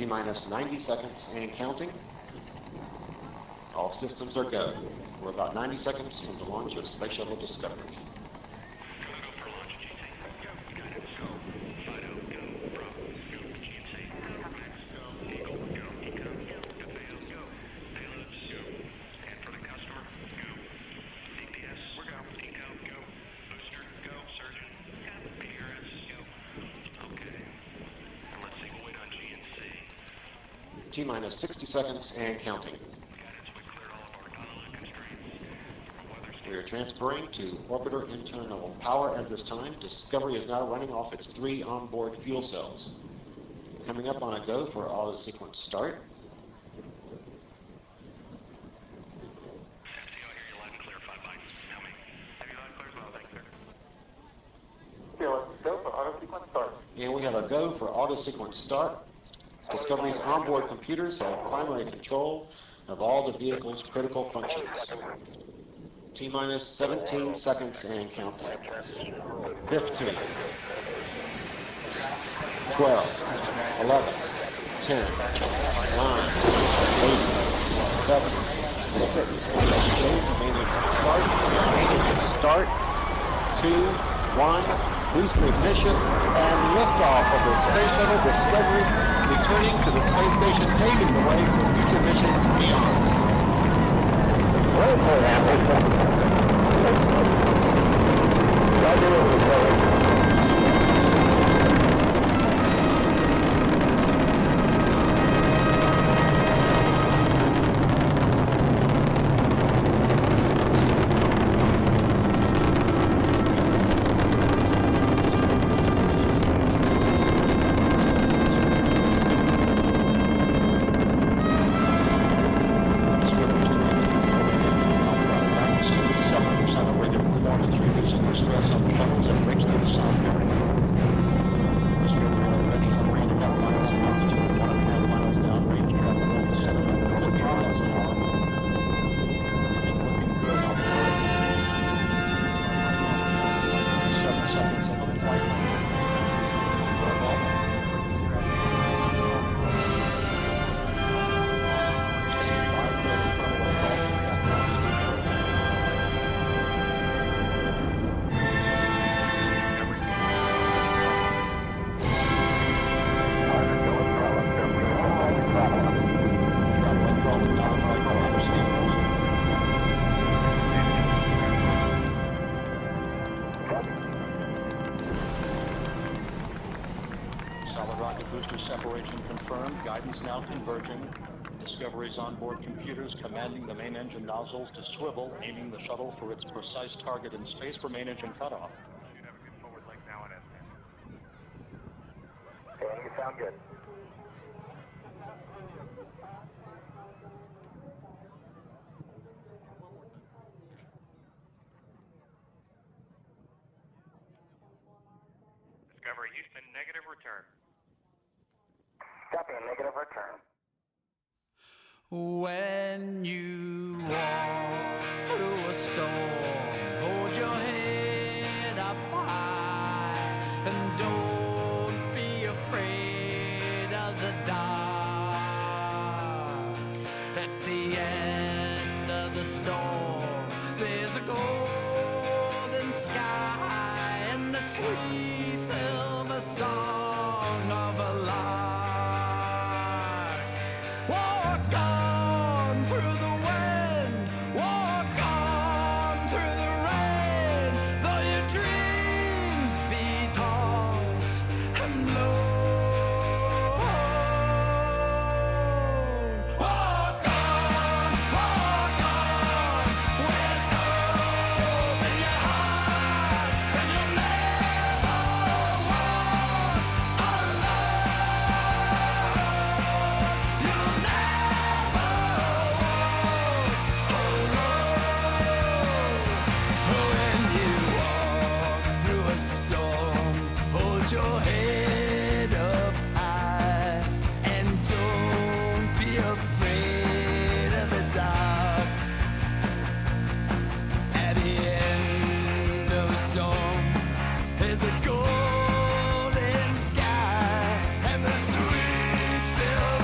T-minus 90 seconds and counting. All systems are go. We're about 90 seconds from the launch of Space Shuttle Discovery. T-minus 60 seconds and counting. We are transferring to orbiter internal power at this time. Discovery is now running off its 3 onboard fuel cells. Coming up on a go for auto sequence start. And we have a go for auto sequence start. Discovery's onboard computers have primary control of all the vehicle's critical functions. T-minus 17 seconds and counting. 15, 12, 11, 10, 9, 8, 7, 6, start, 2, 1, booster ignition, and liftoff of the Space Shuttle Discovery, returning to the space station, paving the way for future missions beyond. Separation confirmed. Guidance now converging. Discovery's onboard computers commanding the main engine nozzles to swivel, aiming the shuttle for its precise target in space for main engine cutoff. Should have a good forward link now and okay, you sound good. Discovery Houston, negative return. Copy, a negative return. When you walk through a storm, hold your head up high and don't be afraid of the dark. At the end of the storm, there's a golden sky and the sweet silver song of a lark. Walk on through the wind, walk on through the rain, though your dreams be tossed and blown. Walk on, with hope in your heart, and you'll never walk alone. You'll never when you walk through a storm, hold your head up high and don't be afraid of the dark. At the end of a storm, there's a golden sky and the sweet silver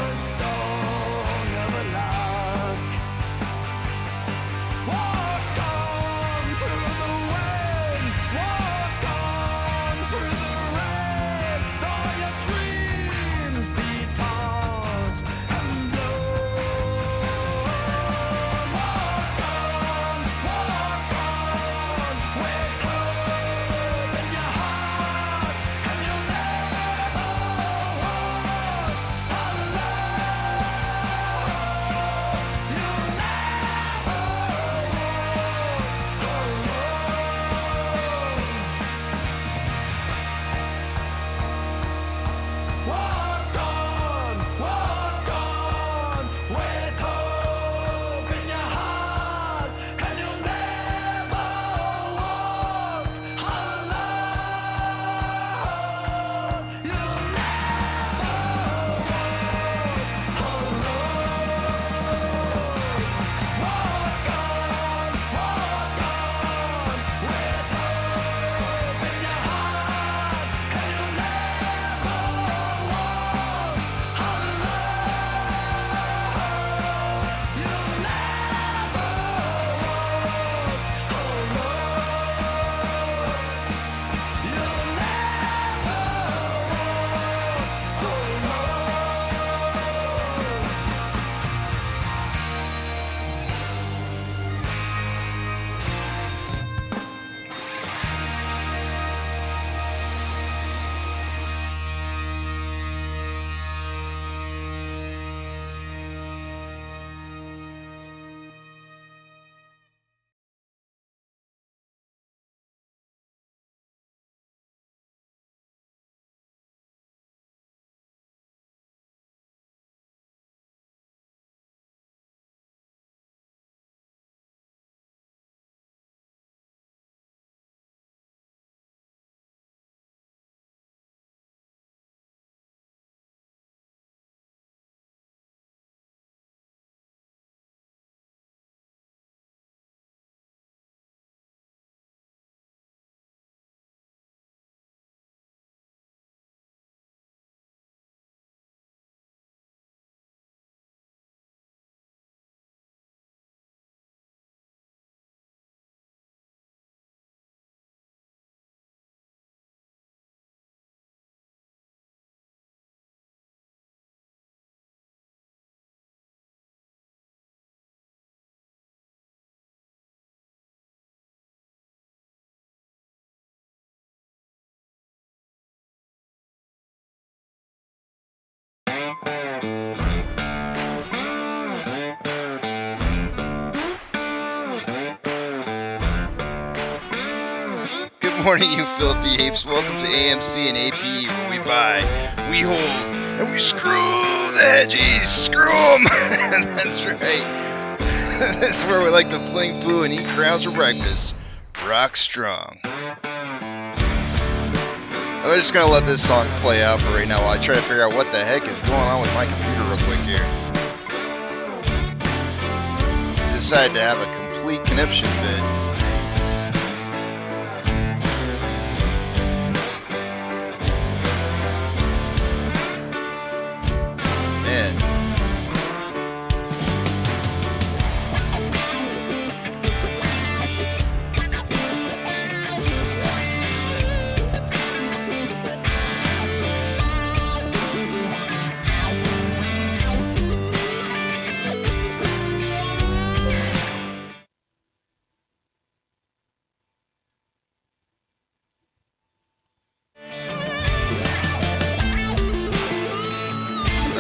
morning, you filthy apes. Welcome to AMC and AP, where we buy, we hold, and we screw the hedgies. Screw them! That's right. This is where we like to fling poo and eat crowns for breakfast. Rock strong. I'm just going to let this song play out for right now while I try to figure out what the heck is going on with my computer real quick here. Decided to have a complete conniption fit.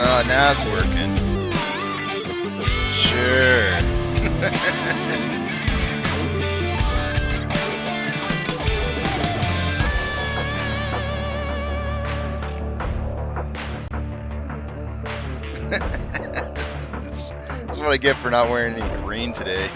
Oh, now it's working. Sure. That's what I get for not wearing any green today.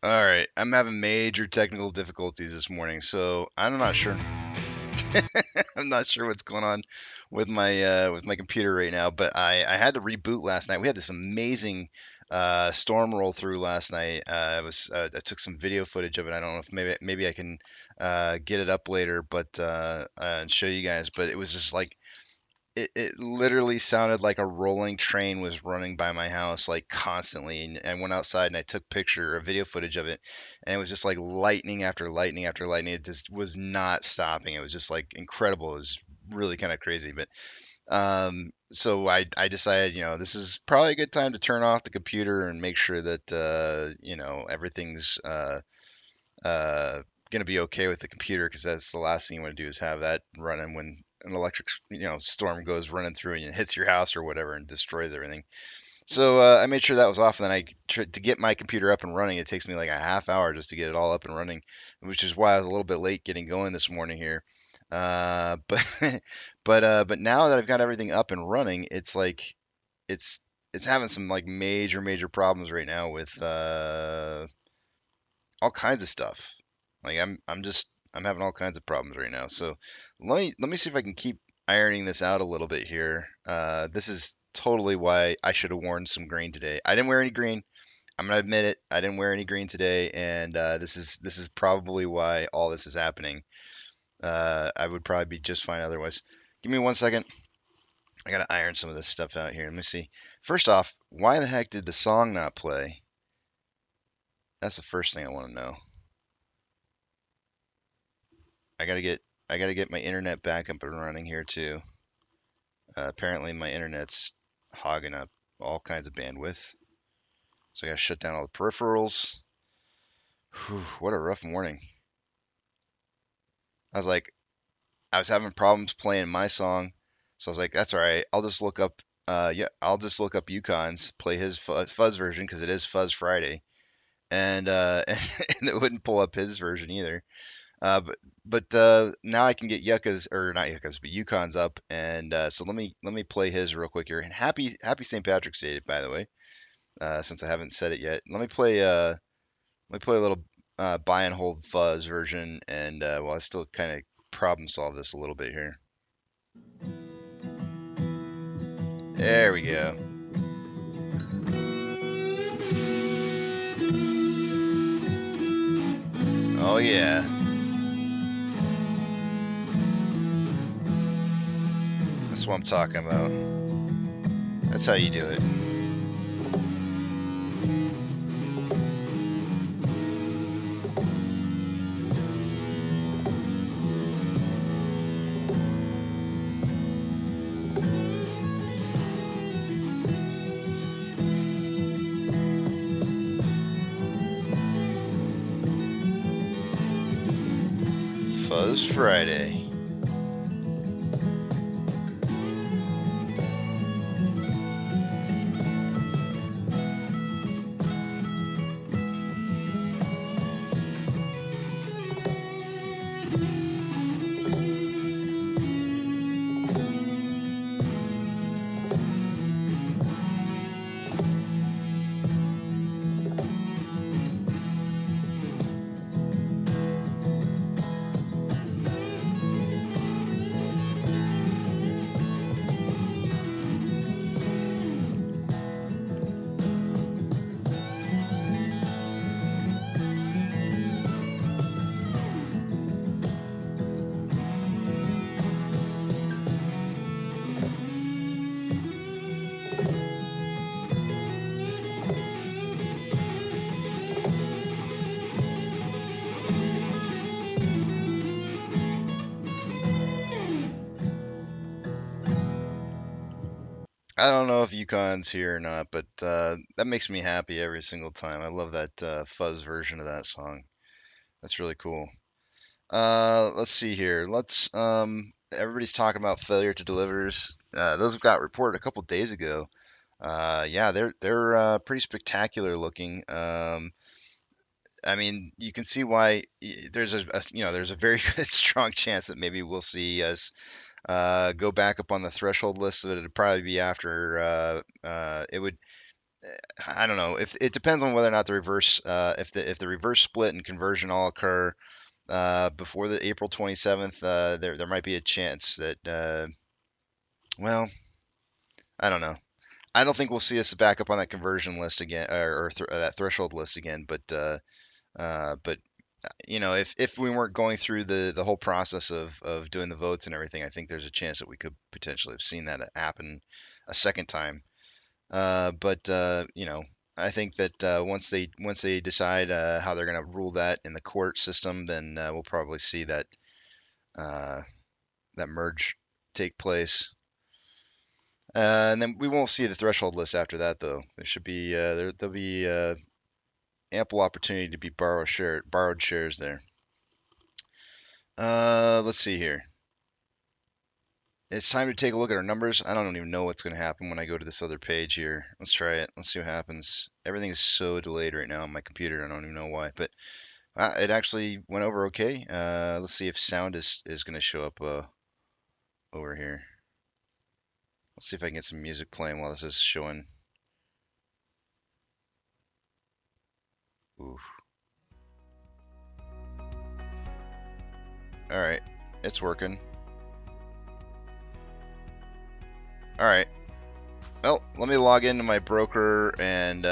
All right, I'm having major technical difficulties this morning, so I'm not sure. I'm not sure what's going on with my computer right now, but I had to reboot last night. We had this amazing storm roll through last night. I took some video footage of it. I don't know if maybe I can get it up later, but and show you guys. But it was just like it literally sounded like a rolling train was running by my house like constantly. And I went outside and I took a video footage of it, and it was just like lightning after lightning after lightning. It just was not stopping. It was just like incredible. It was really kind of crazy. But so I decided, this is probably a good time to turn off the computer and make sure that everything's going to be okay with the computer, because that's the last thing you want to do is have that running when an electric storm goes running through and it hits your house or whatever and destroys everything. So I made sure that was off, and then to get my computer up and running, it takes me like a half hour just to get it all up and running, which is why I was a little bit late getting going this morning here. But now that I've got everything up and running, it's like it's having some like major problems right now with all kinds of stuff. Like I'm having all kinds of problems right now. So let me see if I can keep ironing this out a little bit here. This is totally why I should have worn some green today. I didn't wear any green. I'm gonna admit it. I didn't wear any green today, and this is probably why all this is happening. I would probably be just fine otherwise. Give me 1 second. I gotta iron some of this stuff out here. Let me see. First off, why the heck did the song not play? That's the first thing I want to know. I gotta get my internet back up and running here too. Apparently my internet's hogging up all kinds of bandwidth, so I gotta shut down all the peripherals. Whew, what a rough morning. I was having problems playing my song, so I was like, that's all right. I'll just look up Yucca's, play his fuzz version, because it is Fuzz Friday, and and it wouldn't pull up his version either. But now I can get Yucca's up, and so let me play his real quick here. And happy St. Patrick's Day, by the way, since I haven't said it yet. Let me play a little buy and hold fuzz version, and I still kind of problem solve this a little bit here. There we go. Oh yeah. That's what I'm talking about. That's how you do it. Fuzz Friday. I don't know if Yucon's here or not, but that makes me happy every single time. I love that fuzz version of that song. That's really cool. Let's see here. Everybody's talking about failure to delivers. Those got reported a couple days ago. Yeah, they're pretty spectacular looking. I mean, you can see why there's there's a very good strong chance that maybe we'll see us go back up on the threshold list. But it'd probably be after it would. I don't know if it depends on whether or not the reverse if the reverse split and conversion all occur before the April 27th. There might be a chance that well, I don't know. I don't think we'll see us back up on that conversion list again or that threshold list again. But if we weren't going through the whole process of doing the votes and everything, I think there's a chance that we could potentially have seen that happen a second time. But I think that once they decide how they're going to rule that in the court system, then we'll probably see that merge take place. And then we won't see the threshold list after that, though. There should be there'll be ample opportunity to be borrowed shares there. Let's see here. It's time to take a look at our numbers. I don't even know what's going to happen when I go to this other page here. Let's try it. Let's see what happens. Everything is so delayed right now on my computer. I don't even know why, but it actually went over okay. Let's see if sound is going to show up over here. Let's see if I can get some music playing while this is showing. Oof. All right, it's working. All right. Well, let me log into my broker and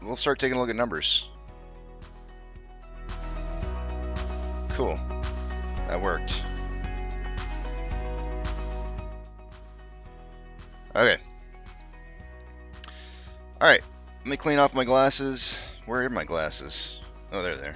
we'll start taking a look at numbers. Cool. That worked. Okay. All right. Let me clean off my glasses. Where are my glasses? Oh, they're there.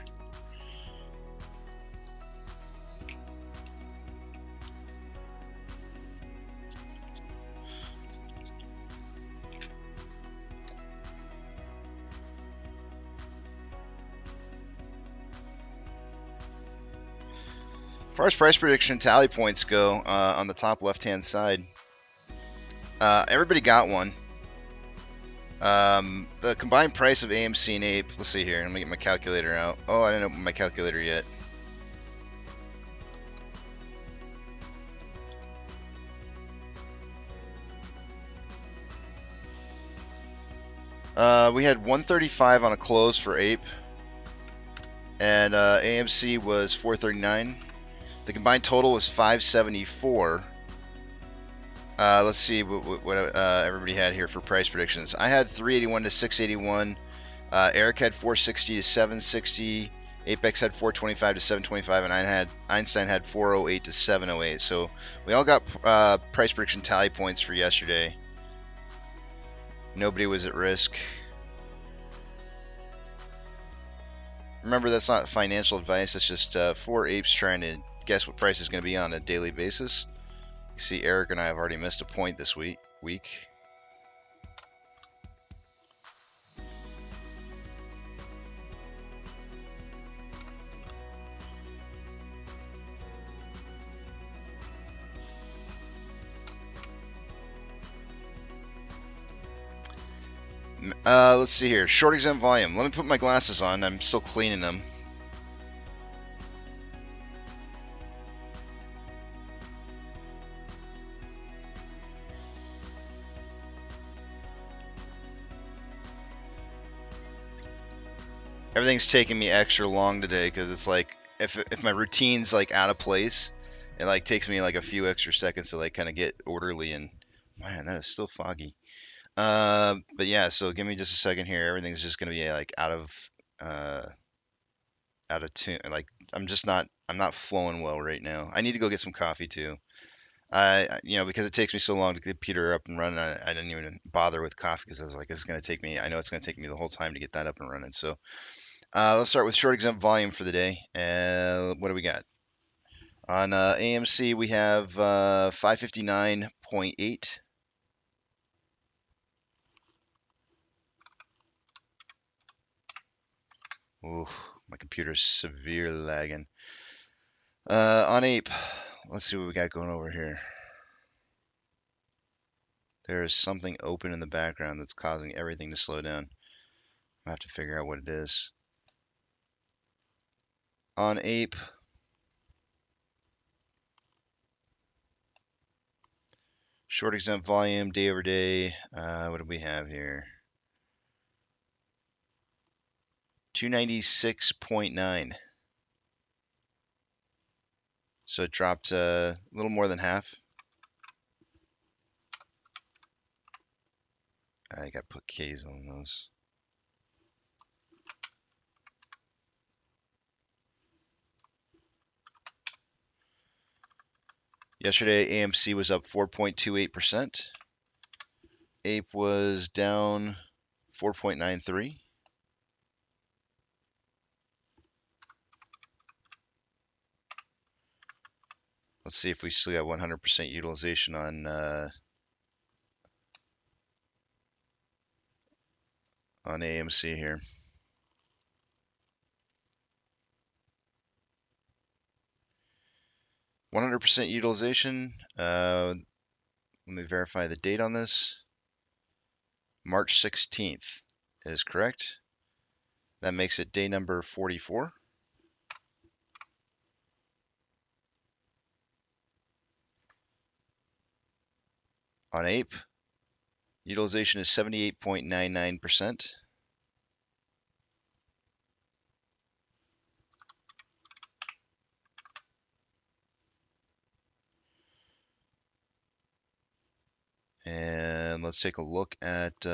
As far as price prediction tally points go, on the top left-hand side, everybody got one. The combined price of AMC and Ape, let's see here, let me get my calculator out. Oh, I didn't open my calculator yet. We had 135 on a close for Ape, and AMC was 439. The combined total was 574. Let's see what everybody had here for price predictions. I had 381 to 681. Eric had 460 to 760. Apex had 425 to 725, and Einstein had 408 to 708. So we all got price prediction tally points for yesterday. Nobody was at risk. Remember, that's not financial advice. It's just 4 apes trying to guess what price is going to be on a daily basis. You see, Eric and I have already missed a point this week. Let's see here. Short exempt volume. Let me put my glasses on. I'm still cleaning them. Everything's taking me extra long today because it's like if my routine's like out of place, it like takes me like a few extra seconds to like kind of get orderly, and man, that is still foggy. But yeah, so give me just a second here. Everything's just gonna be like uh out of tune. Like I'm not flowing well right now. I need to go get some coffee too. Because it takes me so long to get Peter up and running, I didn't even bother with coffee because I was like, it's gonna take me. I know it's gonna take me the whole time to get that up and running. So let's start with short exempt volume for the day. What do we got? On AMC, we have 559.8. Ooh, my computer's severely lagging. On Ape, let's see what we got going over here. There is something open in the background that's causing everything to slow down. I have to figure out what it is. On Ape, short exempt volume, day over day. What do we have here? 296.9. So it dropped a little more than half. I got to put K's on those. Yesterday, AMC was up 4.28%. Ape was down 4.93. Let's see if we still got 100% utilization on AMC here. %100% utilization. Let me verify the date on this. March 16th is correct. That makes it day number 44. On Ape, utilization is 78.99%. And let's take a look at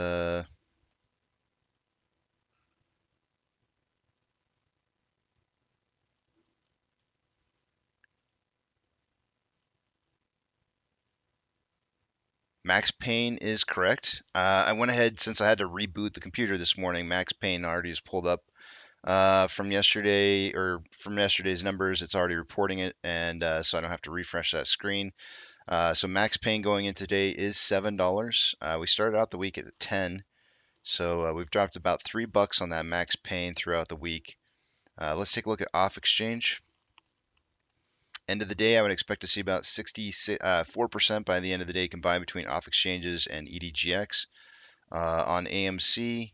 Max Payne is correct. I went ahead, since I had to reboot the computer this morning. Max Payne already is pulled up from yesterday, or from yesterday's numbers. It's already reporting it, and so I don't have to refresh that screen. So Max Payne going in today is $7. We started out the week at 10, so we've dropped about $3 on that Max Payne throughout the week. Let's take a look at off exchange. End of the day, I would expect to see about 64% by the end of the day combined between off exchanges and EDGX. On AMC,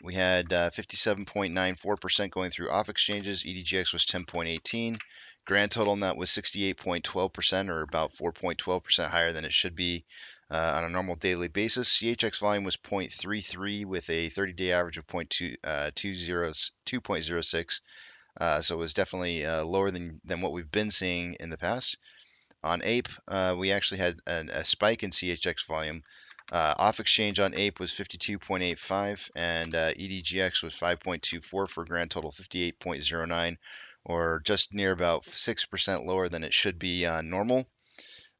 we had 57.94% going through off exchanges. EDGX was 10.18. Grand total on that was 68.12%, or about 4.12% higher than it should be on a normal daily basis. CHX volume was 0.33 with a 30-day average of 2.06. So it was definitely lower than what we've been seeing in the past. On Ape, we actually had a spike in CHX volume. Off exchange on Ape was 52.85, and EDGX was 5.24 for a grand total 58.09, or just near about 6% lower than it should be on normal.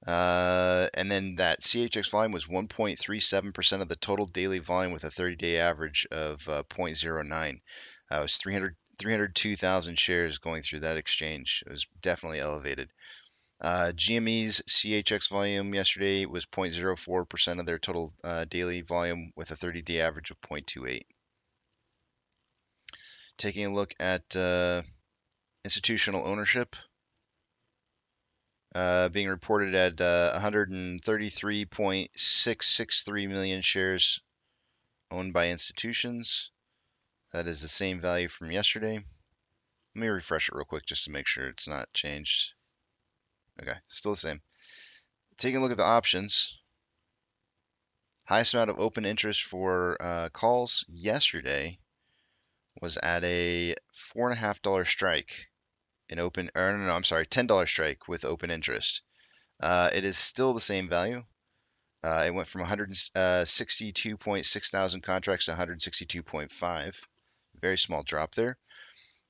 And then that CHX volume was 1.37% of the total daily volume with a 30-day average of 0.09. It was 302,000 shares going through that exchange. It was definitely elevated. GME's CHX volume yesterday was 0.04% of their total daily volume with a 30-day average of 0.28. Taking a look at institutional ownership, being reported at 133.663 million shares owned by institutions. That is the same value from yesterday. Let me refresh it real quick just to make sure it's not changed. Okay, still the same. Taking a look at the options. Highest amount of open interest for calls yesterday was at a $4.50 strike in open, or no, I'm sorry, $10 strike with open interest. It is still the same value. It went from 162.6 thousand contracts to 162.5. Very small drop there.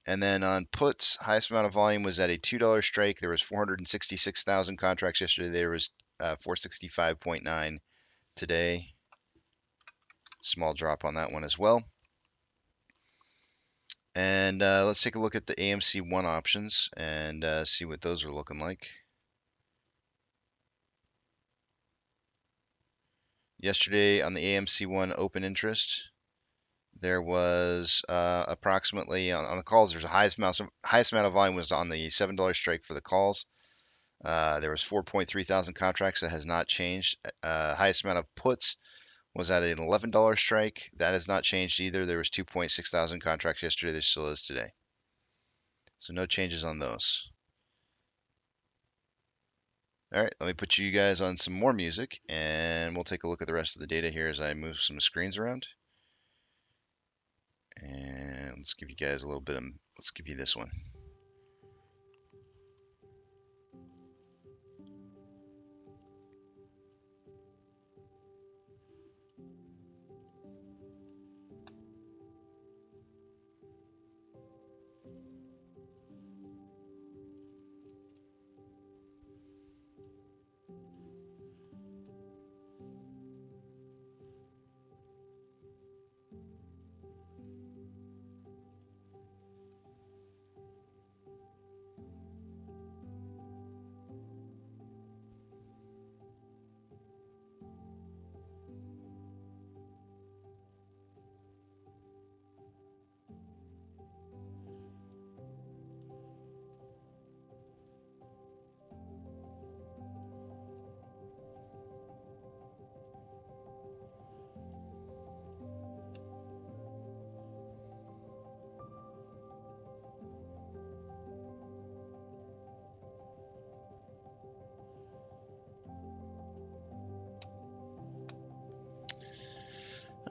And then on puts, highest amount of volume was at a $2 strike. There was 466,000 contracts yesterday. There was 465.9 today. Small drop on that one as well. And let's take a look at the AMC 1 options and see what those are looking like. Yesterday on the AMC 1 open interest, there was approximately on the calls. There's a highest amount of volume was on the $7 strike for the calls. There was 4.3 thousand contracts. That has not changed. Highest amount of puts was at an $11 strike. That has not changed either. There was 2.6 thousand contracts yesterday. There still is today. So no changes on those. All right, let me put you guys on some more music, and we'll take a look at the rest of the data here as I move some screens around. And let's give you guys a little bit of, let's give you this one.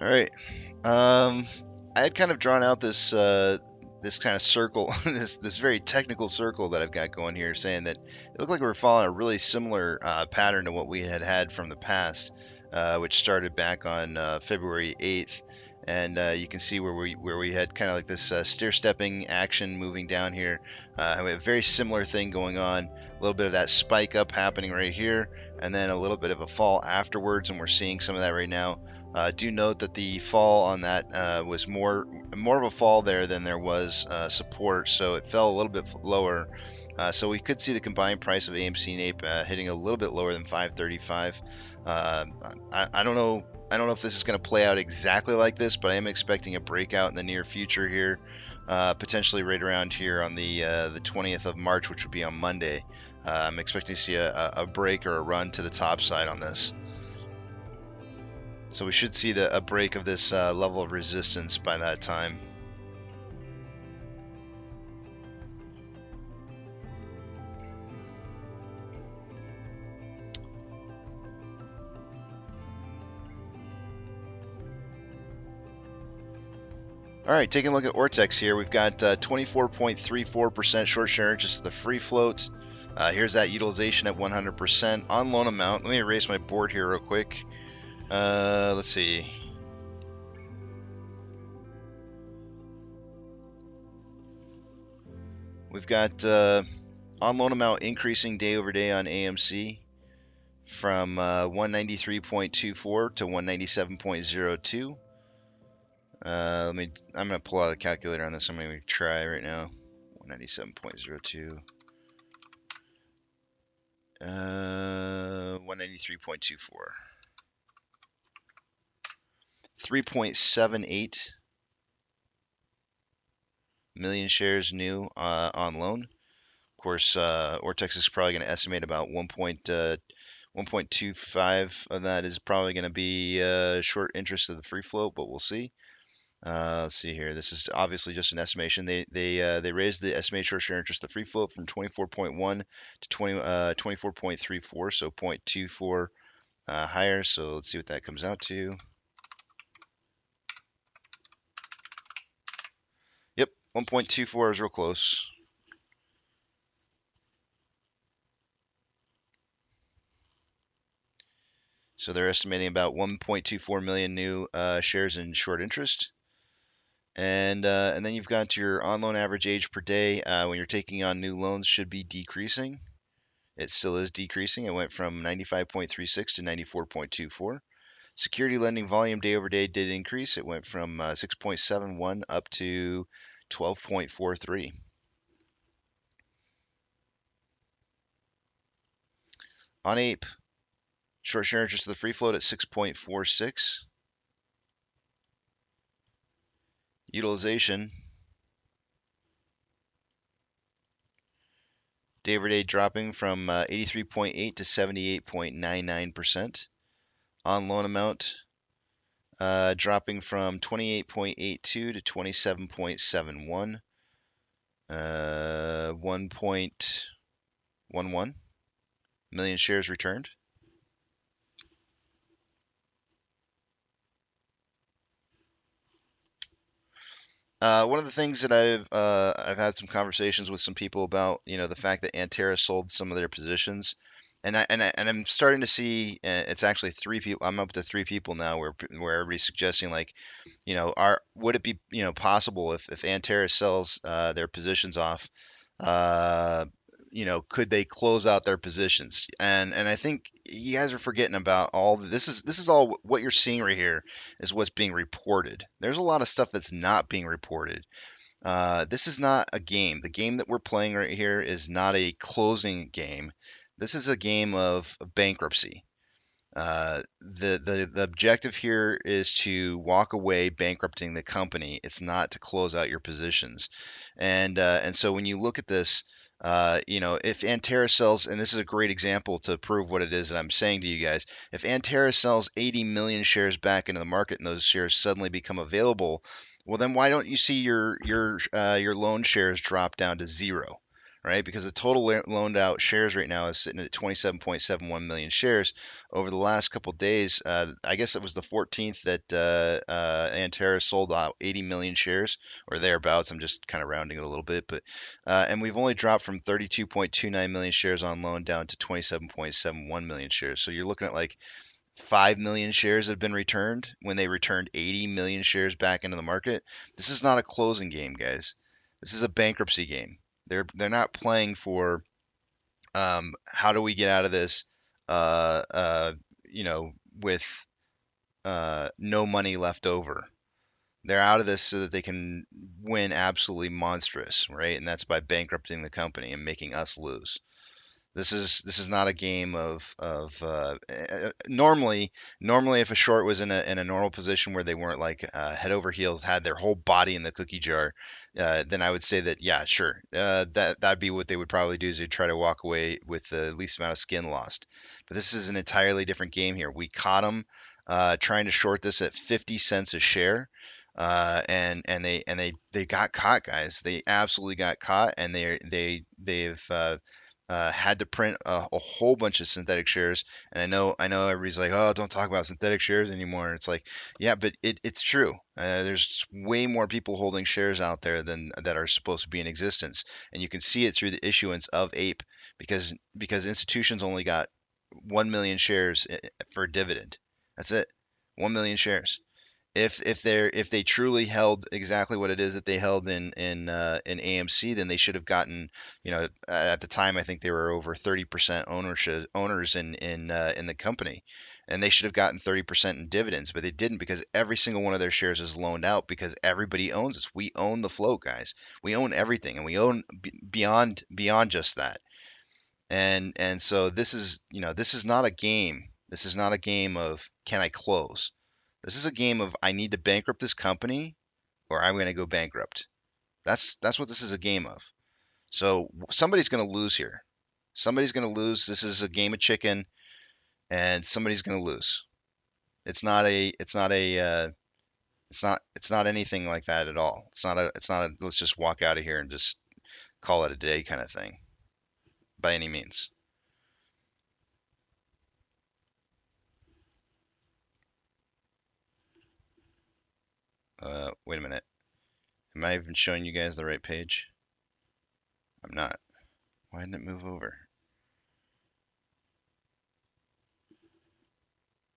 All right. I had kind of drawn out this this kind of circle, this very technical circle that I've got going here, saying that it looked like we were following a really similar pattern to what we had from the past, which started back on February 8th. And you can see where we had kind of like this stair-stepping action moving down here. We have a very similar thing going on. A little bit of that spike up happening right here, and then a little bit of a fall afterwards, and we're seeing some of that right now. Do note that the fall on that was more of a fall there than there was support, so it fell a little bit lower. So we could see the combined price of AMC and Ape hitting a little bit lower than 535. I don't know. I don't know if this is going to play out exactly like this, but I am expecting a breakout in the near future here, potentially right around here on the 20th of March, which would be on Monday. I'm expecting to see a break or a run to the top side on this. So we should see a break of this level of resistance by that time. All right, taking a look at Ortex here, we've got 24.34% short share just the free float. Here's that utilization at 100%. On loan amount, let me erase my board here real quick. Let's see. We've got on loan amount increasing day over day on AMC from 193.24 to 197.02. I'm gonna pull out a calculator on this. I'm gonna try right now. 197.02. 193.24. 3.78 million shares new on loan. Of course, Ortex is probably going to estimate about 1.2 1.25 of that is probably going to be short interest of the free float, but we'll see. Let's see here. This is obviously just an estimation. They raised the estimated short share interest of the free float from 24.1 to 24.34, so 0.24 higher. So let's see what that comes out to. Yep, 1.24 is real close. So they're estimating about 1.24 million new shares in short interest. And then you've got your on-loan average age per day when you're taking on new loans should be decreasing. It still is decreasing. It went from 95.36 to 94.24. Security lending volume day over day did increase. It went from 6.71 up to 12.43. On Ape, short share interest of the free float at 6.46. Utilization day over day dropping from 83.8 to 78.99%. On loan amount dropping from 28.82 to 27.71. 1.11 million shares returned. One of the things that I've had some conversations with some people about, the fact that Antera sold some of their positions, and I'm starting to see it's actually 3 people. I'm up to 3 people now where everybody's suggesting like, would it be possible if Antera sells their positions off, could they close out their positions? And I think you guys are forgetting about all this is all what you're seeing right here is what's being reported. There's a lot of stuff that's not being reported. This is not a game. The game that we're playing right here is not a closing game. This is a game of bankruptcy. The objective here is to walk away bankrupting the company. It's not to close out your positions. And so when you look at this, if Antera sells, and this is a great example to prove what it is that I'm saying to you guys, if Antera sells 80 million shares back into the market and those shares suddenly become available, well, then why don't you see your loan shares drop down to 0? Right, because the total loaned out shares right now is sitting at 27.71 million shares. Over the last couple of days, I guess it was the 14th that Antera sold out 80 million shares or thereabouts. I'm just kind of rounding it a little bit, but and we've only dropped from 32.29 million shares on loan down to 27.71 million shares. So you're looking at like 5 million shares have been returned when they returned 80 million shares back into the market. This is not a closing game, guys. This is a bankruptcy game. They're not playing for how do we get out of this, with no money left over. They're out of this so that they can win absolutely monstrous, right? And that's by bankrupting the company and making us lose. This is not a game of normally if a short was in a normal position where they weren't like head over heels, had their whole body in the cookie jar, then I would say that yeah, sure, that'd be what they would probably do, is they'd try to walk away with the least amount of skin lost. But this is an entirely different game here. We caught them trying to short this at 50 cents a share. And they got caught, guys. They absolutely got caught, and they've had to print a whole bunch of synthetic shares. And I know everybody's like, oh, don't talk about synthetic shares anymore. It's like, yeah, but it's true. There's way more people holding shares out there than that are supposed to be in existence, and you can see it through the issuance of Ape because institutions only got 1 million shares for a dividend. That's it, 1 million shares. If they truly held exactly what it is that they held in AMC, then they should have gotten, at the time I think they were over 30% owners in the company, and they should have gotten 30% in dividends, but they didn't, because every single one of their shares is loaned out because everybody owns us. We own the float, guys. We own everything, and we own beyond just that. And so this is not a game. This is not a game of can I close. This is a game of I need to bankrupt this company or I'm going to go bankrupt. That's what this is a game of. So somebody's going to lose here. Somebody's going to lose. This is a game of chicken. and somebody's going to lose. It's not anything like that at all. It's not a let's just walk out of here and just call it a day kind of thing by any means. Wait a minute. Am I even showing you guys the right page? I'm not. Why didn't it move over?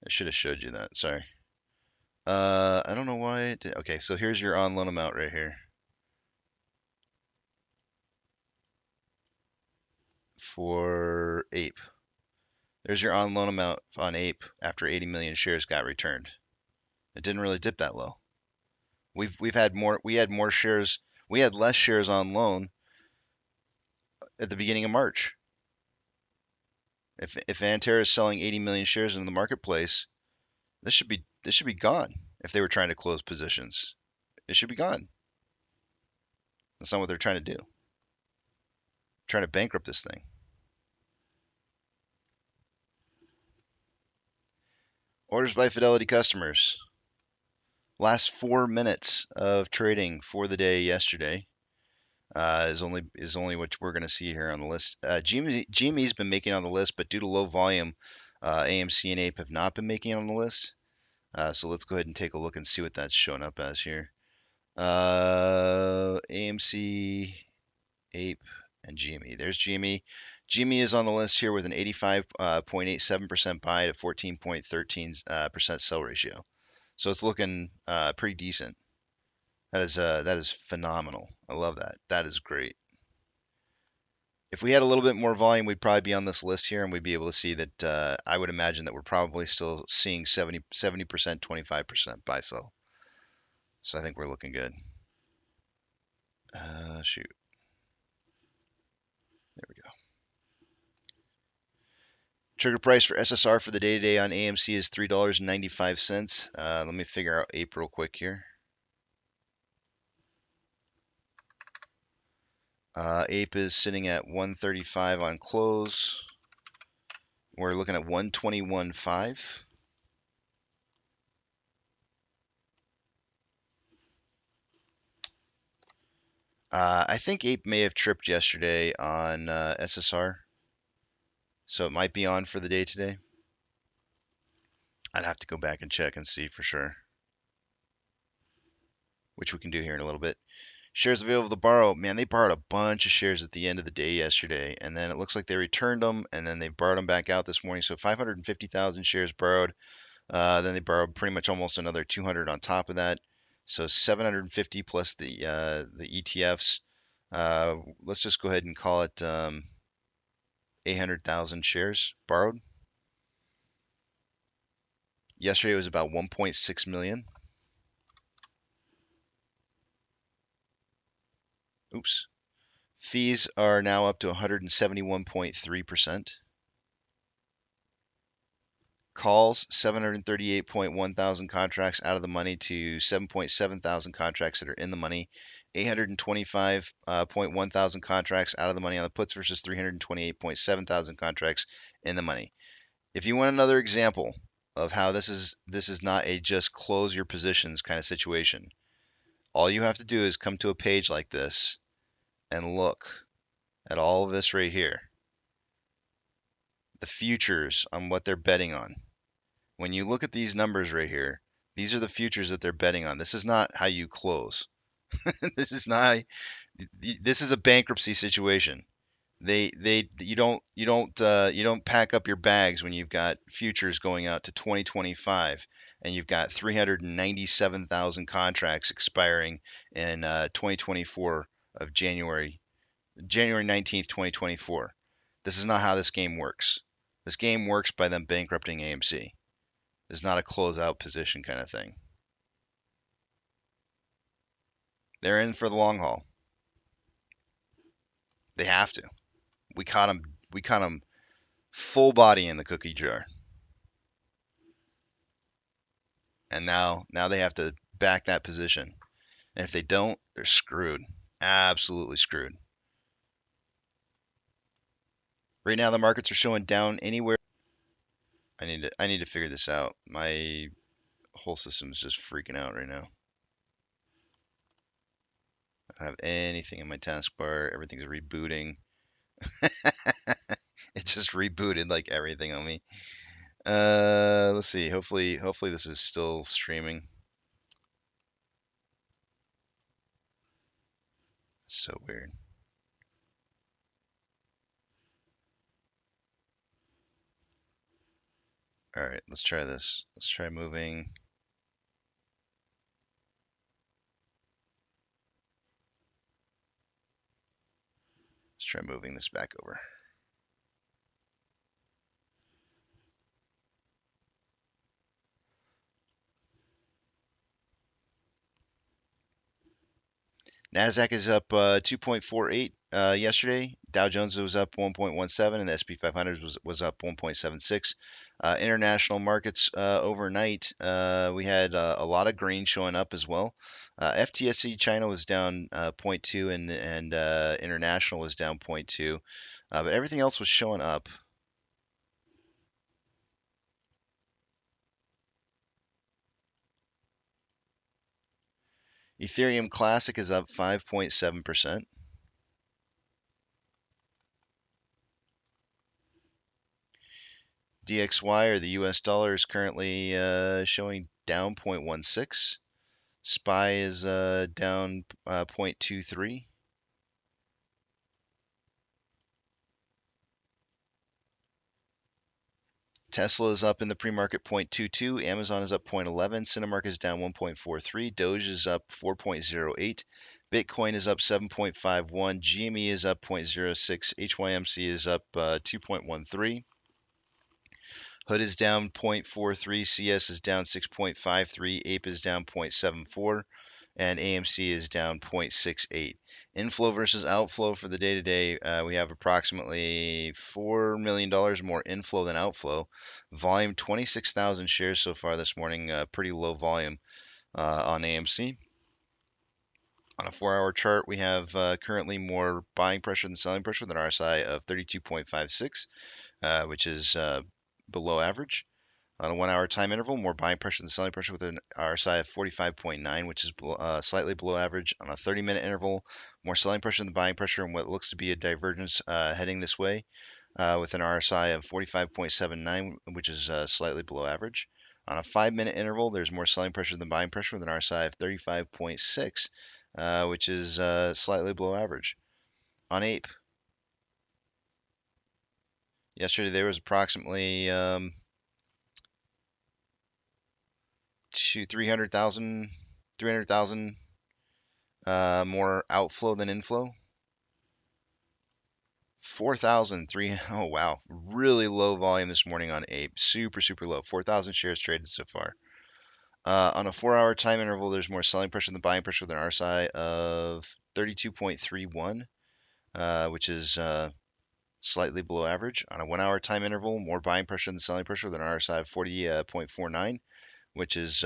I should have showed you that. Sorry. I don't know why it did. Okay, so here's your on loan amount right here for Ape. There's your on loan amount on Ape after 80 million shares got returned. It didn't really dip that low. We had more shares. We had less shares on loan at the beginning of March. If Antera is selling 80 million shares into the marketplace, this should be gone. If they were trying to close positions, it should be gone. That's not what they're trying to do. Trying to bankrupt this thing. Orders by Fidelity customers. Last 4 minutes of trading for the day yesterday is only what we're going to see here on the list. GME's been making on the list, but due to low volume, AMC and Ape have not been making on the list. So let's go ahead and take a look and see what that's showing up as here. AMC, Ape, and GME. There's GME. GME is on the list here with an 85.87% buy at a 14.13% sell ratio. So it's looking pretty decent. That is phenomenal. I love that. That is great. If we had a little bit more volume, we'd probably be on this list here, and we'd be able to see that. I would imagine that we're probably still seeing 70%, 25% buy sell. So I think we're looking good. Shoot. There we go. Trigger price for SSR for the day-to-day on AMC is $3.95. Let me figure out Ape real quick here. Ape is sitting at 135 on close. We're looking at 121.5. I think Ape may have tripped yesterday on SSR, so it might be on for the day today. I'd have to go back and check and see for sure, which we can do here in a little bit. Shares available to borrow. Man, they borrowed a bunch of shares at the end of the day yesterday, and then it looks like they returned them, and then they borrowed them back out this morning. So 550,000 shares borrowed. Then they borrowed pretty much almost another 200 on top of that. So 750 plus the ETFs. Let's just go ahead and call it 800,000 shares borrowed. Yesterday it was about 1.6 million. Oops. Fees are now up to 171.3%. Calls, 738.1 thousand contracts out of the money to 7.7 thousand contracts that are in the money. 825.1 thousand contracts out of the money on the puts versus 328.7 thousand contracts in the money. If you want another example of how this is not a just close your positions kind of situation, all you have to do is come to a page like this and look at all of this right here. The futures on what they're betting on. When you look at these numbers right here, these are the futures that they're betting on. This is not how you close. This is not. This is a bankruptcy situation. You don't pack up your bags when you've got futures going out to 2025 and you've got 397,000 contracts expiring in 2024 of January 19th, 2024. This is not how this game works. This game works by them bankrupting AMC. It's not a closeout position kind of thing. They're in for the long haul. They have to. We caught them full body in the cookie jar. And now they have to back that position. And if they don't, they're screwed. Absolutely screwed. Right now the markets are showing down anywhere I need to figure this out. My whole system's just freaking out right now. I don't have anything in my taskbar. Everything's rebooting. It just rebooted like everything on me. Let's see. Hopefully this is still streaming. So weird. All right, let's try this. Let's try moving. Let's try moving this back over. Nasdaq is up 2.48 yesterday. Dow Jones was up 1.17, and the SP 500 was up 1.76. International markets overnight, we had a lot of green showing up as well. FTSE China was down 0.2, and international was down 0.2, but everything else was showing up. Ethereum Classic is up 5.7%. DXY, or the US dollar, is currently showing down 0.16. SPY is down 0.23. Tesla is up in the pre-market 0.22. Amazon is up 0.11. Cinemark is down 1.43. Doge is up 4.08. Bitcoin is up 7.51. GME is up 0.06. HYMC is up 2.13. Hood is down 0.43. CS is down 6.53. Ape is down 0.74. And AMC is down 0.68. Inflow versus outflow for the day today, we have approximately $4 million more inflow than outflow. Volume 26,000 shares so far this morning, pretty low volume on AMC. On a 4-hour chart, we have currently more buying pressure than selling pressure with an RSI of 32.56, which is below average. On a 1-hour time interval, more buying pressure than selling pressure with an RSI of 45.9, which is slightly below average. On a 30-minute interval, more selling pressure than buying pressure and what looks to be a divergence heading this way with an RSI of 45.79, which is slightly below average. On a 5-minute interval, there's more selling pressure than buying pressure with an RSI of 35.6, which is slightly below average. On Ape, yesterday there was approximately 300,000 more outflow than inflow. 4,003. Oh wow, really low volume this morning on Ape. Super low. 4,000 shares traded so far. On a 4-hour time interval, there's more selling pressure than buying pressure with an RSI of 32.31, which is slightly below average. On a 1-hour time interval, more buying pressure than selling pressure with an RSI of 40.49, which is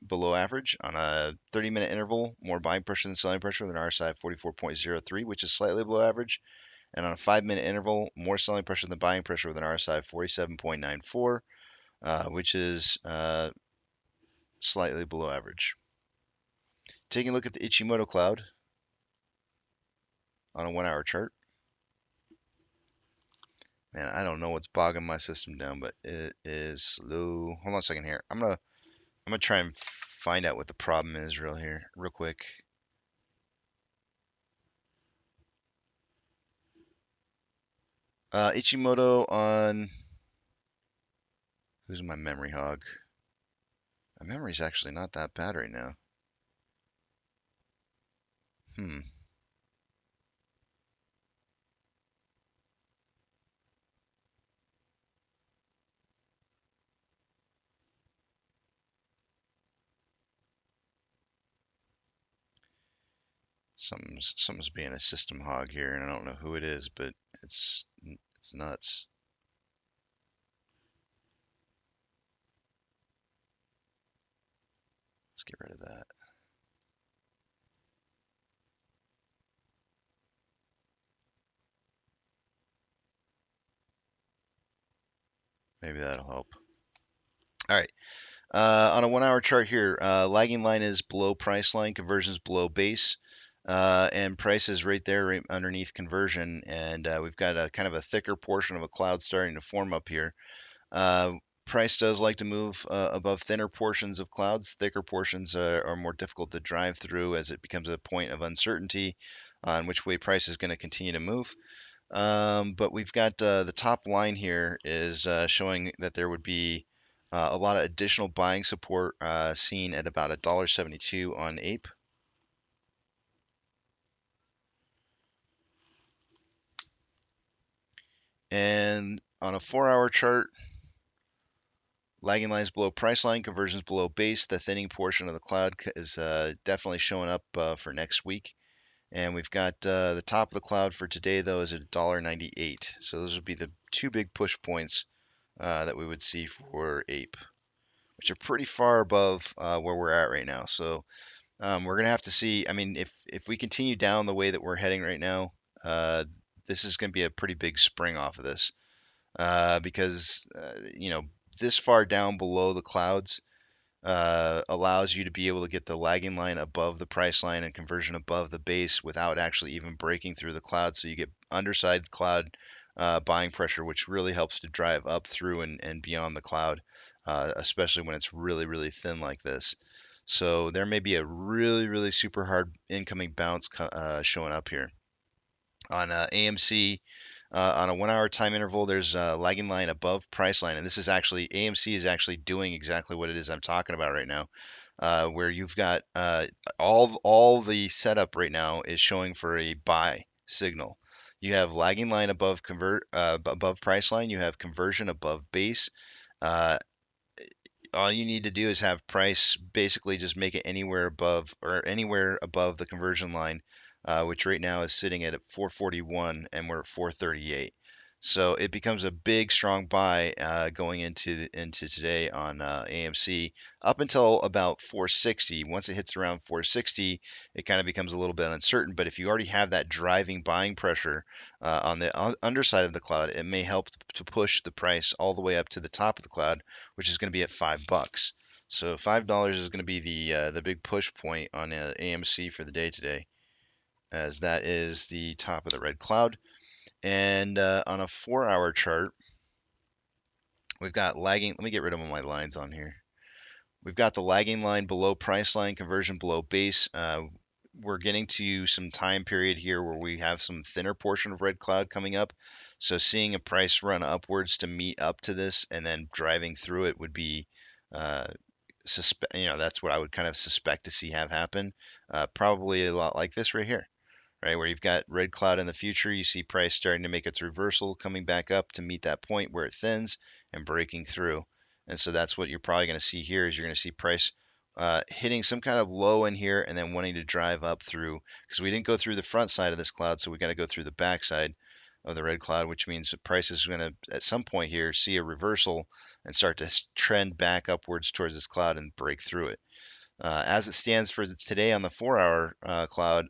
below average. On a 30-minute interval, more buying pressure than selling pressure with an RSI of 44.03, which is slightly below average. And on a 5-minute interval, more selling pressure than buying pressure with an RSI of 47.94, which is slightly below average. Taking a look at the Ichimoto cloud on a 1-hour chart. Man, I don't know what's bogging my system down, but it is slow. Hold on a second here. I'm gonna try and find out what the problem is real quick. Ichimoto on, who's my memory hog? My memory's actually not that bad right now. Something's being a system hog here, and I don't know who it is, but it's nuts. Let's get rid of that. Maybe that'll help. All right. On a 1 hour chart here, lagging line is below price line, conversions below base, and price is right there, right underneath conversion. And we've got a kind of a thicker portion of a cloud starting to form up here. Uh, Price does like to move above thinner portions of clouds. Thicker portions are more difficult to drive through as it becomes a point of uncertainty on which way price is going to continue to move. But we've got the top line here is showing that there would be a lot of additional buying support seen at about $1.72 on Ape. And on a 4 hour chart, lagging lines below price line, conversions below base. The thinning portion of the cloud is definitely showing up for next week. And we've got the top of the cloud for today, though, is at $1.98. So those would be the two big push points that we would see for Ape, which are pretty far above where we're at right now. So we're gonna have to see. I mean, if we continue down the way that we're heading right now, this is going to be a pretty big spring off of this because this far down below the clouds allows you to be able to get the lagging line above the price line and conversion above the base without actually even breaking through the cloud. So you get underside cloud buying pressure, which really helps to drive up through and beyond the cloud, especially when it's really, really thin like this. So there may be a really, really super hard incoming bounce showing up here. On AMC, on a 1 hour time interval, there's a lagging line above price line. And this is actually, AMC is actually doing exactly what it is I'm talking about right now, where you've got all the setup right now is showing for a buy signal. You have lagging line above above price line. You have conversion above base. Uh, all you need to do is have price basically just make it anywhere above the conversion line, which right now is sitting at 441 and we're at 438. So it becomes a big strong buy going into today on AMC up until about 460. Once it hits around 460, it kind of becomes a little bit uncertain. But if you already have that driving buying pressure on the underside of the cloud, it may help to push the price all the way up to the top of the cloud, which is going to be at $5. So $5 is going to be the big push point on AMC for the day today, as that is the top of the red cloud. And on a 4 hour chart, we've got lagging. Let me get rid of all my lines on here. We've got the lagging line below price line, conversion below base. We're getting to some time period here where we have some thinner portion of red cloud coming up. So seeing a price run upwards to meet up to this and then driving through it would be, that's what I would kind of suspect to see have happen. Probably a lot like this right here. Right, where you've got red cloud in the future, you see price starting to make its reversal, coming back up to meet that point where it thins and breaking through. And so that's what you're probably going to see here is you're going to see price hitting some kind of low in here and then wanting to drive up through, because we didn't go through the front side of this cloud, so we got to go through the back side of the red cloud, which means the price is going to, at some point here, see a reversal and start to trend back upwards towards this cloud and break through it. As it stands for today on the 4 hour cloud,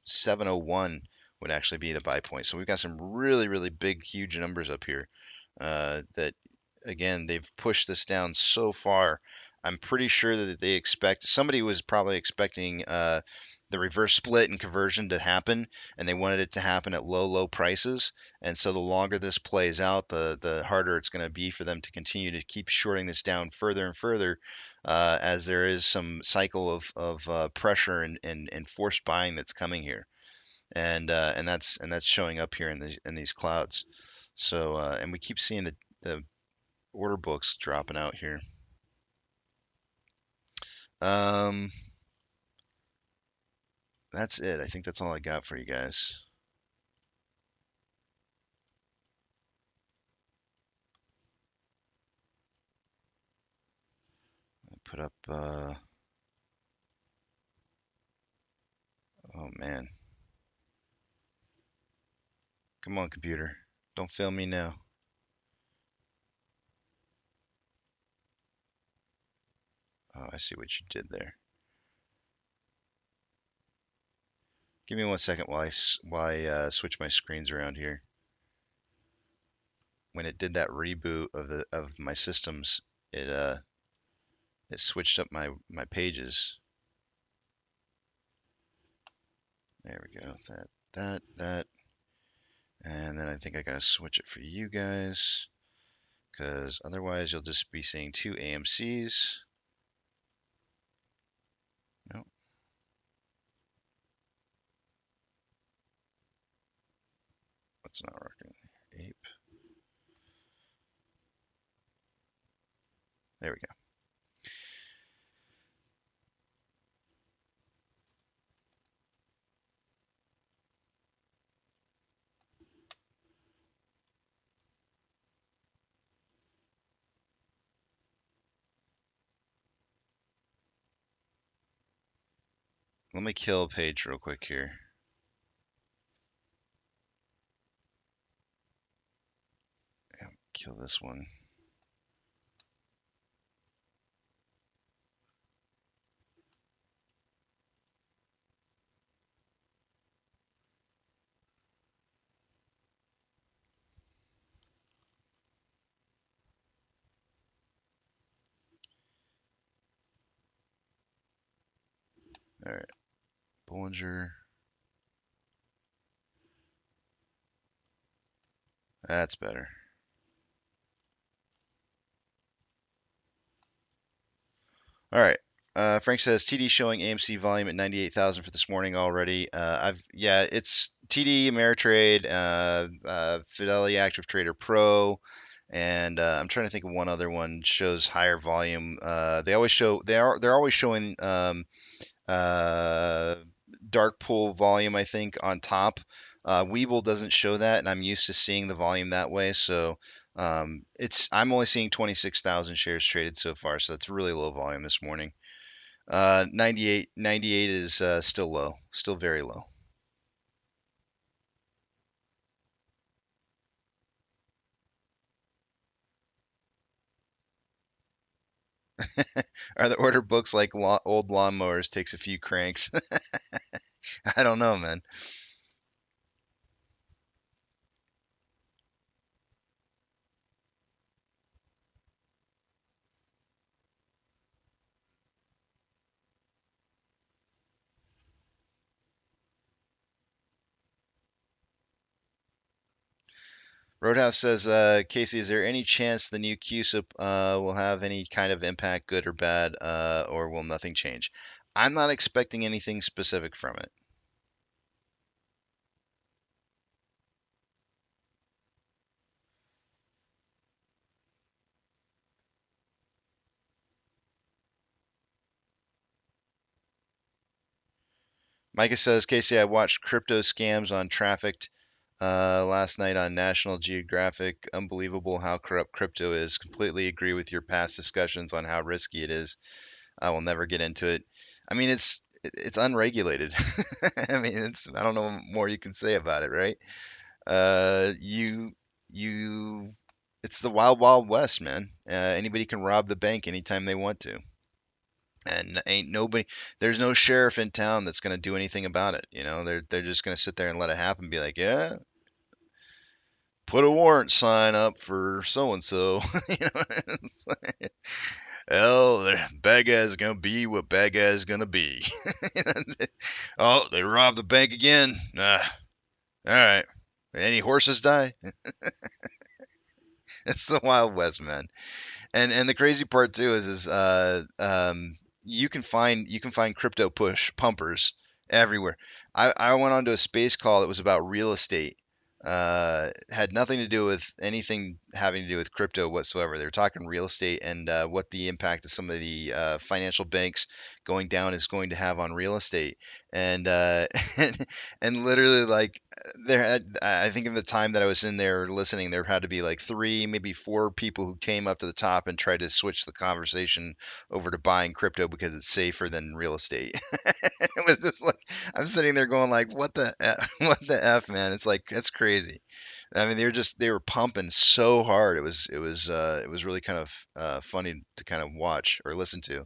701 would actually be the buy point. So we've got some really, really big, huge numbers up here that, again, they've pushed this down so far. I'm pretty sure that they expect, somebody was probably expecting the reverse split and conversion to happen, and they wanted it to happen at low, low prices. And so the longer this plays out, the harder it's going to be for them to continue to keep shorting this down further and further, as there is some cycle of pressure and forced buying that's coming here, and that's showing up here in these clouds. So and we keep seeing the order books dropping out here. That's it. I think that's all I got for you guys. I'll put up. Oh man. Come on, computer. Don't fail me now. Oh, I see what you did there. Give me 1 second while I switch my screens around here. When it did that reboot of my systems, it it switched up my pages. There we go. That. And then I think I gotta switch it for you guys, because otherwise you'll just be seeing two AMCs. Nope. That's not working. Ape. There we go. Let me kill a page real quick here. Kill this one. All right, Bollinger. That's better. All right. Frank says TD showing AMC volume at 98,000 for this morning already. It's TD, Ameritrade, Fidelity Active Trader Pro, and I'm trying to think of one other one shows higher volume. They're always showing dark pool volume, I think, on top. Webull doesn't show that, and I'm used to seeing the volume that way. So I'm only seeing 26,000 shares traded so far, so that's really low volume this morning. 98 is still low, still very low. Are the order books like old lawnmowers? Takes a few cranks. I don't know, man. Roadhouse says, Casey, is there any chance the new QSIP will have any kind of impact, good or bad, or will nothing change? I'm not expecting anything specific from it. Micah says, Casey, I watched crypto scams on Trafficked last night on National Geographic. Unbelievable how corrupt crypto is. Completely agree with your past discussions on how risky it is. I will never get into it. I mean, it's unregulated. I mean, I don't know what more you can say about it, right? You it's the wild wild west, man. Anybody can rob the bank anytime they want to. And there's no sheriff in town that's going to do anything about it. You know, they're just going to sit there and let it happen, be like, yeah, put a warrant sign up for so and so. You know, it's like, hell, bad guy's gonna be what bad guy's gonna be. Oh, they robbed the bank again. All right. Any horses die? It's the Wild West, man. And the crazy part too is you can find crypto push pumpers everywhere. I went onto a space call that was about real estate. Had nothing to do with anything having to do with crypto whatsoever. They were talking real estate and what the impact of some of the financial banks going down is going to have on real estate. And and literally like I think in the time that I was in there listening, there had to be like 3, maybe 4 people who came up to the top and tried to switch the conversation over to buying crypto because it's safer than real estate. It was just like I'm sitting there going like, what the f, man? It's like that's crazy. I mean, they were pumping so hard. It was really kind of funny to kind of watch or listen to.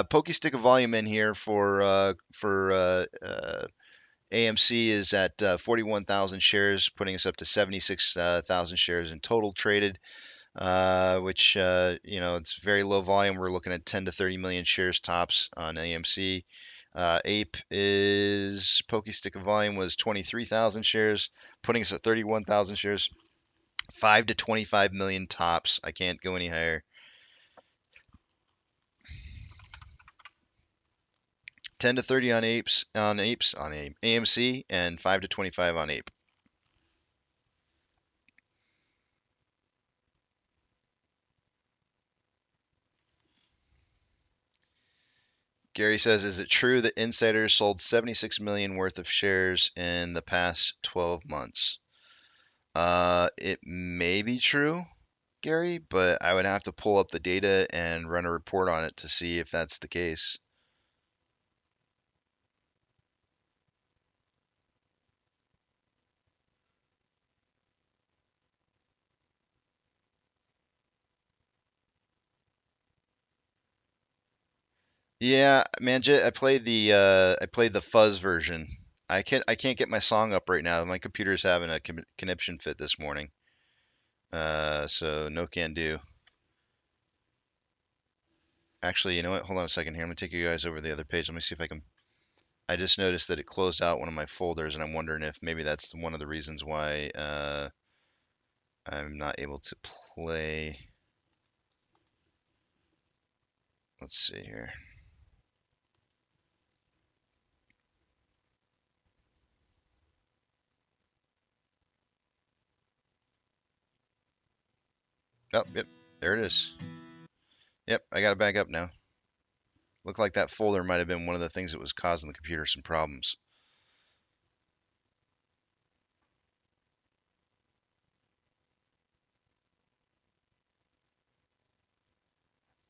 Pokey stick of volume in here for AMC is at 41,000 shares, putting us up to 76,000 shares in total traded. which it's very low volume. We're looking at 10 to 30 million shares tops on AMC. Ape is pokey stick of volume was 23,000 shares, putting us at 31,000 shares. 5 to 25 million tops. I can't go any higher. 10 to 30 on AMC, and 5 to 25 on Ape. Gary says, is it true that insiders sold 76 million worth of shares in the past 12 months? It may be true, Gary, but I would have to pull up the data and run a report on it to see if that's the case. Yeah, Manjit, I played the fuzz version. I can't get my song up right now. My computer's having a conniption fit this morning. So no can do. Actually, you know what? Hold on a second here. I'm gonna take you guys over to the other page. Let me see if I can. I just noticed that it closed out one of my folders, and I'm wondering if maybe that's one of the reasons why I'm not able to play. Let's see here. Oh, yep, there it is. Yep, I got it back up now. Looked like that folder might have been one of the things that was causing the computer some problems.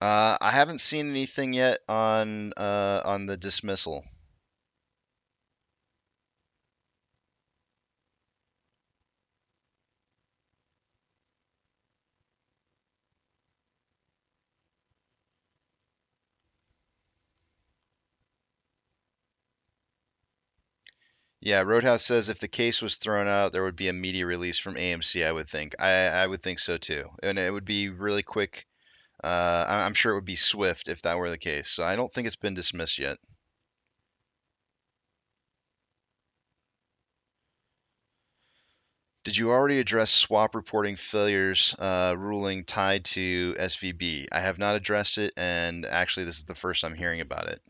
I haven't seen anything yet on the dismissal. Yeah, Roadhouse says if the case was thrown out, there would be a media release from AMC. I would think. I would think so too, and it would be really quick. I'm sure it would be swift if that were the case. So I don't think it's been dismissed yet. Did you already address swap reporting failures ruling tied to SVB? I have not addressed it, and actually, this is the first I'm hearing about it.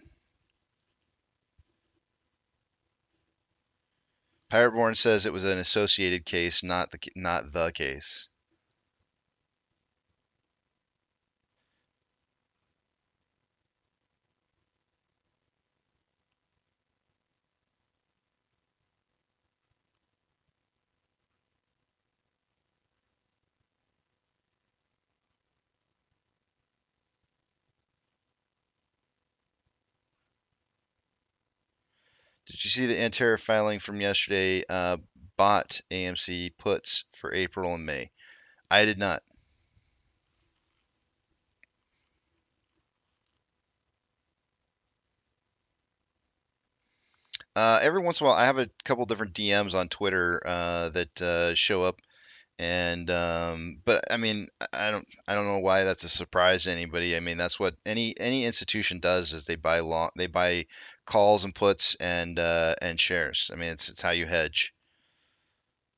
Pirateborn says it was an associated case, not the case. Did you see the Antera filing from yesterday? Bought AMC puts for April and May. I did not. Every once in a while, I have a couple different DMs on Twitter that show up, and but I mean, I don't know why that's a surprise to anybody. I mean, that's what any institution does is they buy calls and puts and shares. I mean, it's how you hedge.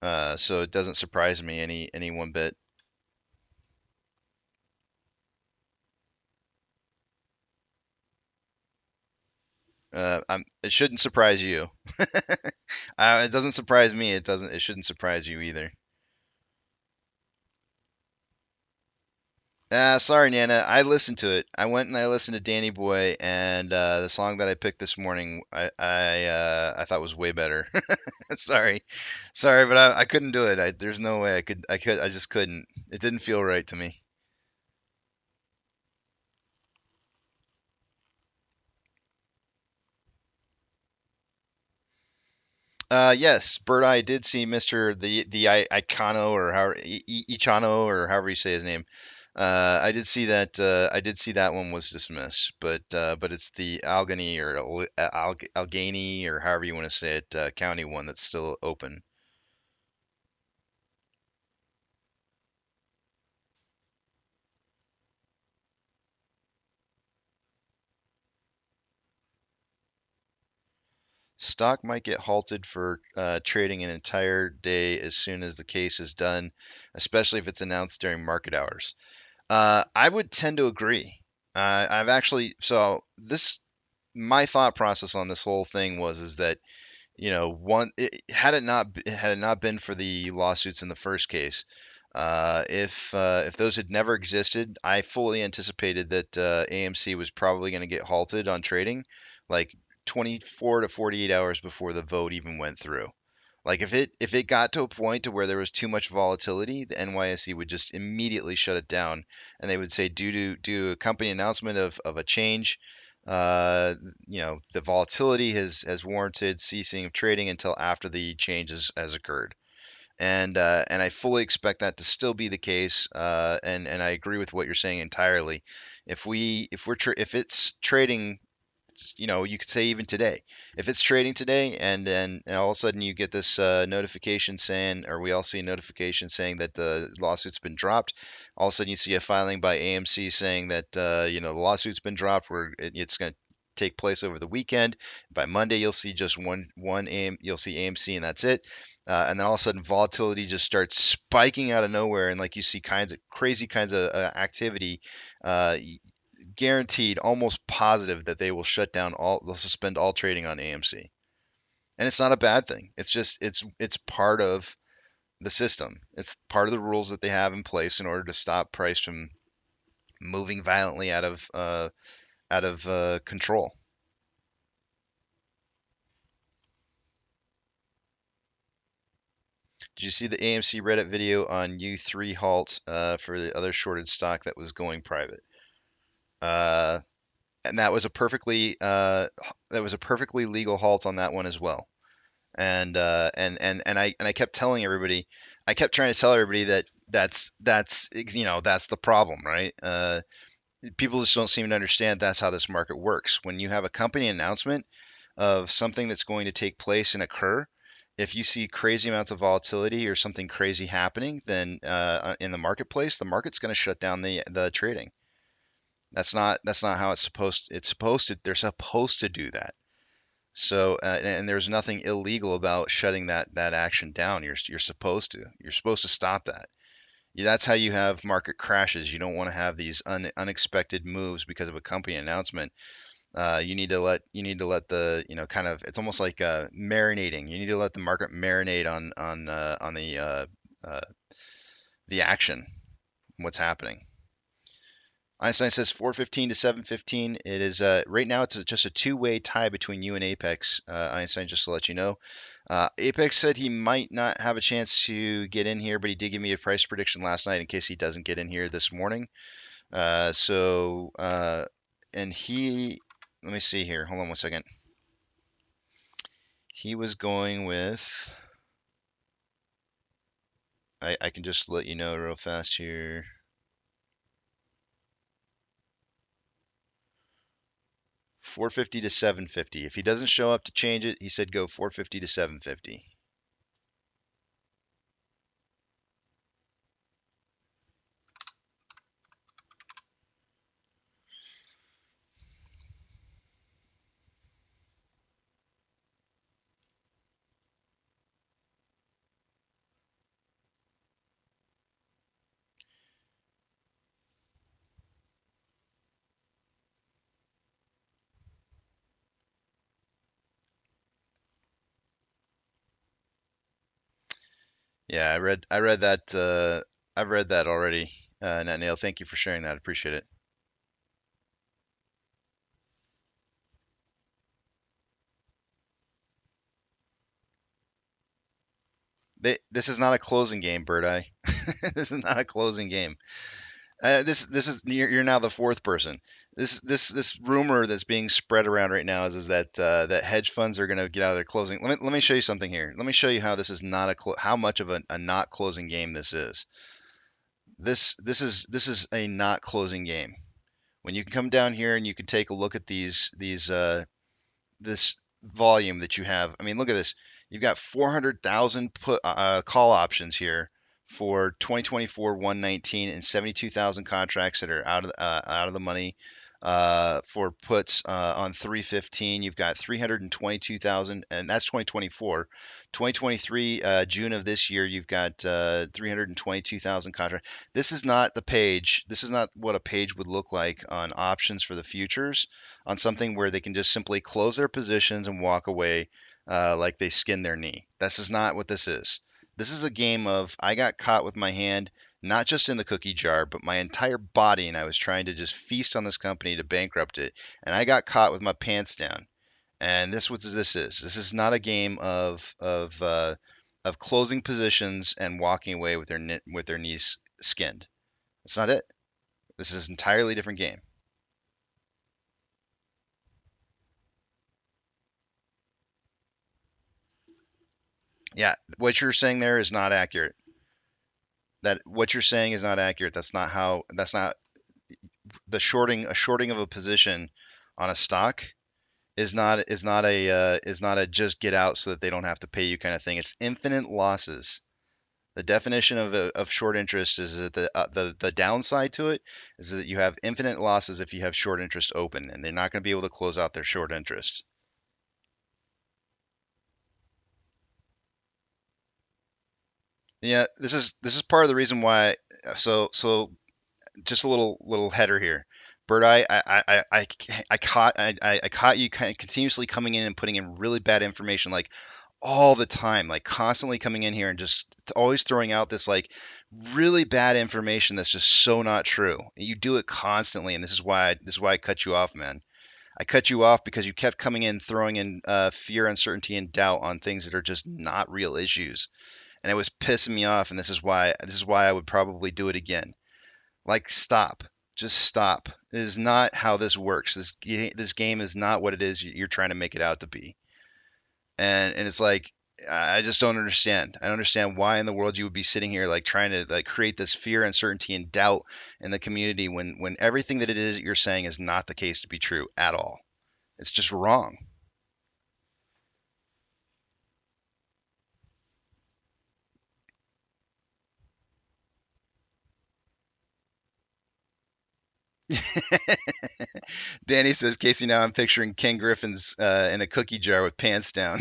So it doesn't surprise me any one bit. It shouldn't surprise you. It doesn't surprise me. It shouldn't surprise you either. Sorry, Nana. I listened to it. I went and I listened to Danny Boy, and the song that I picked this morning, I thought was way better. Sorry, sorry, but I couldn't do it. There's no way I just couldn't. It didn't feel right to me. Yes, Bird Eye did see Mister Icano or Ichano or however you say his name. I did see that. I did see that one was dismissed, but it's the Allegheny or Allegheny or however you want to say it, county one that's still open. Stock might get halted for trading an entire day as soon as the case is done, especially if it's announced during market hours. I would tend to agree. I've actually, so this, my thought process on this whole thing was is that, had it not been for the lawsuits in the first case, if those had never existed, I fully anticipated that AMC was probably going to get halted on trading, like 24 to 48 hours before the vote even went through. Like if it got to a point to where there was too much volatility, the NYSE would just immediately shut it down, and they would say due to a company announcement of a change, the volatility has warranted ceasing of trading until after the change has occurred. And I fully expect that to still be the case. And I agree with what you're saying entirely. If it's trading, you could say even today, if it's trading today, and then all of a sudden you get this notification saying, or we all see a notification saying that the lawsuit's been dropped. All of a sudden you see a filing by AMC saying that the lawsuit's been dropped, where it's going to take place over the weekend. By Monday you'll see just you'll see AMC, and that's it. And then all of a sudden volatility just starts spiking out of nowhere, and like you see crazy kinds of activity. Guaranteed, almost positive that they'll suspend all trading on AMC. And it's not a bad thing. It's just it's part of the system. It's part of the rules that they have in place in order to stop price from moving violently out of control. Did you see the AMC Reddit video on U3 halt for the other shorted stock that was going private? And that was a perfectly legal halt on that one as well. And I kept telling everybody, I kept trying to tell everybody that that's the problem, right? People just don't seem to understand that's how this market works. When you have a company announcement of something that's going to take place and occur, if you see crazy amounts of volatility or something crazy happening, then in the marketplace, the market's going to shut down the trading. That's not how it's supposed. It's supposed to. They're supposed to do that. So, and there's nothing illegal about shutting that action down. You're supposed to. You're supposed to stop that. That's how you have market crashes. You don't want to have these unexpected moves because of a company announcement. You need to let the kind of, it's almost like marinating. You need to let the market marinate on the action, what's happening. Einstein says 415 to 715. It is right now. It's just a two-way tie between you and Apex. Einstein, just to let you know. Apex said he might not have a chance to get in here, but he did give me a price prediction last night in case he doesn't get in here this morning. And he, let me see here. Hold on one second. He was going with. I can just let you know real fast here. $450 to $750. If he doesn't show up to change it, he said go $450 to $750. Yeah, I read that. I've read that already. Nat Nail, thank you for sharing that. I appreciate it. This is not a closing game, Bird Eye. This is not a closing game. This is you're now the fourth person. This rumor that's being spread around right now is that that hedge funds are going to get out of their closing. Let me show you something here. Let me show you how this is not how much of a not closing game this is. This is a not closing game. When you can come down here and you can take a look at these this volume that you have. I mean, look at this. You've got 400,000 put call options here for 2024 119 and 72,000 contracts that are out of the money. For puts on 315, you've got 322,000, and that's 2024. 2023, June of this year, you've got 322,000 contracts. This is not the page. This is not what a page would look like on options for the futures on something where they can just simply close their positions and walk away like they skinned their knee. This is not what this is. This is a game of I got caught with my hand not just in the cookie jar, but my entire body, and I was trying to just feast on this company to bankrupt it, and I got caught with my pants down. And this what this is. This is not a game of closing positions and walking away with their knees skinned. That's not it. This is an entirely different game. Yeah, what you're saying there is not accurate. That what you're saying is not accurate. That's not how. That's not the shorting. A shorting of a position on a stock is not a just get out so that they don't have to pay you kind of thing. It's infinite losses. The definition of short interest is that the downside to it is that you have infinite losses if you have short interest open, and they're not going to be able to close out their short interest. Yeah, this is part of the reason why. So just a little header here. Bird Eye, I caught you kind of continuously coming in and putting in really bad information like all the time, like constantly coming in here and just always throwing out this like really bad information that's just so not true. You do it constantly, and this is why I cut you off, man. I cut you off because you kept coming in throwing in fear, uncertainty, and doubt on things that are just not real issues, and it was pissing me off. And this is why I would probably do it again. Like, stop. Just stop. It is not how this works. This game is not what it is you're trying to make it out to be. And it's like I just don't understand. I don't understand why in the world you would be sitting here like trying to like create this fear, uncertainty, and doubt in the community when everything that it is that you're saying is not the case to be true at all. It's just wrong. Danny says, Casey, now I'm picturing Ken Griffin's in a cookie jar with pants down.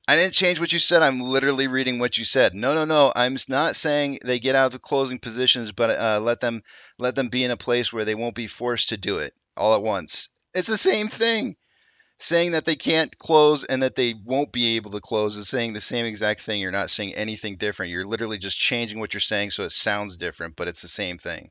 I didn't change what you said. I'm literally reading what you said. No, no, no. I'm not saying they get out of the closing positions, but let them be in a place where they won't be forced to do it all at once. It's the same thing. Saying that they can't close and that they won't be able to close is saying the same exact thing. You're not saying anything different. You're literally just changing what you're saying so it sounds different, but it's the same thing.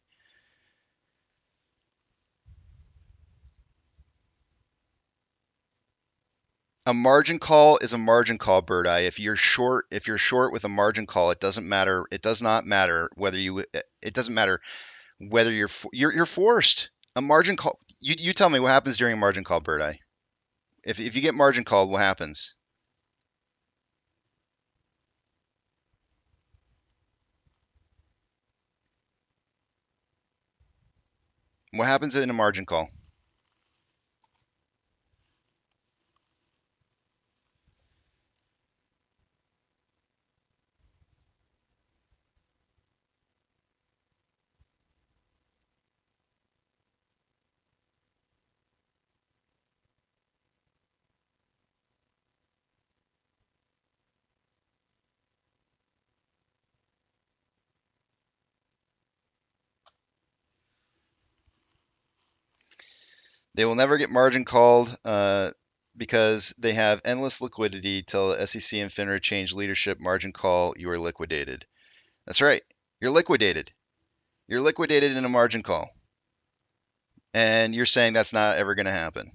A margin call is a margin call, Bird Eye. If you're short with a margin call, it doesn't matter. It does not matter whether you. It doesn't matter whether you're forced. A margin call. You tell me what happens during a margin call, Bird Eye. If you get margin called, what happens? What happens in a margin call? They will never get margin called because they have endless liquidity till SEC and FINRA change leadership. Margin call, you are liquidated. That's right. You're liquidated. You're liquidated in a margin call. And you're saying that's not ever going to happen.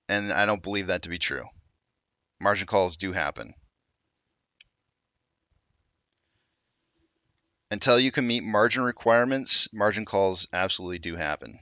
And I don't believe that to be true. Margin calls do happen. Until you can meet margin requirements, margin calls absolutely do happen.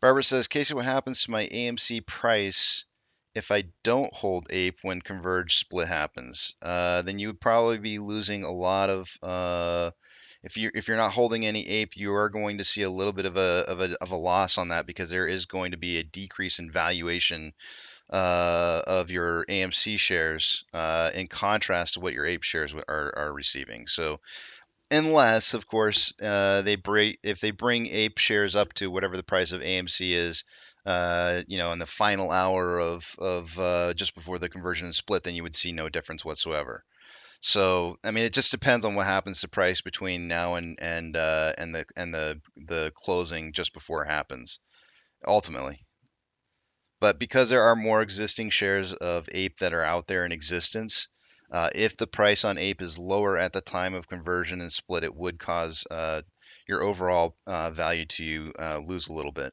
Barbara says, Casey, what happens to my AMC price if I don't hold Ape when Converge split happens? Then you would probably be losing a lot of. If you're not holding any Ape, you are going to see a little bit of a loss on that because there is going to be a decrease in valuation of your AMC shares in contrast to what your Ape shares are receiving. So unless, of course, if they bring Ape shares up to whatever the price of AMC is, in the final hour of just before the conversion and split, then you would see no difference whatsoever. So, I mean, it just depends on what happens to price between now and the closing just before it happens, ultimately. But because there are more existing shares of Ape that are out there in existence, if the price on Ape is lower at the time of conversion and split, it would cause your overall value to lose a little bit.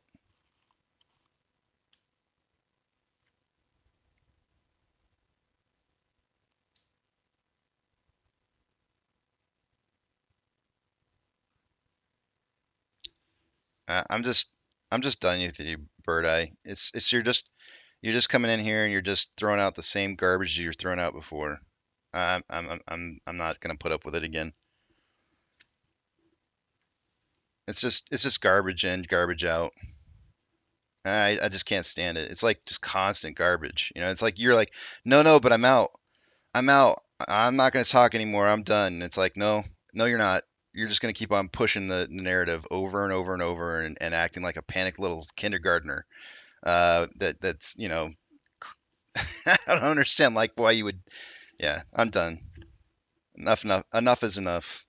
I'm just done with you, Bird Eye. It's you're just coming in here and you're just throwing out the same garbage you're throwing out before. I'm not gonna put up with it again. It's just garbage in, garbage out. I just can't stand it. It's like just constant garbage. It's like you're like, no, but I'm out. I'm out. I'm not going to talk anymore. I'm done. It's like, no, no, you're not. You're just going to keep on pushing the narrative over and over and over and acting like a panicked little kindergartner. That's I don't understand like why you would. Yeah, I'm done. Enough is enough.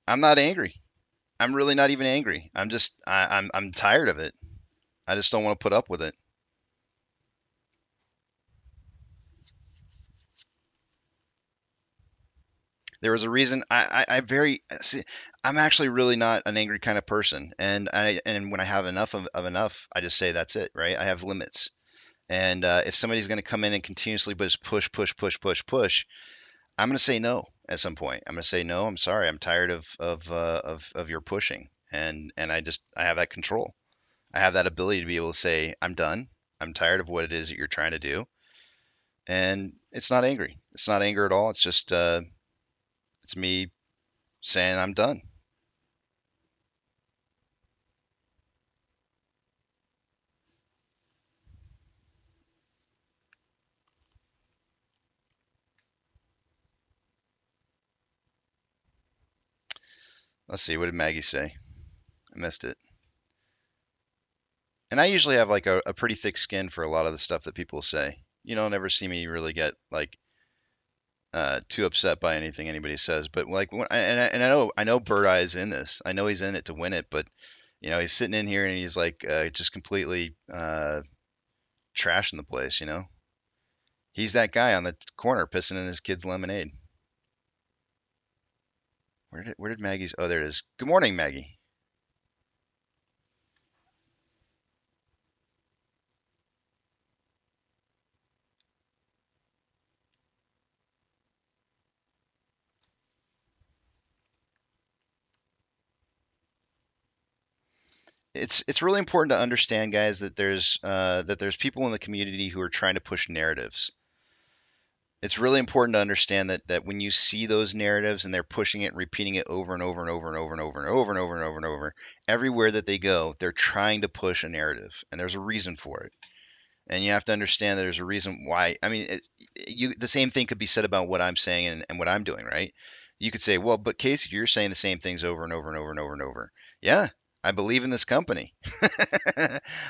I'm not angry. I'm really not even angry. I'm tired of it. I just don't want to put up with it. There was a reason. I very see. I'm actually really not an angry kind of person, and when I have enough of enough, I just say that's it, right? I have limits, and if somebody's going to come in and continuously just push, push, push, push, push, I'm going to say no at some point. I'm going to say no. I'm sorry. I'm tired of your pushing, and I have that control. I have that ability to be able to say I'm done. I'm tired of what it is that you're trying to do, and it's not angry. It's not anger at all. It's just it's me saying I'm done. Let's see, what did Maggie say? I missed it. And I usually have like a pretty thick skin for a lot of the stuff that people say. You don't ever see me really get like too upset by anything anybody says. But like, I know Bird Eye is in this. I know he's in it to win it. But he's sitting in here and he's like just completely trashing the place. He's that guy on the corner pissing in his kid's lemonade. Where did Maggie's? Oh, there it is. Good morning, Maggie. It's really important to understand, guys, that there's people in the community who are trying to push narratives. It's really important to understand that when you see those narratives and they're pushing it and repeating it over and over and over and over and over and over and over and over and over, everywhere that they go, they're trying to push a narrative, and there's a reason for it. And you have to understand that there's a reason why. I mean, the same thing could be said about what I'm saying and what I'm doing, right? You could say, well, but Casey, you're saying the same things over and over and over and over and over. Yeah, I believe in this company.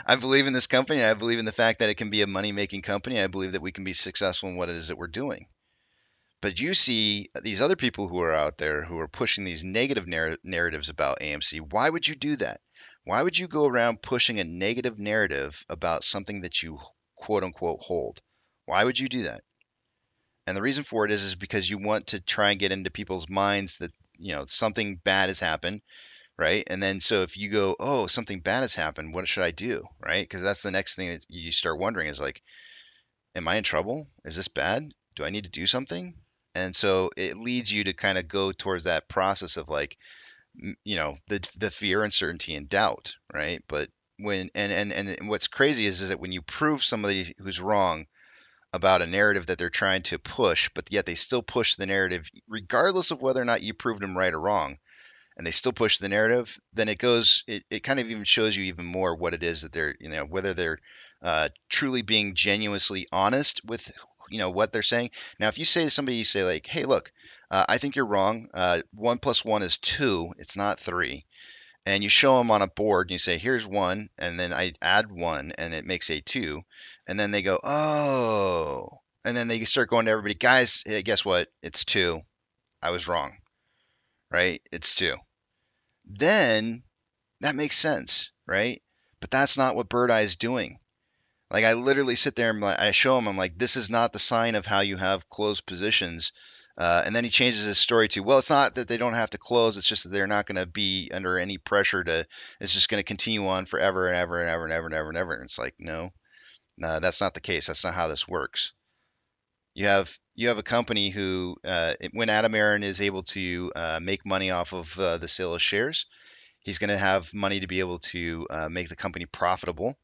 I believe in this company. I believe in the fact that it can be a money-making company. I believe that we can be successful in what it is that we're doing. But you see these other people who are out there who are pushing these negative narratives about AMC. Why would you do that? Why would you go around pushing a negative narrative about something that you quote unquote hold? Why would you do that? And the reason for it is because you want to try and get into people's minds that, something bad has happened, right? And then so if you go, oh, something bad has happened, what should I do, right? Because that's the next thing that you start wondering is like, am I in trouble? Is this bad? Do I need to do something? And so it leads you to kind of go towards that process of like, the fear, uncertainty, and doubt, right? But when and what's crazy is that when you prove somebody who's wrong about a narrative that they're trying to push, but yet they still push the narrative regardless of whether or not you proved them right or wrong, and they still push the narrative, then it kind of even shows you even more what it is that they're, whether they're truly being genuinely honest with, what they're saying. Now, if you say to somebody, you say like, hey, look, I think you're wrong. 1 + 1 is 2. It's not 3. And you show them on a board and you say, here's 1. And then I add 1 and it makes a 2. And then they go, oh. And then they start going to everybody, guys, hey, guess what? It's 2. I was wrong, right? It's 2. Then that makes sense, right? But that's not what Bird Eye is doing. Like I literally sit there and I show him, I'm like, this is not the sign of how you have closed positions. And then he changes his story to, well, it's not that they don't have to close. It's just that they're not going to be under any pressure it's just going to continue on forever and ever and ever and ever and ever and ever. And it's like, no, that's not the case. That's not how this works. You have a company who, when Adam Aaron is able to make money off of the sale of shares, he's going to have money to be able to make the company profitable.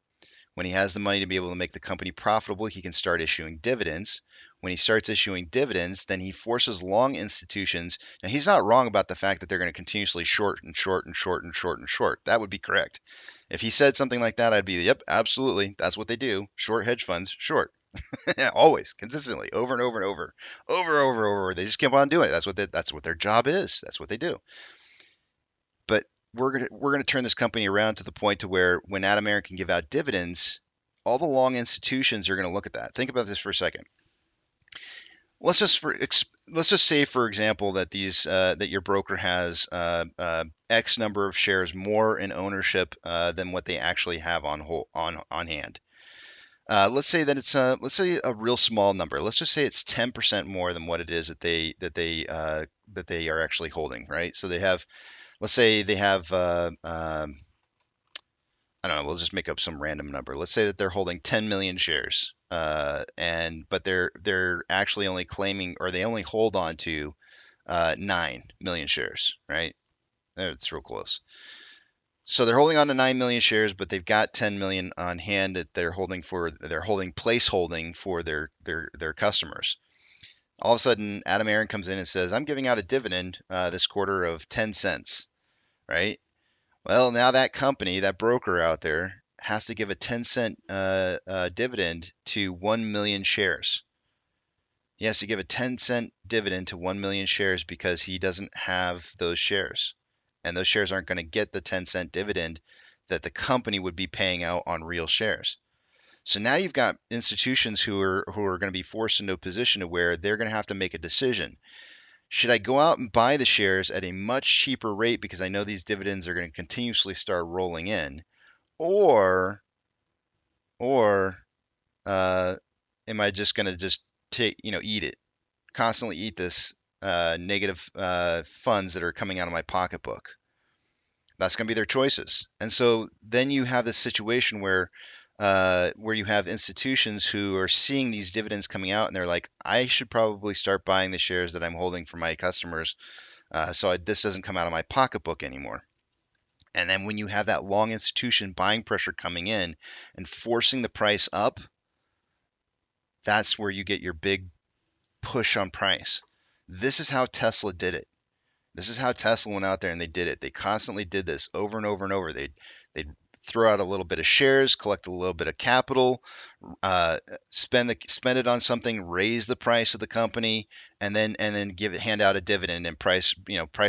When he has the money to be able to make the company profitable, he can start issuing dividends. When he starts issuing dividends, then he forces long institutions. Now, he's not wrong about the fact that they're going to continuously short and short and short and short and short. That would be correct. If he said something like that, I'd be, yep, absolutely. That's what they do. Short hedge funds, short. Always, consistently, over and over and over, over. They just keep on doing it. That's what their job is. That's what they do. But we're gonna turn this company around to the point to where when Adam Aaron can give out dividends, all the long institutions are going to look at that. Think about this for a second. Let's just say, for example, that that your broker has X number of shares more in ownership than what they actually have on hand. Let's say that it's a real small number. Let's just say it's 10% more than what it is that they are actually holding, right? So they have. Let's say they have, I don't know, we'll just make up some random number. Let's say that they're holding 10 million shares, but they're actually only claiming, or they only hold on to 9 million shares, right? It's real close. So they're holding on to 9 million shares, but they've got 10 million on hand that they're holding place holding for their customers. All of a sudden, Adam Aaron comes in and says, I'm giving out a dividend this quarter of 10 cents. Right? Well, now that company, that broker out there, has to give a 10-cent dividend to 1 million shares. He has to give a 10-cent dividend to 1 million shares because he doesn't have those shares. And those shares aren't going to get the 10-cent dividend that the company would be paying out on real shares. So now you've got institutions who are going to be forced into a position to where they're going to have to make a decision. Should I go out and buy the shares at a much cheaper rate because I know these dividends are going to continuously start rolling in, or am I just going to just eat it, constantly eat this negative funds that are coming out of my pocketbook? That's going to be their choices. And so then you have this situation where you have institutions who are seeing these dividends coming out and they're like, I should probably start buying the shares that I'm holding for my customers so this doesn't come out of my pocketbook anymore. And then when you have that long institution buying pressure coming in and forcing the price up, that's where you get your big push on price. This is how Tesla did it. This is how Tesla went out there and they did it. They constantly did this over and over and over. They'd throw out a little bit of shares, collect a little bit of capital, spend it on something, raise the price of the company, and then hand out a dividend, and price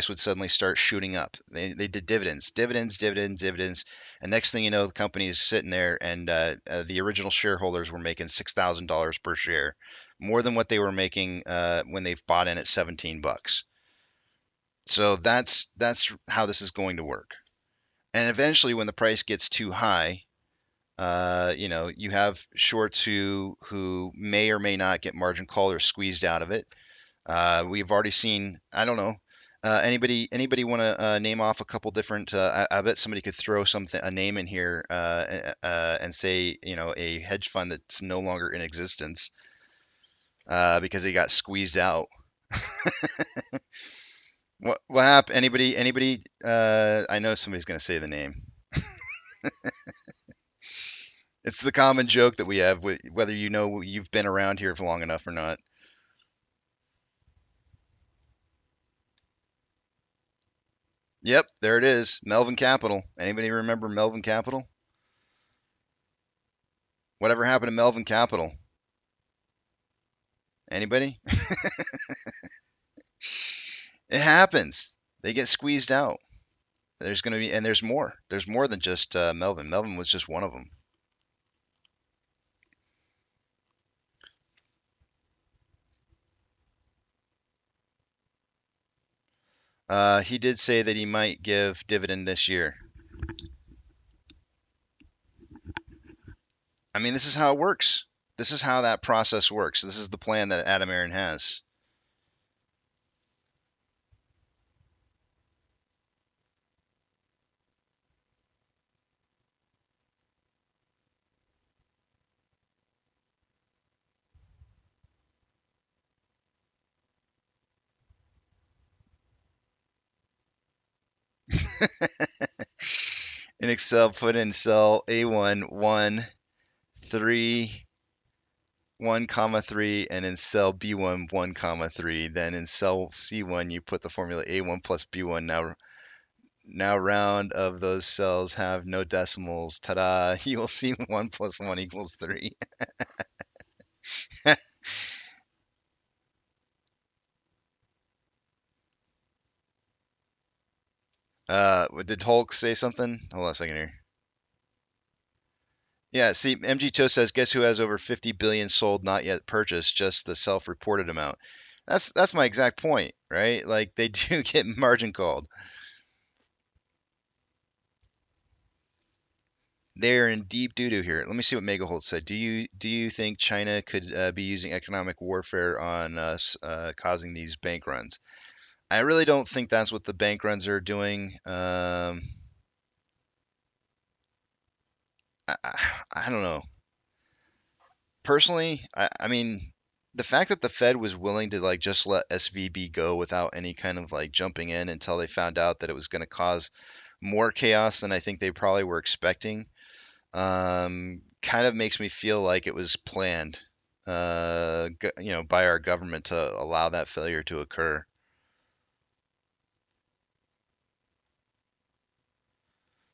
would suddenly start shooting up. They did dividends, and next thing you know, the company is sitting there, and the original shareholders were making $6,000 per share, more than what they were making when they've bought in at $17. So that's how this is going to work. And eventually, when the price gets too high, you have shorts who may or may not get margin call or squeezed out of it. We've already seen, I don't know, anybody want to name off a couple different? I bet somebody could throw a name in here and say, a hedge fund that's no longer in existence because they got squeezed out. What happened? Anybody? I know somebody's gonna say the name. It's the common joke that we have, whether you know you've been around here for long enough or not. Yep, there it is. Melvin Capital. Anybody remember Melvin Capital? Whatever happened to Melvin Capital? Anybody? It happens. They get squeezed out. There's going to be, and there's more. There's more than just Melvin. Melvin was just one of them. He did say that he might give dividend this year. I mean, this is how it works. This is how that process works. This is the plan that Adam Aaron has. In Excel, put in cell A1 1 3 1 comma 3, and in cell B1 1 comma 3. Then in cell C1 you put the formula A1 plus B1. Now round of those cells have no decimals. Ta-da! You will see 1 plus 1 equals 3. Did Hulk say something? Hold on a second here. Yeah, see, MG Cho says, guess who has over 50 billion sold, not yet purchased, just the self-reported amount. That's my exact point, right? Like they do get margin called. They're in deep doo-doo here. Let me see what Megahold said. Do you think China could be using economic warfare on us, causing these bank runs? I really don't think that's what the bank runs are doing. I don't know. Personally, I mean, the fact that the Fed was willing to like just let SVB go without any kind of like jumping in until they found out that it was going to cause more chaos than I think they probably were expecting, kind of makes me feel like it was planned, by our government to allow that failure to occur.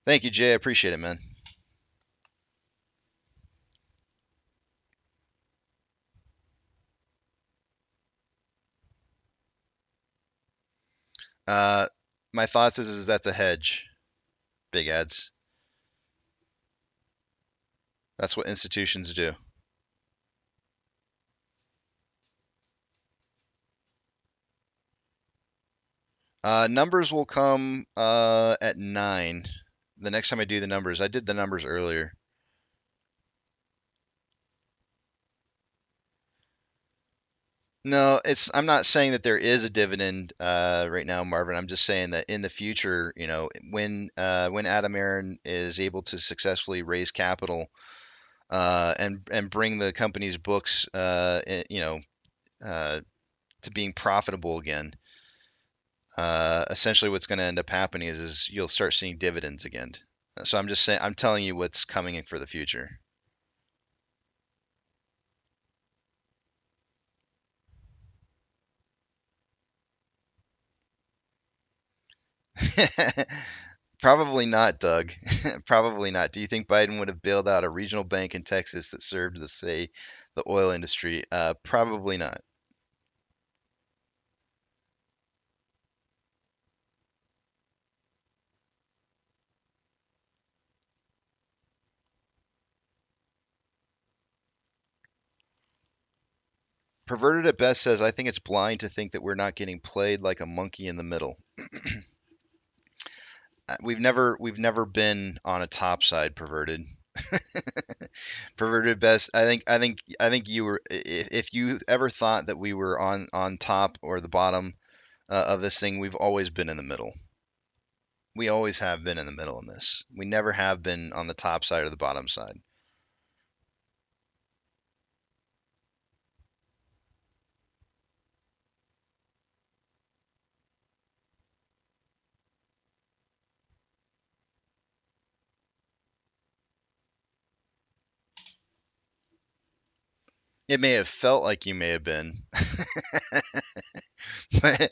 Thank you, Jay. I appreciate it, man. Uh, my thoughts is that's a hedge. Big ads. That's what institutions do. Numbers will come at 9. The next time I do the numbers, I did the numbers earlier. No, I'm not saying that there is a dividend right now, Marvin. I'm just saying that in the future, when Adam Aaron is able to successfully raise capital and bring the company's books, to being profitable again, essentially what's going to end up happening is you'll start seeing dividends again. So I'm just saying, I'm telling you what's coming for the future. Probably not, Doug. Probably not. Do you think Biden would have bailed out a regional bank in Texas that served, say, the oil industry? Probably not. Perverted at best says, I think it's blind to think that we're not getting played like a monkey in the middle. We've never been on a top side, perverted. Perverted best. I think you were, if you ever thought that we were on top or the bottom of this thing, we've always been in the middle. We always have been in the middle in this. We never have been on the top side or the bottom side. It may have felt like you may have been, but,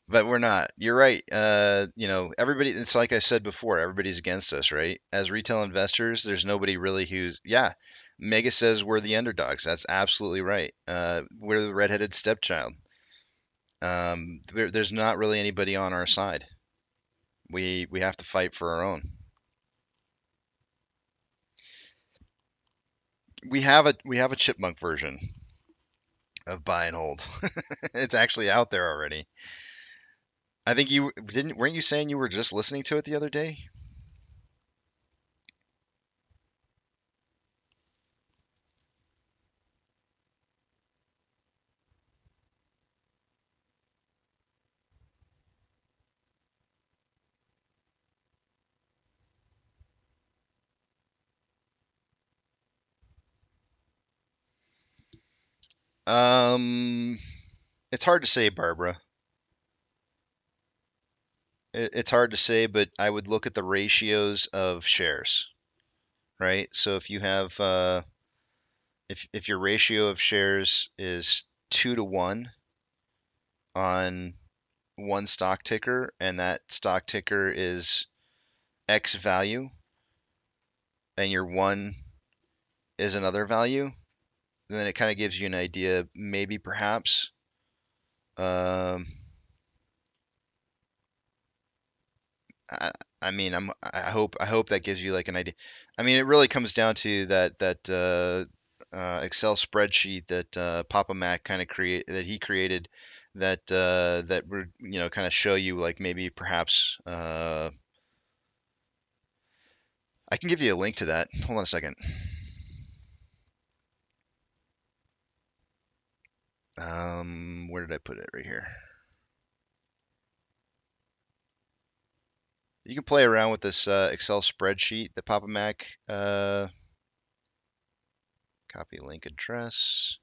but we're not. You're right. Everybody, it's like I said before, everybody's against us, right? As retail investors, there's nobody really who's, yeah, Mega says we're the underdogs. That's absolutely right. We're the redheaded stepchild. There's not really anybody on our side. We have to fight for our own. We have a chipmunk version of buy and hold. It's actually out there already. I think weren't you saying you were just listening to it the other day? Um, it's hard to say, Barbara. It's hard to say, but I would look at the ratios of shares, right? So if you have if your ratio of shares is 2 to 1 on one stock ticker, and that stock ticker is X value, and your one is another value, then it kind of gives you an idea, maybe perhaps. Um, I, I mean, I hope that gives you like an idea. I mean, it really comes down to that Excel spreadsheet that Papa Mac kind of created that would kind of show you like maybe perhaps I can give you a link to that. Hold on a second. Where did I put it? Right here. You can play around with this Excel spreadsheet that Papa Mac copy link address.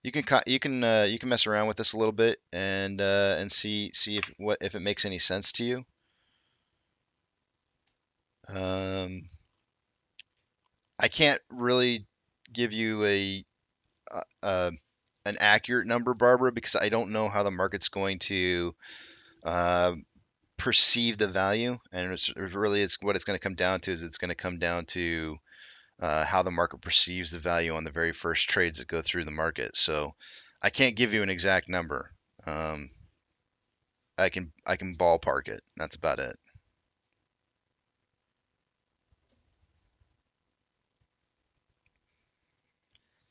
You can mess around with this a little bit and see if it makes any sense to you. Um, I can't really give you a an accurate number, Barbara, because I don't know how the market's going to uh, perceive the value, and it's what it's going to come down to is it's going to come down to how the market perceives the value on the very first trades that go through the market. So I can't give you an exact number. Um, I can ballpark it. That's about it.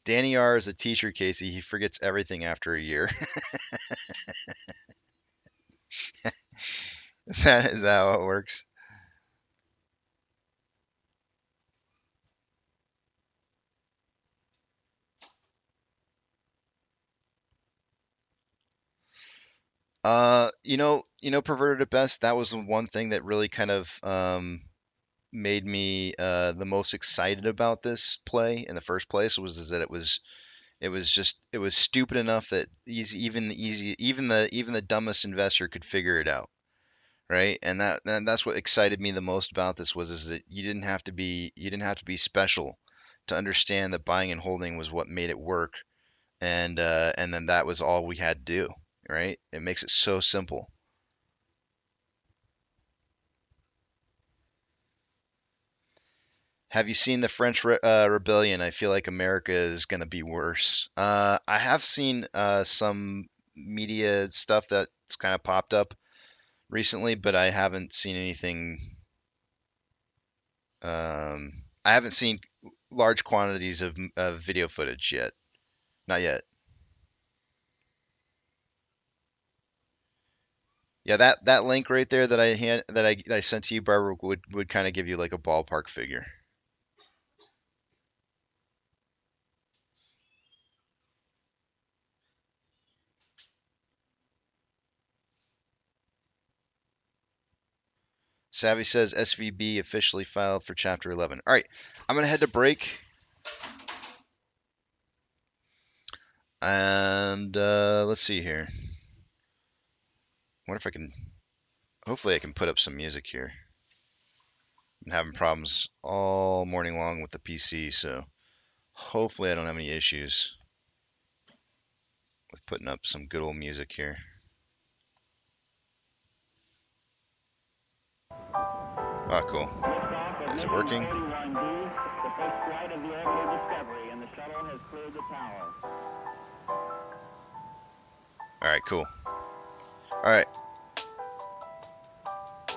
Danny R is a teacher, Casey. He forgets everything after a year. Is that how it works? Perverted at best. That was the one thing that really kind of made me the most excited about this play in the first place was is that it was stupid enough that even the dumbest investor could figure it out, right? And that's what excited me the most about this was is that you didn't have to be special to understand that buying and holding was what made it work, and then that was all we had to do, right? It makes it so simple. Have you seen the French Rebellion? I feel like America is going to be worse. I have seen some media stuff that's kind of popped up recently, but I haven't seen anything. I haven't seen large quantities of video footage yet. Not yet. Yeah, that link right there that I sent to you, Barbara, would kind of give you like a ballpark figure. Savvy says SVB officially filed for Chapter 11. All right, I'm gonna head to break, and let's see here. What if I can? Hopefully, I can put up some music here. I'm having problems all morning long with the PC, so hopefully, I don't have any issues. with putting up some good old music here. Oh, cool. Is it working? Alright, cool. Alright.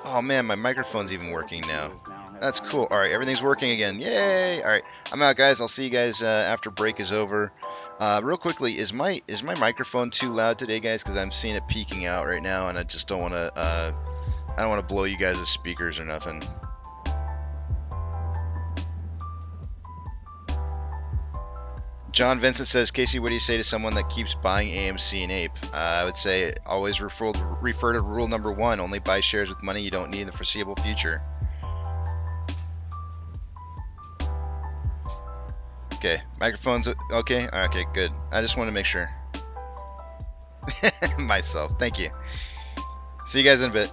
Oh man, my microphone's even working now. That's cool. Alright, everything's working again. Yay! Alright, I'm out, guys. I'll see you guys after break is over. Real quickly, is my microphone too loud today, guys? Because I'm seeing it peaking out right now, and I just don't want to. I don't want to blow you guys' speakers or nothing. John Vincent says, Casey, what do you say to someone that keeps buying AMC and Ape? I would say always refer to rule number 1. Only buy shares with money you don't need in the foreseeable future. Okay, microphone's okay? Okay, good. I just want to make sure. Myself, thank you. See you guys in a bit.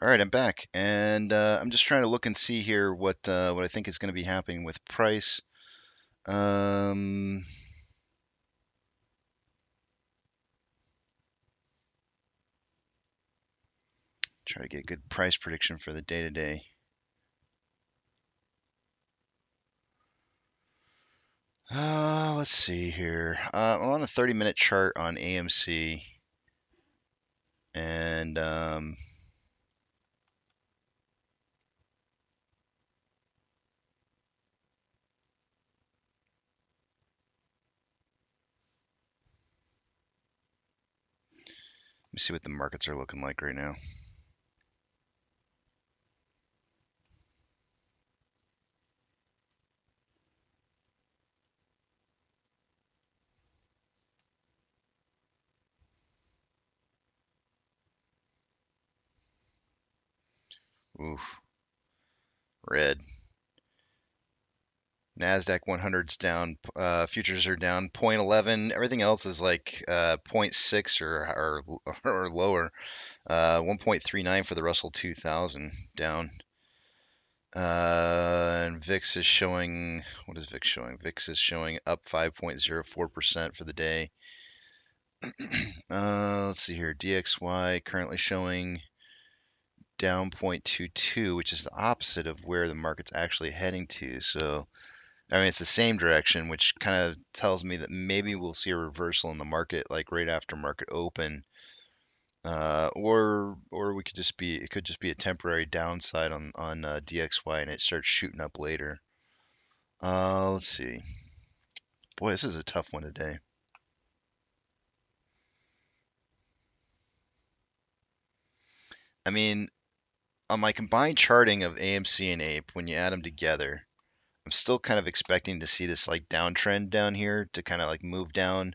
All right, I'm back, and I'm just trying to look and see here what I think is going to be happening with price. Try to get good price prediction for the day to day. Let's see here. I'm on a 30-minute chart on AMC, and let me see what the markets are looking like right now. Oof, red. NASDAQ 100's down, futures are down 0.11. Everything else is like 0.6 or lower. 1.39 for the Russell 2000 down. And VIX is showing, what is VIX showing? VIX is showing up 5.04% for the day. Let's see here. DXY currently showing down 0.22, which is the opposite of where the market's actually heading to. So, I mean, it's the same direction, which kind of tells me that maybe we'll see a reversal in the market, like right after market open. Or we could just be, it could just be a temporary downside on DXY and it starts shooting up later. Let's see. Boy, this is a tough one today. I mean, on my combined charting of AMC and Ape, when you add them together, I'm still kind of expecting to see this like downtrend down here to kind of like move down,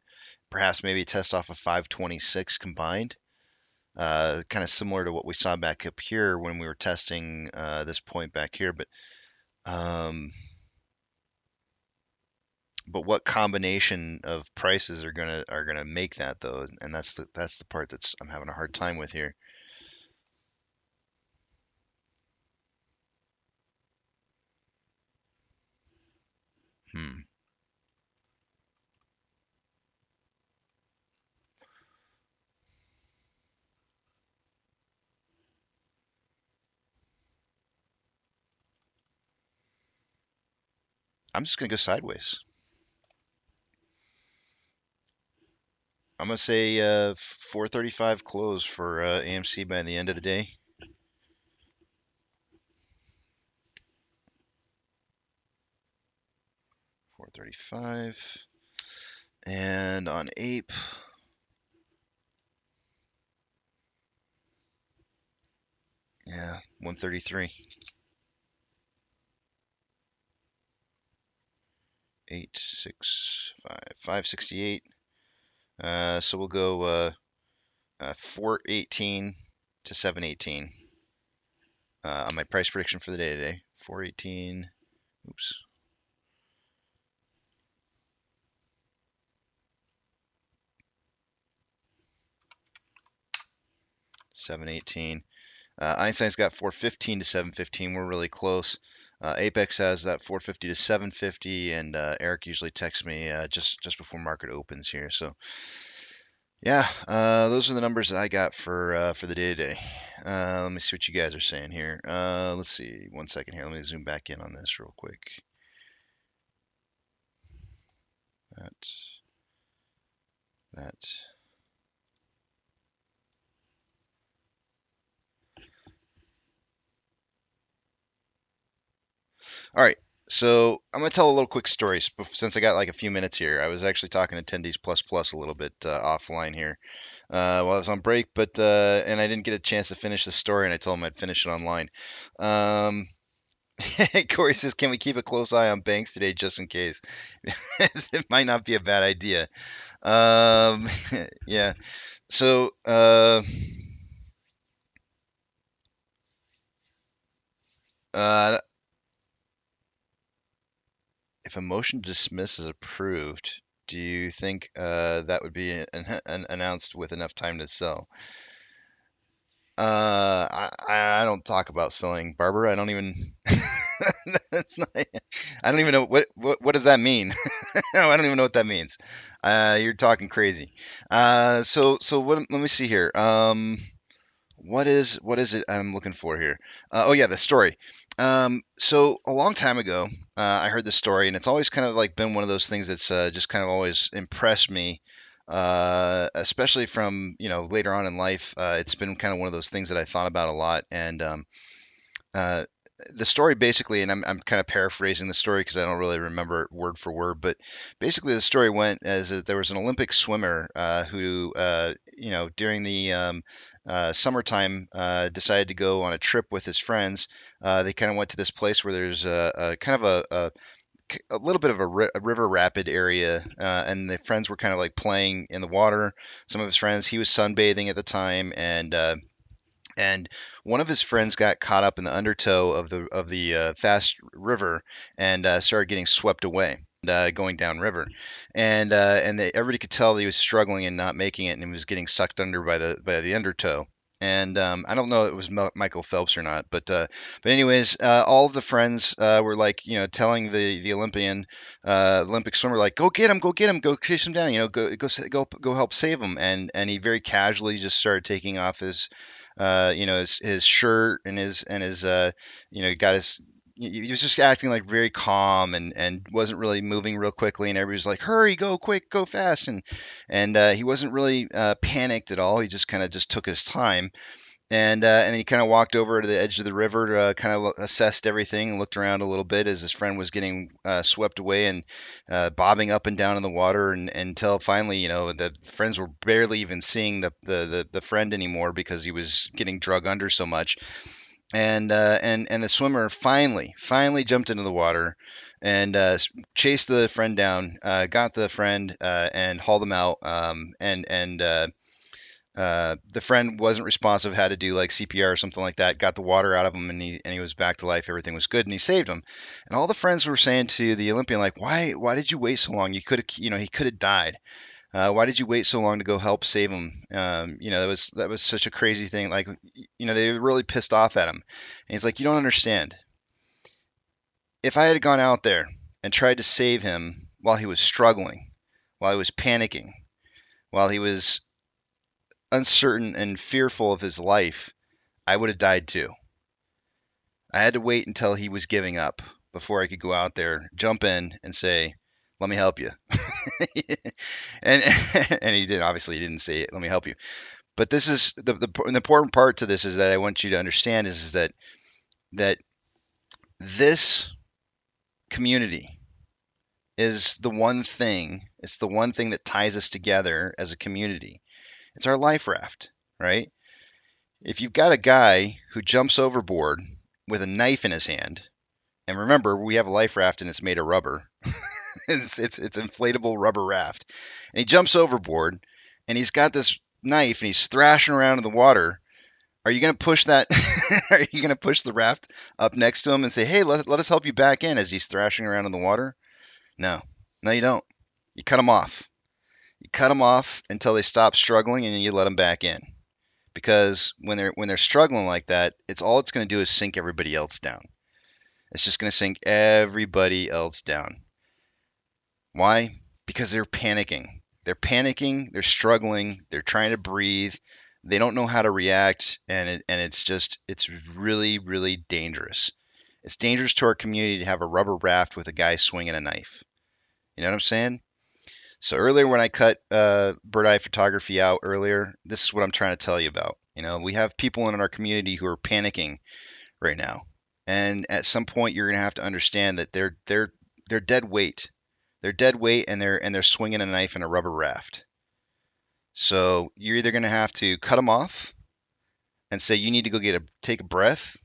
perhaps maybe test off of 526 combined. Kind of similar to what we saw back up here when we were testing this point back here, but what combination of prices are gonna make that though? And that's the part that's I'm having a hard time with here. I'm just gonna go sideways. I'm gonna say 435 close for AMC by the end of the day. $435. And on Ape, yeah, 133. 865, 568. So we'll go 418 to 718 on my price prediction for the day today. 418. Oops. 718. Einstein's got 415 to 715. We're really close. Apex has that 450 to 750, and Eric usually texts me just before market opens here. So, yeah, those are the numbers that I got for the day today. Let me see what you guys are saying here. Let's see. 1 second here. Let me zoom back in on this real quick. That. All right. So I'm going to tell a little quick story since I got like a few minutes here. I was actually talking to Attendees Plus Plus a little bit offline here while I was on break, but and I didn't get a chance to finish the story, and I told him I'd finish it online. Corey says, "Can we keep a close eye on banks today, just in case?" It might not be a bad idea. Yeah. So. If a motion to dismiss is approved, do you think that would be announced with enough time to sell? I don't talk about selling, Barbara. I don't even. That's not. I don't even know what does that mean. I don't even know what that means. You're talking crazy. So what? Let me see here. What is it I'm looking for here? Oh yeah, the story. So a long time ago, I heard this story, and it's always kind of like been one of those things that's just kind of always impressed me, especially from later on in life. It's been kind of one of those things that I thought about a lot, and uh, the story basically, and I'm kind of paraphrasing the story because I don't really remember it word for word, but basically the story went as that there was an Olympic swimmer who, during the summertime, decided to go on a trip with his friends. They kind of went to this place where there's a kind of a little bit of a river rapid area, and the friends were kind of like playing in the water. Some of his friends, he was sunbathing at the time, and one of his friends got caught up in the undertow of the fast river and started getting swept away, going downriver, and everybody could tell that he was struggling and not making it, and he was getting sucked under by the undertow. And I don't know if it was Michael Phelps or not, but anyways, all of the friends were like, telling the Olympic swimmer, like, go get him, go chase him down, go help save him. And he very casually just started taking off his shirt and his he got his he was just acting like very calm and wasn't really moving real quickly, and everybody was like, hurry, go quick, go fast. And he wasn't really panicked at all. He just kind of just took his time. And he kind of walked over to the edge of the river, kind of assessed everything and looked around a little bit as his friend was getting swept away and bobbing up and down in the water, and until finally, the friends were barely even seeing the friend anymore because he was getting drug under so much. And the swimmer finally jumped into the water and chased the friend down, got the friend and hauled him out. The friend wasn't responsive, had to do like CPR or something like that, got the water out of him, and he was back to life. Everything was good, and he saved him. And all the friends were saying to the Olympian, like, why did you wait so long? You could have, he could have died. Why did you wait so long to go help save him? That was such a crazy thing. Like, they were really pissed off at him. And he's like, you don't understand. If I had gone out there and tried to save him while he was struggling, while he was panicking, while he was uncertain and fearful of his life, I would have died too. I had to wait until he was giving up before I could go out there, jump in, and say, "Let me help you." and and he did. Obviously, he didn't say, "Let me help you." But this is the important part to this is that I want you to understand is that this community is the one thing. It's the one thing that ties us together as a community. It's our life raft, right? If you've got a guy who jumps overboard with a knife in his hand, and remember, we have a life raft and it's made of rubber. it's inflatable rubber raft. And he jumps overboard and he's got this knife and he's thrashing around in the water. Are you going to push that? Are you going to push the raft up next to him and say, "Hey, let us help you back in," as he's thrashing around in the water? No, you don't. You cut him off. You cut them off until they stop struggling, and then you let them back in. Because when they're struggling like that, it's going to do is sink everybody else down. It's just going to sink everybody else down. Why? Because they're panicking. They're panicking. They're struggling. They're trying to breathe. They don't know how to react, and it's really, really dangerous. It's dangerous to our community to have a rubber raft with a guy swinging a knife. You know what I'm saying? So earlier when I cut bird eye photography out earlier, this is what I'm trying to tell you about. We have people in our community who are panicking right now, and at some point you're going to have to understand that they're dead weight. They're dead weight, and they're swinging a knife in a rubber raft. So you're either going to have to cut them off and say you need to go take a breath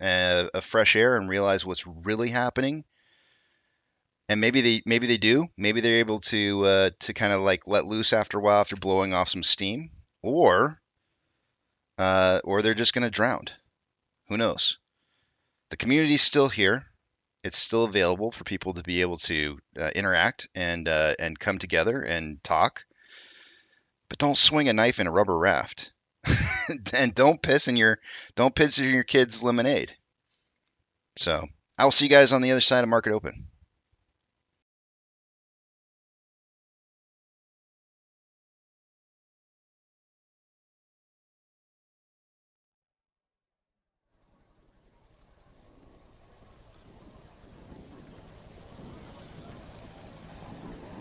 of fresh air and realize what's really happening. And maybe they do. Maybe they're able to kind of like let loose after a while after blowing off some steam, or they're just going to drown. Who knows? The community's still here. It's still available for people to be able to interact and come together and talk. But don't swing a knife in a rubber raft. And don't piss in your kids' lemonade. So I'll see you guys on the other side of market open.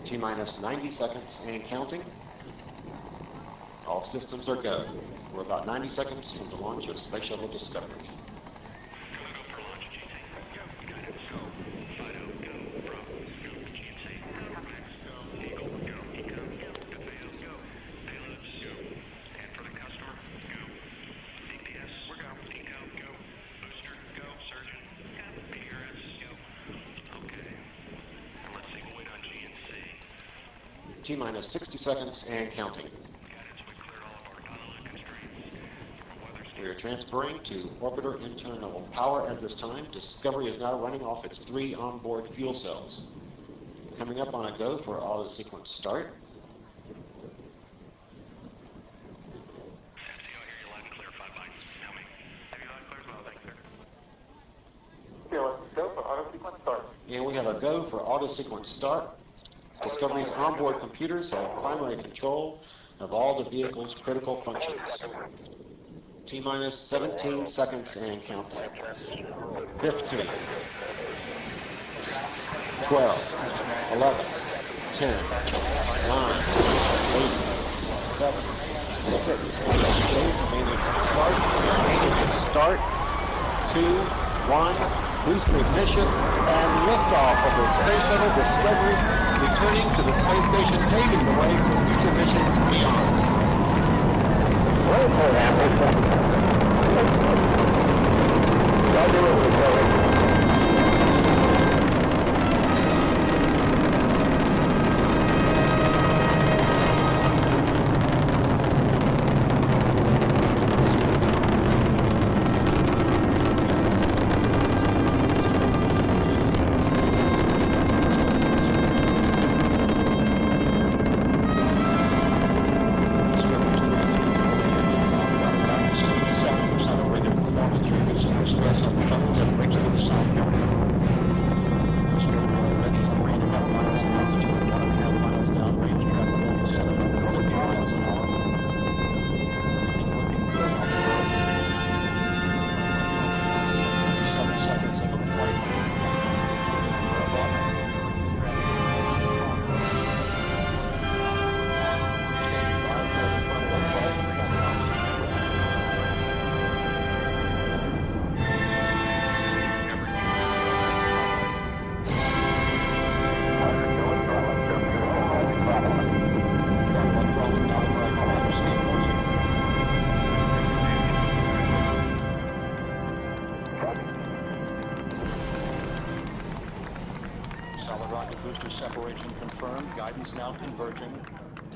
T-minus 90 seconds and counting. All systems are go. We're about 90 seconds from the launch of Space Shuttle Discovery. T-minus 60 seconds and counting. We are transferring to orbiter internal power at this time. Discovery is now running off its 3 onboard fuel cells. Coming up on a go for auto sequence start. And we have a go for auto sequence start. Discovery's onboard computers have primary control of all the vehicle's critical functions. T-minus 17 seconds and counting. 15, 12, 11, 10, 9, 8, 7, 6, start, 2, 1, booster ignition, and liftoff of the Space Shuttle Discovery, returning to the space station, paving the way for future missions beyond.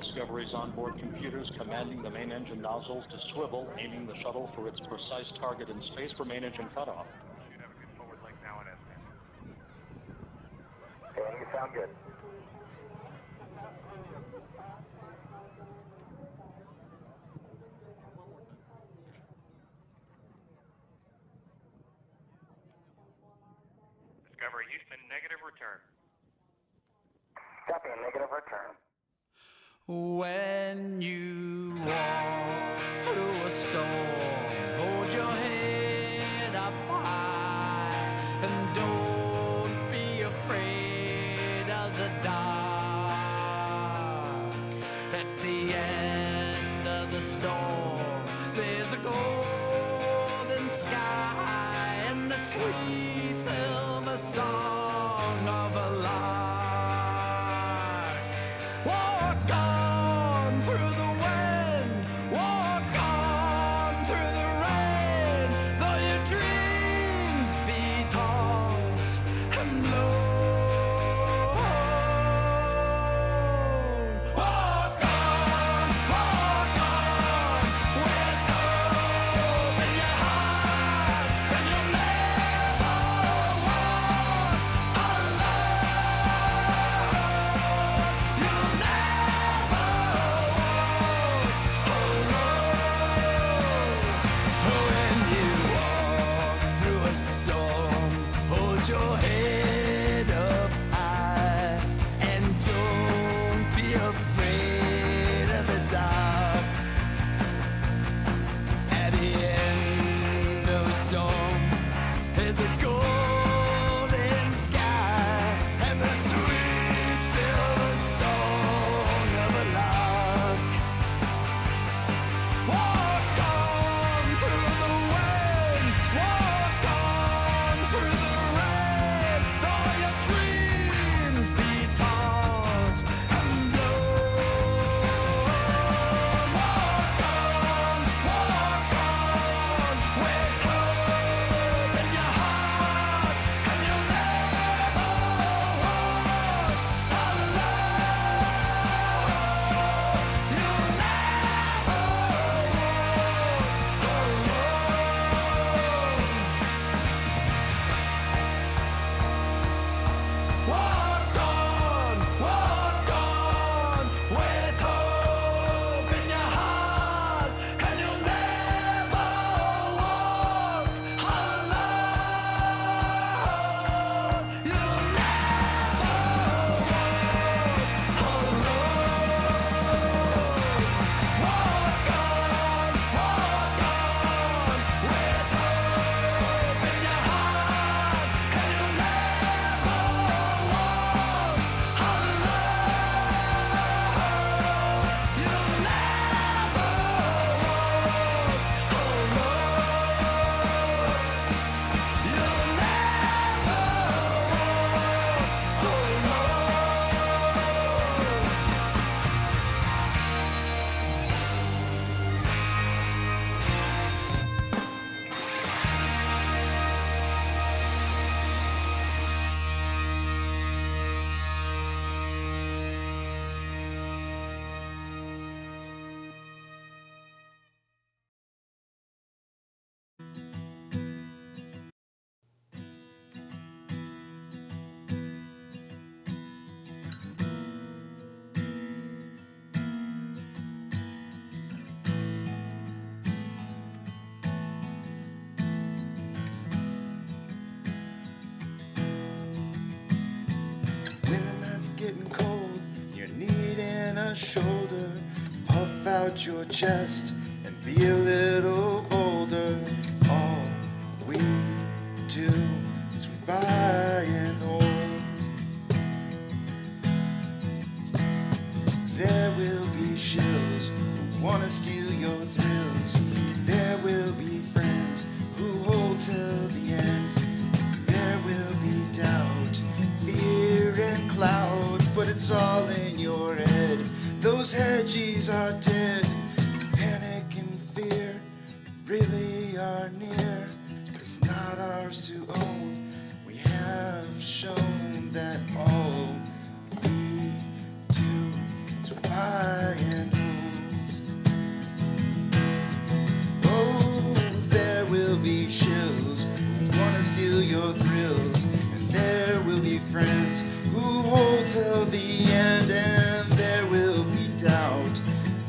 Discovery's onboard computers commanding the main engine nozzles to swivel, aiming the shuttle for its precise target in space for main engine cutoff. Should have a good forward leg now and then. Okay, you sound good. Discovery Houston, negative return. Copy, negative return. When you walk through a storm, hold your head up high and don't be afraid of the dark. At the end of the storm, there's a golden sky and the sweet silver song of a lark. Walk on through the wind, walk on through the rain, though your dreams be tossed and blown. Walk on, with hope in your heart, and you'll never walk alone. when the night's getting cold, you're needing a shoulder. Puff out your chest and be a little bolder. All we do is we buy and hold. There will be shills who wanna steal your thrills. There will be friends who hold till the end. There will be doubt, fear and cloud, but it's all in your head. Those hedges are dead. Panic and fear really are near, but it's not ours to own. We have shown that all we do is buy and hold. Oh, there will be shills who wanna steal your thrills, and there will be friends who hold till the end, and there will be doubt,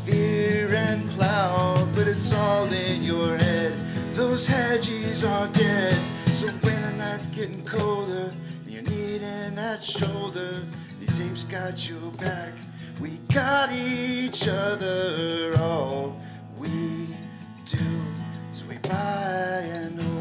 fear and cloud, but it's all in your head. Those hedges are dead. So when the night's getting colder and you're needing that shoulder, these apes got your back, we got each other. All we do is we buy and hold.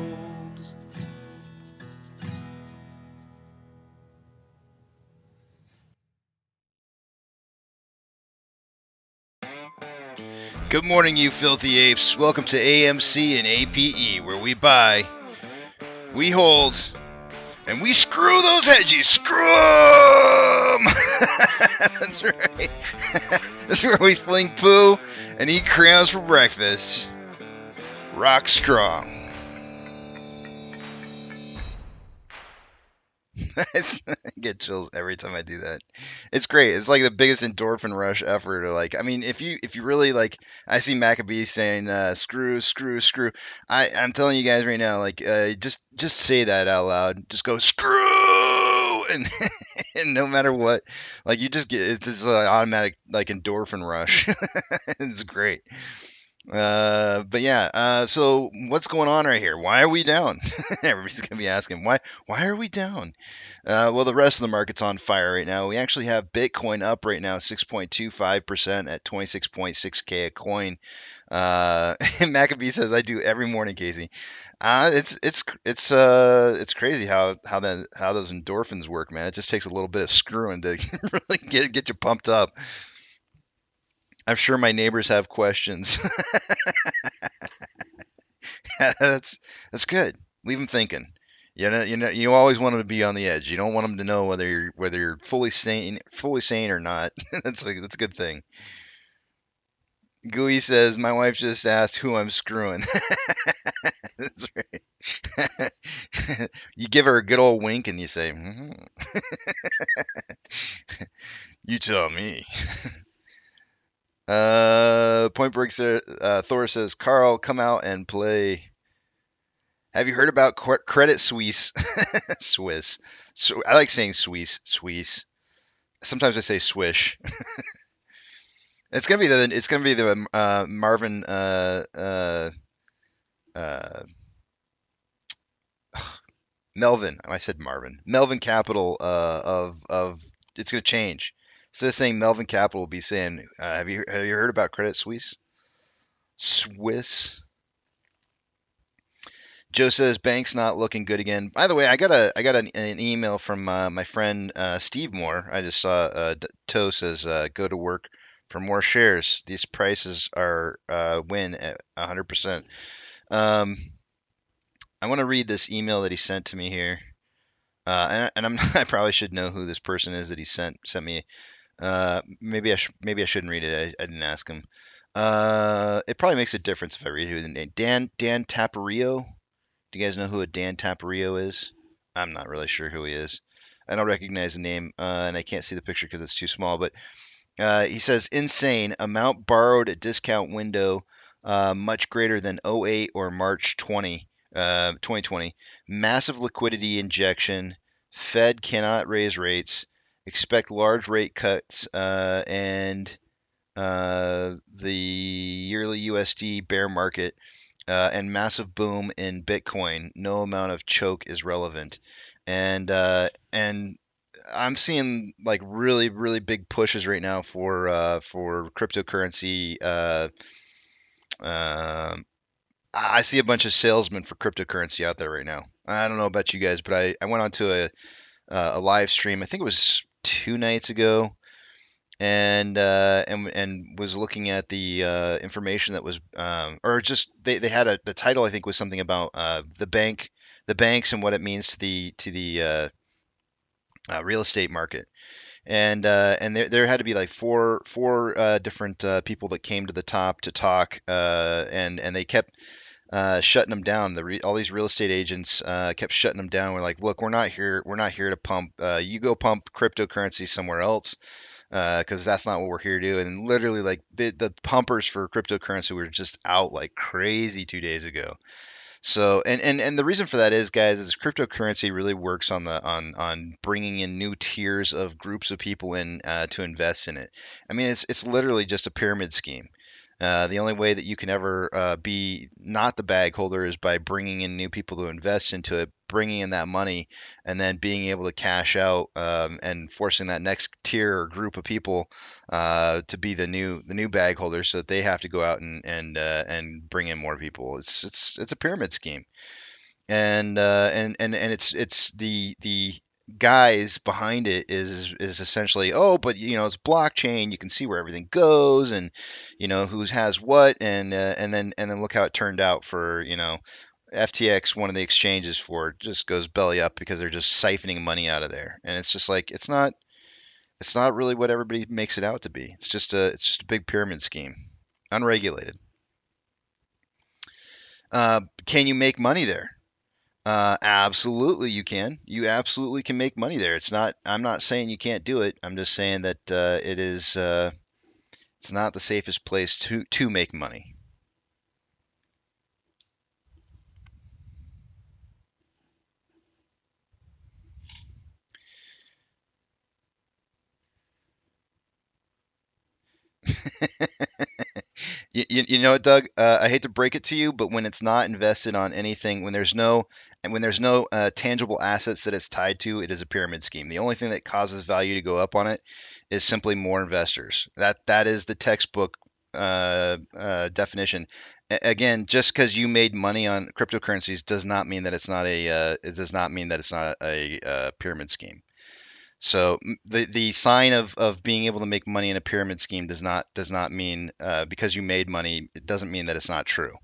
Good morning, you filthy apes. Welcome to AMC and APE, where we buy, we hold, and we screw those hedges. Screw 'em! That's right. That's where we fling poo and eat crayons for breakfast. Rock strong. I get chills every time I do that. It's great. It's like the biggest endorphin rush ever to like. I mean, if you really like, I see Maccabee saying screw, screw, screw. I'm telling you guys right now, like just say that out loud. Just go screw, and and no matter what, like you just get it's just an automatic like endorphin rush. It's great. But yeah, so what's going on right here? Why are we down? Everybody's gonna be asking why are we down? Well, the rest of the market's on fire right now. We actually have Bitcoin up right now, 6.25% at 26.6K a coin. And Maccabee says, "I do every morning, Casey." It's crazy how those endorphins work, man. It just takes a little bit of screwing to really get you pumped up. I'm sure my neighbors have questions. That's good. Leave them thinking. You always want them to be on the edge. You don't want them to know whether you're fully sane or not. That's a good thing. Gooey says, my wife just asked who I'm screwing. That's right. You give her a good old wink and you say, you tell me. Point Break Thor says, Carl, come out and play. Have you heard about Credit Suisse? Swiss. So, I like saying Suisse. Sometimes I say swish. It's gonna be the Marvin Melvin. I said Marvin. Melvin Capital of it's gonna change. Instead of saying Melvin Capital, will be saying have you heard about Credit Suisse? Swiss. Joe says bank's not looking good again. By the way, I got an email from my friend Steve Moore. I just saw Toe says go to work for more shares. These prices are win at 100%. I want to read this email that he sent to me here, and I probably should know who this person is that he sent me. Maybe I shouldn't read it. I didn't ask him. It probably makes a difference if I read who the name. Dan Tapario. Do you guys know who a Dan Tapario is? I'm not really sure who he is. I don't recognize the name, and I can't see the picture because it's too small. But he says, insane amount borrowed at discount window, much greater than 08 or March 2020. Massive liquidity injection. Fed cannot raise rates. Expect large rate cuts, and the yearly USD bear market. And massive boom in Bitcoin. No amount of choke is relevant. And I'm seeing like really, really big pushes right now for cryptocurrency. Um I see a bunch of salesmen for cryptocurrency out there right now. I don't know about you guys, but I went on to a live stream. I think it was 2 nights ago, and was looking at the information that was or just they had the title I think was something about the banks and what it means to the real estate market. And there had to be like four different people that came to the top to talk, and they kept shutting them down. All these real estate agents kept shutting them down. We're like, look, we're not here to pump. You go pump cryptocurrency somewhere else, because that's not what we're here to do. And literally, like the pumpers for cryptocurrency were just out like crazy 2 days ago. So, and the reason for that is, guys, is cryptocurrency really works on bringing in new tiers of groups of people in to invest in it. I mean, it's literally just a pyramid scheme. The only way that you can ever be not the bag holder is by bringing in new people to invest into it, bringing in that money, and then being able to cash out, and forcing that next tier or group of people to be the new bag holders, so that they have to go out and bring in more people. It's a pyramid scheme, and it's the guys behind it is essentially, oh, but it's blockchain, you can see where everything goes, and who has what, and then look how it turned out for FTX, one of the exchanges for it, just goes belly up because they're just siphoning money out of there. And it's just like it's not really what everybody makes it out to be. It's just a big pyramid scheme, unregulated. Can you make money there? Absolutely, you can. You absolutely can make money there. I'm not saying you can't do it. I'm just saying that it's not the safest place to make money. You know what, Doug? I hate to break it to you, but when it's not invested on anything, when there's no tangible assets that it's tied to, it is a pyramid scheme. The only thing that causes value to go up on it is simply more investors. That is the textbook definition. Again, just because you made money on cryptocurrencies does not mean that it's not a pyramid scheme. So the sign of being able to make money in a pyramid scheme does not mean, because you made money, it doesn't mean that it's not true.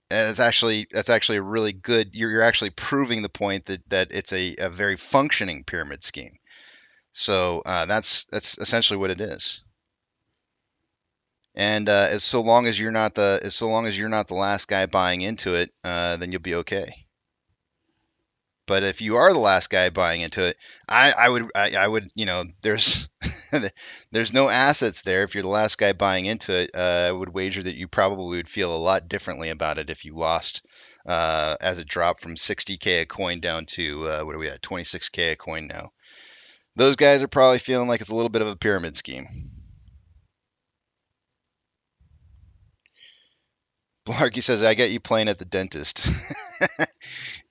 And that's actually a really good. You're actually proving the point that it's a very functioning pyramid scheme. So that's essentially what it is. And as so long as you're not the last guy buying into it, then you'll be okay. But if you are the last guy buying into it, I would, there's there's no assets there. If you're the last guy buying into it, I would wager that you probably would feel a lot differently about it if you lost, as it dropped from 60K a coin down to what are we at, 26K a coin now. Those guys are probably feeling like it's a little bit of a pyramid scheme. Blarky says, "I got you playing at the dentist."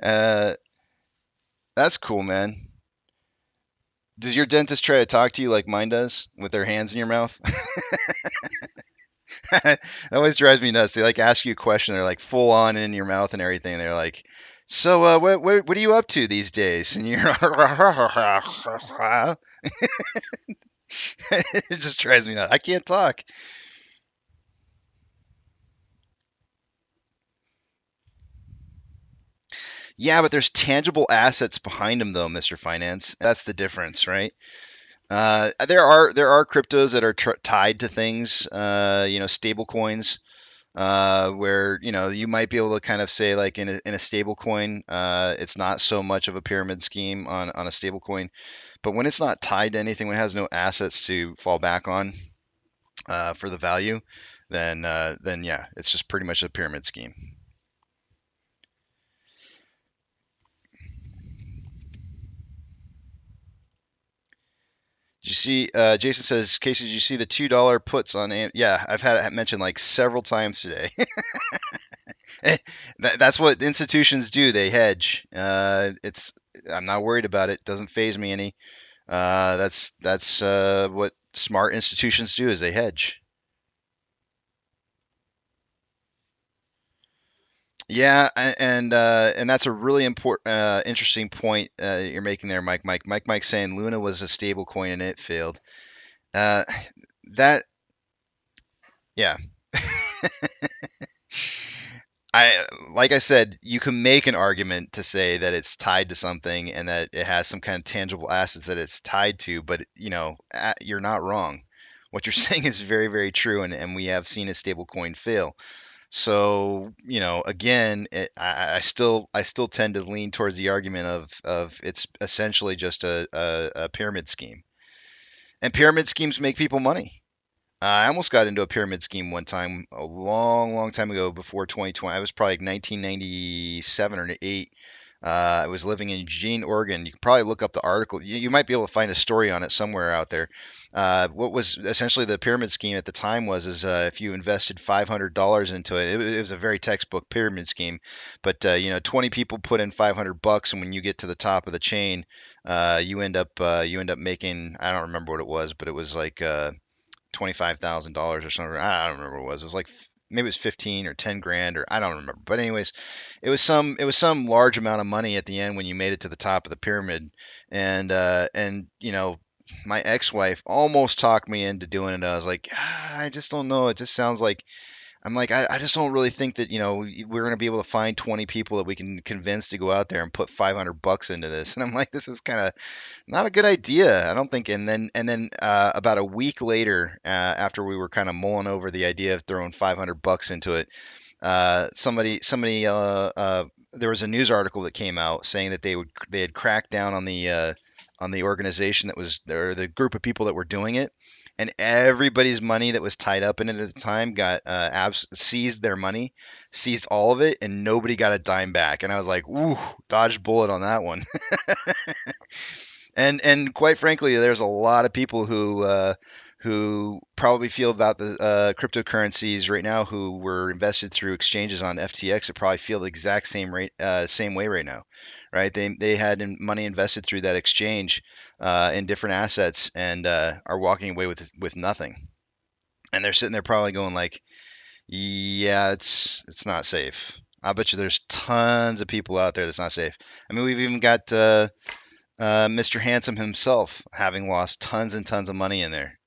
uh, that's cool, man. Does your dentist try to talk to you like mine does, with their hands in your mouth? It always drives me nuts. They like ask you a question, they're like full on in your mouth and everything. They're like, "So, what are you up to these days?" And you're, it just drives me nuts. I can't talk. Yeah, but there's tangible assets behind them, though, Mr. Finance. That's the difference, right? There are cryptos that are tied to things, stable coins, where you might be able to kind of say, like, in a stable coin, it's not so much of a pyramid scheme on a stable coin. But when it's not tied to anything, when it has no assets to fall back on for the value, then yeah, it's just pretty much a pyramid scheme. Did you see? Jason says, Casey, did you see the $2 puts on Yeah, I've had it mentioned like several times today. That's what institutions do. They hedge. I'm not worried about it. Doesn't phase me any. That's what smart institutions do is they hedge. Yeah, and that's a really important, interesting point you're making there, Mike. Mike saying Luna was a stable coin and it failed. Uh, that yeah. I like I said, you can make an argument to say that it's tied to something and that it has some kind of tangible assets that it's tied to, but you're not wrong. What you're saying is very, very true, and we have seen a stable coin fail. So, again, I still tend to lean towards the argument of it's essentially just a pyramid scheme. And pyramid schemes make people money. I almost got into a pyramid scheme one time, a long, long time ago, before 2020. I was probably like 1997 or 8. I was living in Eugene, Oregon. You can probably look up the article. You might be able to find a story on it somewhere out there. What was essentially the pyramid scheme at the time was is if you invested $500 into it, it was a very textbook pyramid scheme. But 20 people put in $500, and when you get to the top of the chain, you end up making, I don't remember what it was, but it was like $25,000 or something. I don't remember what it was. It was like maybe it was 15 or 10 grand or I don't remember. But anyways, it was some large amount of money at the end when you made it to the top of the pyramid. And my ex-wife almost talked me into doing it. I was like, I just don't know. It just sounds like I'm like, I just don't really think that, we're going to be able to find 20 people that we can convince to go out there and put $500 into this. And I'm like, this is kind of not a good idea. I don't think. And then about a week later, after we were kind of mulling over the idea of throwing $500 into it, somebody, there was a news article that came out saying that they had cracked down on the organization that was, or the group of people that were doing it, and everybody's money that was tied up in it at the time got seized their money, seized all of it, and nobody got a dime back. And I was like, ooh, dodged bullet on that one. And quite frankly, there's a lot of people who probably feel about the cryptocurrencies right now who were invested through exchanges on FTX that probably feel the exact same way right now, right? They had money invested through that exchange in different assets and are walking away with nothing, and they're sitting there probably going like, yeah, it's not safe. I bet you there's tons of people out there that's not safe. I mean, we've even got Mr. Handsome himself having lost tons and tons of money in there.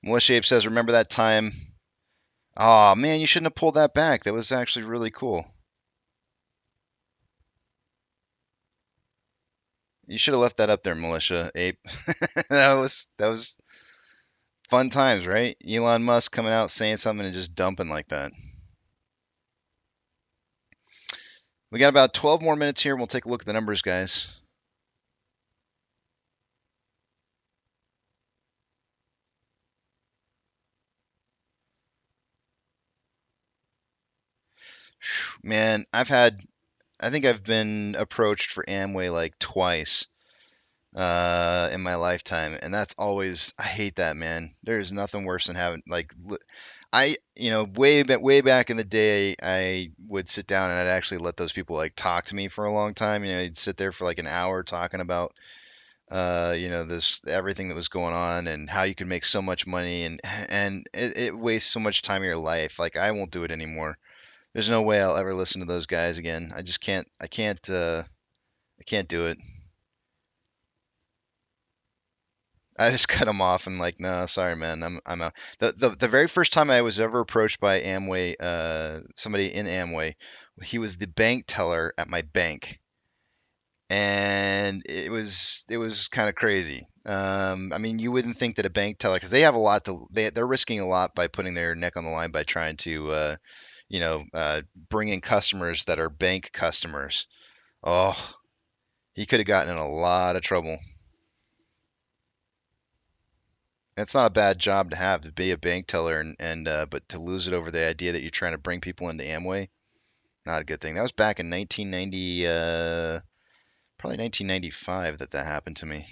Militia Ape says, remember that time? Oh man, you shouldn't have pulled that back. That was actually really cool. You should have left that up there, Militia Ape. that was fun times, right? Elon Musk coming out saying something and just dumping like that. We got about 12 more minutes here. We'll take a look at the numbers, guys. Man, I think I've been approached for Amway like twice in my lifetime, and that's always, I hate that, man. There's nothing worse than having like way back in the day, I would sit down and I'd actually let those people like talk to me for a long time. You'd sit there for like an hour talking about this everything that was going on and how you could make so much money, and it wastes so much time of your life. Like I won't do it anymore. There's no way I'll ever listen to those guys again. I just can't. I can't do it. I just cut him off and like, no, sorry, man, I'm out. The very first time I was ever approached by Amway, somebody in Amway, he was the bank teller at my bank, and it was kind of crazy. I mean, you wouldn't think that a bank teller, because they have a lot they're risking a lot by putting their neck on the line by trying to, bring in customers that are bank customers. Oh, he could have gotten in a lot of trouble. It's not a bad job to have, to be a bank teller, and but to lose it over the idea that you're trying to bring people into Amway, not a good thing. That was back in 1990, probably 1995 that happened to me.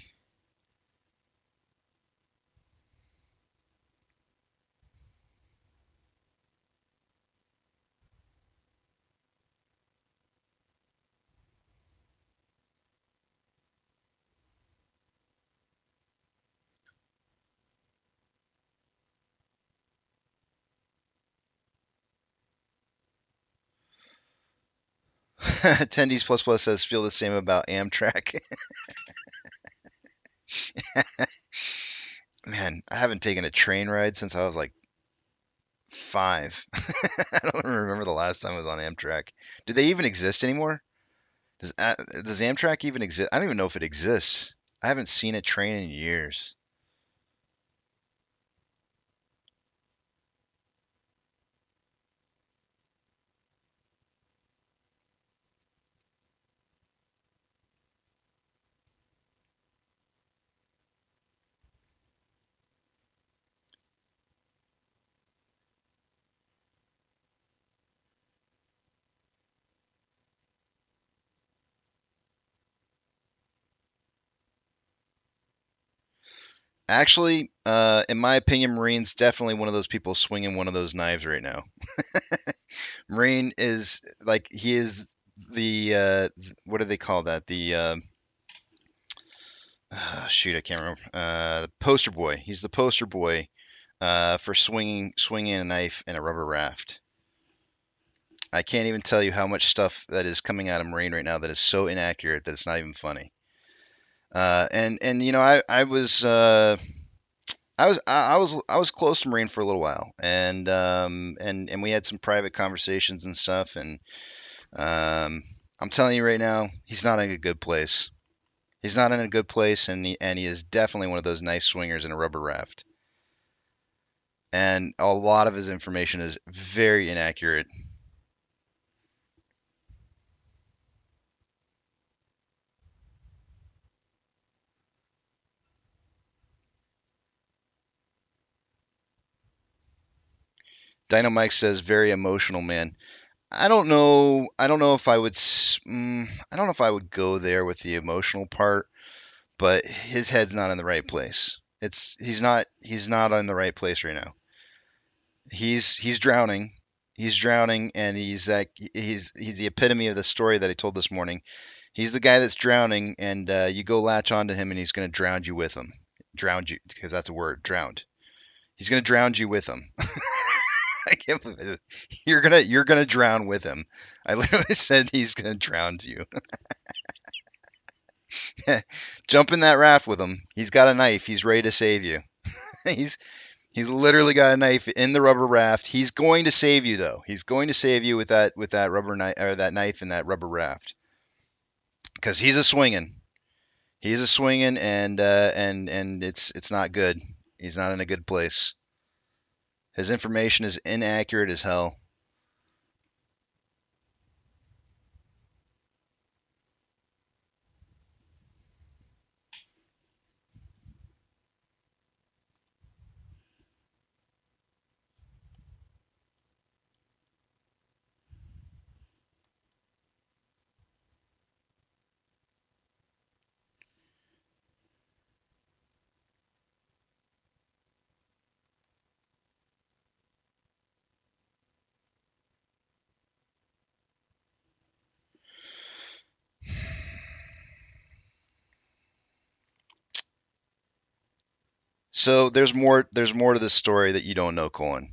Attendees plus plus says feel the same about Amtrak. Man, I haven't taken a train ride since I was like 5. I don't remember the last time I was on Amtrak. Do they even exist anymore? Does Amtrak even exist? I don't even know if it exists. I haven't seen a train in years. Actually, in my opinion, Marine's definitely one of those people swinging one of those knives right now. Marine is like he is the what do they call that? The shoot, I can't remember. The poster boy. He's the poster boy for swinging a knife in a rubber raft. I can't even tell you how much stuff that is coming out of Marine right now that is so inaccurate that it's not even funny. And you know, I was close to Marine for a little while, and we had some private conversations and stuff, and I'm telling you right now, he's not in a good place. He's not in a good place, and he is definitely one of those knife swingers in a rubber raft. And a lot of his information is very inaccurate. Dino Mike says very emotional man. I don't know. I don't know if I would. I don't know if I would go there with the emotional part, but his head's not in the right place. He's not in the right place right now. He's drowning. He's drowning, and he's the epitome of the story that I told this morning. He's the guy that's drowning, and you go latch onto him, and he's going to drown you with him. Drown you, because that's a word. Drowned. He's going to drown you with him. I can't believe it. You're gonna drown with him. I literally said he's gonna drown you. Jump in that raft with him. He's got a knife. He's ready to save you. he's he's literally got a knife in the rubber raft. He's going to save you though. He's going to save you with that rubber knife or that knife in that rubber raft. Because he's a swinging. He's a swinging, and it's not good. He's not in a good place. His information is inaccurate as hell. So there's more. There's more to this story that you don't know, Colin.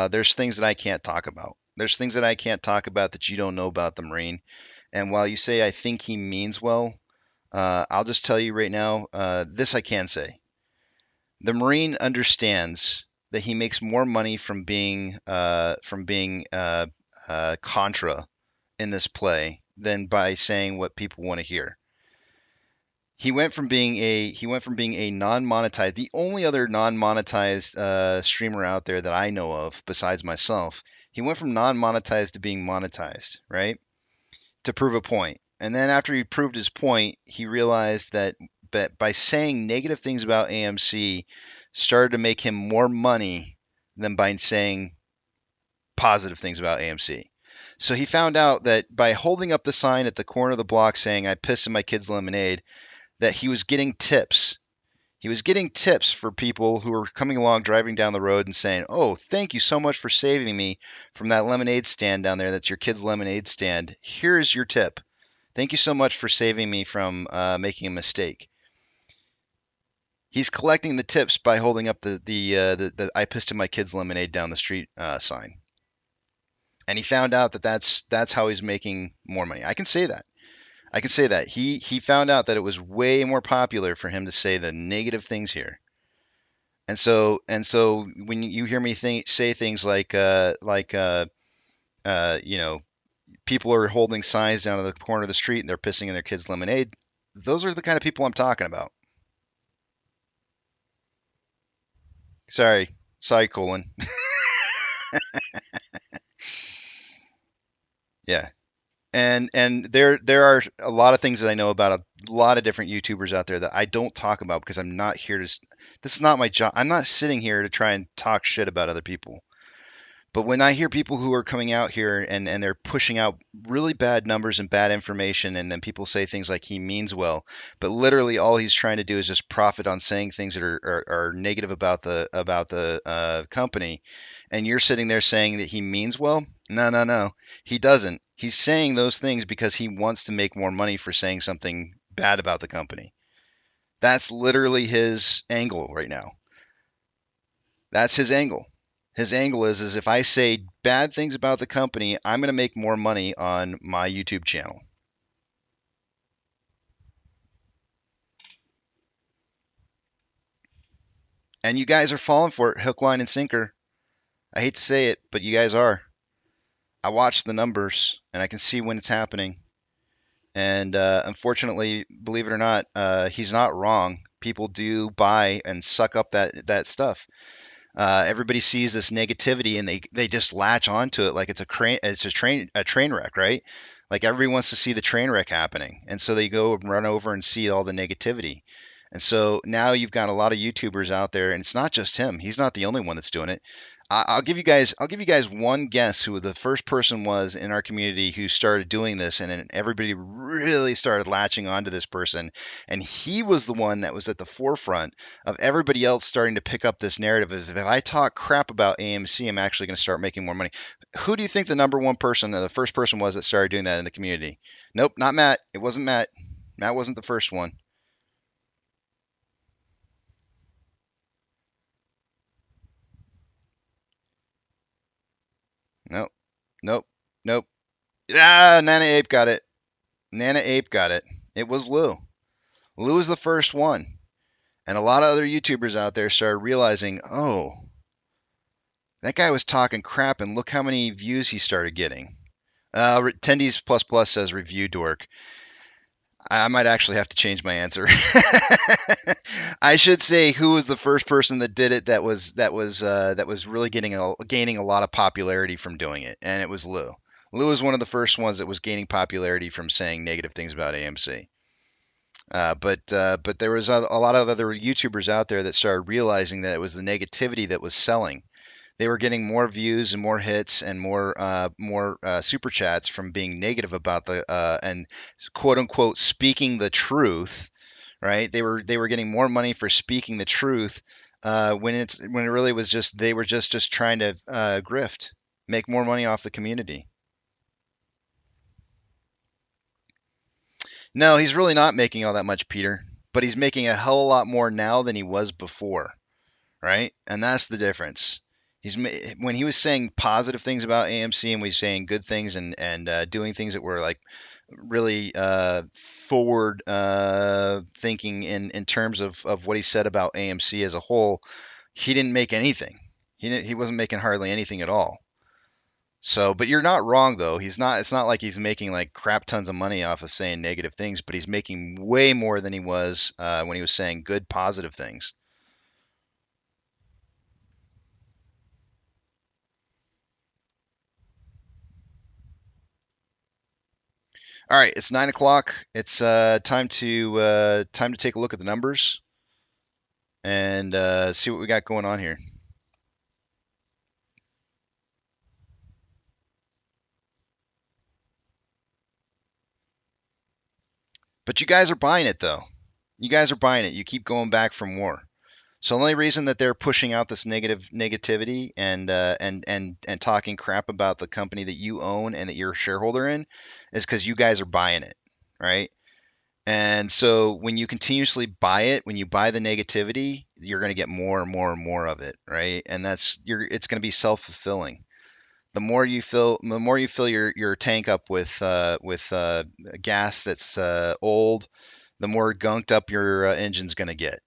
There's things that I can't talk about. There's things that I can't talk about that you don't know about the Marine. And while you say I think he means well, I'll just tell you right now. This I can say: the Marine understands that he makes more money from being contra in this play than by saying what people want to hear. He went from being a non-monetized, the only other non-monetized streamer out there that I know of besides myself. He went from non-monetized to being monetized, right? To prove a point. And then after he proved his point, he realized that by saying negative things about AMC started to make him more money than by saying positive things about AMC. So he found out that by holding up the sign at the corner of the block saying I pissed in my kid's lemonade, that he was getting tips. He was getting tips for people who were coming along driving down the road and saying, "Oh, thank you so much for saving me from that lemonade stand down there. That's your kid's lemonade stand. Here's your tip. Thank you so much for saving me from making a mistake." He's collecting the tips by holding up the "I pissed in my kid's lemonade" down the street sign. And he found out that that's how he's making more money. I can say that. I can say that. He found out that it was way more popular for him to say the negative things here. And so when you hear me say things you know, people are holding signs down at the corner of the street and they're pissing in their kids' lemonade, those are the kind of people I'm talking about. Sorry, Colin. Yeah. And there are a lot of things that I know about a lot of different YouTubers out there that I don't talk about because I'm not here to. This is not my job. I'm not sitting here to try and talk shit about other people. But when I hear people who are coming out here and they're pushing out really bad numbers and bad information, and then people say things like he means well, but literally all he's trying to do is just profit on saying things that are negative about the company, and you're sitting there saying that he means well. No, no, no, he doesn't. He's saying those things because he wants to make more money for saying something bad about the company. That's literally his angle right now. That's his angle. His angle is if I say bad things about the company, I'm going to make more money on my YouTube channel. And you guys are falling for it, hook, line, and sinker. I hate to say it, but you guys are. I watch the numbers and I can see when it's happening. And unfortunately, believe it or not, he's not wrong. People do buy and suck up that stuff. Everybody sees this negativity and they just latch onto it like it's a train wreck, right? Like everybody wants to see the train wreck happening, and so they go and run over and see all the negativity. And so now you've got a lot of YouTubers out there, and it's not just him. He's not the only one that's doing it. I'll give you guys one guess who the first person was in our community who started doing this, and then everybody really started latching onto this person, and he was the one that was at the forefront of everybody else starting to pick up this narrative. Is if I talk crap about AMC, I'm actually going to start making more money. Who do you think the number one person, or the first person was that started doing that in the community? Nope, not Matt. It wasn't Matt. Matt wasn't the first one. Nope, nope, nope. Nana Ape got it. Nana Ape got it. It was Lou. Lou was the first one. And a lot of other YouTubers out there started realizing, oh, that guy was talking crap, and look how many views he started getting. Tendies plus plus says review dork. I might actually have to change my answer. I should say who was the first person that did it that was really gaining a lot of popularity from doing it, and it was Lou. Lou was one of the first ones that was gaining popularity from saying negative things about AMC. But there was a lot of other YouTubers out there that started realizing that it was the negativity that was selling. They were getting more views and more hits and more super chats from being negative about the and quote unquote speaking the truth, right? They were getting more money for speaking the truth when it really was just they were just trying to grift, make more money off the community. No, he's really not making all that much, Peter, but he's making a hell of a lot more now than he was before, right? And that's the difference. When he was saying positive things about AMC and was saying good things and doing things that were like really forward thinking in terms of what he said about AMC as a whole, he didn't make anything. He wasn't making hardly anything at all. So, but you're not wrong though. He's not. It's not like he's making like crap tons of money off of saying negative things, but he's making way more than he was when he was saying good, positive things. All right, it's 9 o'clock. It's time to take a look at the numbers and see what we got going on here. But you guys are buying it though. You guys are buying it. You keep going back for more. So the only reason that they're pushing out this negativity and talking crap about the company that you own and that you're a shareholder in is because you guys are buying it, right? And so when you continuously buy it, when you buy the negativity, you're going to get more and more and more of it, right? And it's going to be self-fulfilling. The more you fill your tank up with gas that's old, the more gunked up your engine's going to get.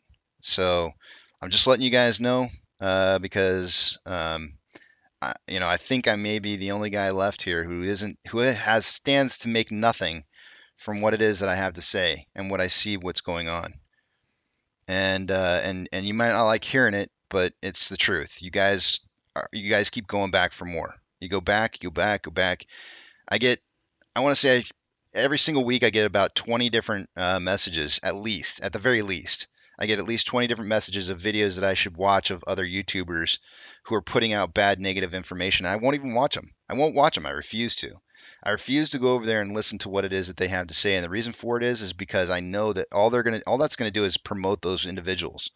So I'm just letting you guys know because I think I may be the only guy left here who stands to make nothing from what it is that I have to say and what I see what's going on. And you might not like hearing it, but it's the truth. You guys keep going back for more. You go back. I want to say every single week I get about 20 different messages, at the very least. I get at least 20 different messages of videos that I should watch of other YouTubers who are putting out bad negative information. I won't even watch them. I won't watch them. I refuse to. I refuse to go over there and listen to what it is that they have to say. And the reason for it is because I know that all that's going to do is promote those individuals.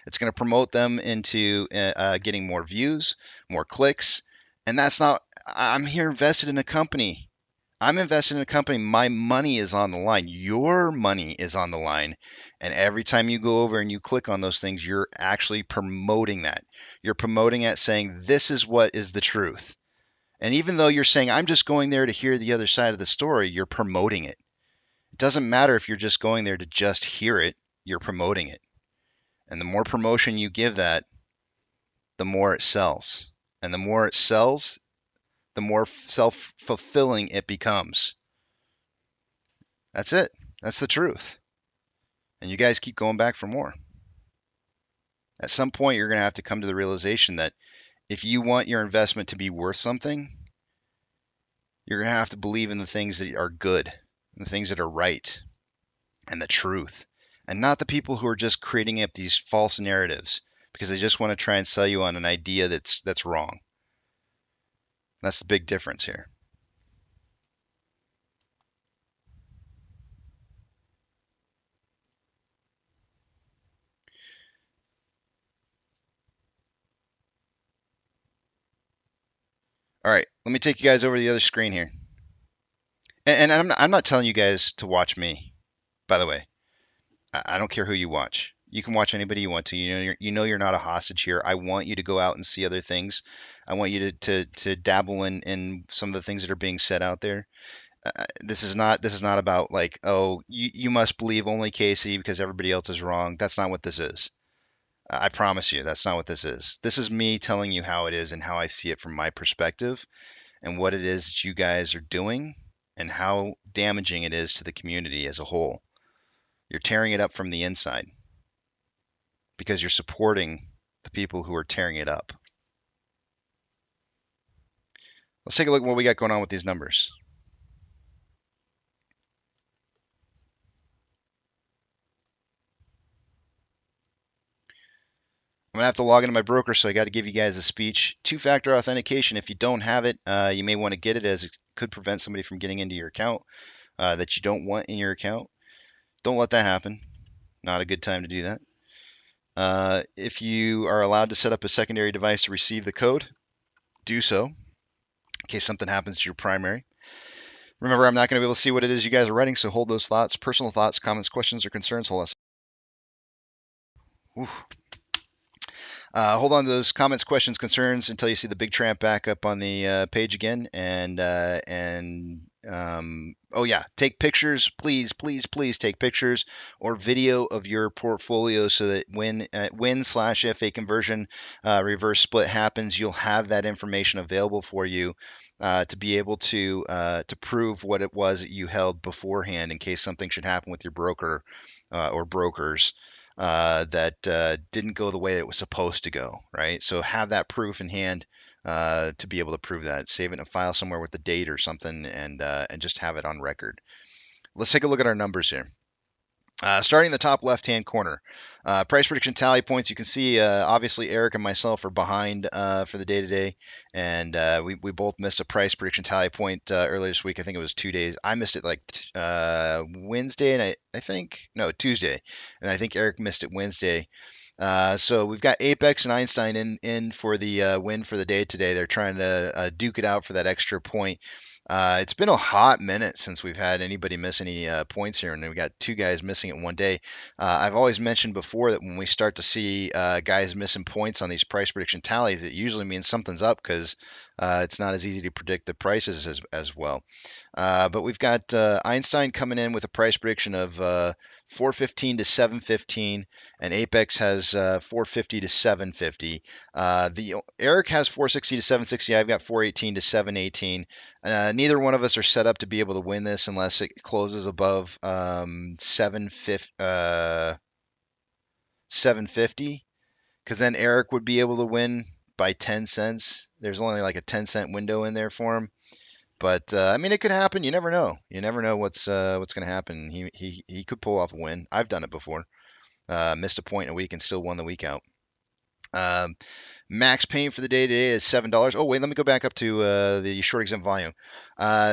It's going to promote them into getting more views, more clicks. And that's not, I'm here invested in a company. I'm invested in a company. My money is on the line. Your money is on the line. And every time you go over and you click on those things, you're actually promoting that. You're promoting it, saying, this is what is the truth. And even though you're saying, I'm just going there to hear the other side of the story, you're promoting it. It doesn't matter if you're just going there to just hear it, you're promoting it. And the more promotion you give that, the more it sells. And the more it sells, the more self-fulfilling it becomes. That's it. That's the truth. And you guys keep going back for more. At some point, you're going to have to come to the realization that if you want your investment to be worth something, you're going to have to believe in the things that are good, the things that are right, and the truth, and not the people who are just creating up these false narratives because they just want to try and sell you on an idea that's wrong. That's the big difference here. All right, let me take you guys over to the other screen here. And I'm not telling you guys to watch me, by the way. I don't care who you watch. You can watch anybody you want to. You know you're not a hostage here. I want you to go out and see other things. I want you to dabble in some of the things that are being said out there. This is not about like, oh, you must believe only Casey because everybody else is wrong. That's not what this is. I promise you, that's not what this is. This is me telling you how it is and how I see it from my perspective and what it is that you guys are doing and how damaging it is to the community as a whole. You're tearing it up from the inside because you're supporting the people who are tearing it up. Let's take a look at what we got going on with these numbers. I'm going to have to log into my broker, so I got to give you guys a speech. Two-factor authentication, if you don't have it, you may want to get it, as it could prevent somebody from getting into your account that you don't want in your account. Don't let that happen. Not a good time to do that. If you are allowed to set up a secondary device to receive the code, do so in case something happens to your primary. Remember, I'm not going to be able to see what it is you guys are writing, so hold those thoughts. Personal thoughts, comments, questions, or concerns. Hold on. Hold on to those comments, questions, concerns until you see the big tramp back up on the page again. Oh yeah, take pictures, please take pictures or video of your portfolio so that when /if a conversion reverse split happens, you'll have that information available for you to be able to prove what it was that you held beforehand in case something should happen with your broker or brokers that didn't go the way it was supposed to go, right? So have that proof in hand to be able to prove that. Save it in a file somewhere with the date or something and just have it on record. Let's take a look at our numbers here. Starting in the top left-hand corner, price prediction tally points. You can see obviously Eric and myself are behind for the day today, and we both missed a price prediction tally point earlier this week. I think it was 2 days. I missed it like Wednesday, and I think Tuesday, and I think Eric missed it Wednesday. So we've got Apex and Einstein in for the win for the day today. They're trying to duke it out for that extra point. It's been a hot minute since we've had anybody miss any points here, and we got two guys missing it one day. I've always mentioned before that when we start to see guys missing points on these price prediction tallies, it usually means something's up because it's not as easy to predict the prices as well. But we've got Einstein coming in with a price prediction of 415 to 715, and Apex has 450 to 750. The Eric has 460 to 760. I've got 418 to 718. Neither one of us are set up to be able to win this unless it closes above 750, because then Eric would be able to win by 10 cents. There's only like a 10-cent window in there for him. But I mean, it could happen. You never know. You never know what's going to happen. He could pull off a win. I've done it before. Missed a point in a week and still won the week out. Max pain for the day today is $7. Oh, wait, let me go back up to the short exempt volume.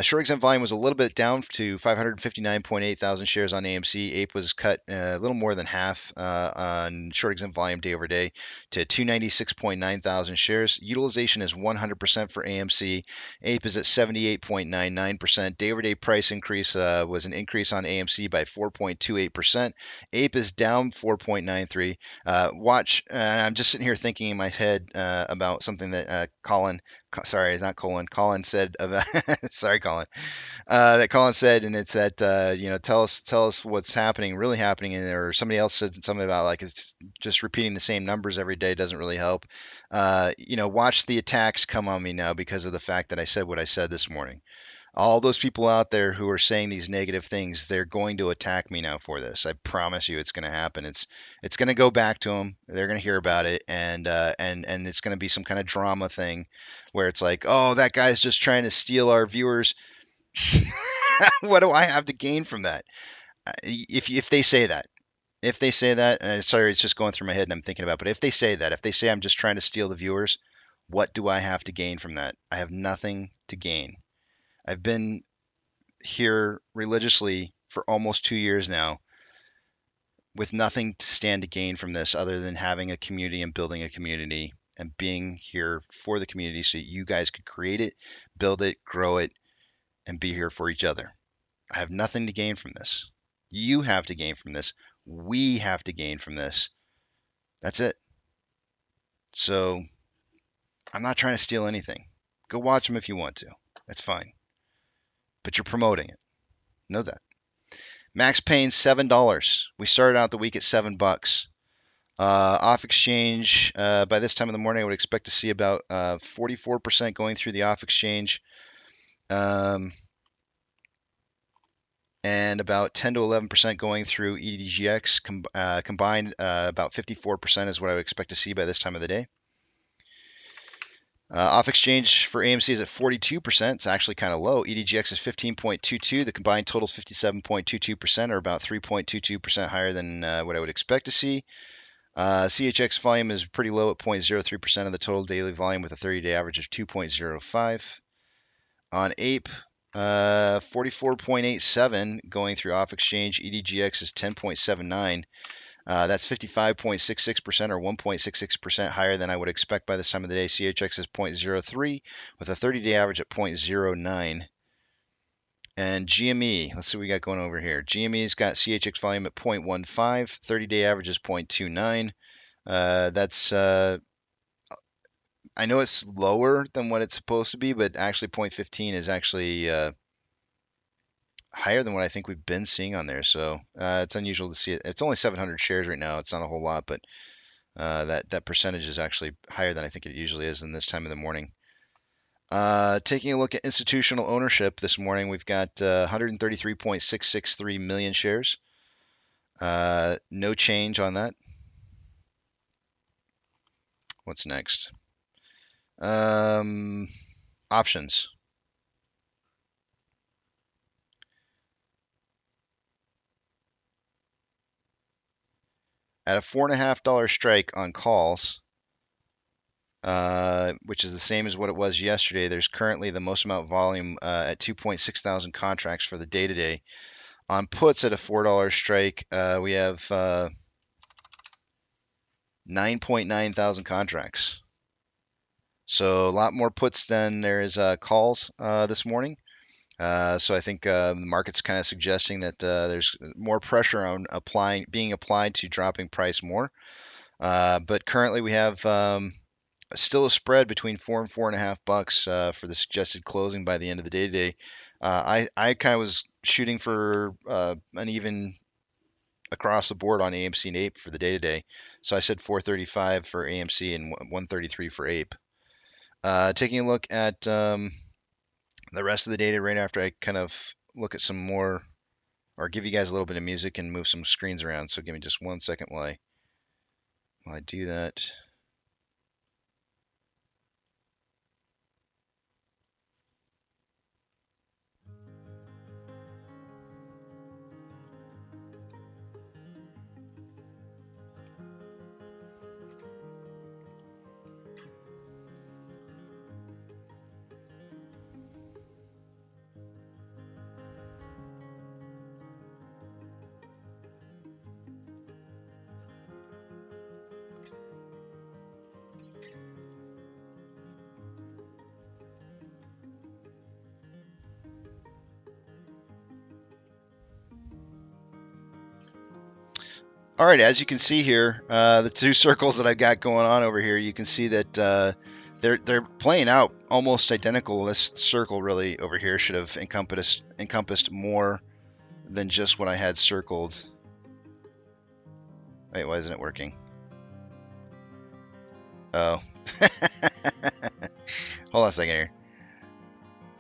Short exempt volume was a little bit down to 559.8 thousand shares on AMC. Ape was cut a little more than half on short exempt volume day over day to 296.9 thousand shares. Utilization is 100% for AMC. Ape is at 78.99%. Day over day price increase was an increase on AMC by 4.28%. Ape is down 4.93. Watch, I'm just sitting here thinking in my head about something that Colin said about, sorry, Colin, that Colin said, and it's that, tell us what's really happening in there, or somebody else said something about like, it's just repeating the same numbers every day doesn't really help. Watch the attacks come on me now because of the fact that I said what I said this morning. All those people out there who are saying these negative things, they're going to attack me now for this. I promise you, it's going to happen. It's going to go back to them. They're going to hear about it, and it's going to be some kind of drama thing, where it's like, oh, that guy's just trying to steal our viewers. What do I have to gain from that? If they say that, and sorry, it's just going through my head and I'm thinking about, but if they say I'm just trying to steal the viewers, what do I have to gain from that? I have nothing to gain. I've been here religiously for almost 2 years now with nothing to stand to gain from this other than having a community and building a community and being here for the community so you guys could create it, build it, grow it, and be here for each other. I have nothing to gain from this. You have to gain from this. We have to gain from this. That's it. So I'm not trying to steal anything. Go watch them if you want to. That's fine. But you're promoting it. Know that. Max Payne, $7. We started out the week at $7. Off exchange, by this time in the morning, I would expect to see about 44% going through the off exchange, and about 10 to 11% going through EDGX. Combined, about 54% is what I would expect to see by this time of the day. Off exchange for AMC is at 42%. It's actually kind of low. EDGX is 15.22. The combined total is 57.22%, or about 3.22% higher than what I would expect to see. CHX volume is pretty low at 0.03% of the total daily volume, with a 30-day average of 2.05. On Ape, 44.87 going through off exchange. EDGX is 10.79. That's 55.66%, or 1.66% higher than I would expect by this time of the day. CHX is 0.03 with a 30-day average at 0.09. And GME, let's see what we got going over here. GME's got CHX volume at 0.15, 30-day average is 0.29. That's I know it's lower than what it's supposed to be, but actually 0.15 is actually higher than what I think we've been seeing on there. So it's unusual to see it. It's only 700 shares right now. It's not a whole lot, but that percentage is actually higher than I think it usually is in this time of the morning. Taking a look at institutional ownership this morning, we've got 133.663 million shares. No change on that. What's next? Options. At a $4.50 strike on calls, which is the same as what it was yesterday, there's currently the most amount of volume at 2.6 thousand contracts for the day-to-day. On puts at a $4 strike, we have 9.9 thousand contracts. So a lot more puts than there is calls this morning. So I think the market's kind of suggesting that there's more pressure on being applied to dropping price more. But currently we have still a spread between $4 and $4.50 for the suggested closing by the end of the day today. I kind of was shooting for an even across the board on AMC and Ape for the day today. So I said 435 for AMC and 133 for Ape. Taking a look at the rest of the data right after I kind of look at some more or give you guys a little bit of music and move some screens around. So give me just 1 second while I do that. All right, as you can see here, the two circles that I've got going on over here, you can see that they're playing out almost identical. This circle really over here should have encompassed more than just what I had circled. Wait, why isn't it working? Oh. Hold on a second here.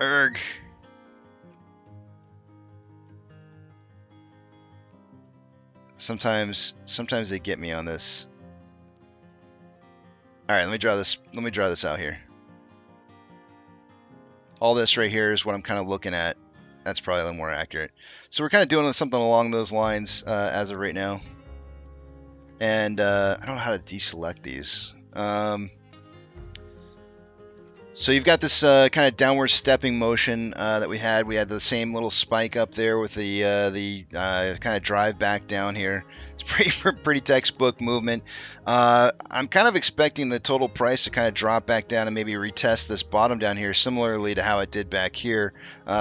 Erg. Sometimes they get me on this. All right, let me draw this out here. All this right here is what I'm kind of looking at. That's probably a little more accurate. So we're kind of doing something along those lines as of right now. And I don't know how to deselect these. So you've got this kind of downward stepping motion that we had. We had the same little spike up there with the kind of drive back down here. It's pretty textbook movement. I'm kind of expecting the total price to kind of drop back down and maybe retest this bottom down here, similarly to how it did back here,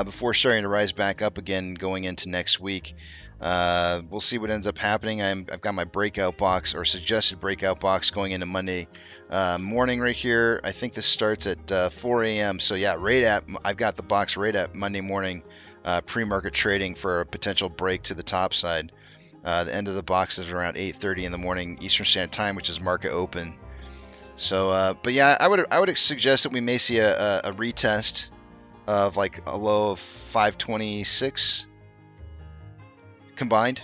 before starting to rise back up again going into next week. We'll see what ends up happening. I've got my breakout box or suggested breakout box going into Monday morning right here. I think this starts at 4 a.m. So yeah, I've got the box right at Monday morning pre-market trading for a potential break to the top side. The end of the box is around 8:30 in the morning Eastern Standard Time, which is market open. So, but yeah, I would suggest that we may see a retest of like a low of 526 combined.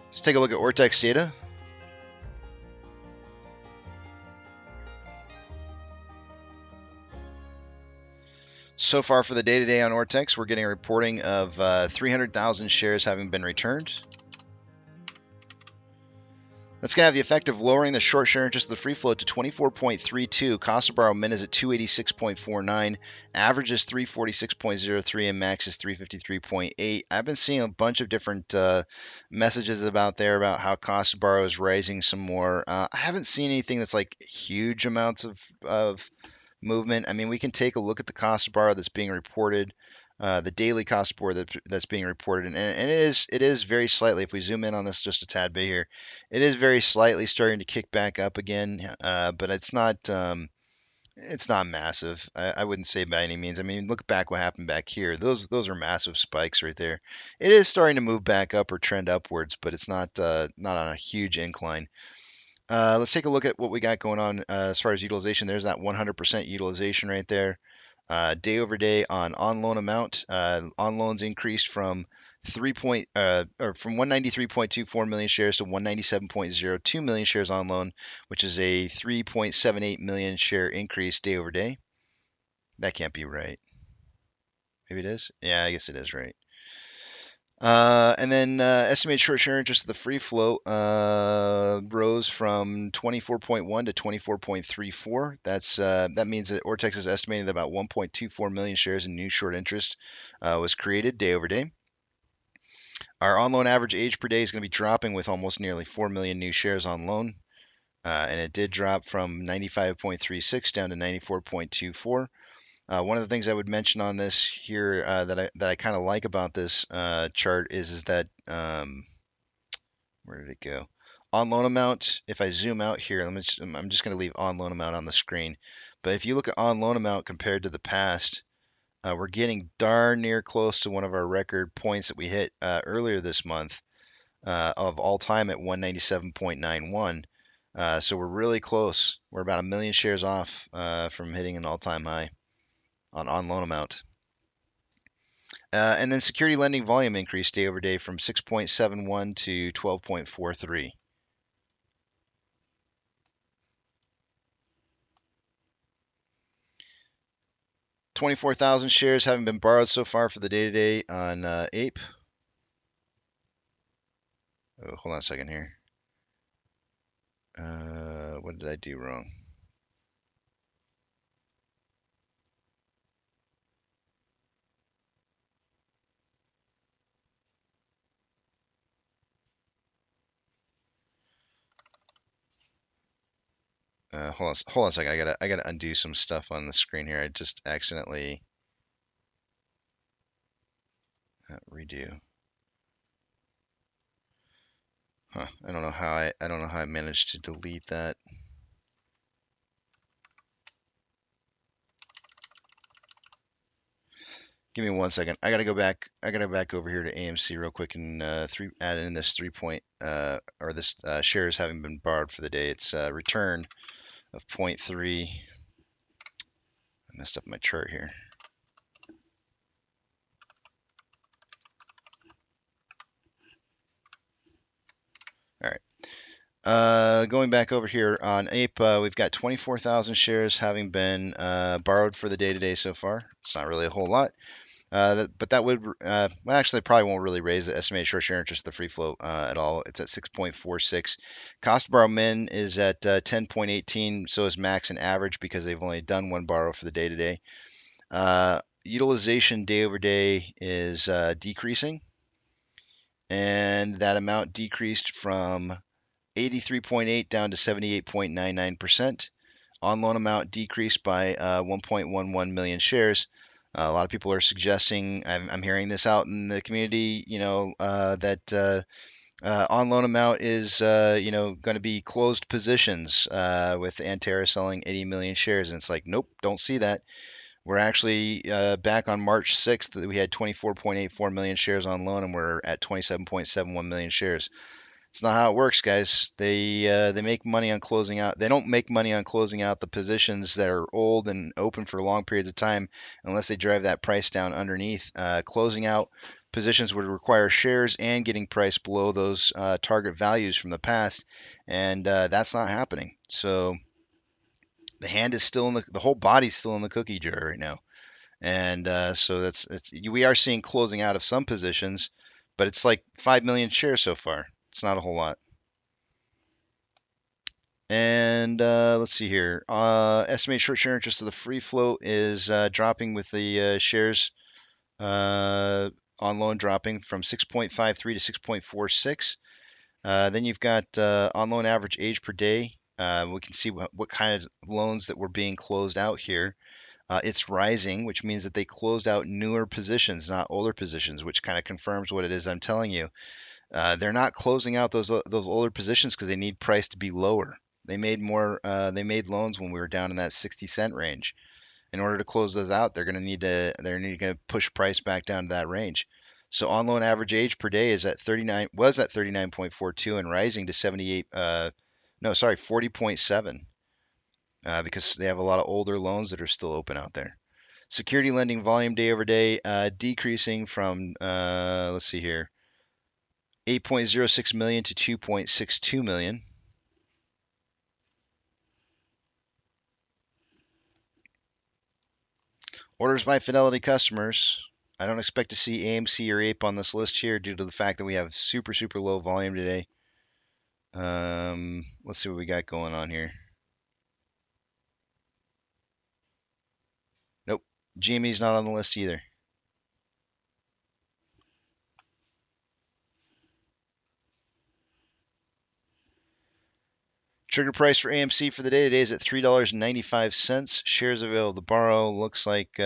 Let's take a look at Ortex data. So far for the day today on Ortex, we're getting a reporting of 300,000 shares having been returned. That's going to have the effect of lowering the short share interest of the free float to 24.32. Cost to borrow min is at 286.49. Average is 346.03 and max is 353.8. I've been seeing a bunch of different messages about how cost to borrow is rising some more. I haven't seen anything that's like huge amounts of movement. I mean, we can take a look at the cost to borrow that's being reported. The daily cost to borrow that's being reported, and it is very slightly. If we zoom in on this just a tad bit here, it is very slightly starting to kick back up again, but it's not massive. I wouldn't say by any means. I mean, look back what happened back here. Those are massive spikes right there. It is starting to move back up or trend upwards, but it's not on a huge incline. Let's take a look at what we got going on as far as utilization. There's that 100% utilization right there. Day over day on loan amount, on loans increased from 193.24 million shares to 197.02 million shares on loan, which is a 3.78 million share increase day over day. That can't be right. Maybe it is. Yeah, I guess it is right. And then estimated short share interest of the free float rose from 24.1 to 24.34. That means that Ortex is estimating that about 1.24 million shares in new short interest was created day over day. Our on loan average age per day is going to be dropping with almost nearly 4 million new shares on loan. and it did drop from 95.36 down to 94.24. One of the things I would mention on this here that I kind of like about this chart is that where did it go? On loan amount. If I zoom out here, I'm just going to leave on loan amount on the screen. But if you look at on loan amount compared to the past, we're getting darn near close to one of our record points that we hit earlier this month of all time at 197.91. So we're really close. We're about 1 million shares off from hitting an all-time high on loan amount. And then security lending volume increased day over day from 6.71 to 12.43. $24,000 shares having been borrowed so far for the day-to-day on Ape. Oh, hold on a second here. What did I do wrong? Hold on a second. I gotta undo some stuff on the screen here. I just accidentally redo. Huh. I don't know how I managed to delete that. Give me 1 second. I gotta go back. I gotta back over here to AMC real quick and add in this shares having been borrowed for the day. It's return of 0.3. I messed up my chart here. All right. Going back over here on Ape, we've got 24,000 shares having been borrowed for the day today so far. It's not really a whole lot. But that would, well, actually, probably won't really raise the estimated short share interest of the free float at all. It's at 6.46. Cost to borrow min is at 10.18. So is max and average because they've only done one borrow for the day today. Utilization day over day is decreasing. And that amount decreased from 83.8 down to 78.99%. On loan amount decreased by 1.11 million shares. A lot of people are suggesting, I'm hearing this out in the community, that on loan amount is, going to be closed positions with Antera selling 80 million shares. And it's like, nope, don't see that. We're actually back on March 6th. We had 24.84 million shares on loan, and we're at 27.71 million shares. It's not how it works, guys. They make money on closing out. They don't make money on closing out the positions that are old and open for long periods of time unless they drive that price down underneath. Closing out positions would require shares and getting price below those target values from the past, and that's not happening. So the hand is still in the whole body's still in the cookie jar right now, and so we are seeing closing out of some positions, but it's like 5 million shares so far. It's not a whole lot. And let's see here. Estimated short share interest of the free float is dropping with the shares on loan dropping from 6.53 to 6.46. Then you've got on loan average age per day. We can see what kind of loans that were being closed out here. It's rising, which means that they closed out newer positions, not older positions, which kind of confirms what it is I'm telling you. They're not closing out those older positions because they need price to be lower. They made more. They made loans when we were down in that 60-cent range. In order to close those out, they're going to need to push price back down to that range. So on loan average age per day is at 39.42 and rising to 40.7 because they have a lot of older loans that are still open out there. Security lending volume day over day decreasing from let's see here. 8.06 million to 2.62 million. Orders by Fidelity customers. I don't expect to see AMC or Ape on this list here due to the fact that we have super low volume today. Let's see what we got going on here. Nope, GME's not on the list either. Trigger price for AMC for the day today is at $3.95. Shares available to borrow. Looks like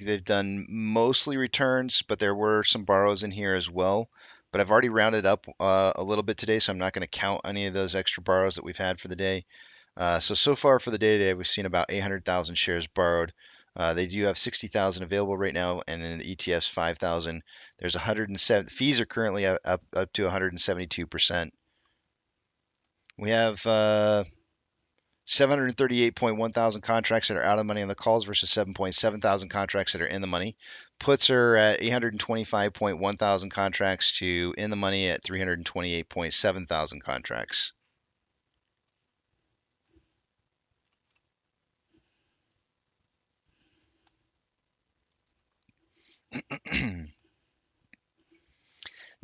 they've done mostly returns, but there were some borrows in here as well. But I've already rounded up a little bit today, so I'm not going to count any of those extra borrows that we've had for the day. So far for the day today, we've seen about 800,000 shares borrowed. They do have 60,000 available right now, and in the ETFs 5,000. There's 107 fees are currently up to 172%. We have 738.1 thousand contracts that are out of the money on the calls versus 7.7 thousand contracts that are in the money. Puts are at 825.1 thousand contracts to in the money at 328.7 thousand contracts.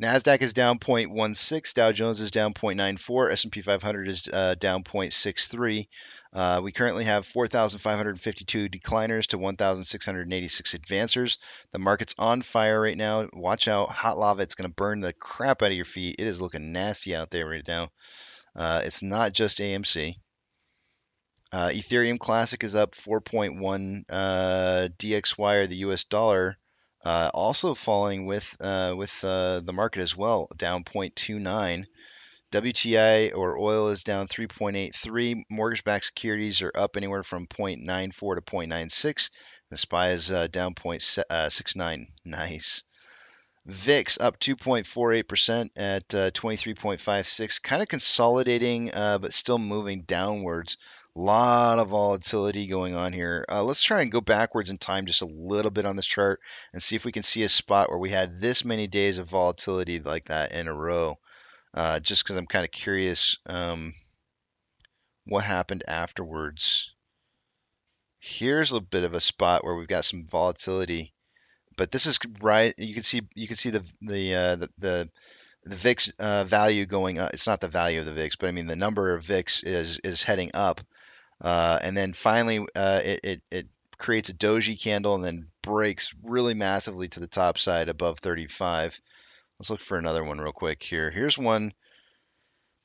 NASDAQ is down 0.16, Dow Jones is down 0.94, S&P 500 is down 0.63. We currently have 4,552 decliners to 1,686 advancers. The market's on fire right now. Watch out, hot lava. It's going to burn the crap out of your feet. It is looking nasty out there right now. It's not just AMC. Ethereum Classic is up 4.1 DXY, or the US dollar. Also falling with the market as well, down 0.29. WTI or oil is down 3.83. Mortgage-backed securities are up anywhere from 0.94 to 0.96. The SPY is down 0.69. Nice. VIX up 2.48% at 23.56. Kind of consolidating, but still moving downwards. Lot of volatility going on here. Let's try and go backwards in time just a little bit on this chart and see if we can see a spot where we had this many days of volatility like that in a row. Just because I'm kind of curious what happened afterwards. Here's a bit of a spot where we've got some volatility, but this is right. You can see the VIX value going up. It's not the value of the VIX, but I mean the number of VIX is heading up. And then finally, it creates a doji candle and then breaks really massively to the top side above 35. Let's look for another one real quick here. Here's one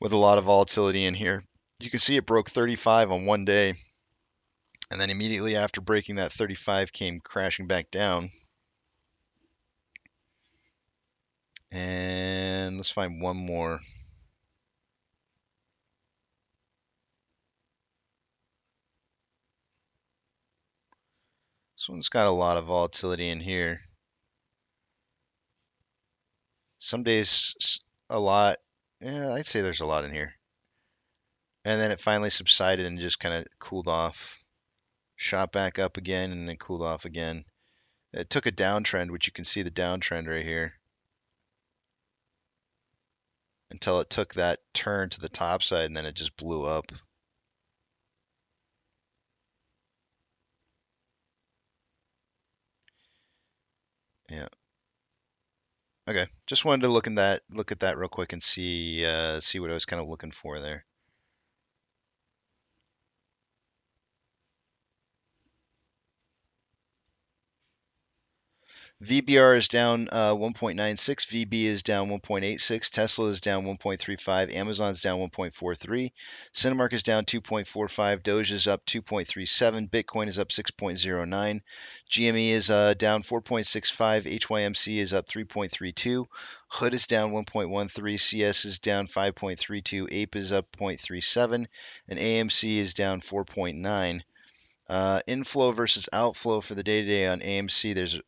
with a lot of volatility in here. You can see it broke 35 on one day, and then immediately after breaking that 35 came crashing back down. And let's find one more. This one's got a lot of volatility in here. Some days a lot. Yeah, I'd say there's a lot in here. And then it finally subsided and just kind of cooled off. Shot back up again and then cooled off again. It took a downtrend, which you can see the downtrend right here, until it took that turn to the top side and then it just blew up. Yeah. Okay. Just wanted to look at that real quick and see what I was kind of looking for there. VBR is down 1.96. VB is down 1.86. Tesla is down 1.35. Amazon's down 1.43. Cinemark is down 2.45. Doge is up 2.37. Bitcoin is up 6.09. GME is down 4.65. HYMC is up 3.32. Hood is down 1.13. CS is down 5.32. Ape is up 0.37. And AMC is down 4.9. Inflow versus outflow for the day-to-day on AMC, there's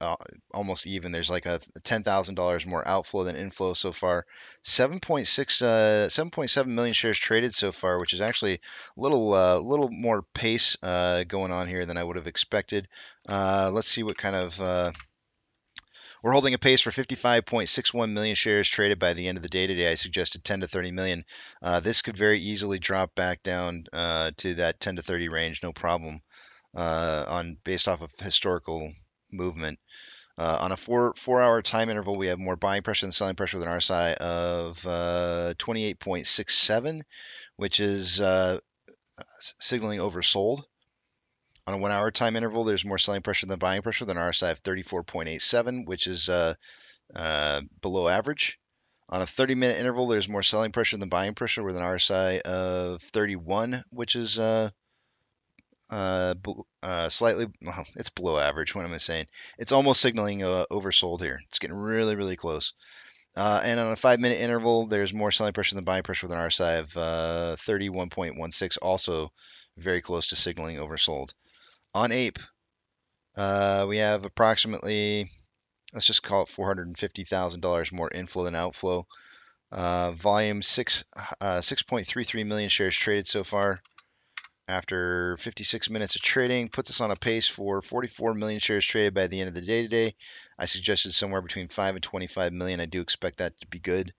almost even. There's like a $10,000 more outflow than inflow so far. 7.7 million shares traded so far, which is actually a little more pace going on here than I would have expected. Let's see what kind of... We're holding a pace for 55.61 million shares traded by the end of the day today. I suggested 10 to 30 million. This could very easily drop back down to that 10 to 30 range, no problem. Based off of historical movement. On a four-hour time interval, we have more buying pressure than selling pressure with an RSI of 28.67, which is signaling oversold. On a 1 hour time interval, there's more selling pressure than buying pressure with an RSI of 34.87, which is below average. On a 30-minute interval, there's more selling pressure than buying pressure with an RSI of 31, which is slightly, well, it's below average. What am I saying? It's almost signaling oversold here. It's getting really, really close. And on a 5-minute interval, there's more selling pressure than buying pressure with an RSI of 31.16, also very close to signaling oversold. On Ape, we have approximately, let's just call it $450,000 more inflow than outflow. Volume 6.33 million shares traded so far. After 56 minutes of trading, puts us on a pace for 44 million shares traded by the end of the day today. I suggested somewhere between 5 and 25 million. I do expect that to be good.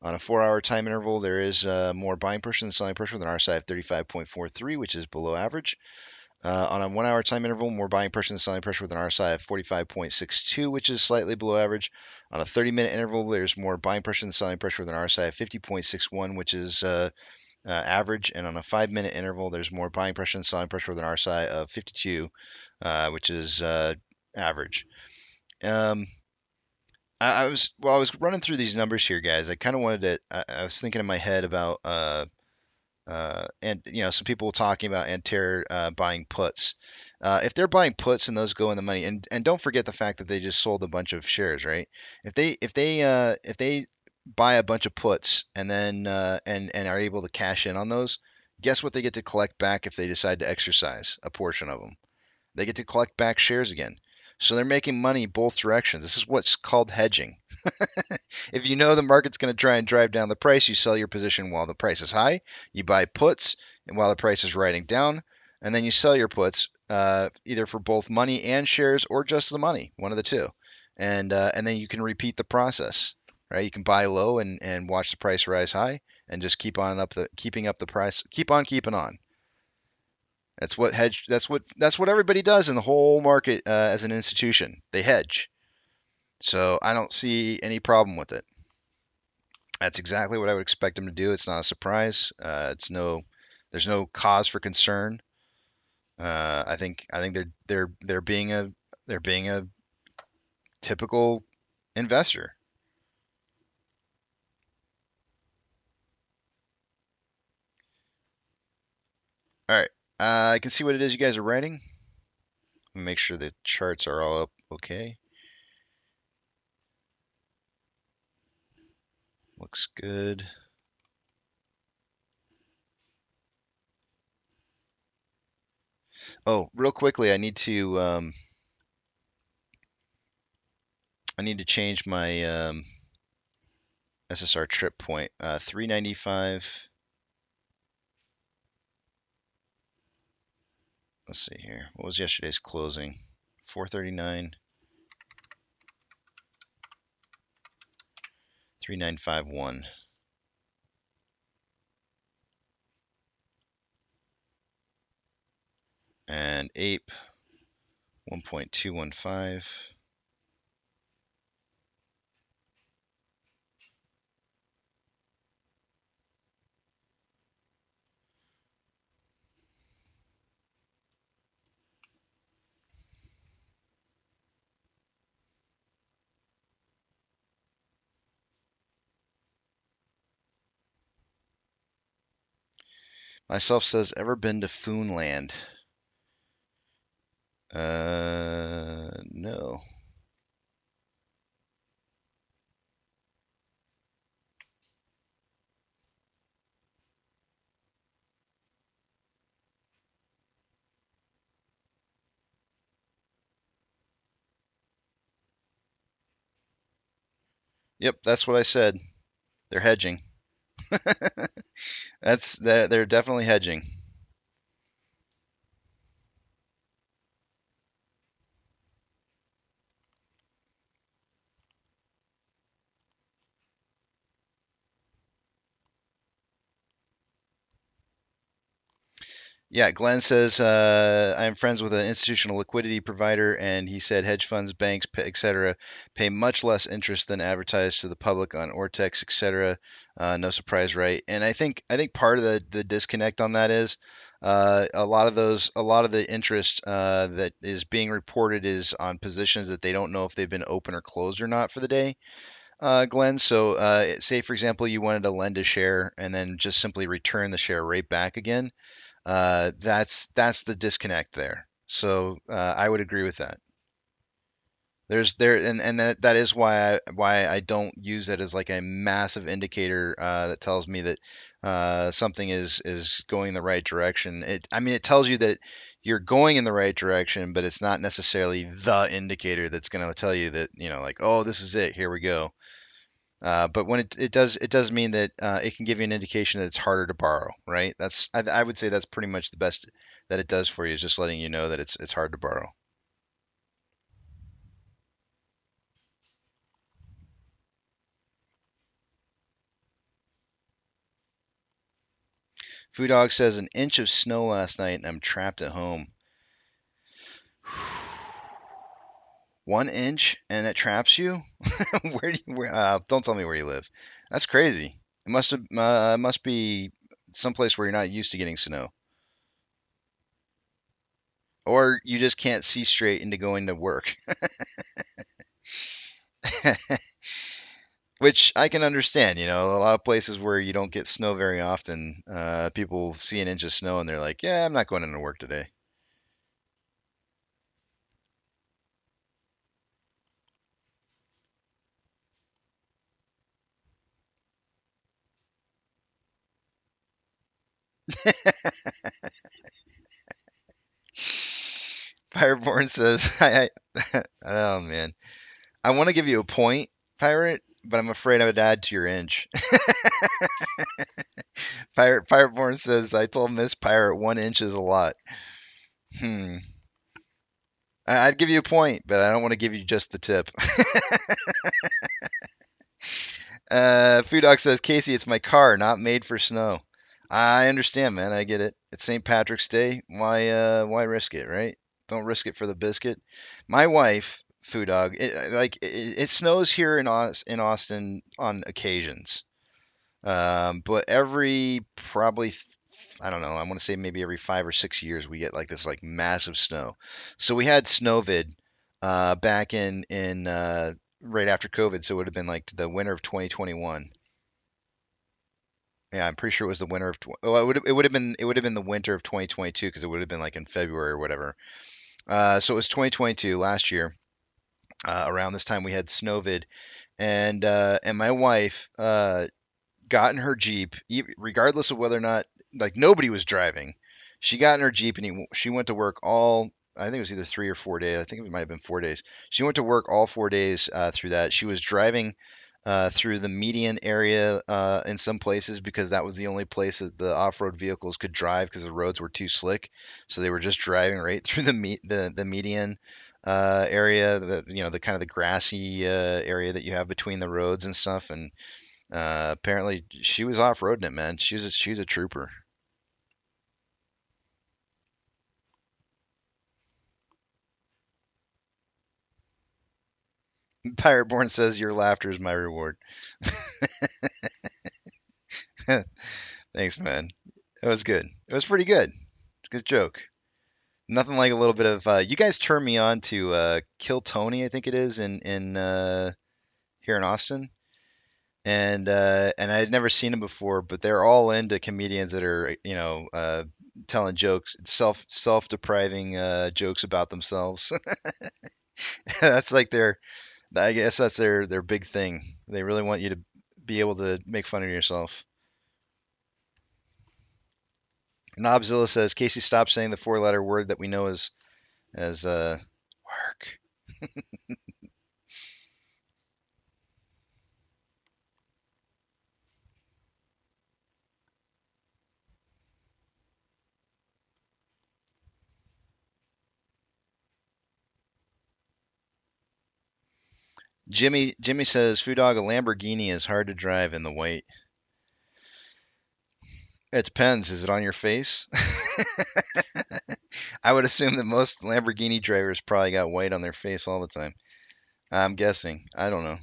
On a 4-hour time interval, there is more buying pressure than selling pressure with an RSI of 35.43, which is below average. On a 1-hour time interval, more buying pressure than selling pressure with an RSI of 45.62, which is slightly below average. On a 30-minute interval, there's more buying pressure than selling pressure with an RSI of 50.61, which is average. And on a 5-minute interval, there's more buying pressure than selling pressure with an RSI of 52, which is average. I was running through these numbers here, guys. I kind of wanted to. I was thinking in my head about and some people talking about Antair buying puts. If they're buying puts and those go in the money, and don't forget the fact that they just sold a bunch of shares, right? If they buy a bunch of puts and then and are able to cash in on those, guess what they get to collect back if they decide to exercise a portion of them? They get to collect back shares again. So they're making money both directions. This is what's called hedging. If you know the market's going to try and drive down the price, you sell your position while the price is high. You buy puts and while the price is riding down, and then you sell your puts either for both money and shares or just the money, one of the two. And then you can repeat the process, right? You can buy low and watch the price rise high and just keeping up the price, keep on keeping on. That's what hedge. That's what everybody does in the whole market as an institution. They hedge. So I don't see any problem with it. That's exactly what I would expect them to do. It's not a surprise. There's no cause for concern. I think they're being a typical investor. All right. I can see what it is you guys are writing. Make sure the charts are all up okay. Looks good. Oh, real quickly, I need to change my SSR trip point. 395. Let's see here. What was yesterday's closing? 439. 3951. And Ape 1.215. Myself says, ever been to Foonland? No. Yep, that's what I said. They're hedging. They're definitely hedging. Yeah, Glenn says I am friends with an institutional liquidity provider, and he said hedge funds, banks, etc., pay much less interest than advertised to the public on Ortex, etc. No surprise, right? And I think part of the disconnect on that is a lot of the interest that is being reported is on positions that they don't know if they've been open or closed or not for the day. Glenn, so say for example you wanted to lend a share and then just simply return the share right back again. That's the disconnect there. So I would agree with that. And that is why I don't use it as like a massive indicator that tells me that something is going in the right direction. I mean, it tells you that you're going in the right direction, but it's not necessarily the indicator that's going to tell you that, like, oh, this is it. Here we go. But when it does mean that it can give you an indication that it's harder to borrow, right? I would say that's pretty much the best that it does for you, is just letting you know that it's hard to borrow. Food Dog says an inch of snow last night and I'm trapped at home. 1 inch and it traps you? Don't tell me where you live. That's crazy. It must be someplace where you're not used to getting snow, or you just can't see straight into going to work. Which I can understand, a lot of places where you don't get snow very often, people see an inch of snow and they're like, yeah, I'm not going into work today. Fireborn says, oh man, I want to give you a point, Pirate, but I'm afraid I would add to your inch. Fireborn says, I told Miss Pirate 1 inch is a lot. Hmm. I'd give you a point, but I don't want to give you just the tip. Food Dog says, Casey, it's my car, not made for snow. I understand, man. I get it. It's St. Patrick's Day. Why risk it, right? Don't risk it for the biscuit. My wife, Food Dog, it snows here in Austin on occasions. But every probably, I don't know, I want to say maybe every 5 or 6 years we get like this like massive snow. So we had snowvid back in right after COVID, so it would have been like the winter of 2021. Yeah, I'm pretty sure it was the winter of. Oh, it would have been the winter of 2022 because it would have been like in February or whatever. So it was 2022 last year. Around this time we had snowvid, and my wife got in her Jeep, regardless of whether or not, like, nobody was driving. She got in her Jeep and she went to work all. I think it was either 3 or 4 days. I think it might have been 4 days. She went to work all 4 days through that. She was driving through the median area in some places because that was the only place that the off-road vehicles could drive because the roads were too slick. So they were just driving right through the median area, the kind of the grassy area that you have between the roads and stuff. And apparently she was off-roading it, man. She's a trooper. Pirateborn says your laughter is my reward. Thanks, man. It was good. It was pretty good. Good joke. Nothing like a little bit of. You guys turned me on to Kill Tony, I think it is, in here in Austin, and I had never seen him before, but they're all into comedians that are telling jokes, self depriving jokes about themselves. That's like their. I guess that's their big thing. They really want you to be able to make fun of yourself. Knobzilla says, Casey, stop saying the four-letter word that we know as work. Jimmy says, Food Dog, a Lamborghini is hard to drive in the white. It depends. Is it on your face? I would assume that most Lamborghini drivers probably got white on their face all the time. I'm guessing. I don't know.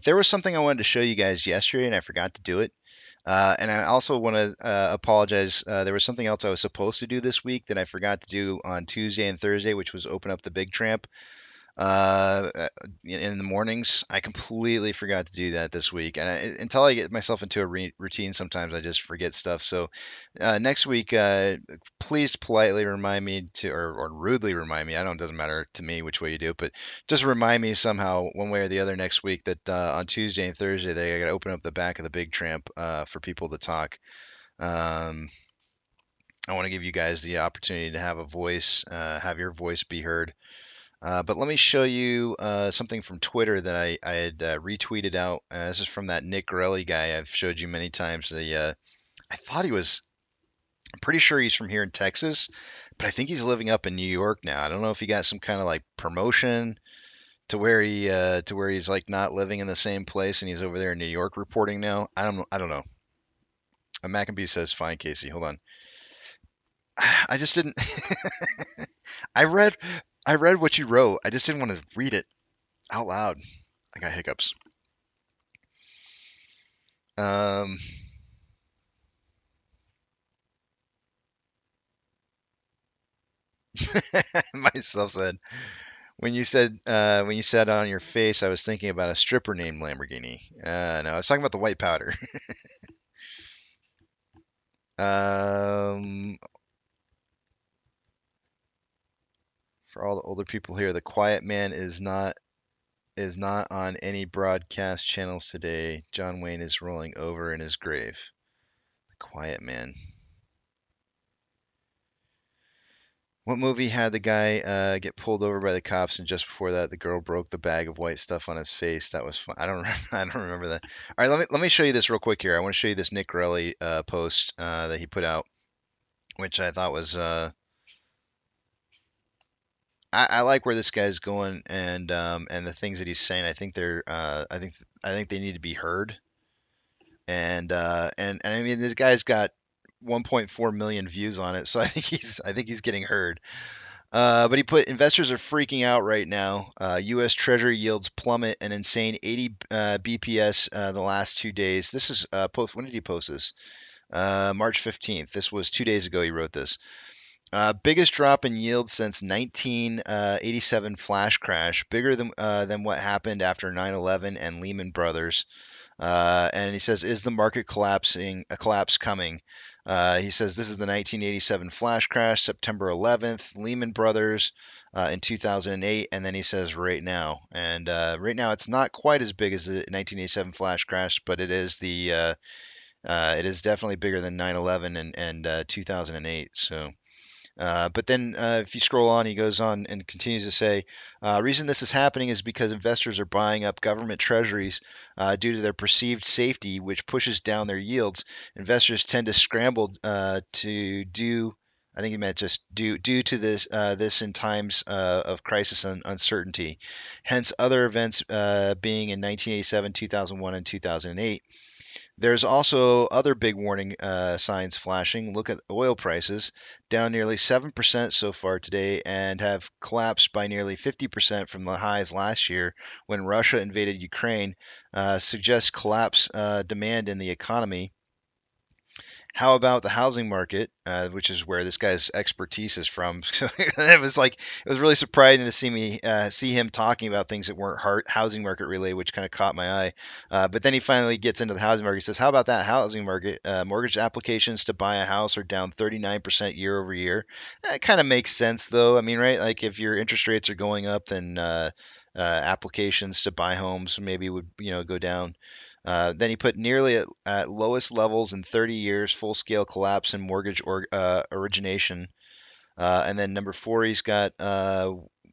There was something I wanted to show you guys yesterday, and I forgot to do it. And I also want to apologize. There was something else I was supposed to do this week that I forgot to do on Tuesday and Thursday, which was open up the Big Tramp in the mornings. I completely forgot to do that this week, and until I get myself into a routine, sometimes I just forget stuff. So next week, please politely remind me to, or rudely remind me. I don't. It doesn't matter to me which way you do it, but just remind me somehow, one way or the other, next week that on Tuesday and Thursday they got to open up the back of the Big Tramp for people to talk. Um, I want to give you guys the opportunity to have a voice, have your voice be heard. But let me show you something from Twitter that I had retweeted out. This is from that Nick Gorelli guy I've showed you many times. I thought he was, I'm pretty sure he's from here in Texas, but I think he's living up in New York now. I don't know if he got some kind of like promotion to where he's like not living in the same place and he's over there in New York reporting now. I don't know. Mackenby says, "Fine, Casey. Hold on. I just didn't. I read I read what you wrote. I just didn't want to read it out loud. I got hiccups. Um, myself said when you said on your face, I was thinking about a stripper named Lamborghini. No, I was talking about the white powder. um, for all the older people here, the Quiet Man is not on any broadcast channels today. John Wayne is rolling over in his grave. The Quiet Man. What movie had the guy get pulled over by the cops, and just before that, the girl broke the bag of white stuff on his face? That was fun. I don't remember, I don't remember that. All right, let me show you this real quick here. I want to show you this Nick Corelli post that he put out, which I thought was I like where this guy's going and the things that he's saying. I think I think they need to be heard. And I mean this guy's got 1.4 million views on it, so I think he's getting heard. But he put investors are freaking out right now. U.S. Treasury yields plummet an insane 80 BPS the last 2 days. This is post. When did he post this? March 15th. This was 2 days ago. He wrote this. Biggest drop in yield since 1987 flash crash. Bigger than what happened after 9/11 and Lehman Brothers. And he says, is the market collapsing? A collapse coming? He says this is the 1987 flash crash, September 11th, Lehman Brothers in 2008, and then he says right now. And right now it's not quite as big as the 1987 flash crash, but it is definitely bigger than 9/11 and 2008. So. But then if you scroll on, he goes on and continues to say, reason this is happening is because investors are buying up government treasuries due to their perceived safety, which pushes down their yields. Investors tend to scramble to do, I think he meant just due to this in times of crisis and uncertainty. Hence, other events being in 1987, 2001, and 2008. There's also other big warning signs flashing. Look at oil prices, down nearly 7% so far today and have collapsed by nearly 50% from the highs last year when Russia invaded Ukraine. Suggests collapse demand in the economy. How about the housing market, which is where this guy's expertise is from? So it was really surprising to see him talking about things that weren't housing market related, which kind of caught my eye. But then he finally gets into the housing market. He says, "How about that housing market? Mortgage applications to buy a house are down 39% year over year. That kind of makes sense, though. I mean, right? Like if your interest rates are going up, then applications to buy homes maybe would go down." Then he put nearly at lowest levels in 30 years, full-scale collapse in mortgage origination. And then number 4, he's got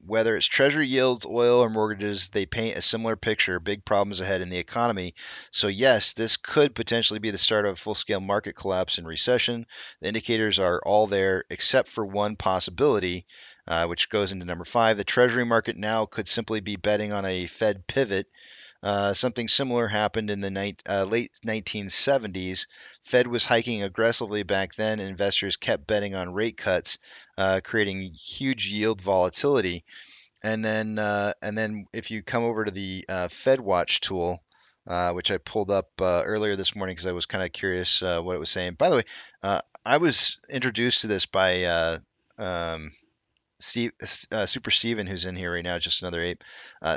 Whether it's treasury yields, oil, or mortgages, they paint a similar picture, big problems ahead in the economy. So yes, this could potentially be the start of a full-scale market collapse and recession. The indicators are all there except for one possibility, which goes into number 5. The treasury market now could simply be betting on a Fed pivot. Something similar happened in the late 1970s. Fed was hiking aggressively back then, and investors kept betting on rate cuts, creating huge yield volatility. And then if you come over to the Fed Watch tool, which I pulled up earlier this morning because I was kind of curious what it was saying. By the way, I was introduced to this by Steve, Super Steven, who's in here right now, just another ape.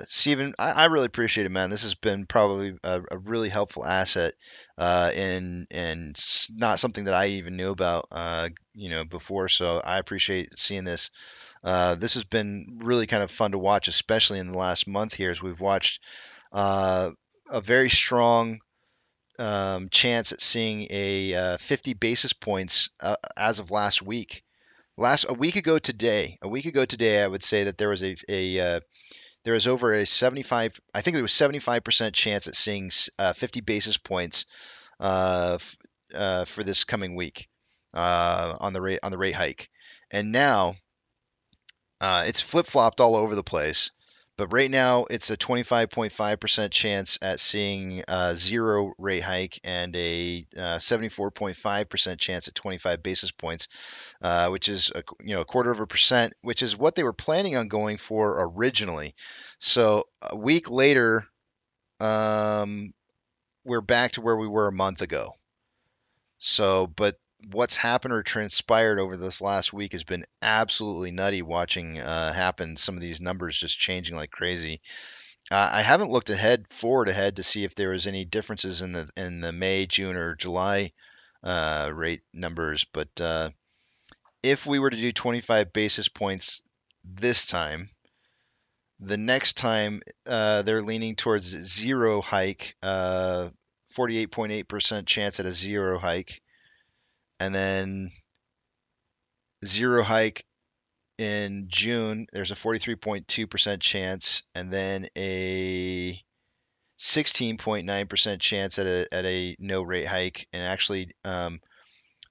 Steven, I really appreciate it, man. This has been probably a really helpful asset, and not something that I even knew about, before. So I appreciate seeing this. This has been really kind of fun to watch, especially in the last month here, as we've watched a very strong chance at seeing a 50 basis points as of last week. A week ago today, I would say that there was there was over a 75, I think it was 75% chance at seeing 50 basis points for this coming week on the rate hike, and now it's flip flopped all over the place. But right now, it's a 25.5% chance at seeing zero rate hike and a 74.5% chance at 25 basis points, which is a quarter of a percent, which is what they were planning on going for originally. So a week later, we're back to where we were a month ago. So, but what's happened or transpired over this last week has been absolutely nutty watching happen. Some of these numbers just changing like crazy. I haven't looked forward ahead to see if there was any differences in the May, June, or July rate numbers. But if we were to do 25 basis points this time, the next time they're leaning towards zero hike, 48.8% chance at a zero hike, and then zero hike in June, there's a 43.2% chance, and then a 16.9% chance at a no rate hike, and actually a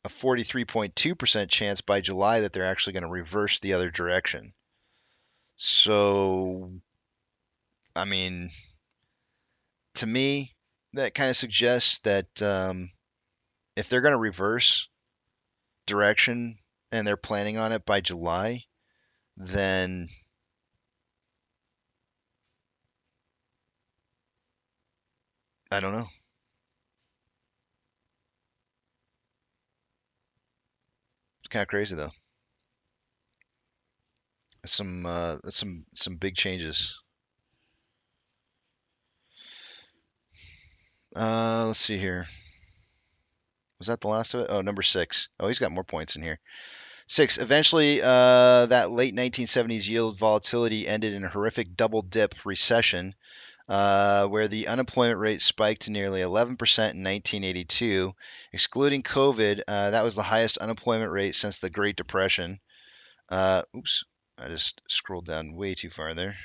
43.2% chance by July that they're actually going to reverse the other direction. So, I mean, to me, that kind of suggests that if they're going to reverse direction and they're planning on it by July, then I don't know. It's kind of crazy though. Some big changes. Let's see here. Was that the last of it? Oh, number 6. Oh, he's got more points in here. 6. Eventually, that late 1970s yield volatility ended in a horrific double dip recession, where the unemployment rate spiked to nearly 11% in 1982. Excluding COVID, that was the highest unemployment rate since the Great Depression. Oops, I just scrolled down way too far there.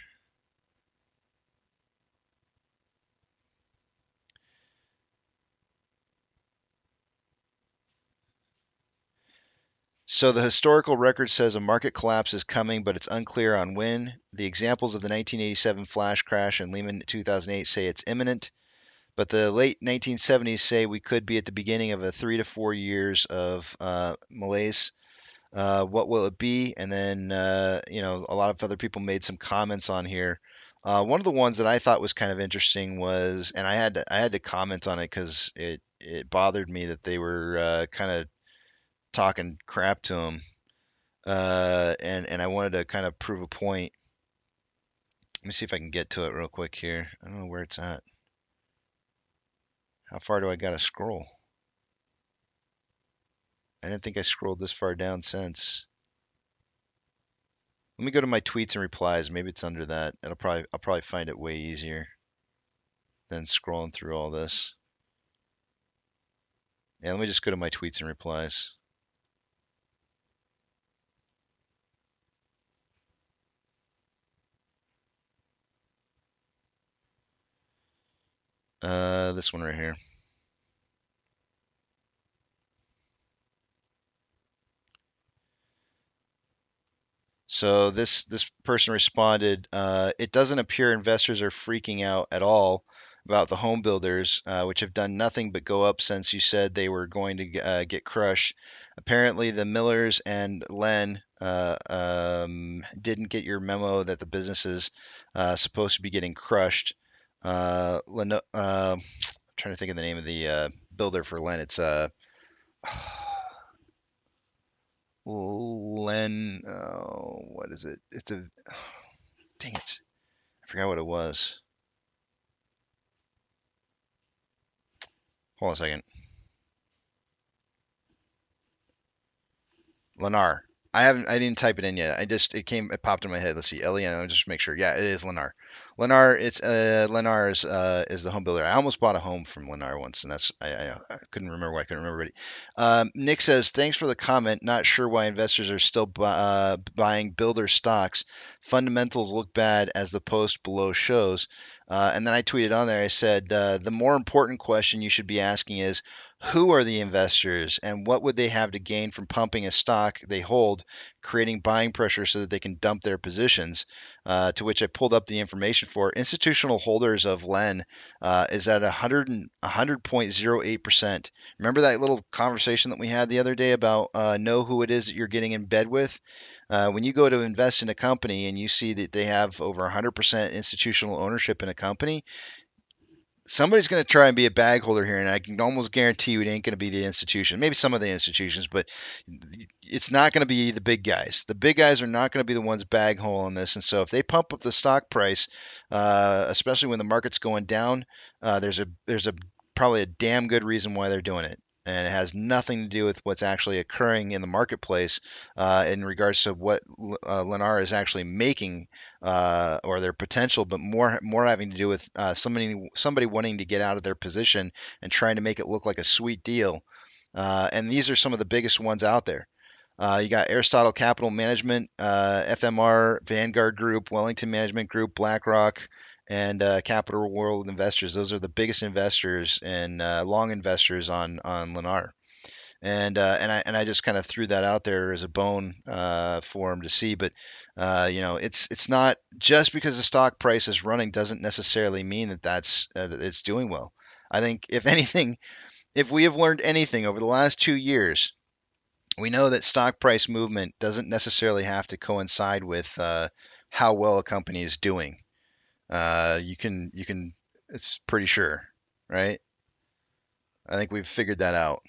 So the historical record says a market collapse is coming, but it's unclear on when. The examples of the 1987 flash crash and Lehman 2008 say it's imminent, but the late 1970s say we could be at the beginning of a 3 to 4 years of malaise. What will it be? And then, a lot of other people made some comments on here. One of the ones that I thought was kind of interesting was, and I had to comment on it because it bothered me that they were kind of talking crap to him, and I wanted to kind of prove a point. Let me see if I can get to it real quick here. I don't know where it's at. How far do I gotta scroll? I didn't think I scrolled this far down since. Let me go to my tweets and replies. Maybe it's under that. I'll probably find it way easier than scrolling through all this. Yeah, let me just go to my tweets and replies. This one right here. So this person responded, it doesn't appear investors are freaking out at all about the home builders, which have done nothing but go up since you said they were going to get crushed. Apparently, the Millers and Len didn't get your memo that the business is supposed to be getting crushed. I'm trying to think of the name of the builder for Len. It's Len. What is it? It's a dang it. I forgot what it was. Hold on a second. Lennar. I didn't type it in yet. It popped in my head. Let's see. Eliana, I'll just make sure. Yeah, it is Lennar. Lennar is the home builder. I almost bought a home from Lennar once, and I couldn't remember why I couldn't remember it. Nick says, thanks for the comment. Not sure why investors are still buying builder stocks. Fundamentals look bad as the post below shows. And then I tweeted on there. I said, the more important question you should be asking is, who are the investors and what would they have to gain from pumping a stock they hold, creating buying pressure so that they can dump their positions? To which I pulled up the information for institutional holders of LEN is at 100.08%. Remember that little conversation that we had the other day about know who it is that you're getting in bed with? When you go to invest in a company and you see that they have over 100% institutional ownership in a company, somebody's going to try and be a bag holder here, and I can almost guarantee you it ain't going to be the institution. Maybe some of the institutions, but it's not going to be the big guys. The big guys are not going to be the ones bag holing this. And so if they pump up the stock price, especially when the market's going down, there's a probably a damn good reason why they're doing it. And it has nothing to do with what's actually occurring in the marketplace in regards to what Lennar is actually making or their potential, but more having to do with somebody wanting to get out of their position and trying to make it look like a sweet deal. And these are some of the biggest ones out there. You got Aristotle Capital Management, FMR, Vanguard Group, Wellington Management Group, BlackRock, and Capital World Investors. Those are the biggest investors and long investors on Lennar. And I just kind of threw that out there as a bone for him to see. But it's not just because the stock price is running doesn't necessarily mean that it's doing well. I think if anything, if we have learned anything over the last 2 years, we know that stock price movement doesn't necessarily have to coincide with how well a company is doing. You can, it's pretty sure, right? I think we've figured that out.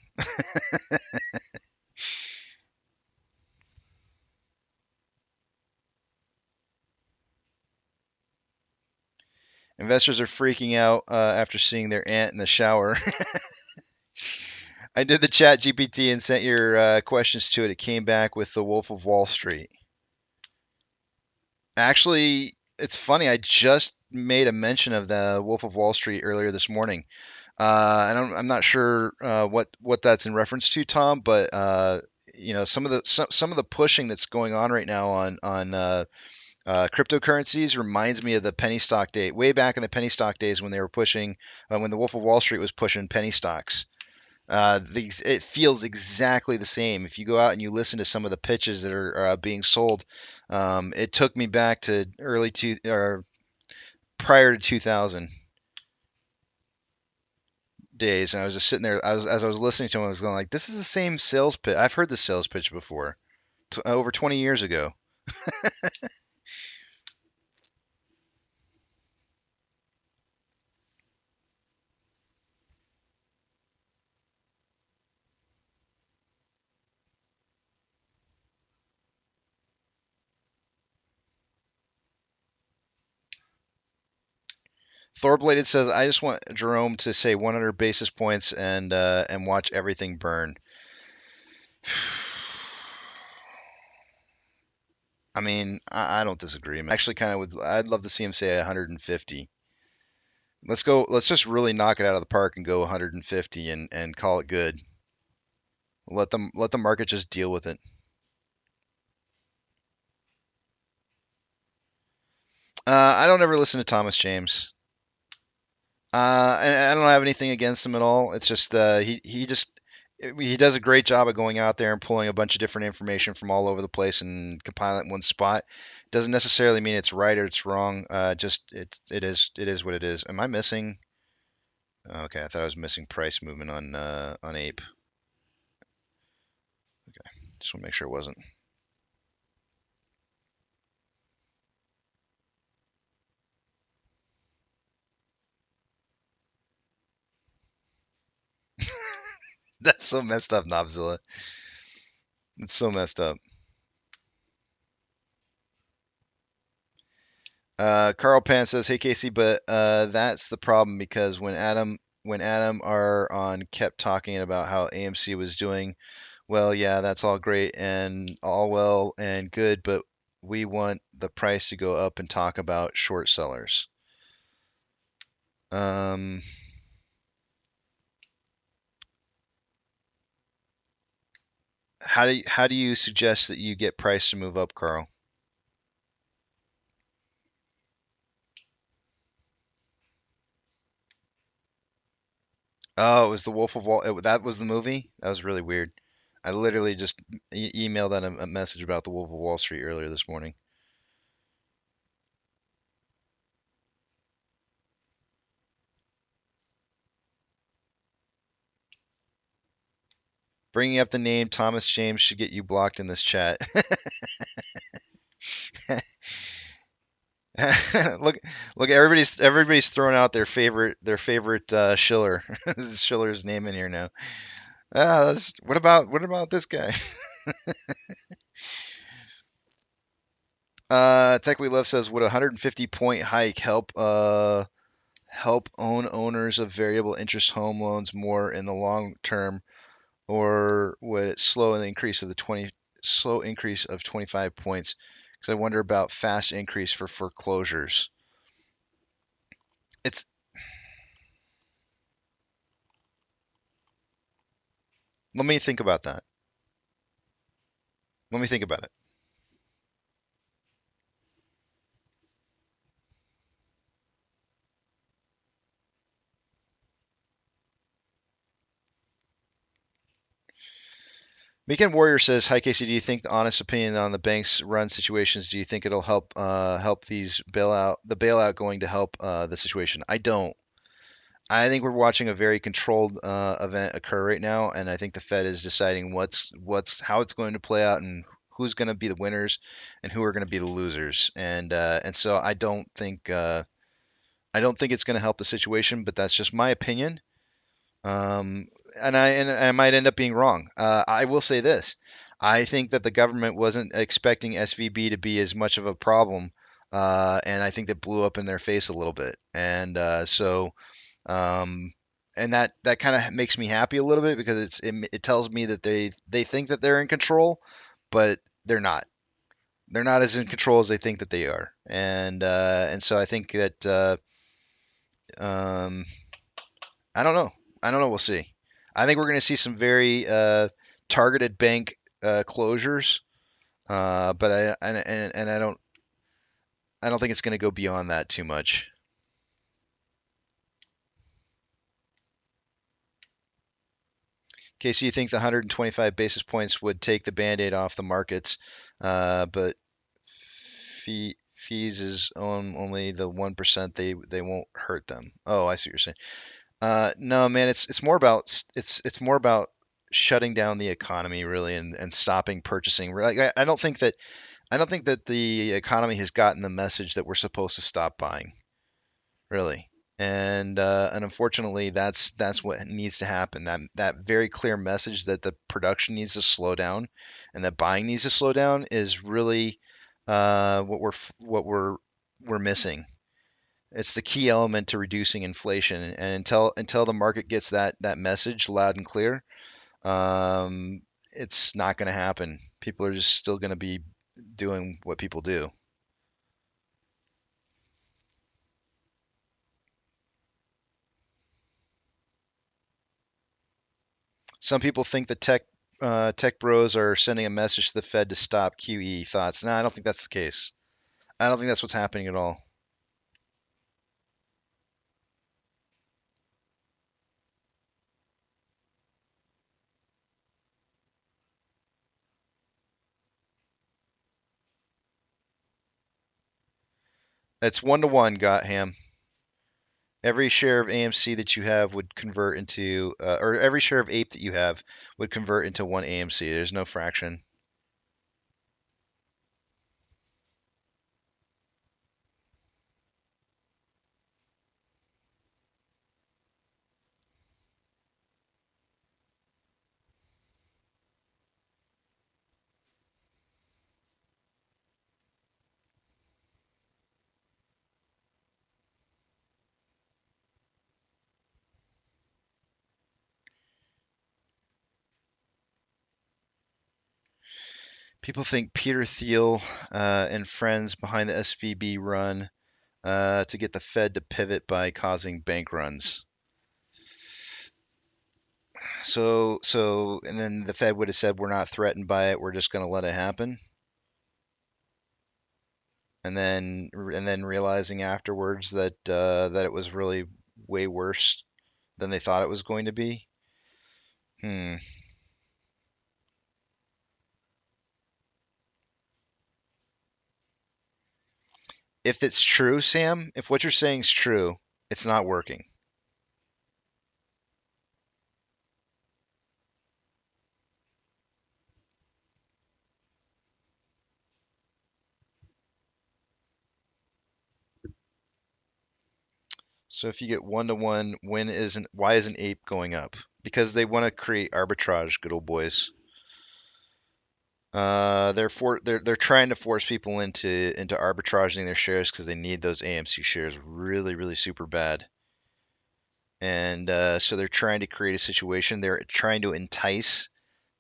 Investors are freaking out after seeing their aunt in the shower. I did the chat GPT and sent your questions to it. It came back with the Wolf of Wall Street. Actually, it's funny. I just made a mention of the Wolf of Wall Street earlier this morning. And I'm not sure what that's in reference to, Tom, but some of the pushing that's going on right now on cryptocurrencies reminds me of the penny stock day, way back in the penny stock days when they were pushing, when the Wolf of Wall Street was pushing penny stocks. It feels exactly the same. If you go out and you listen to some of the pitches that are being sold, it took me back to prior to 2000 days, and I was just sitting there. As I was listening to him, I was going like, "This is the same sales pitch. I've heard this sales pitch before, over 20 years ago." Thorbladed says, "I just want Jerome to say 100 basis points and watch everything burn." I mean, I don't disagree. Actually, kind of would. I'd love to see him say 150. Let's go. Let's just really knock it out of the park and go 150 and call it good. Let the market just deal with it. I don't ever listen to Thomas James. I don't have anything against him at all. It's just he does a great job of going out there and pulling a bunch of different information from all over the place and compiling it in one spot. Doesn't necessarily mean it's right or it's wrong. Just it is what it is. Am I missing? Okay, I thought I was missing price movement on Ape. Okay, just want to make sure it wasn't. That's so messed up, Nobzilla. It's so messed up. Carl Pan says, "Hey Casey, but that's the problem because when Adam are on kept talking about how AMC was doing well, yeah, that's all great and all well and good, but we want the price to go up and talk about short sellers." Um, how do you suggest that you get price to move up, Carl? Oh, it was the Wolf of Wall. That was the movie. That was really weird. I literally just emailed out a message about the Wolf of Wall Street earlier this morning. Bringing up the name Thomas James should get you blocked in this chat. look, look, everybody's throwing out their favorite Schiller. Schiller's name in here now. What about this guy? Tech We Love says, would a 150-point hike help owners of variable interest home loans more in the long term, or would it slow increase of 25 points? Because I wonder about fast increase for foreclosures. It's Let me think about that. Let me think about it. Weekend Warrior says, "Hi Casey, do you think the honest opinion on the banks run situations? Do you think it'll help these bailout going to help the situation?" I don't. I think we're watching a very controlled event occur right now, and I think the Fed is deciding how it's going to play out and who's going to be the winners and who are going to be the losers. And so I don't think it's going to help the situation, but that's just my opinion. And I might end up being wrong. I will say this: I think that the government wasn't expecting SVB to be as much of a problem, and I think that blew up in their face a little bit. Um, and that kind of makes me happy a little bit because it tells me that they think that they're in control, but they're not. They're not as in control as they think that they are, and so I think that um, I don't know. I don't know. We'll see. I think we're going to see some very targeted bank closures, but I don't think it's going to go beyond that too much. Casey, you think the 125 basis points would take the band-aid off the markets, but fees is on only the 1%. They won't hurt them. Oh, I see what you're saying. No, man, it's more about shutting down the economy really and stopping purchasing. Like I don't think that the economy has gotten the message that we're supposed to stop buying, really. And unfortunately, that's what needs to happen. That very clear message that the production needs to slow down and that buying needs to slow down is really what we're missing. It's the key element to reducing inflation. And until the market gets that message loud and clear, it's not going to happen. People are just still going to be doing what people do. Some people think the tech bros are sending a message to the Fed to stop QE. Thoughts? No, I don't think that's the case. I don't think that's what's happening at all. It's 1-to-1, got ham. Every share of AMC that you have would convert into, or every share of Ape that you have would convert into 1 AMC. There's no fraction. People think Peter Thiel and friends behind the SVB run to get the Fed to pivot by causing bank runs. And then the Fed would have said, we're not threatened by it. We're just going to let it happen. And then realizing afterwards that it was really way worse than they thought it was going to be. If it's true, Sam, if what you're saying is true, it's not working. So if you get 1-to-1, why isn't Ape going up? Because they want to create arbitrage, good old boys. They're trying to force people into arbitraging their shares because they need those AMC shares really, really super bad. And so they're trying to create a situation. They're trying to entice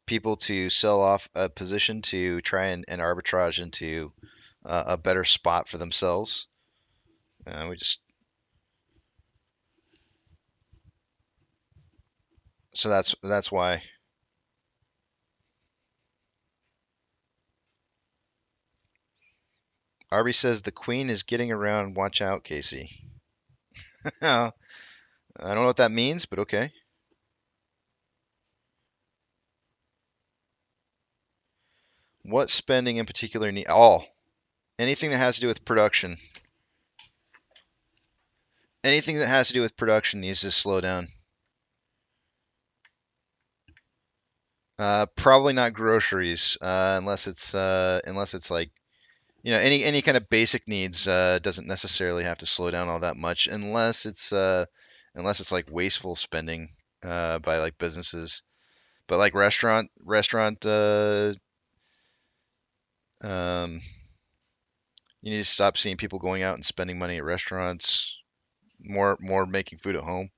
people to sell off a position to try and arbitrage into a better spot for themselves. So that's why. Arby says the queen is getting around. Watch out, Casey. I don't know what that means, but okay. What spending in particular need all? Anything that has to do with production. Anything that has to do with production needs to slow down. Probably not groceries, unless it's like, any kind of basic needs doesn't necessarily have to slow down all that much, unless it's like wasteful spending by like businesses. But like restaurant you need to stop seeing people going out and spending money at restaurants. More making food at home.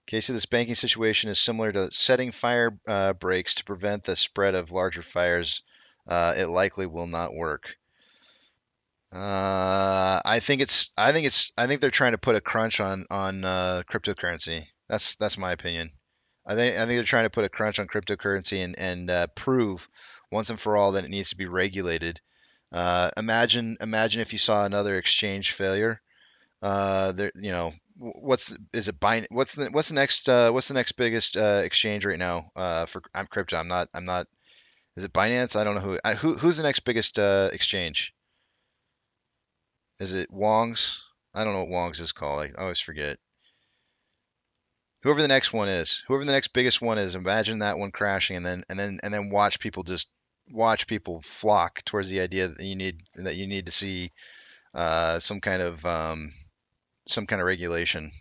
Case of this banking situation is similar to setting fire breaks to prevent the spread of larger fires. It likely will not work. I think they're trying to put a crunch on cryptocurrency. That's my opinion. I think they're trying to put a crunch on cryptocurrency and prove once and for all that it needs to be regulated. Imagine if you saw another exchange failure. There, what's the next biggest exchange right now for I'm crypto. I'm not. Is it Binance? I don't know who's the next biggest exchange. Is it Wong's? I don't know what Wong's is called. I always forget. Whoever the next one is, whoever the next biggest one is, imagine that one crashing, and then watch people flock towards the idea that you need to see some kind of regulation.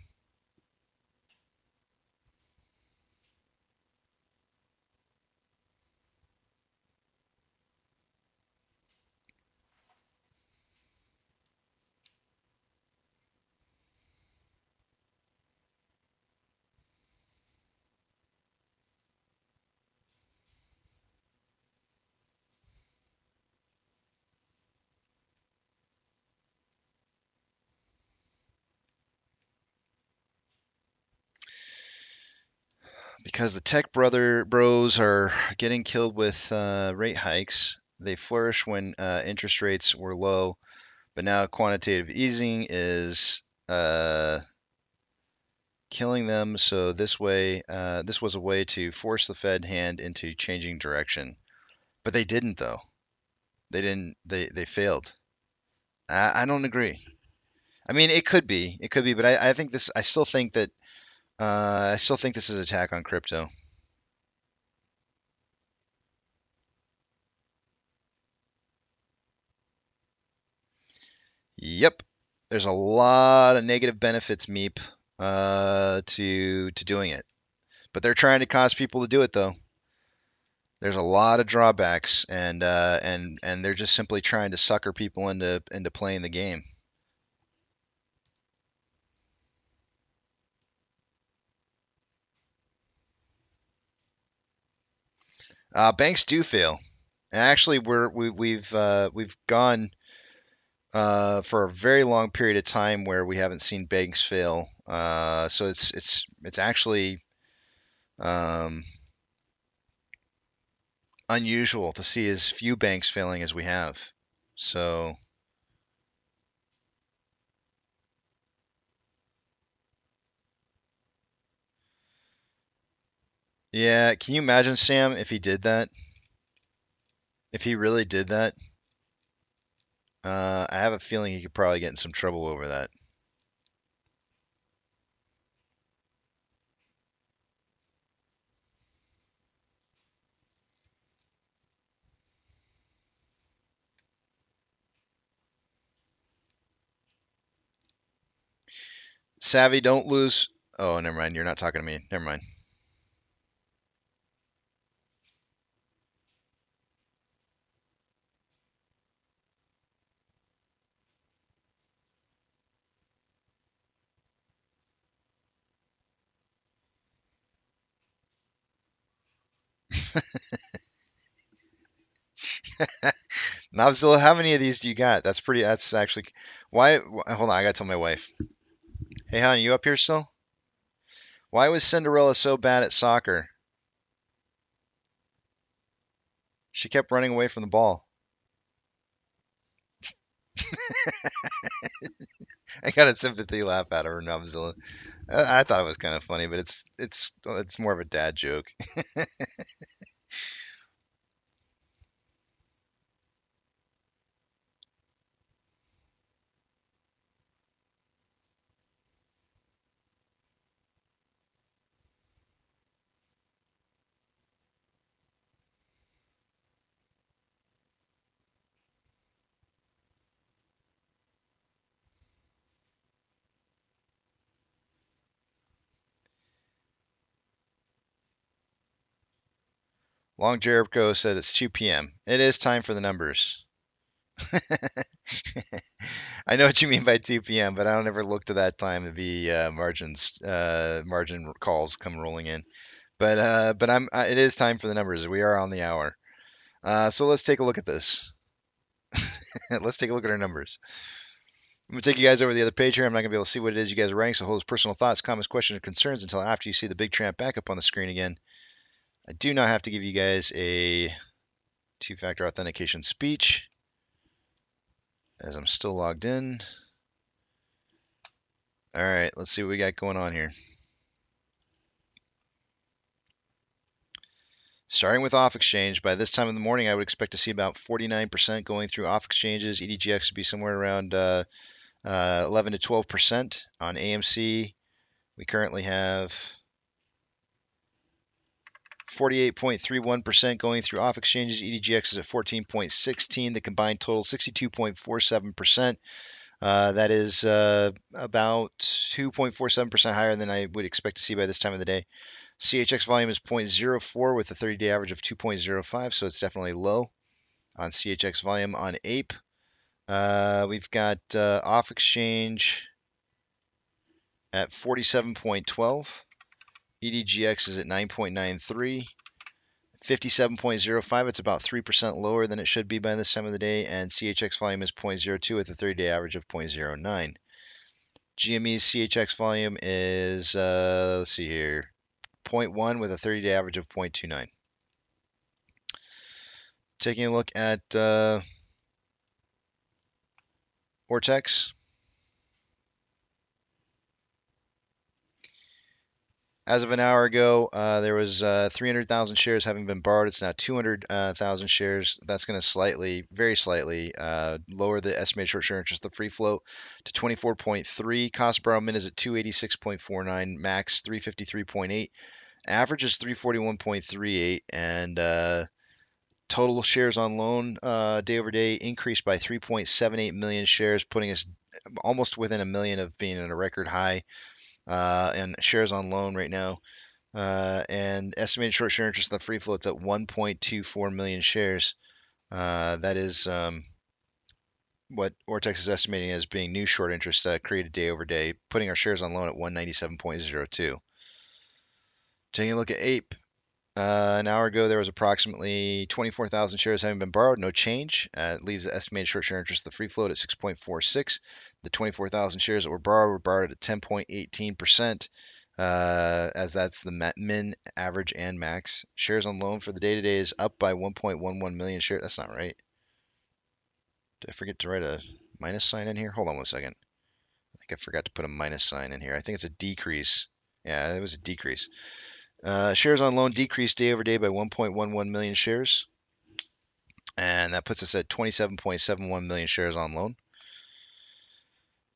Because the tech bros are getting killed with rate hikes. They flourished when interest rates were low, but now quantitative easing is killing them. So this way, this was a way to force the Fed hand into changing direction. But they didn't, though. They didn't. They failed. I don't agree. I mean, it could be, but I think this. I still think that. I still think this is an attack on crypto. Yep. There's a lot of negative benefits, Meep, to doing it. But they're trying to cause people to do it, though. There's a lot of drawbacks, and they're just simply trying to sucker people into playing the game. Banks do fail. And actually, we've gone for a very long period of time where we haven't seen banks fail. So it's actually unusual to see as few banks failing as we have. So yeah, can you imagine, Sam, if he did that? If he really did that, I have a feeling he could probably get in some trouble over that. Savvy, don't lose. Oh, never mind. You're not talking to me. Never mind. Nobzilla, how many of these do you got? That's pretty. That's actually. Why? Hold on. I gotta tell my wife. Hey, hon, you up here still? Why was Cinderella so bad at soccer? She kept running away from the ball. I got a sympathy laugh out of her, Nobzilla. I thought it was kind of funny, but it's more of a dad joke. Long Jericho said it's 2 p.m. It is time for the numbers. I know what you mean by 2 p.m., but I don't ever look to that time to be margin calls come rolling in. But it is time for the numbers. We are on the hour. So let's take a look at this. Let's take a look at our numbers. I'm gonna take you guys over to the other page here. I'm not gonna be able to see what it is you guys are ranking, so hold those personal thoughts, comments, questions, or concerns until after you see the big tramp back up on the screen again. I do not have to give you guys a two-factor authentication speech, as I'm still logged in. All right, let's see what we got going on here. Starting with off exchange, by this time in the morning, I would expect to see about 49% going through off exchanges. EDGX would be somewhere around 11 to 12%. On AMC, we currently have 48.31% going through off exchanges. EDGX is at 14.16. The combined total 62.47%. That is about 2.47% higher than I would expect to see by this time of the day. CHX volume is 0.04 with a 30-day average of 2.05, so it's definitely low on CHX volume. On Ape, we've got off exchange at 47.12. EDGX is at 9.93. 57.05, it's about 3% lower than it should be by this time of the day, and CHX volume is 0.02 with a 30-day average of 0.09. GME's CHX volume is, let's see here, 0.1 with a 30-day average of 0.29. Taking a look at Vortex. As of an hour ago, there was 300,000 shares having been borrowed. It's now 200,000 shares. That's going to slightly, very slightly, lower the estimated short-term interest, the free float, to 24.3. Cost of borrow min is at 286.49. Max 353.8. Average is 341.38, and total shares on loan day over day increased by 3.78 million shares, putting us almost within a million of being at a record high. And shares on loan right now. And estimated short-term interest in the free float's at 1.24 million shares. That is what Ortex is estimating as being new short interest created day over day, putting our shares on loan at 197.02. Taking a look at Ape. An hour ago, there was approximately 24,000 shares having been borrowed, no change. It leaves the estimated short-term interest of the free float at 6.46. The 24,000 shares that were borrowed at 10.18%, as that's the min, average, and max. Shares on loan for the day-to-day is up by 1.11 million shares. That's not right. Did I forget to write a minus sign in here? Hold on one second. I think I forgot to put a minus sign in here. I think it's a decrease. Yeah, it was a decrease. Shares on loan decreased day over day by 1.11 million shares, and that puts us at 27.71 million shares on loan.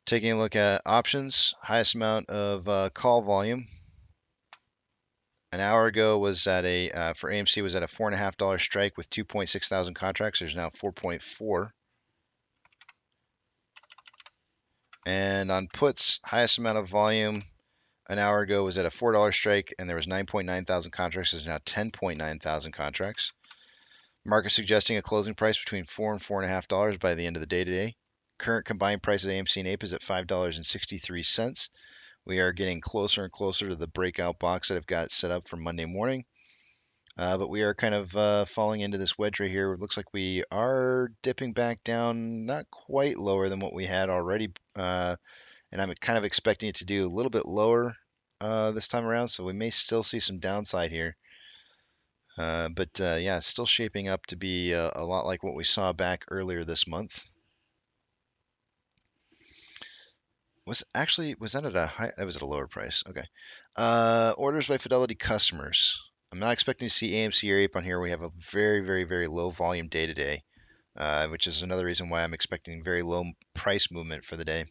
Taking a look at options, highest amount of call volume an hour ago was at for AMC was at a $4.50 strike with 2.6 thousand contracts. There's now 4.4. And on puts, highest amount of volume an hour ago was at a $4 strike, and there was 9.9 thousand contracts. There's now 10.9 thousand contracts. Market suggesting a closing price between $4 and $4.50 by the end of the day today. Current combined price of AMC and Ape is at $5.63. We are getting closer and closer to the breakout box that I've got set up for Monday morning. But we are kind of falling into this wedge right here. It looks like we are dipping back down, not quite lower than what we had already. And I'm kind of expecting it to do a little bit lower this time around. So we may still see some downside here. But yeah, still shaping up to be a lot like what we saw back earlier this month. Was that at a high? That was at a lower price. Okay. Orders by Fidelity customers. I'm not expecting to see AMC or Ape on here. We have a very, very, very low volume day today, which is another reason why I'm expecting very low price movement for the day.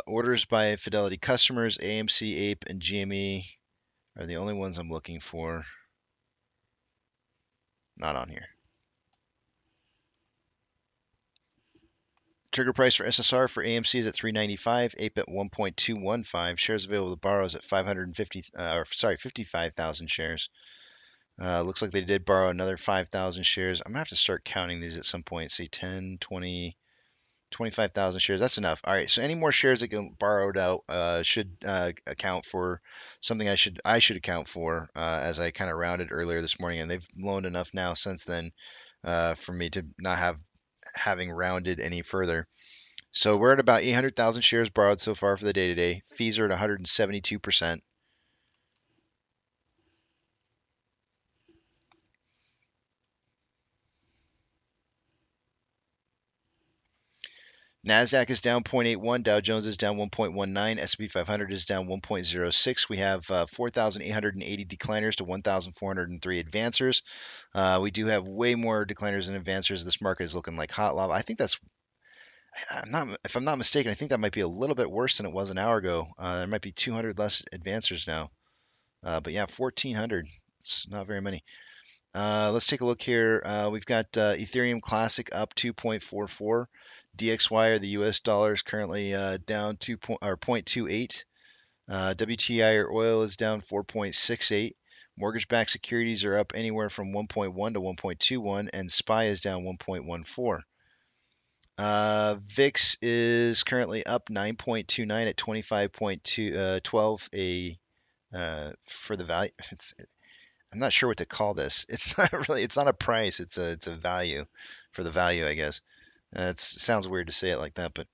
Orders by Fidelity customers, AMC, Ape, and GME are the only ones I'm looking for. Not on here. Trigger price for SSR for AMC is at $3.95, Ape at 1.215. Shares available to borrow is at 55,000 shares. Looks like they did borrow another 5,000 shares. I'm gonna have to start counting these at some point. See 10, 20, 25,000 shares. That's enough. All right. So any more shares that get borrowed out should account for something I should account for as I kind of rounded earlier this morning, and they've loaned enough now since then for me to not having rounded any further. So we're at about 800,000 shares borrowed so far for the day today. Fees are at 172%. NASDAQ is down 0.81, Dow Jones is down 1.19, S&P 500 is down 1.06. We have 4,880 decliners to 1,403 advancers. We do have way more decliners than advancers. This market is looking like hot lava. I think that's, if I'm not mistaken, I think that might be a little bit worse than it was an hour ago. There might be 200 less advancers now. But yeah, 1,400. It's not very many. Let's take a look here. We've got Ethereum Classic up 2.44. DXY, or the US dollar, is currently down 0.28. WTI or oil is down 4.68. Mortgage-backed securities are up anywhere from 1.1 to 1.21, and SPY is down 1.14. VIX is currently up 9.29 at 25.12 for the value. I'm not sure what to call this. It's not a price. It's a value for the value, I guess. It sounds weird to say it like that, but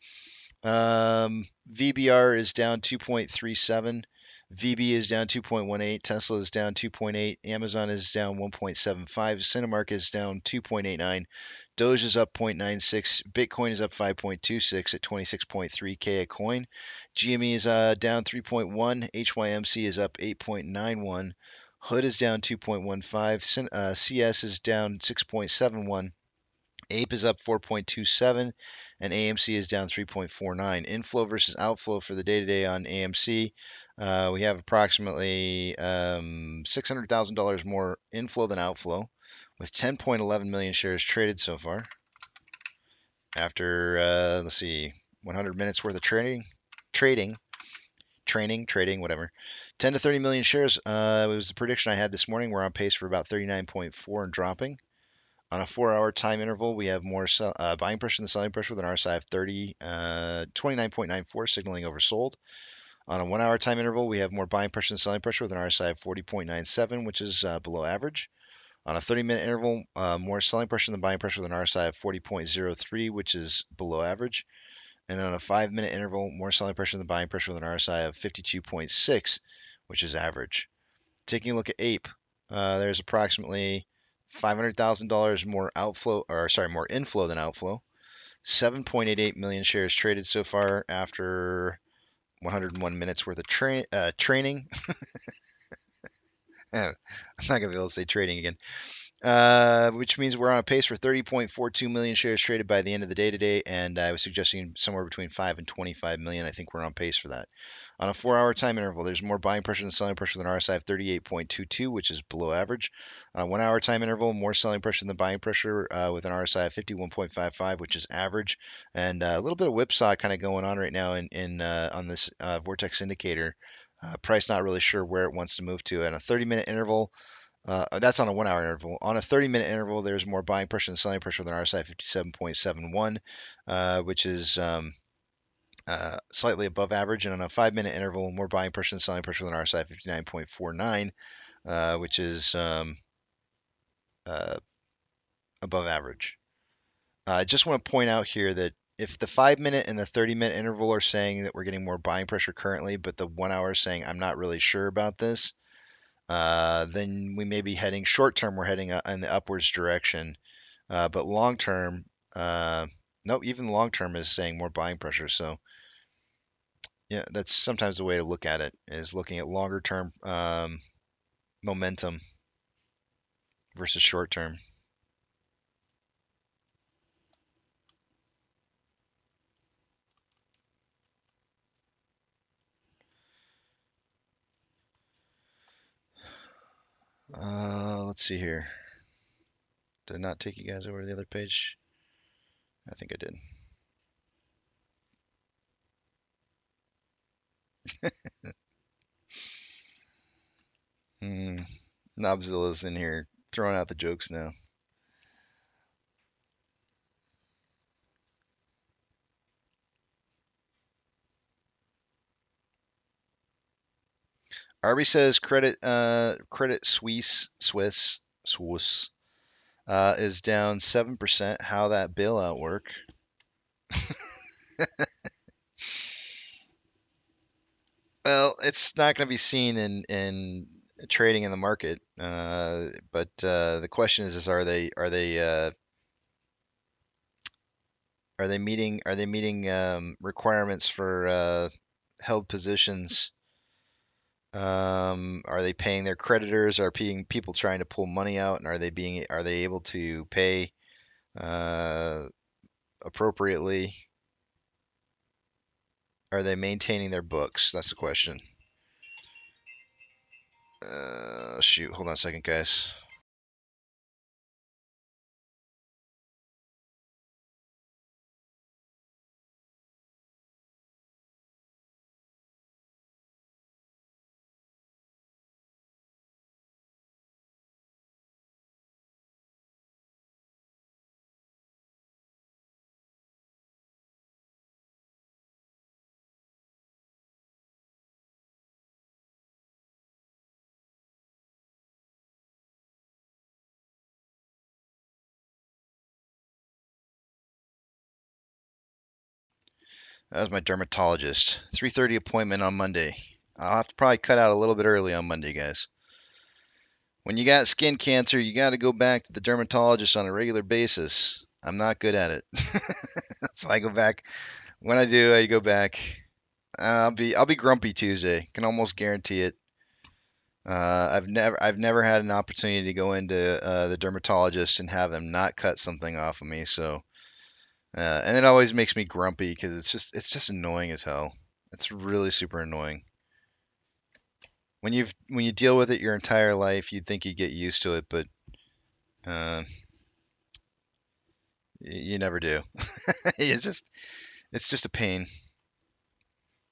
VBR is down 2.37. VB is down 2.18. Tesla is down 2.8. Amazon is down 1.75. Cinemark is down 2.89. Doge is up 0.96. Bitcoin is up 5.26 at 26.3K a coin. GME is down 3.1. HYMC is up 8.91. Hood is down 2.15. CS is down 6.71. Ape is up 4.27, and AMC is down 3.49. Inflow versus outflow for the day-to-day on AMC. We have approximately $600,000 more inflow than outflow, with 10.11 million shares traded so far. After, let's see, 100 minutes worth of trading, whatever. 10 to 30 million shares. It was the prediction I had this morning. We're on pace for about 39.4 and dropping. On a 4-hour time interval, we have more buying pressure than selling pressure with an RSI of 29.94, signaling oversold. On a 1-hour time interval, we have more buying pressure than selling pressure with an RSI of 40.97, which is below average. On a 30-minute interval, more selling pressure than buying pressure with an RSI of 40.03, which is below average. And on a 5-minute interval, more selling pressure than buying pressure with an RSI of 52.6, which is average. Taking a look at Ape, there's approximately $500,000 more more inflow than outflow. 7.88 million shares traded so far after 101 minutes worth of training. I'm not gonna be able to say trading again. Which means we're on a pace for 30.42 million shares traded by the end of the day today, and I was suggesting somewhere between 5 and 25 million. I think we're on pace for that. On a 4-hour time interval, there's more buying pressure than selling pressure with an RSI of 38.22, which is below average. On a 1-hour time interval, more selling pressure than buying pressure with an RSI of 51.55, which is average. And a little bit of whipsaw kind of going on right now on this vortex indicator. Price not really sure where it wants to move to. At a 30-minute interval, that's on a 1-hour interval. On a 30-minute interval, there's more buying pressure than selling pressure with an RSI 57.71, which is slightly above average. And on a 5-minute interval, more buying pressure than selling pressure with an RSI 59.49, which is above average. I just want to point out here that if the 5-minute and the 30-minute interval are saying that we're getting more buying pressure currently, but the 1 hour is saying I'm not really sure about this, then we may be heading short term. We're heading in the upwards direction, but long term, no, even long term is saying more buying pressure. So yeah, that's sometimes the way to look at it, is looking at longer term momentum versus short term. Let's see here. Did I not take you guys over to the other page? I think I did. Nobzilla's in here throwing out the jokes now. Arby says Credit Suisse is down 7%. How that bailout work? Well, it's not going to be seen in trading in the market, but the question is are they meeting requirements for held positions? Are they paying their creditors? Are people trying to pull money out, and are they able to pay appropriately? Are they maintaining their books? That's the question. Shoot, hold on a second, guys. That was my dermatologist. 3:30 appointment on Monday. I'll have to probably cut out a little bit early on Monday, guys. When you got skin cancer, you got to go back to the dermatologist on a regular basis. I'm not good at it. So I go back. When I do, I go back. I'll be grumpy Tuesday. Can almost guarantee it. I've never had an opportunity to go into the dermatologist and have them not cut something off of me. So, and it always makes me grumpy because it's just annoying as hell. It's really super annoying. When you deal with it your entire life, you'd think you'd get used to it, but uh, you never do. It's just a pain.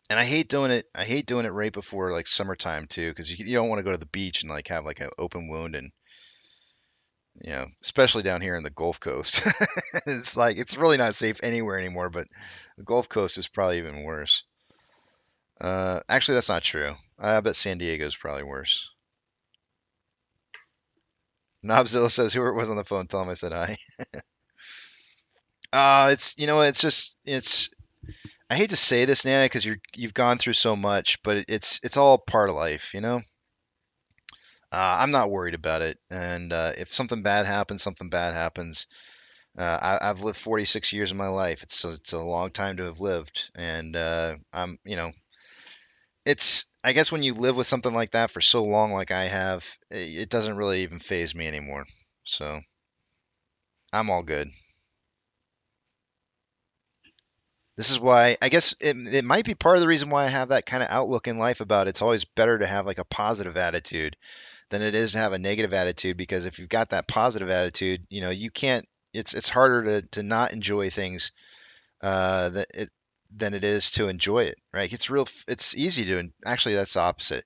And I hate doing it. I hate doing it right before like summertime too, because you don't want to go to the beach and like have like an open wound, and especially down here in the Gulf Coast. It's like it's really not safe anywhere anymore, but the Gulf Coast is probably even worse. Actually, that's not true. I bet San Diego is probably worse. Nobzilla says whoever was on the phone, tell him I said hi. It's I hate to say this, Nana, because you've gone through so much, but it's all part of life, you know. I'm not worried about it, and if something bad happens, something bad happens. I've lived 46 years of my life. It's a long time to have lived, and it's I guess when you live with something like that for so long, like I have, it doesn't really even faze me anymore. So I'm all good. This is why I guess it might be part of the reason why I have that kind of outlook in life about it's always better to have like a positive attitude than it is to have a negative attitude, because if you've got that positive attitude, you can't it's harder to not enjoy things that it than it is to enjoy it, right? It's easy to actually that's the opposite.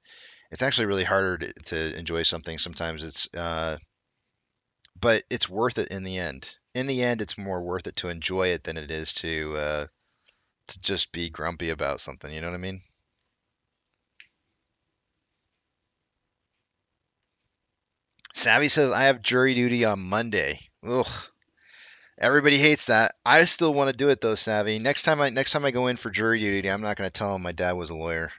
It's actually really harder to enjoy something sometimes. But it's worth it in the end. In the end, it's more worth it to enjoy it than it is to just be grumpy about something. You know what I mean? Savvy says I have jury duty on Monday. Ugh. Everybody hates that. I still want to do it though, Savvy. Next time I go in for jury duty, I'm not going to tell him my dad was a lawyer.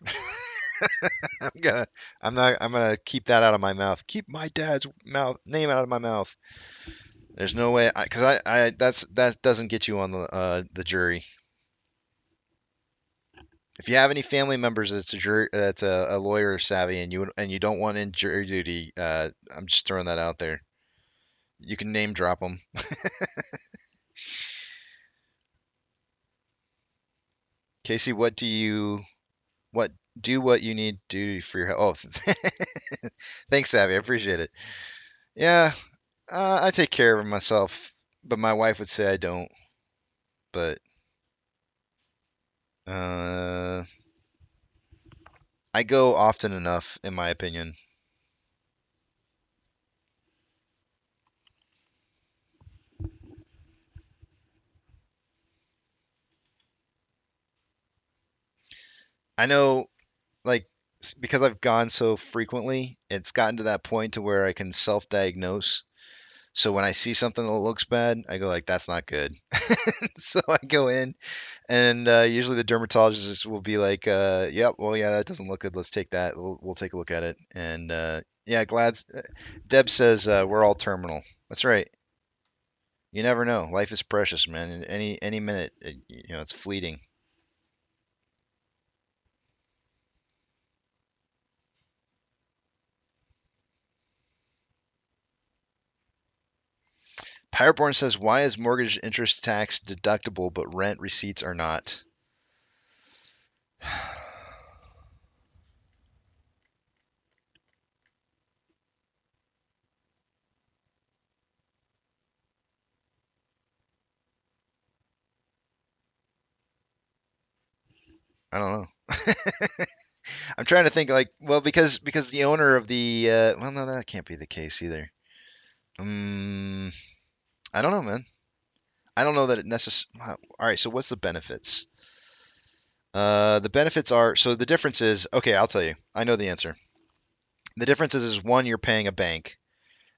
I'm gonna keep that out of my mouth. Keep my dad's name out of my mouth. There's no way, because that doesn't get you on the jury. If you have any family members that's a lawyer, Savvy, and you don't want in jury duty, I'm just throwing that out there. You can name drop them. Casey, what do you what you need to do for your health? Oh, thanks, Savvy. I appreciate it. Yeah, I take care of myself, but my wife would say I don't. But uh, I go often enough, in my opinion. I know, like, because I've gone so frequently, it's gotten to that point to where I can self-diagnose. So when I see something that looks bad, I go like, "That's not good." So I go in, and usually the dermatologist will be like, "Yep, well, yeah, that doesn't look good. Let's take that. We'll take a look at it." And yeah, Deb says we're all terminal. That's right. You never know. Life is precious, man. And any minute, it's fleeting. Pirateborn says, "Why is mortgage interest tax deductible but rent receipts are not?" I don't know. I'm trying to think like, well, because the owner of the well, no, that can't be the case either. Um, I don't know, man. I don't know that it necessarily. All right, so what's the benefits? The benefits are, so the difference is, okay, I'll tell you. I know the answer. The difference is one, you're paying a bank,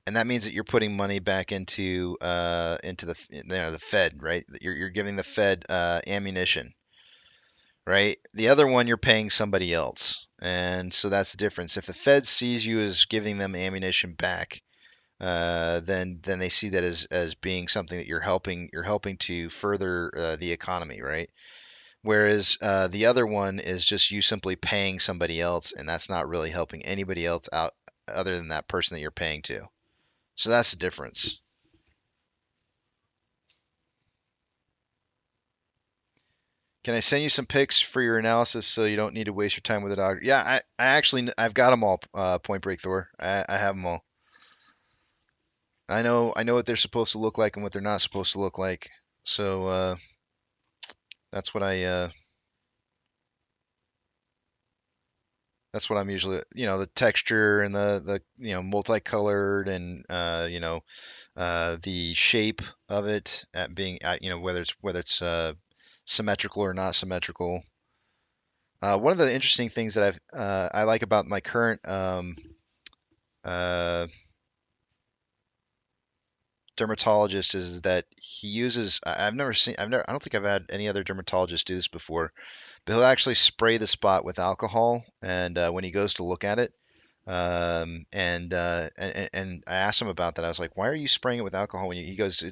and that means that you're putting money back into the Fed, right? You're giving the Fed ammunition, right? The other one, you're paying somebody else. And so that's the difference. If the Fed sees you as giving them ammunition back, then they see that as being something that you're helping to further the economy, right? Whereas the other one is just you simply paying somebody else, and that's not really helping anybody else out other than that person that you're paying to. So that's the difference. Can I send you some pics for your analysis so you don't need to waste your time with a doctor? Yeah, I've got them all. Point Break Thor, I have them all. I know what they're supposed to look like and what they're not supposed to look like. So that's what I'm usually, the texture and the multicolored and the shape of it at being whether it's symmetrical or not symmetrical. One of the interesting things that I like about my current uh, dermatologist is that he uses. I don't think I've had any other dermatologist do this before, but he'll actually spray the spot with alcohol, and when he goes to look at it, and I asked him about that. I was like, "Why are you spraying it with alcohol?" He goes,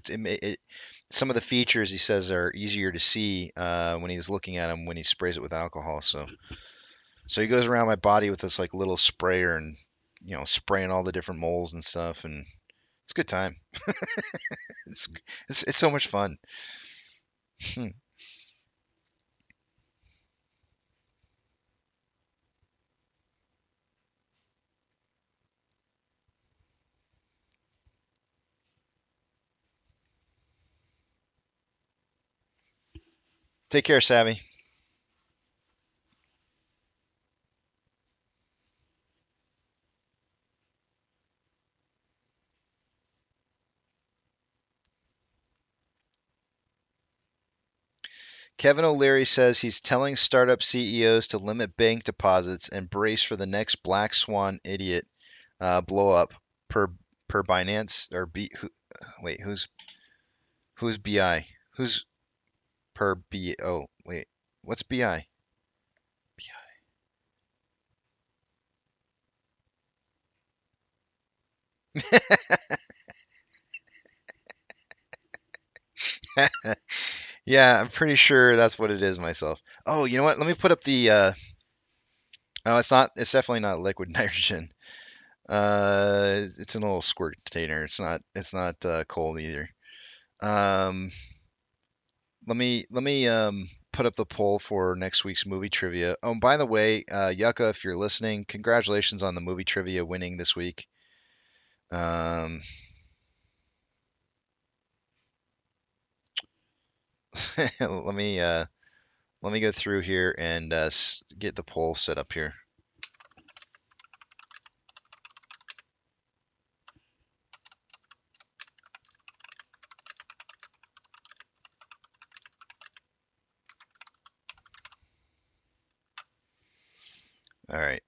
some of the features he says are easier to see when he's looking at them when he sprays it with alcohol. So he goes around my body with this like little sprayer and spraying all the different moles and stuff, and it's a good time. It's it's so much fun. Take care, Savvy. Kevin O'Leary says he's telling startup CEOs to limit bank deposits and brace for the next black swan idiot blow up per Binance or wait, who's BI? Who's per B? Oh, wait, what's BI? Yeah, I'm pretty sure that's what it is myself. Oh, you know what? Let me put up the. Oh, it's not. It's definitely not liquid nitrogen. It's an little squirt container. It's not cold either. Um, let me put up the poll for next week's movie trivia. Oh, by the way, Yucca, if you're listening, congratulations on the movie trivia winning this week. Um, let me let me go through here and get the poll set up here. All right.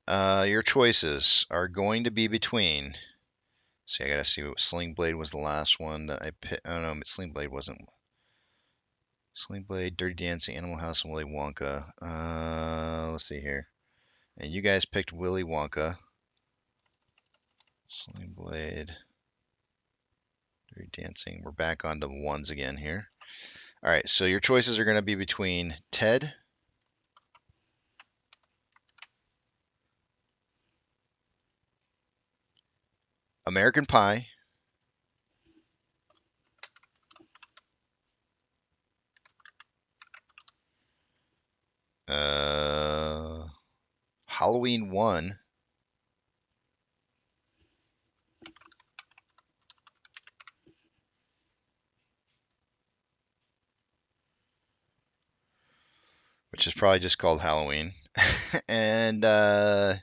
Your choices are going to be between. See, I gotta see what Sling Blade was the last one that I picked. Oh no, Sling Blade wasn't. Sling Blade, Dirty Dancing, Animal House, and Willy Wonka. Let's see here. And you guys picked Willy Wonka. Sling Blade, Dirty Dancing. We're back onto ones again here. All right, so your choices are going to be between Ted, American Pie, Halloween 1, which is probably just called Halloween, and oh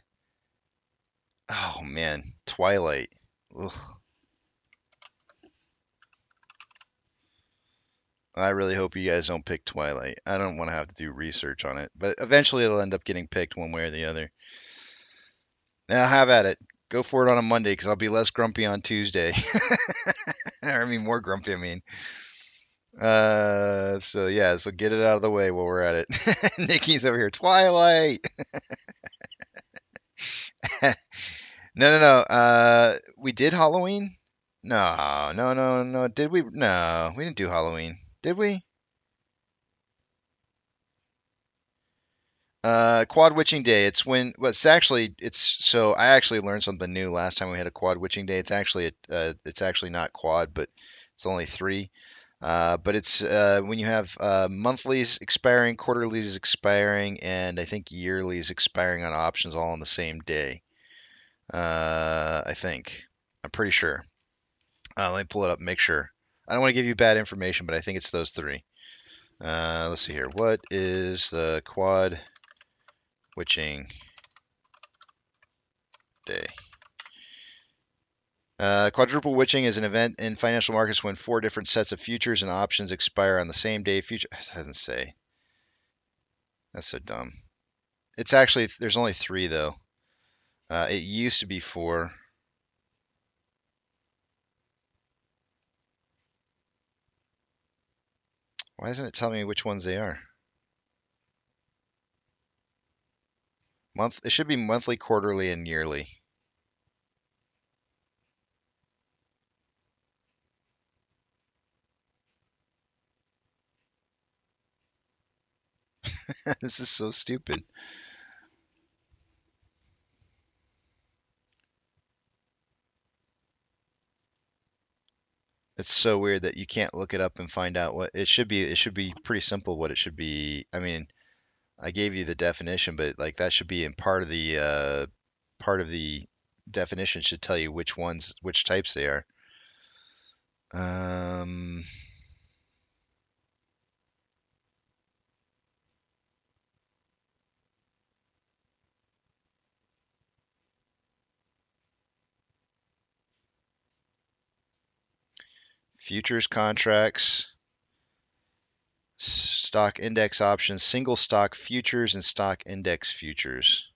man, Twilight. Ugh. I really hope you guys don't pick Twilight. I don't want to have to do research on it, but eventually it'll end up getting picked one way or the other. Now have at it. Go for it on a Monday because I'll be less grumpy on Tuesday. I mean, more grumpy, I mean. So yeah, so get it out of the way while we're at it. Nikki's over here. Twilight. No, no, no. We did Halloween? No, no, no, no. Did we? No, we didn't do Halloween. Did we? Quad witching day. It's when, well, so I actually learned something new last time we had a quad witching day. It's actually not quad, but it's only three. But it's when you have monthlies expiring, quarterlies expiring, and I think yearlies expiring on options all on the same day. I think. I'm pretty sure. Let me pull it up and make sure. I don't want to give you bad information, but I think it's those three. Let's see here. What is the quad witching day? Quadruple witching is an event in financial markets when four different sets of futures and options expire on the same day. Future it doesn't say. That's so dumb. It's actually there's only three though. It used to be four. Why doesn't it tell me which ones they are? It should be monthly, quarterly, and yearly. This is so stupid. It's so weird that you can't look it up and find out what it should be. It should be pretty simple what it should be. I mean, I gave you the definition, but like that should be in part of the definition should tell you which types they are. Um, Futures contracts, stock index options, single stock futures, and stock index futures.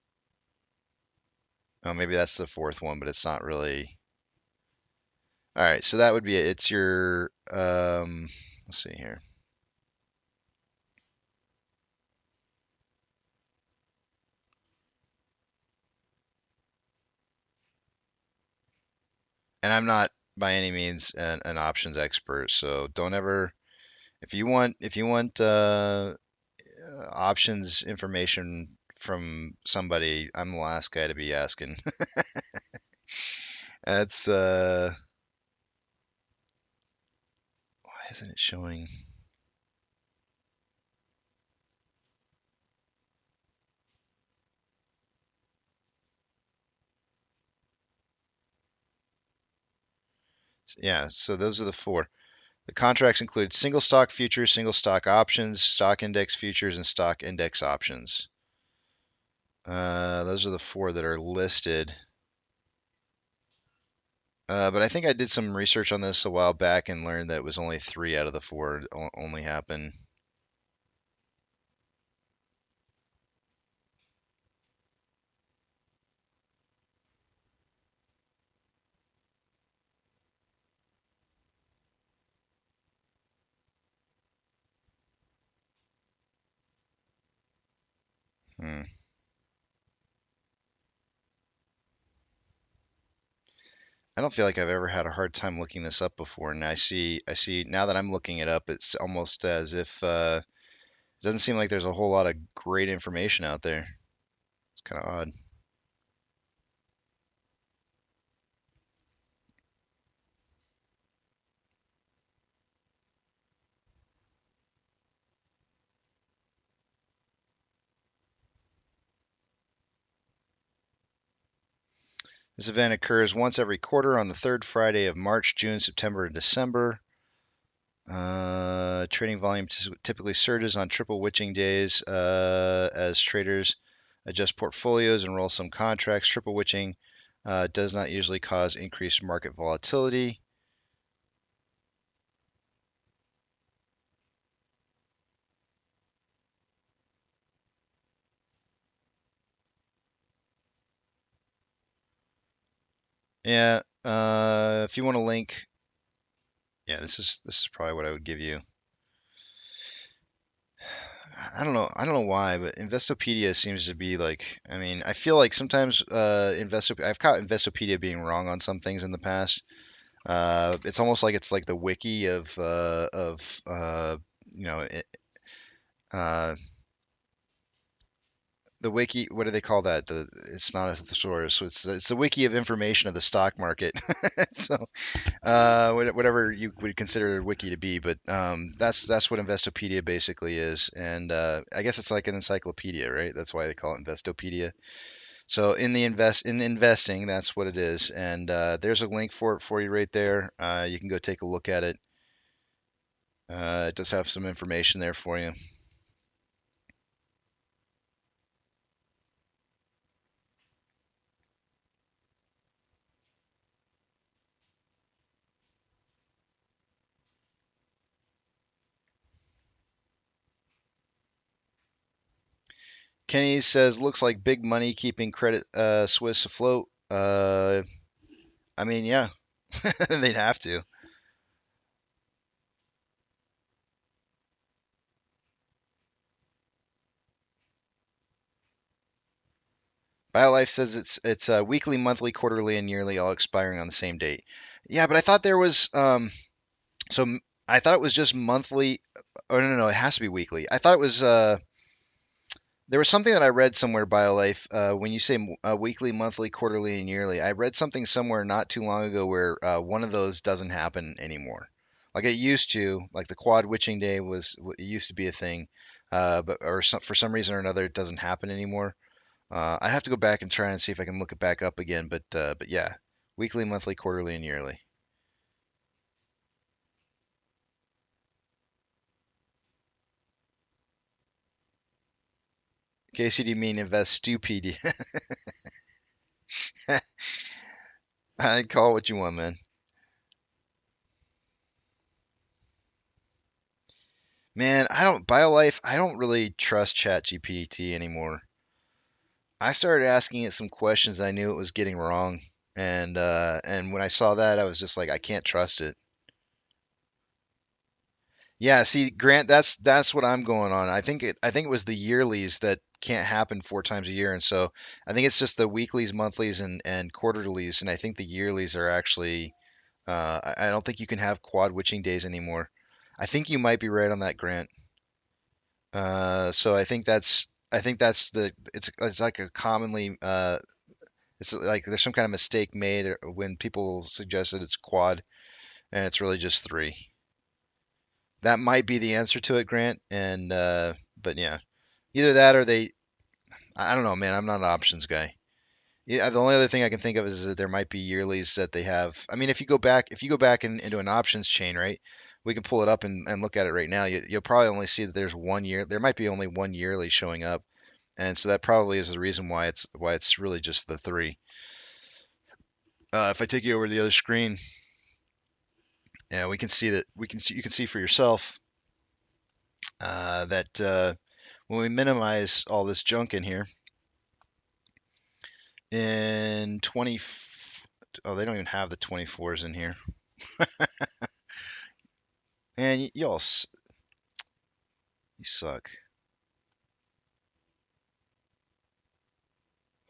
Oh, maybe that's the fourth one, but it's not really. All right, so that would be it. It's your let's see here. And I'm not by any means an options expert, so don't ever if you want options information from somebody, I'm the last guy to be asking. That's why isn't it showing? Yeah, so those are the four. The contracts include single stock futures, single stock options, stock index futures, and stock index options. Those are the four that are listed. But I think I did some research on this a while back and learned that it was only three out of the four only happen. Hmm. I don't feel like I've ever had a hard time looking this up before, and I see now that I'm looking it up, it's almost as if it doesn't seem like there's a whole lot of great information out there. It's kind of odd. This event occurs once every quarter on the third Friday of March, June, September, and December. Trading volume typically surges on triple witching days as traders adjust portfolios and roll some contracts. Triple witching does not usually cause increased market volatility. Yeah, if you want a link, yeah, this is probably what I would give you. I don't know why, but Investopedia seems to be like, I mean, I feel like sometimes I've caught Investopedia being wrong on some things in the past. It's almost like it's like the wiki of you know it, uh, the wiki. What do they call that? The It's not a thesaurus. So it's the wiki of information of the stock market. So whatever you would consider a wiki to be, but that's what Investopedia basically is, and I guess it's like an encyclopedia, right? That's why they call it Investopedia. So in investing, that's what it is, and there's a link for it for you right there. You can go take a look at it. It does have some information there for you. Kenny says, looks like big money keeping Credit Suisse afloat. I mean, yeah, they'd have to. BioLife says it's weekly, monthly, quarterly, and yearly, all expiring on the same date. Yeah, but I thought there was so I thought it was just monthly. Oh no, it has to be weekly. I thought it was there was something that I read somewhere, BioLife, when you say weekly, monthly, quarterly, and yearly. I read something somewhere not too long ago where one of those doesn't happen anymore. Like it used to, like the quad witching day it used to be a thing, but for some reason or another, it doesn't happen anymore. I have to go back and try and see if I can look it back up again, but yeah, weekly, monthly, quarterly, and yearly. KCD mean Investopedia. I call it what you want, man. Man, I don't BioLife. I don't really trust ChatGPT anymore. I started asking it some questions I knew it was getting wrong, and when I saw that, I was just like, I can't trust it. Yeah, see, Grant, that's what I'm going on. I think it was the yearlies that can't happen 4 times a year, and so I think it's just the weeklies, monthlies, and quarterlies, and I think the yearlies are actually. I don't think you can have quad witching days anymore. I think you might be right on that, Grant. So I think that's the it's like a commonly it's like there's some kind of mistake made when people suggest that it's quad and it's really just three. That might be the answer to it, Grant. And but yeah, either that or they. I don't know, man. I'm not an options guy. Yeah, the only other thing I can think of is that there might be yearlies that they have. I mean, if you go back into an options chain, right? We can pull it up and look at it right now. You'll probably only see that there's one year. There might be only one yearly showing up, and so that probably is the reason why it's really just the three. If I take you over to the other screen, yeah, we can see that you can see for yourself that when we minimize all this junk in here in 20, oh, they don't even have the 24s in here. And y'all, you suck.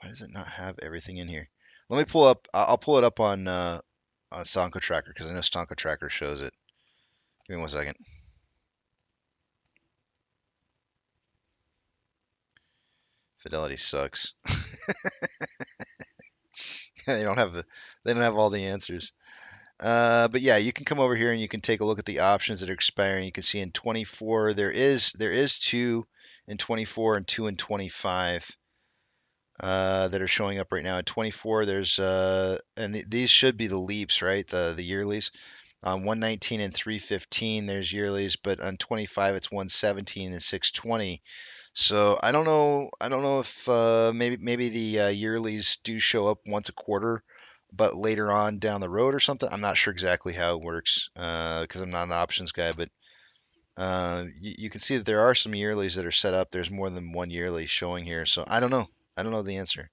Why does it not have everything in here? Let me pull up. I'll pull it up on Stonko Tracker because I know Stonko Tracker shows it. Give me 1 second. Fidelity sucks. They don't have all the answers. But yeah, you can come over here and you can take a look at the options that are expiring. You can see in 24 there is two in 24 and two in 25 that are showing up right now. In 24 there's and these should be the leaps, right? The yearlies. On 119 and 315 there's yearlies, but on 25 it's 117 and 620. So I don't know if maybe the yearlies do show up once a quarter, but later on down the road or something. I'm not sure exactly how it works because I'm not an options guy, but you can see that there are some yearlies that are set up. There's more than one yearly showing here, so I don't know. I don't know the answer.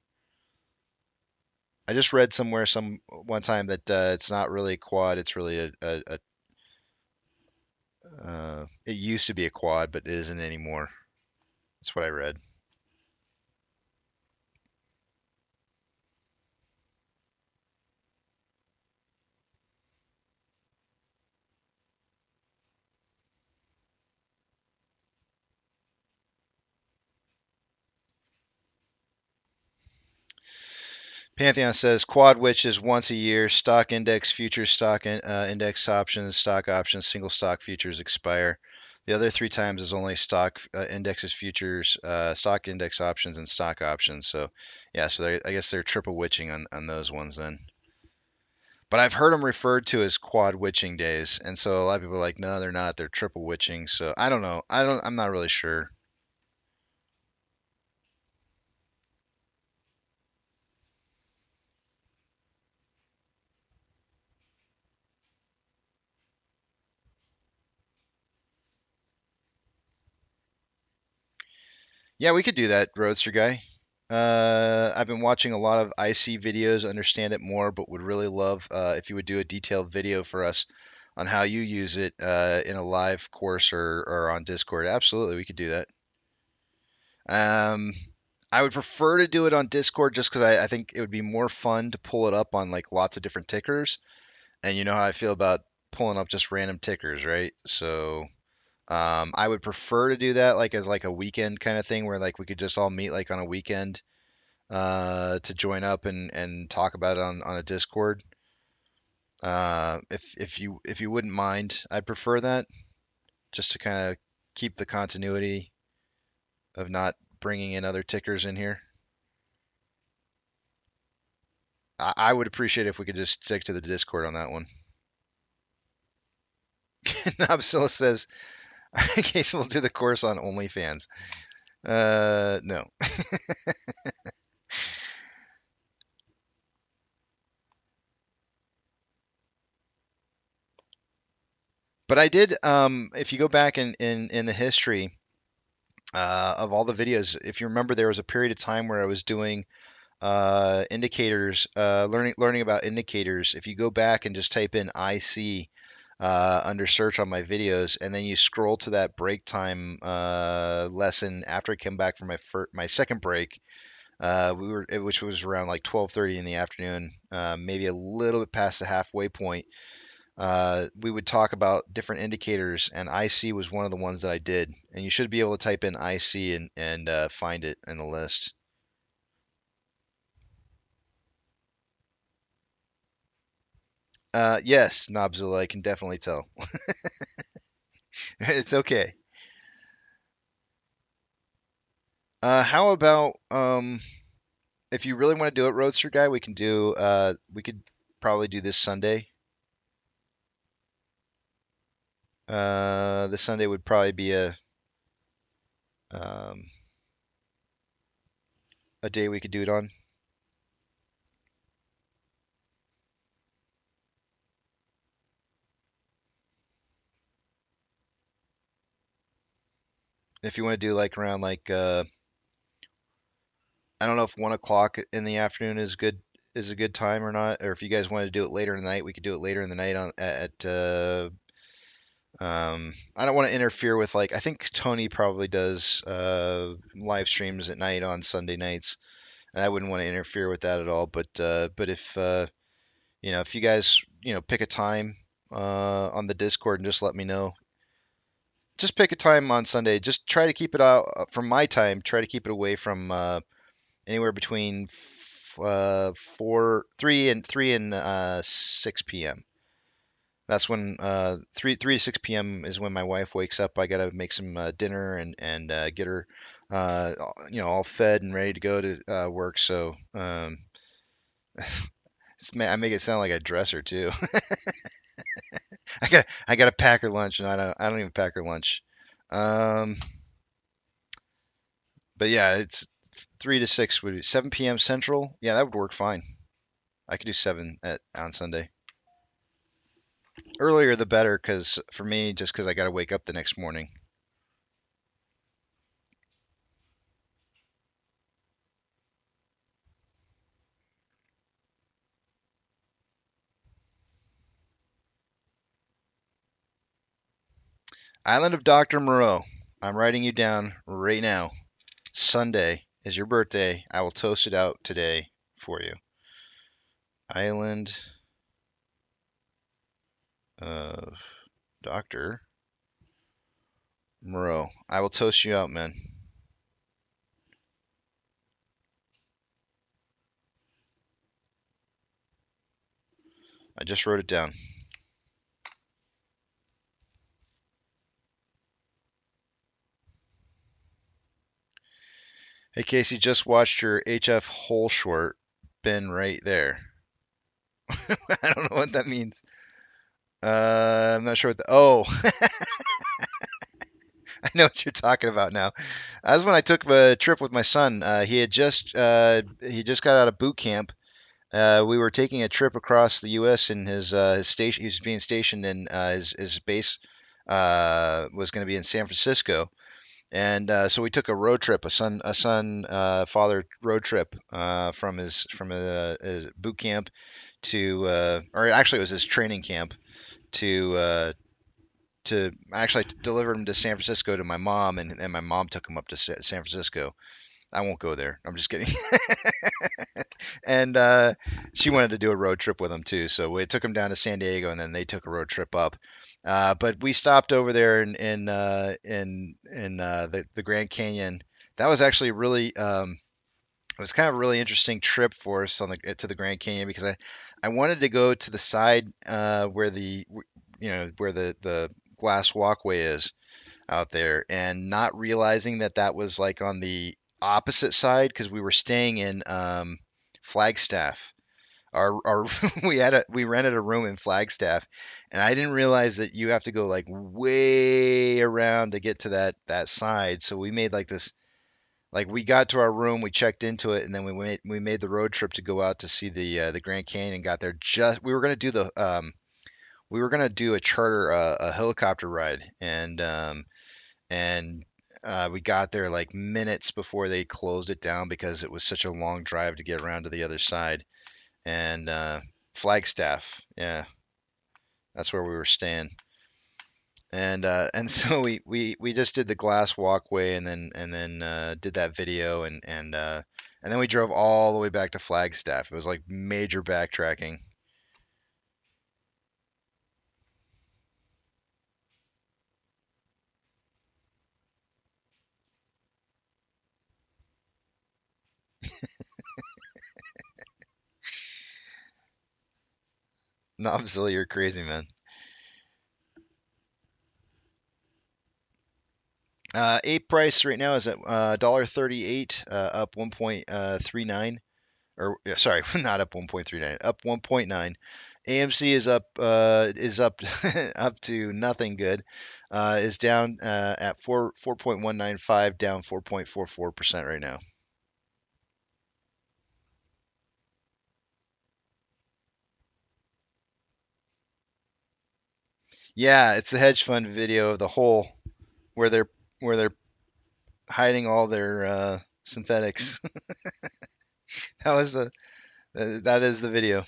I just read somewhere one time that it's not really a quad. It's really it used to be a quad, but it isn't anymore. That's what I read. Pantheon says quad witch is once a year. Stock index futures, index options, stock options, single stock futures expire. The other 3 times is only stock indexes, futures, stock index options, and stock options. So, yeah, so I guess they're triple witching on those ones then. But I've heard them referred to as quad witching days, and so a lot of people are like, no, they're not. They're triple witching. So I don't know. I'm not really sure. Yeah, we could do that, Roadster guy. I've been watching a lot of IC videos, understand it more, but would really love if you would do a detailed video for us on how you use it in a live course or on Discord. Absolutely, we could do that. Um, I would prefer to do it on Discord just because I think it would be more fun to pull it up on like lots of different tickers. And you know how I feel about pulling up just random tickers, right? So I would prefer to do that like as like a weekend kind of thing where like we could just all meet like on a weekend to join up and talk about it on a Discord. If you wouldn't mind, I'd prefer that just to kind of keep the continuity of not bringing in other tickers in here. I would appreciate if we could just stick to the Discord on that one. Nobsilla says, in case we'll do the course on OnlyFans. No. But I did, if you go back in the history of all the videos, if you remember, there was a period of time where I was doing indicators, learning about indicators. If you go back and just type in IC under search on my videos, and then you scroll to that break time lesson after I came back from my second break, which was around like 12:30 in the afternoon, maybe a little bit past the halfway point. We would talk about different indicators, and IC was one of the ones that I did. And you should be able to type in IC and find it in the list. Yes, Nobzilla, I can definitely tell. It's okay. How about if you really want to do it, Roadster guy, we could probably do this Sunday. This Sunday would probably be um, a day we could do it on. If you want to do like around like I don't know if 1 o'clock in the afternoon is a good time or not, or if you guys want to do it later in the night, we could do it later in the night on at I don't want to interfere with like I think Tony probably does live streams at night on Sunday nights, and I wouldn't want to interfere with that at all. But if if you guys pick a time on the Discord and just let me know. Just pick a time on Sunday. Just try to keep it out from my time. Try to keep it away from anywhere between 3 and 6 p.m. That's when 3 to 6 p.m. is when my wife wakes up. I gotta make some dinner and get her all fed and ready to go to work. So I make it sound like I dress her too. I gotta pack her lunch, and I don't even pack her lunch. Um, but yeah, it's 3 to 6 would be 7 p.m. Central. Yeah, that would work fine. I could do 7 on Sunday. Earlier the better, because for me, just because I got to wake up the next morning. Island of Dr. Moreau. I'm writing you down right now. Sunday is your birthday. I will toast it out today for you. Island of Dr. Moreau. I will toast you out, man. I just wrote it down. Hey, Casey, just watched your HF hole short. Been right there. I don't know what that means. I'm not sure what the. Oh, I know what you're talking about now. That's when I took a trip with my son. He just got out of boot camp. We were taking a trip across the U.S. in his station. He was being stationed in his base was going to be in San Francisco, and so we took a road trip, a son father road trip from his boot camp or actually it was his training camp to actually deliver him to San Francisco to my mom, and my mom took him up to San Francisco. I won't go there. I'm just kidding. And she wanted to do a road trip with him too, so we took him down to San Diego, and then they took a road trip up. But we stopped over there in the Grand Canyon. That was actually really it was kind of a really interesting trip for us to the Grand Canyon because I wanted to go to the side where the glass walkway is out there, and not realizing that was like on the opposite side because we were staying in Flagstaff. Our we rented a room in Flagstaff, and I didn't realize that you have to go like way around to get to that side. So we made like this, like we got to our room, we checked into it, and then we made the road trip to go out to see the Grand Canyon. Got there just we were gonna do a charter a helicopter ride, and we got there like minutes before they closed it down because it was such a long drive to get around to the other side. And Flagstaff, yeah, that's where we were staying. And so we just did the glass walkway, and then did that video, and then we drove all the way back to Flagstaff. It was like major backtracking. Knobzilla, you're crazy, man. Ape price right now is at $1.38, up 1.39, or yeah, sorry, not up 1.39, up 1.9. AMC is up up to nothing good. Is down at 4.195, down 4.44% right now. Yeah, it's the hedge fund video of the hole where they're hiding all their synthetics. That was that is the video.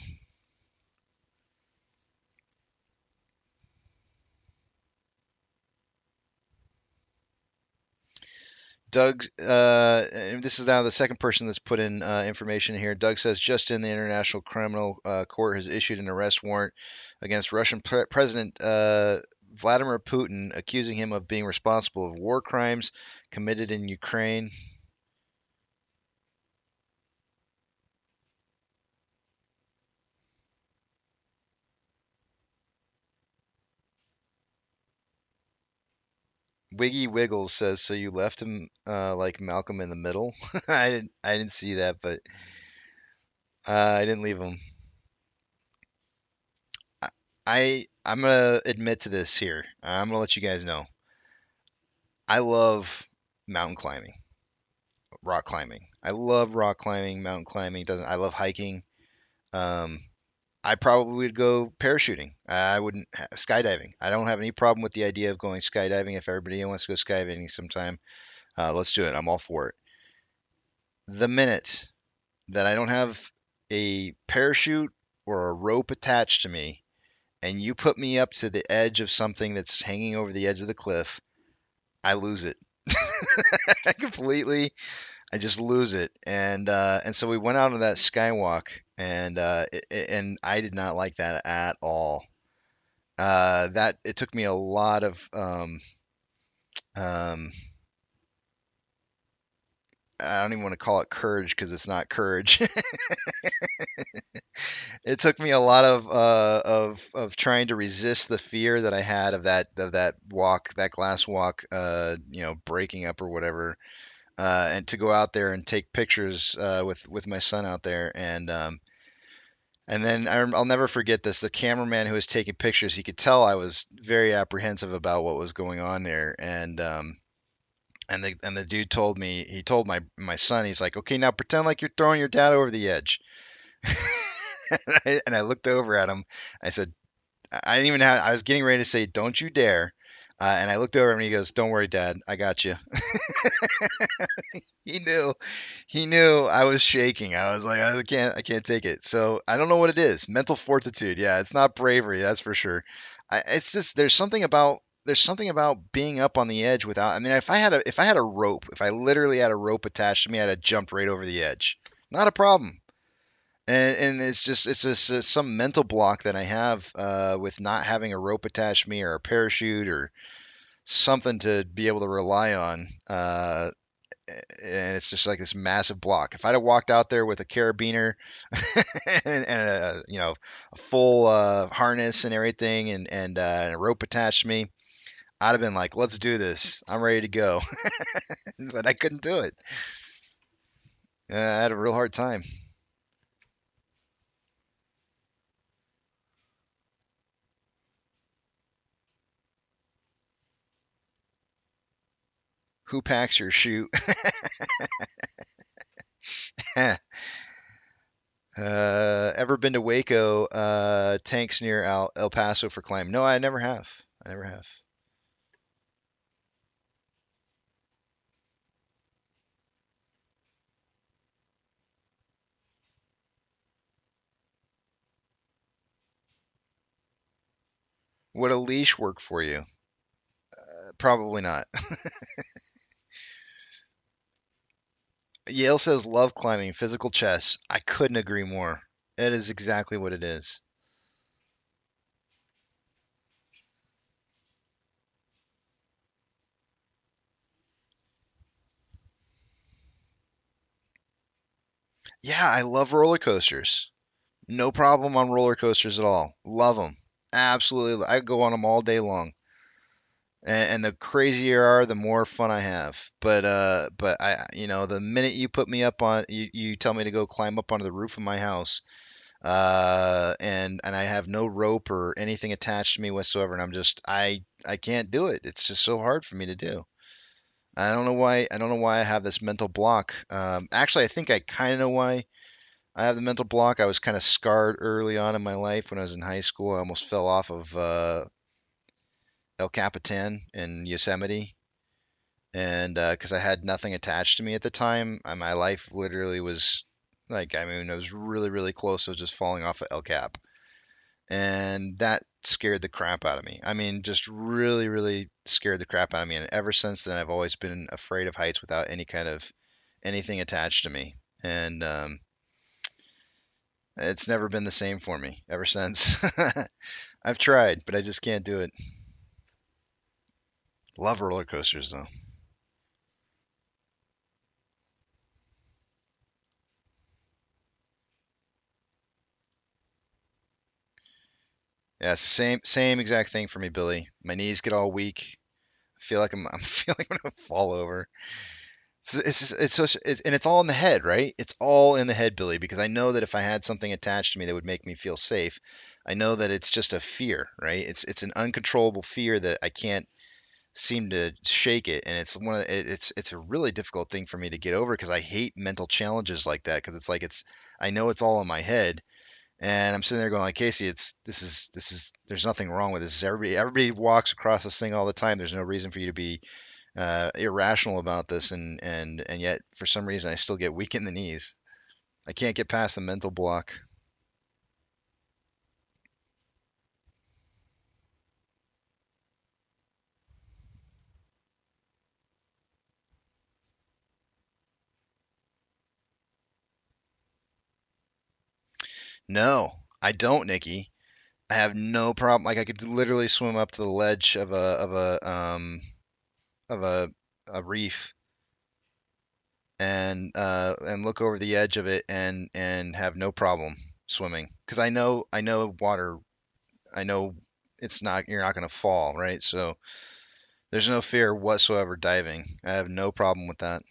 Doug, and this is now the second person that's put in information here. Doug says just in, the International Criminal Court has issued an arrest warrant against Russian President Vladimir Putin, accusing him of being responsible of war crimes committed in Ukraine. Wiggy Wiggles says, so you left him like Malcolm in the Middle? I didn't see that, but I didn't leave him. I'm gonna admit to this here. I'm gonna let you guys know. I love mountain climbing, rock climbing. I love rock climbing, mountain climbing. Doesn't I love hiking. Um, I probably would go parachuting. I wouldn't skydiving. I don't have any problem with the idea of going skydiving. If everybody wants to go skydiving sometime, let's do it. I'm all for it. The minute that I don't have a parachute or a rope attached to me, and you put me up to the edge of something that's hanging over the edge of the cliff, I lose it. Completely. I just lose it, and so we went out on that skywalk, and I did not like that at all. That it took me a lot of um, I don't even want to call it courage because it's not courage. It took me a lot of trying to resist the fear that I had of that walk, that glass walk, breaking up or whatever, and to go out there and take pictures with my son out there, and then I'll never forget this. The cameraman who was taking pictures, he could tell I was very apprehensive about what was going on there, and the dude told me, he told my son, he's like, okay, now pretend like you're throwing your dad over the edge. And I looked over at him. I said, I didn't even have, I was getting ready to say, don't you dare. And I looked over at him and he goes, don't worry, Dad, I got you. He knew, he knew I was shaking. I was like, I can't take it. So I don't know what it is. Mental fortitude. Yeah, it's not bravery, that's for sure. It's just there's something about being up on the edge without. I mean, if I had a rope, if I literally had a rope attached to me, I'd have jumped right over the edge. Not a problem. And it's just some mental block that I have with not having a rope attached to me or a parachute or something to be able to rely on. And it's just like this massive block. If I'd have walked out there with a carabiner and a full harness and everything and a rope attached to me, I'd have been like, let's do this. I'm ready to go. But I couldn't do it. I had a real hard time. Who packs your chute? Ever been to Waco? Tanks near El Paso for climbing? No, I never have. I never have. Would a leash work for you? Probably not. Yale says love climbing, physical chess. I couldn't agree more. It is exactly what it is. Yeah, I love roller coasters. No problem on roller coasters at all. Love them. Absolutely. I go on them all day long. And the crazier are, the more fun I have. But the minute you put me up on, you tell me to go climb up onto the roof of my house, and I have no rope or anything attached to me whatsoever, and I can't do it. It's just so hard for me to do. I don't know why. I don't know why I have this mental block. Actually, I think I kind of know why I have the mental block. I was kind of scarred early on in my life when I was in high school. I almost fell off of El Capitan in Yosemite, and because I had nothing attached to me at the time, my life literally was like, I mean, I was really, really close to just falling off of El Cap, and that scared the crap out of me. I mean, just really, really scared the crap out of me. And ever since then, I've always been afraid of heights without any kind of anything attached to me, and it's never been the same for me ever since. I've tried, but I just can't do it. Love roller coasters though. Yeah, it's the same exact thing for me, Billy. My knees get all weak. I feel like I'm feel like I'm gonna fall over. And it's all in the head, right? It's all in the head, Billy, because I know that if I had something attached to me that would make me feel safe, I know that it's just a fear, right? It's an uncontrollable fear that I can't seem to shake it, and it's a really difficult thing for me to get over because I hate mental challenges like that because it's like I know it's all in my head, and I'm sitting there going like, Casey, this is there's nothing wrong with this. Everybody walks across this thing all the time. There's no reason for you to be irrational about this, and yet for some reason I still get weak in the knees. I can't get past the mental block. No, I don't, Nikki. I have no problem. Like I could literally swim up to the ledge of a reef and look over the edge of it and have no problem swimming because I know water. I know it's not you're not going to fall, right? So there's no fear whatsoever diving. I have no problem with that.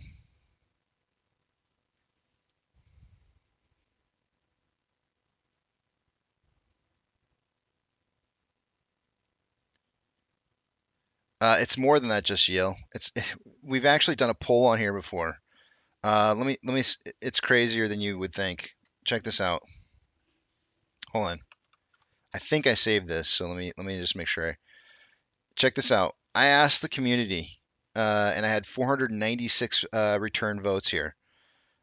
It's more than that, just Yale. We've actually done a poll on here before. It's crazier than you would think. Check this out. Hold on. I think I saved this, so let me just make sure. Check this out. I asked the community, and I had 496 return votes here.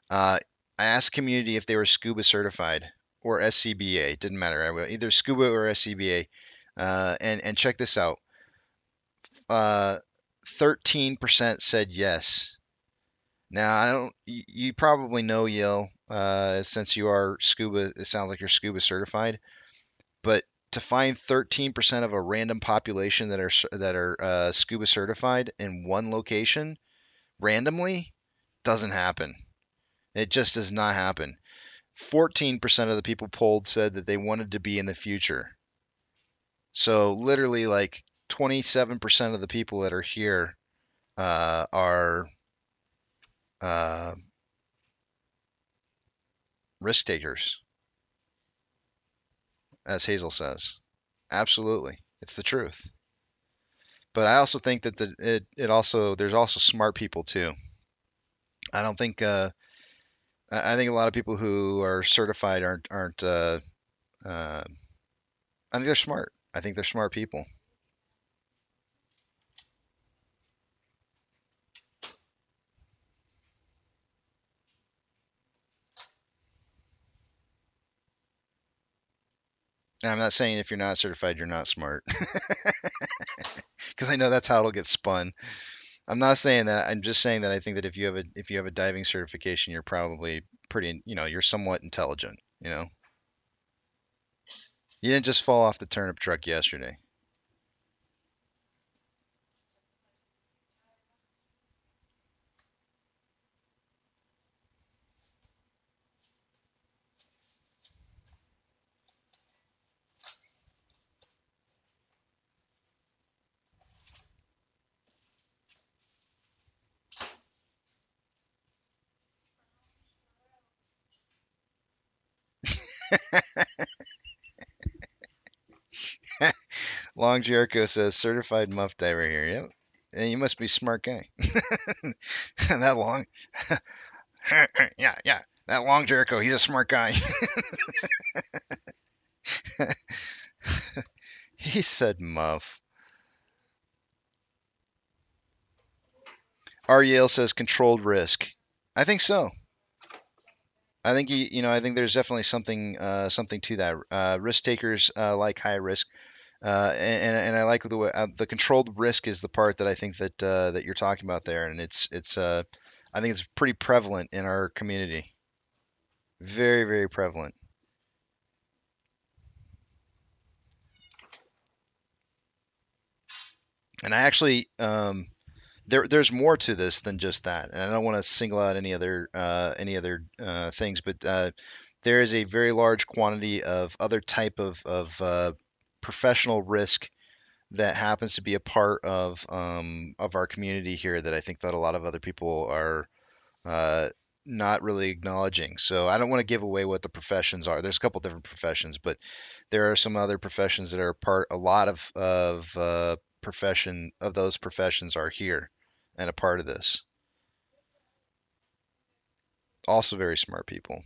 I asked community if they were scuba certified or SCBA. Didn't matter. Either scuba or SCBA. And check this out. 13% said yes. Now I don't. You probably know Yale, since you are scuba. It sounds like you're scuba certified. But to find 13% of a random population that are scuba certified in one location randomly doesn't happen. It just does not happen. 14% of the people polled said that they wanted to be in the future. So literally, like 27% of the people that are here are uh, risk takers, as Hazel says. Absolutely, it's the truth. But I also think that it also there's also smart people too. I don't think I think a lot of people who are certified aren't I think they're smart. I think they're smart people. And I'm not saying if you're not certified, you're not smart, because I know that's how it'll get spun. I'm not saying that. I'm just saying that I think that if you have a diving certification, you're probably pretty, you're somewhat intelligent, You didn't just fall off the turnip truck yesterday. Long Jericho says certified muff diver here. Yep. And you must be a smart guy. That long. Yeah, yeah. That Long Jericho, he's a smart guy. He said muff. R. Yale says controlled risk. I think so. I think I think there's definitely something to that. Risk takers like high risk, and I like the way the controlled risk is the part that I think that you're talking about there, and it's I think it's pretty prevalent in our community. Very, very prevalent. And I actually there's more to this than just that, and I don't want to single out any other things, but there is a very large quantity of other type of professional risk that happens to be a part of our community here that I think that a lot of other people are uh, not really acknowledging. So I don't want to give away what the professions are. There's a couple different professions, but there are some other professions that are part. A lot of profession of those professions are here and a part of this. Also very smart people.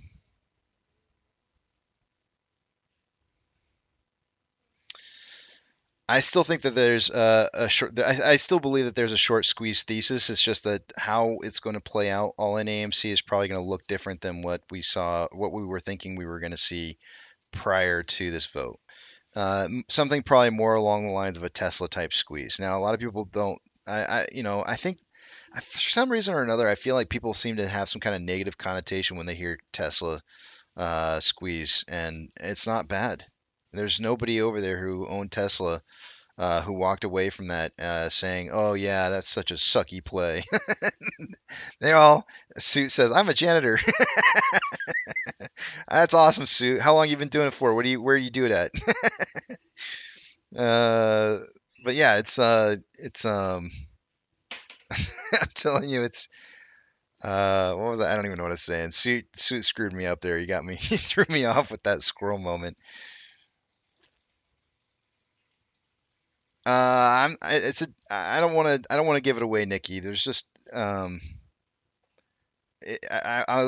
I still think that there's a short. I still believe that there's a short squeeze thesis. It's just that how it's going to play out all in AMC is probably going to look different than what we were thinking we were going to see prior to this vote. Something probably more along the lines of a Tesla type squeeze. Now, a lot of people don't. I think for some reason or another, I feel like people seem to have some kind of negative connotation when they hear Tesla. squeeze, and it's not bad. There's nobody over there who owned Tesla who walked away from that saying, "Oh yeah, that's such a sucky play." They all Suit says, "I'm a janitor." That's awesome, Suit. How long you been doing it for? Where do you do it at? uh, but yeah, it's I'm telling you, it's what was I don't even know what I was saying. Suit screwed me up there. You got me. He threw me off with that squirrel moment. I don't want to give it away, Nikki. There's just I'll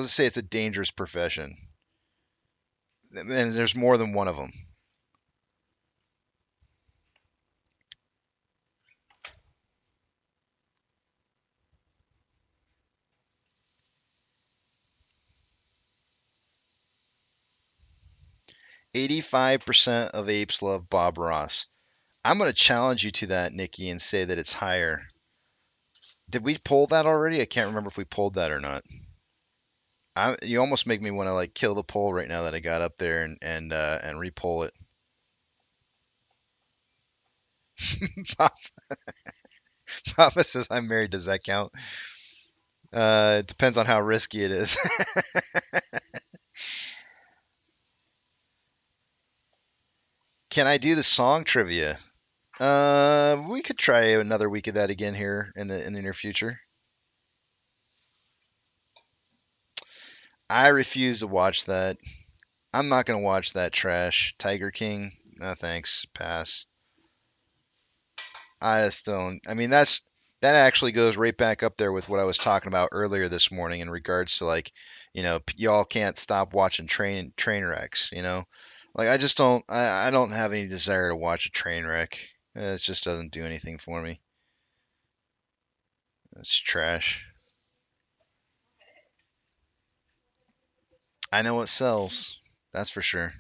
just say it's a dangerous profession, and there's more than one of them. 85% of apes love Bob Ross. I'm going to challenge you to that, Nikki, and say that it's higher. Did we poll that already? I can't remember if we polled that or not. You almost make me want to like kill the poll right now that I got up there and re-poll it. Papa says I'm married. Does that count? It depends on how risky it is. Can I do the song trivia? We could try another week of that again here in the near future. I refuse to watch that. I'm not gonna watch that trash. Tiger King. No thanks. Pass. I just don't. I mean, that actually goes right back up there with what I was talking about earlier this morning in regards to like, y'all can't stop watching train wrecks. Like I just don't. I don't have any desire to watch a train wreck. It just doesn't do anything for me. It's trash. I know it sells. That's for sure.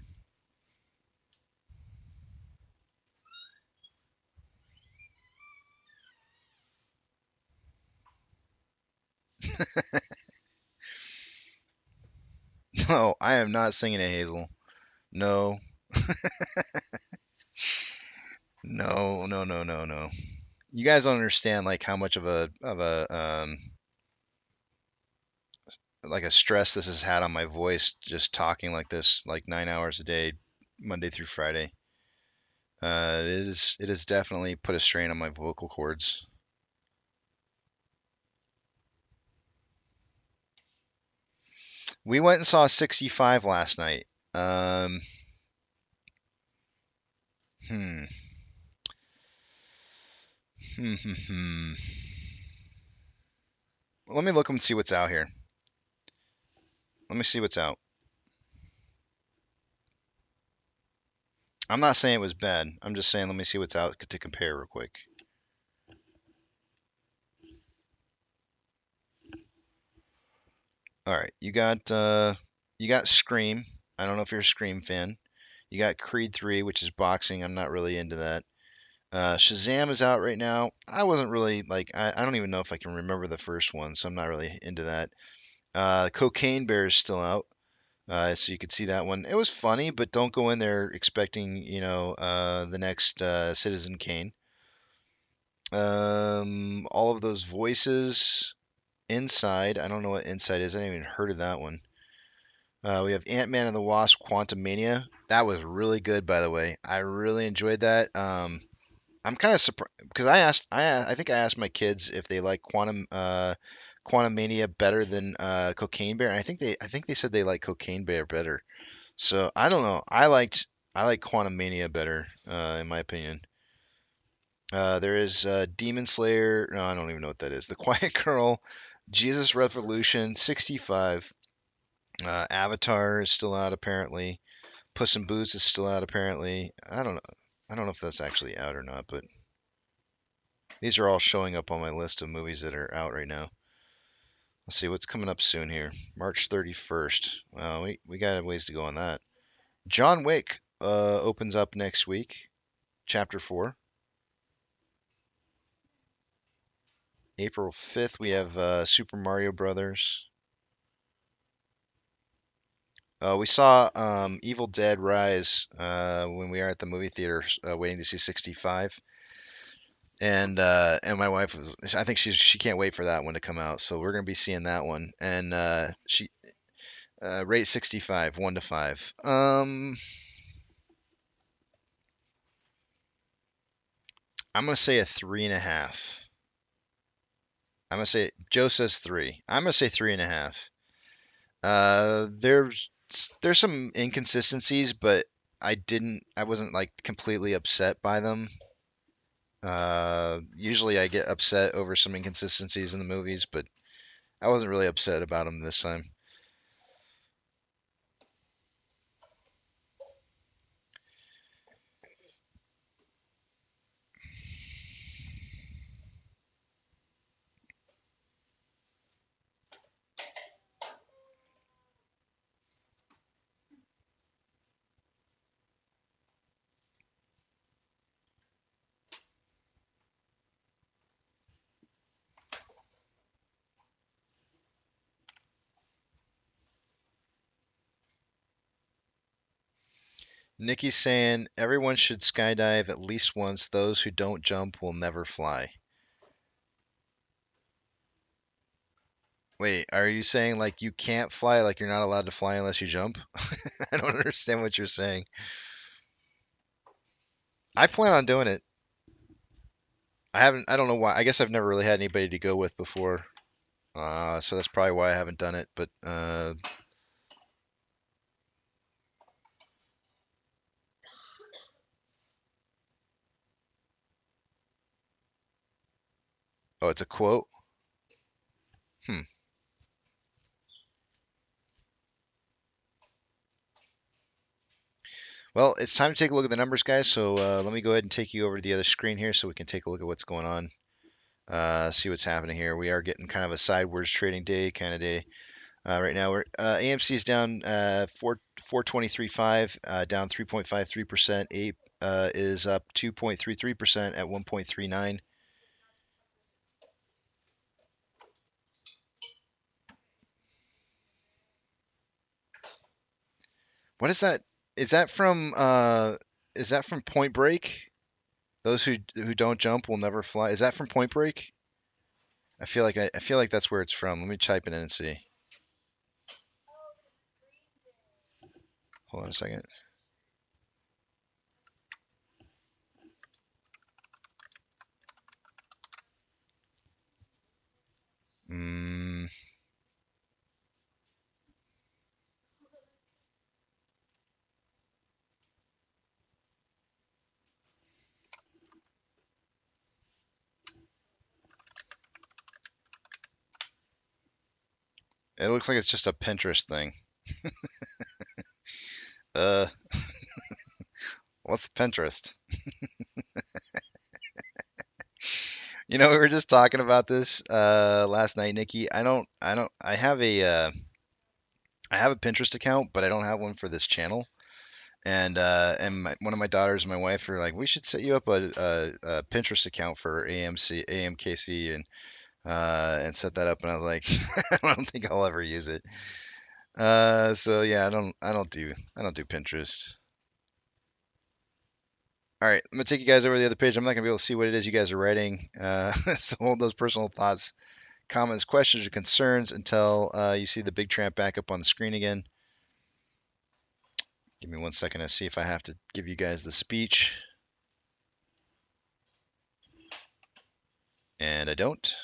No, I am not singing a Hazel. No, no, no, no, no, no. You guys don't understand like how much of a like a stress this has had on my voice just talking like this like 9 hours a day, Monday through Friday. It has definitely put a strain on my vocal cords. We went and saw 65 last night. Um, hmm. Hmm, hmm, hmm. Let me look and see what's out here. Let me see what's out. I'm not saying it was bad. I'm just saying let me see what's out to compare real quick. All right, you got Scream. I don't know if you're a Scream fan. You got Creed 3, which is boxing. I'm not really into that. Shazam is out right now. I wasn't really like I don't even know if I can remember the first one, so I'm not really into that. Cocaine Bear is still out, so you could see that one. It was funny, but don't go in there expecting the next Citizen Kane. All of those voices. Inside. I don't know what Inside is. I haven't even heard of that one. We have Ant-Man and the Wasp: Quantumania. That was really good, by the way. I really enjoyed that. I'm kind of surprised because I think I asked my kids if they like Quantum Mania better than Cocaine Bear, and I think they said they like Cocaine Bear better. So I don't know. I like Quantum Mania better, in my opinion. There is Demon Slayer. No, I don't even know what that is. The Quiet Girl, Jesus Revolution, 65. Avatar is still out apparently. Puss in Boots is still out apparently. I don't know. I don't know if that's actually out or not, but these are all showing up on my list of movies that are out right now. Let's see what's coming up soon here. March 31st. Well, we got a ways to go on that. John Wick opens up next week, Chapter 4. April 5th, we have Super Mario Brothers. We saw Evil Dead Rise when we were at the movie theater waiting to see 65. And my wife was, I think she can't wait for that one to come out. So we're gonna be seeing that one. And she rate 65, 1 to 5. I'm gonna say a 3.5. I'm gonna say Joe says 3. I'm gonna say 3.5. There's some inconsistencies, but I wasn't like completely upset by them. Usually I get upset over some inconsistencies in the movies, but I wasn't really upset about them this time. Nikki's saying everyone should skydive at least once. Those who don't jump will never fly. Wait, are you saying like you can't fly, like you're not allowed to fly unless you jump? I don't understand what you're saying. I plan on doing it. I don't know why. I guess I've never really had anybody to go with before. So that's probably why I haven't done it. But oh, it's a quote. Hmm. Well, it's time to take a look at the numbers, guys. So let me go ahead and take you over to the other screen here so we can take a look at what's going on. See what's happening here. We are getting kind of a sideways trading day kind of day. Right now, we're AMC is down 423.5, down 3.53%. Ape is up 2.33% at 1.39. What is that? Is that from Point Break? Those who don't jump will never fly. Is that from Point Break? I feel like that's where it's from. Let me type it in and see. Hold on a second. Mm, it looks like it's just a Pinterest thing. Uh, what's Pinterest? You know, we were just talking about this last night, Nikki. I have a Pinterest account, but I don't have one for this channel. And one of my daughters and my wife are like, we should set you up a Pinterest account for AMKC and set that up. And I was like, I don't think I'll ever use it. So yeah, I don't do Pinterest. All right, I'm gonna take you guys over to the other page. I'm not gonna be able to see what it is you guys are writing. So hold those personal thoughts, comments, questions, or concerns until you see the big tramp back up on the screen again. Give me 1 second to see if I have to give you guys the speech. And I don't.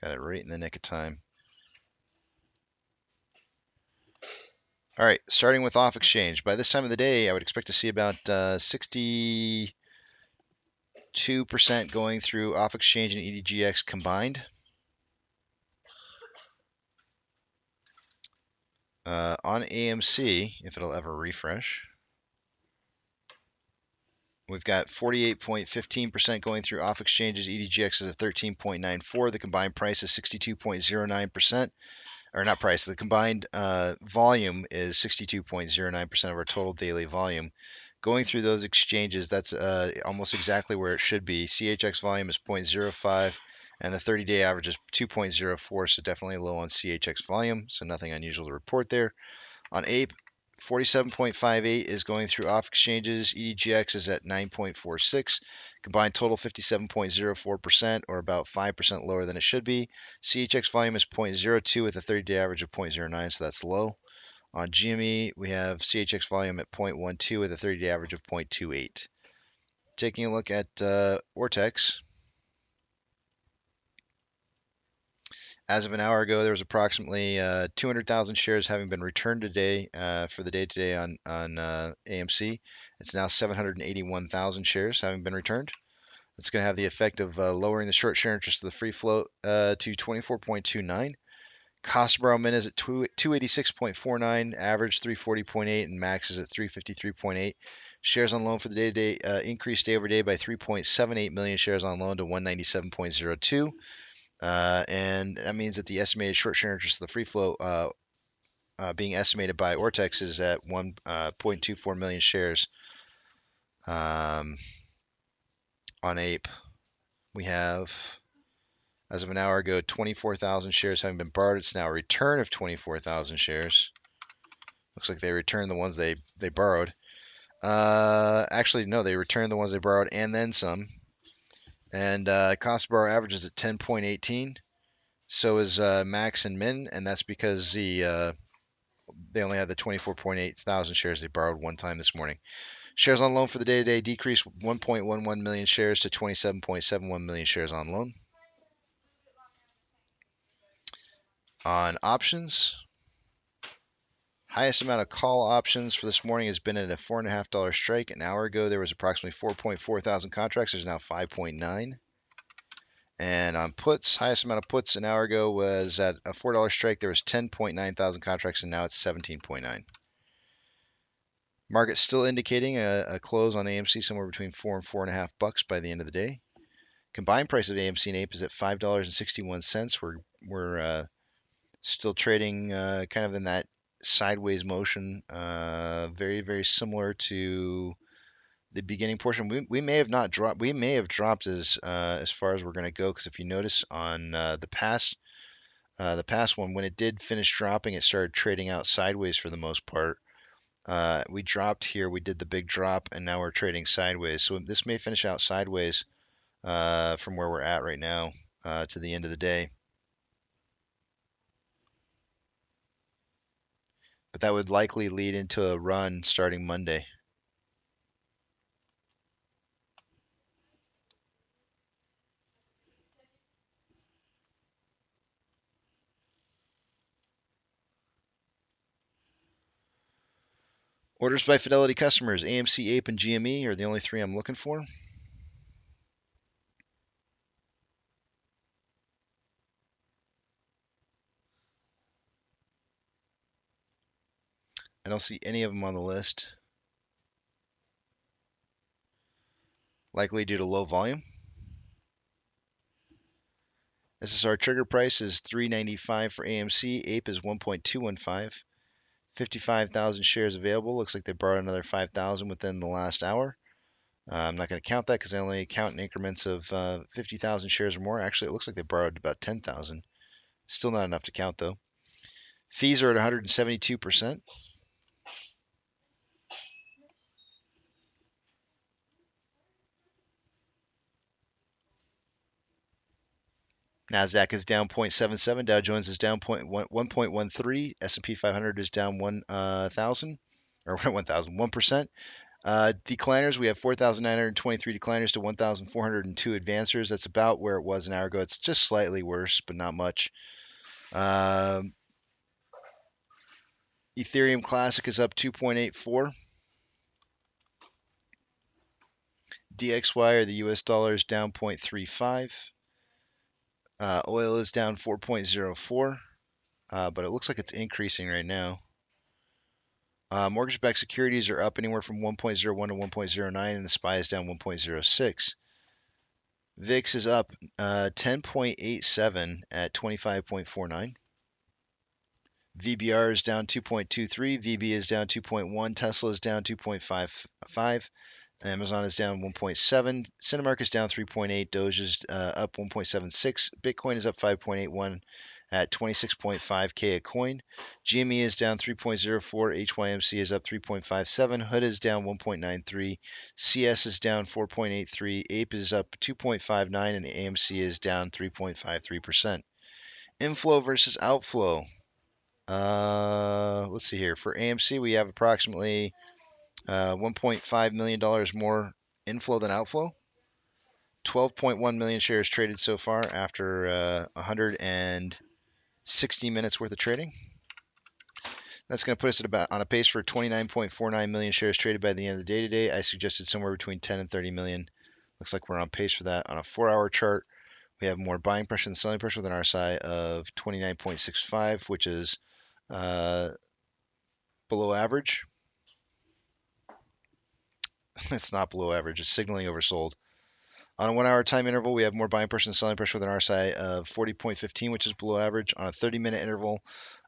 Got it right in the nick of time. All right, starting with off exchange. By this time of the day, I would expect to see about 62% going through off exchange and EDGX combined. On AMC, if it'll ever refresh, we've got 48.15% going through off exchanges. EDGX is at 13.94. The combined price is 62.09%. Or not price, the combined volume is 62.09% of our total daily volume. Going through those exchanges, that's almost exactly where it should be. CHX volume is 0.05, And the 30-day average is 2.04, so definitely low on CHX volume, so nothing unusual to report there. On Ape, 47.58 is going through off exchanges. EDGX is at 9.46. Combined total 57.04%, or about 5% lower than it should be. CHX volume is 0.02 with a 30-day average of 0.09, so that's low. On GME, we have CHX volume at 0.12 with a 30-day average of 0.28. Taking a look at Ortex. As of an hour ago, there was approximately 200,000 shares having been returned today for the day today on AMC. It's now 781,000 shares having been returned. That's going to have the effect of lowering the short share interest of the free float to 24.29. Cost to borrow min is at 286.49, average 340.8, and max is at 353.8. Shares on loan for the day-to-day increased day over day by 3.78 million shares on loan to 197.02. And that means that the estimated short share interest of the free float being estimated by Ortex is at 1.24 million shares on Ape. We have, as of an hour ago, 24,000 shares having been borrowed. It's now a return of 24,000 shares. Looks like they returned the ones they borrowed. Actually, no, they returned the ones they borrowed and then some. And cost to borrow average is at 10.18. So is max and min, and that's because they only had the 24.8 thousand shares they borrowed one time this morning. Shares on loan for the day-to-day decreased 1.11 million shares to 27.71 million shares on loan. On options, highest amount of call options for this morning has been at a $4.50 strike. An hour ago, there was approximately 4.4 thousand contracts. There's now 5.9. And on puts, highest amount of puts an hour ago was at a $4 strike. There was 10.9 thousand contracts, and now it's 17.9. Market's still indicating a close on AMC somewhere between $4 and $4.50 by the end of the day. Combined price of AMC and Ape is at $5.61. We're still trading kind of in that sideways motion, very, very similar to the beginning portion. We may have not dropped. We may have dropped as far as we're going to go, because if you notice on the past one, when it did finish dropping, it started trading out sideways for the most part. We dropped here. We did the big drop, and now we're trading sideways. So this may finish out sideways from where we're at right now to the end of the day. But that would likely lead into a run starting Monday. Orders by Fidelity customers, AMC, Ape, and GME are the only three I'm looking for. I don't see any of them on the list. Likely due to low volume. SSR trigger price is $3.95 for AMC. Ape is 1.215. 55,000 shares available. Looks like they borrowed another 5,000 within the last hour. I'm not going to count that because I only count in increments of 50,000 shares or more. Actually, it looks like they borrowed about 10,000. Still not enough to count, though. Fees are at 172%. NASDAQ is down 0.77. Dow Jones is down 1.13. S&P 500 is down 1,000 or 1%. Decliners, we have 4,923 decliners to 1,402 advancers. That's about where it was an hour ago. It's just slightly worse, but not much. Ethereum Classic is up 2.84. DXY, or the US dollar, is down 0.35. Oil is down 4.04, but it looks like it's increasing right now. Mortgage-backed securities are up anywhere from 1.01 to 1.09, and the SPY is down 1.06. VIX is up 10.87 at 25.49. VBR is down 2.23. VB is down 2.1. Tesla is down 2.55. Amazon is down 1.7. Cinemark is down 3.8. Doge is up 1.76. Bitcoin is up 5.81 at 26.5K a coin. GME is down 3.04. HYMC is up 3.57. Hood is down 1.93. CS is down 4.83. Ape is up 2.59. And AMC is down 3.53%. Inflow versus outflow. Let's see here. For AMC, we have approximately $1.5 million more inflow than outflow. 12.1 million shares traded so far after 160 minutes worth of trading. That's going to put us at about on a pace for 29.49 million shares traded by the end of the day today. I suggested somewhere between 10 and 30 million. Looks like we're on pace for that. On a 4-hour chart, we have more buying pressure than selling pressure with an RSI of 29.65, which is below average. It's not below average. It's signaling oversold. On a 1-hour time interval, we have more buying pressure than selling pressure with an RSI of 40.15, which is below average. On a 30-minute interval,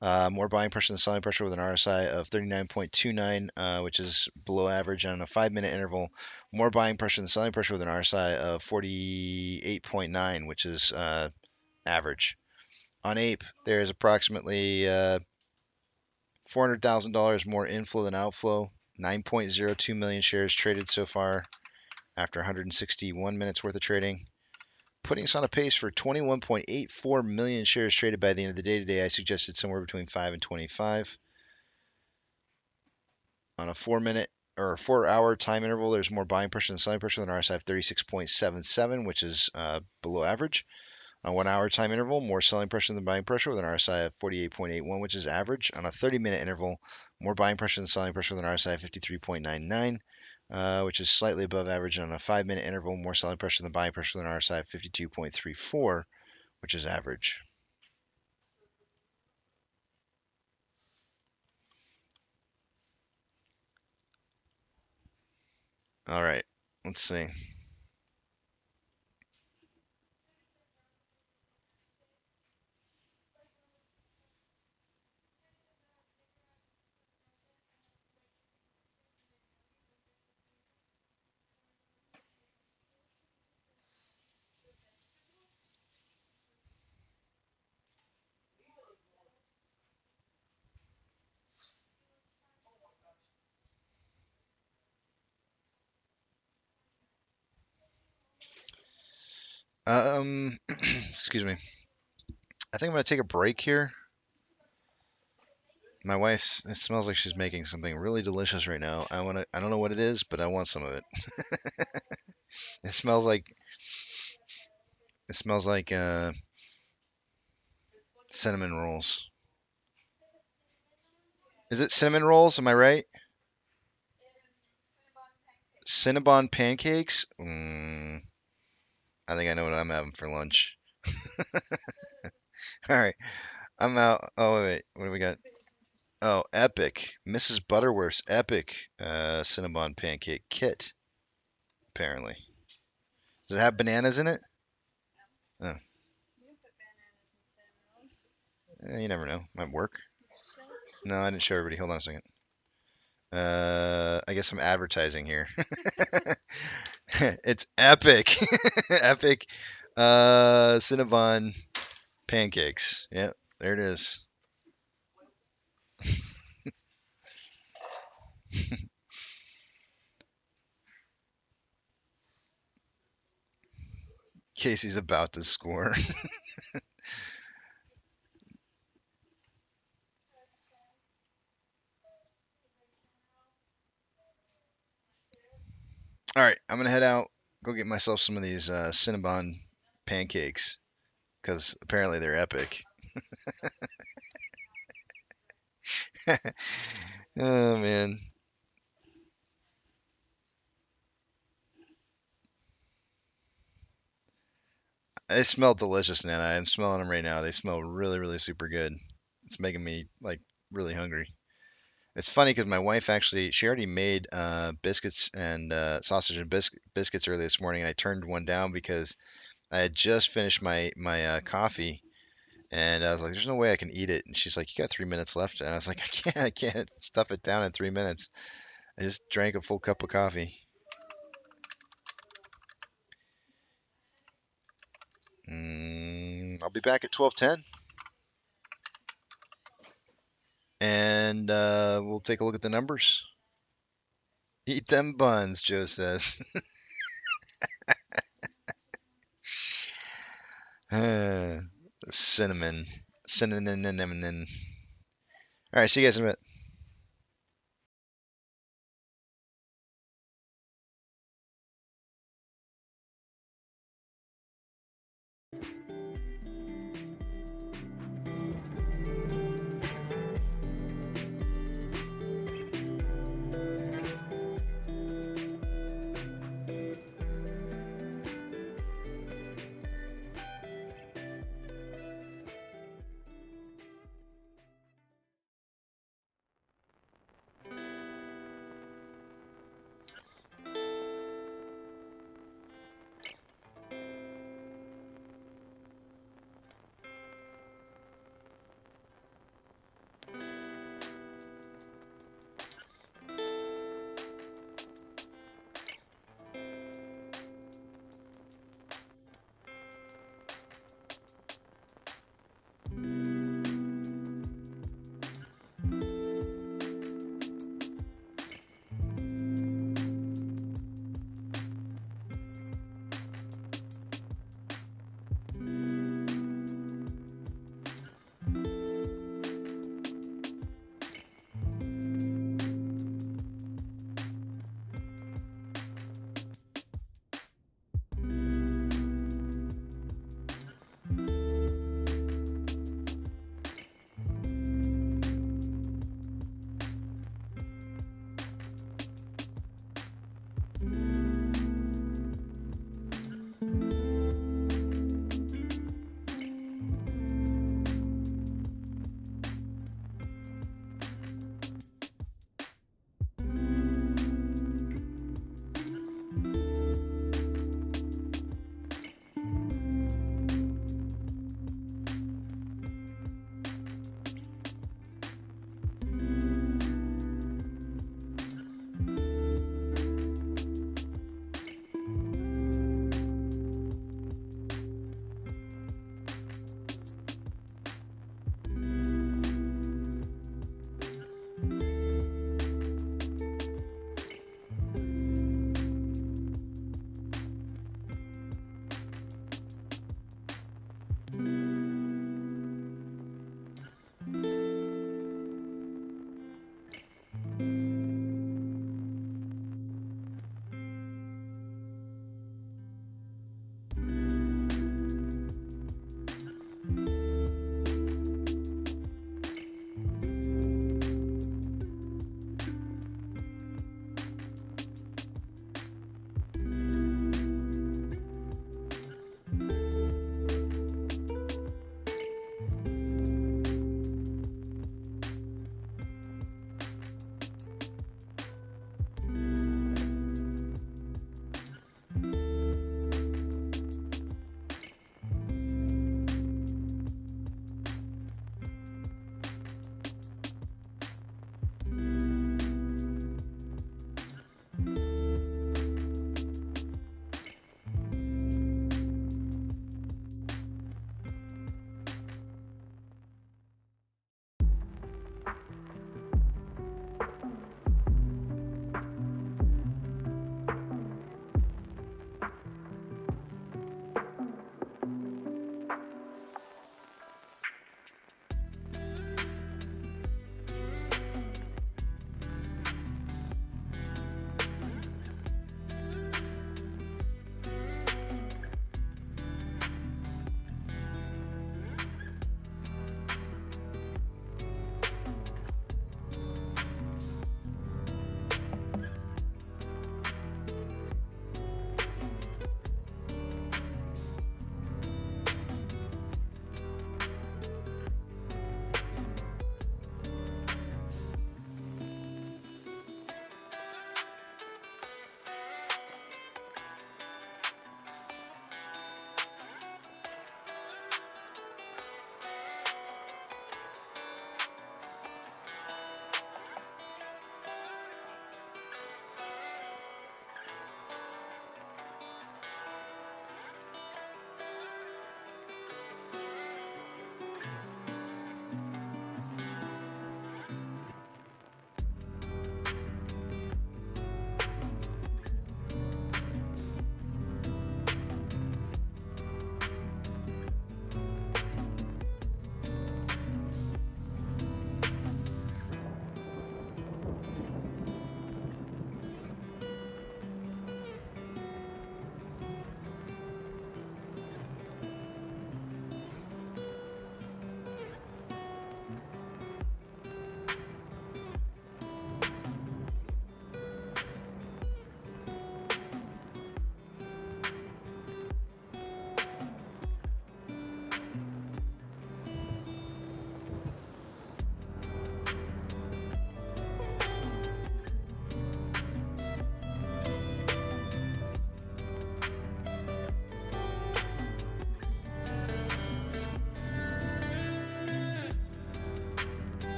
more buying pressure than selling pressure with an RSI of 39.29, which is below average. And on a 5-minute interval, more buying pressure than selling pressure with an RSI of 48.9, which is average. On Ape, there is approximately $400,000 more inflow than outflow. 9.02 million shares traded so far after 161 minutes worth of trading, putting us on a pace for 21.84 million shares traded by the end of the day today. I suggested somewhere between 5 and 25. On a 4-hour time interval, there's more buying pressure than selling pressure with an RSI of 36.77, which is below average. On a 1-hour time interval, more selling pressure than buying pressure with an RSI of 48.81, which is average. On a 30-minute interval, more buying pressure than selling pressure with an RSI of 53.99. Which is slightly above average. And on a 5-minute interval, more selling pressure than buying pressure with an RSI of 52.34, which is average. All right, let's see. Excuse me. I think I'm gonna take a break here. My wife's. It smells like she's making something really delicious right now. I don't know what it is, but I want some of it. It smells like. It smells like cinnamon rolls. Is it cinnamon rolls? Am I right? Cinnabon pancakes? I think I know what I'm having for lunch. All right, I'm out. Oh, wait. What do we got? Oh, epic. Mrs. Butterworth's epic Cinnabon pancake kit, apparently. Does it have bananas in it? Oh. You never know. Might work. No, I didn't show everybody. Hold on a second. I guess I'm advertising here. It's epic. Epic Cinnabon pancakes. Yep, there it is. Casey's about to score. All right, I'm gonna head out, go get myself some of these Cinnabon pancakes, because apparently they're epic. Oh man. They smell delicious, Nana. I'm smelling them right now. They smell really, really super good. It's making me like really hungry. It's funny because my wife she already made biscuits and sausage and biscuits early this morning, and I turned one down because I had just finished my coffee, And I was like, there's no way I can eat it. And she's like, you got 3 minutes left. And I was like, I can't stuff it down in 3 minutes. I just drank a full cup of coffee. I'll be back at 12:10. And we'll take a look at the numbers. Eat them buns, Joe says. Cinnamon. Cinnamon. All right, see you guys in a bit.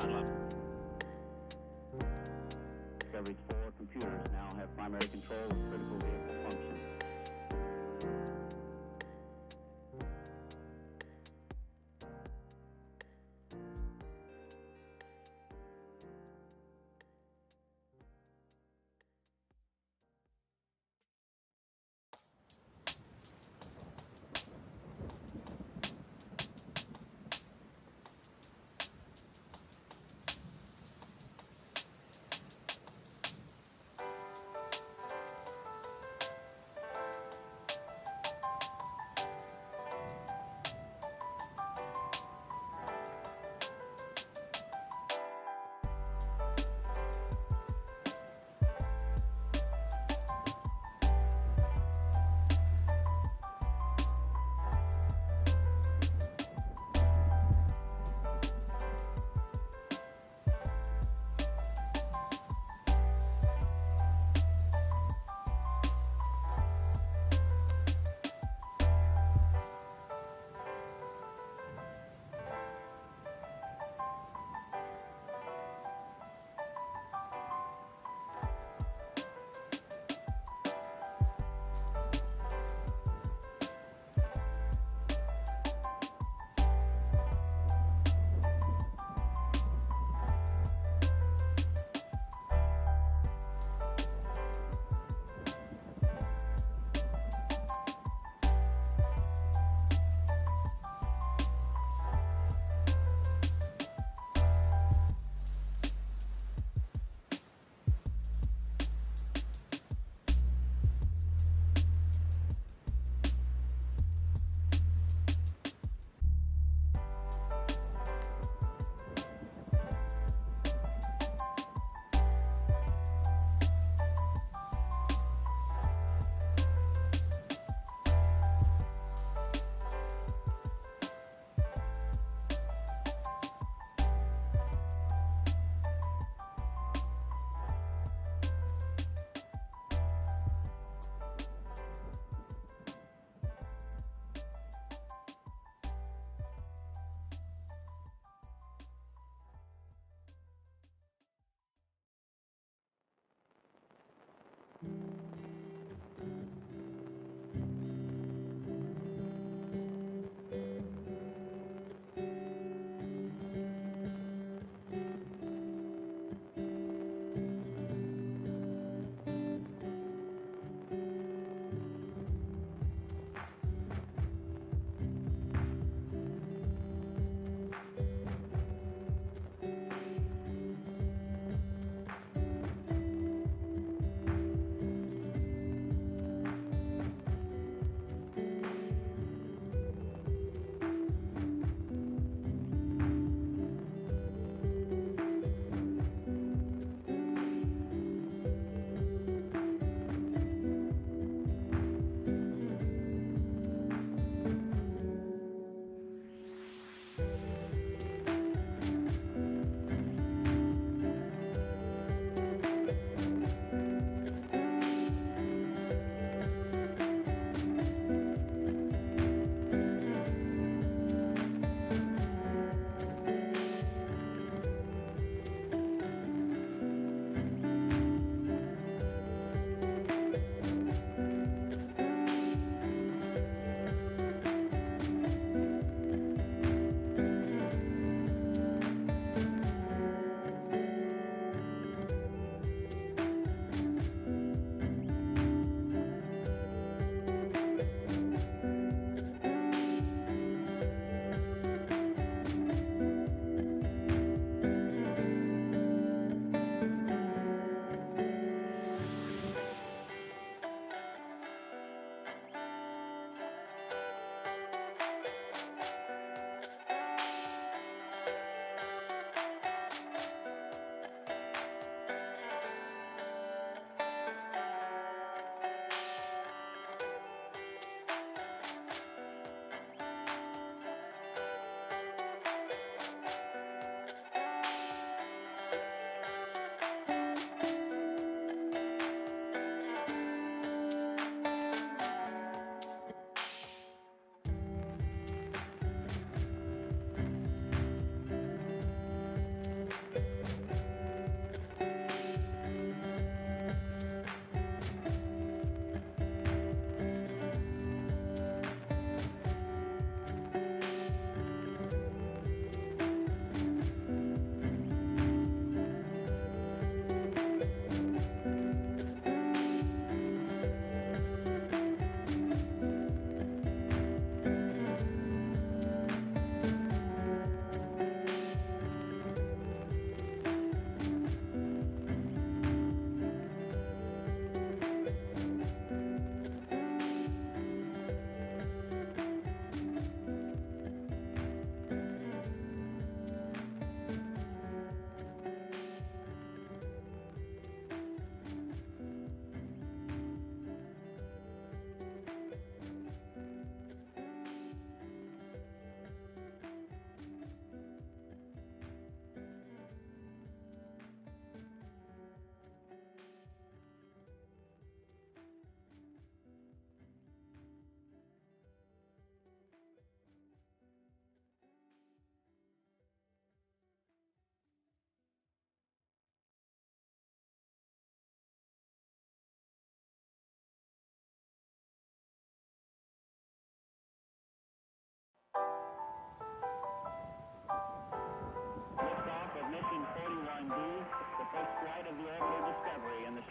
design level. Discovery's 4 computers now have primary control of critical vehicle functions.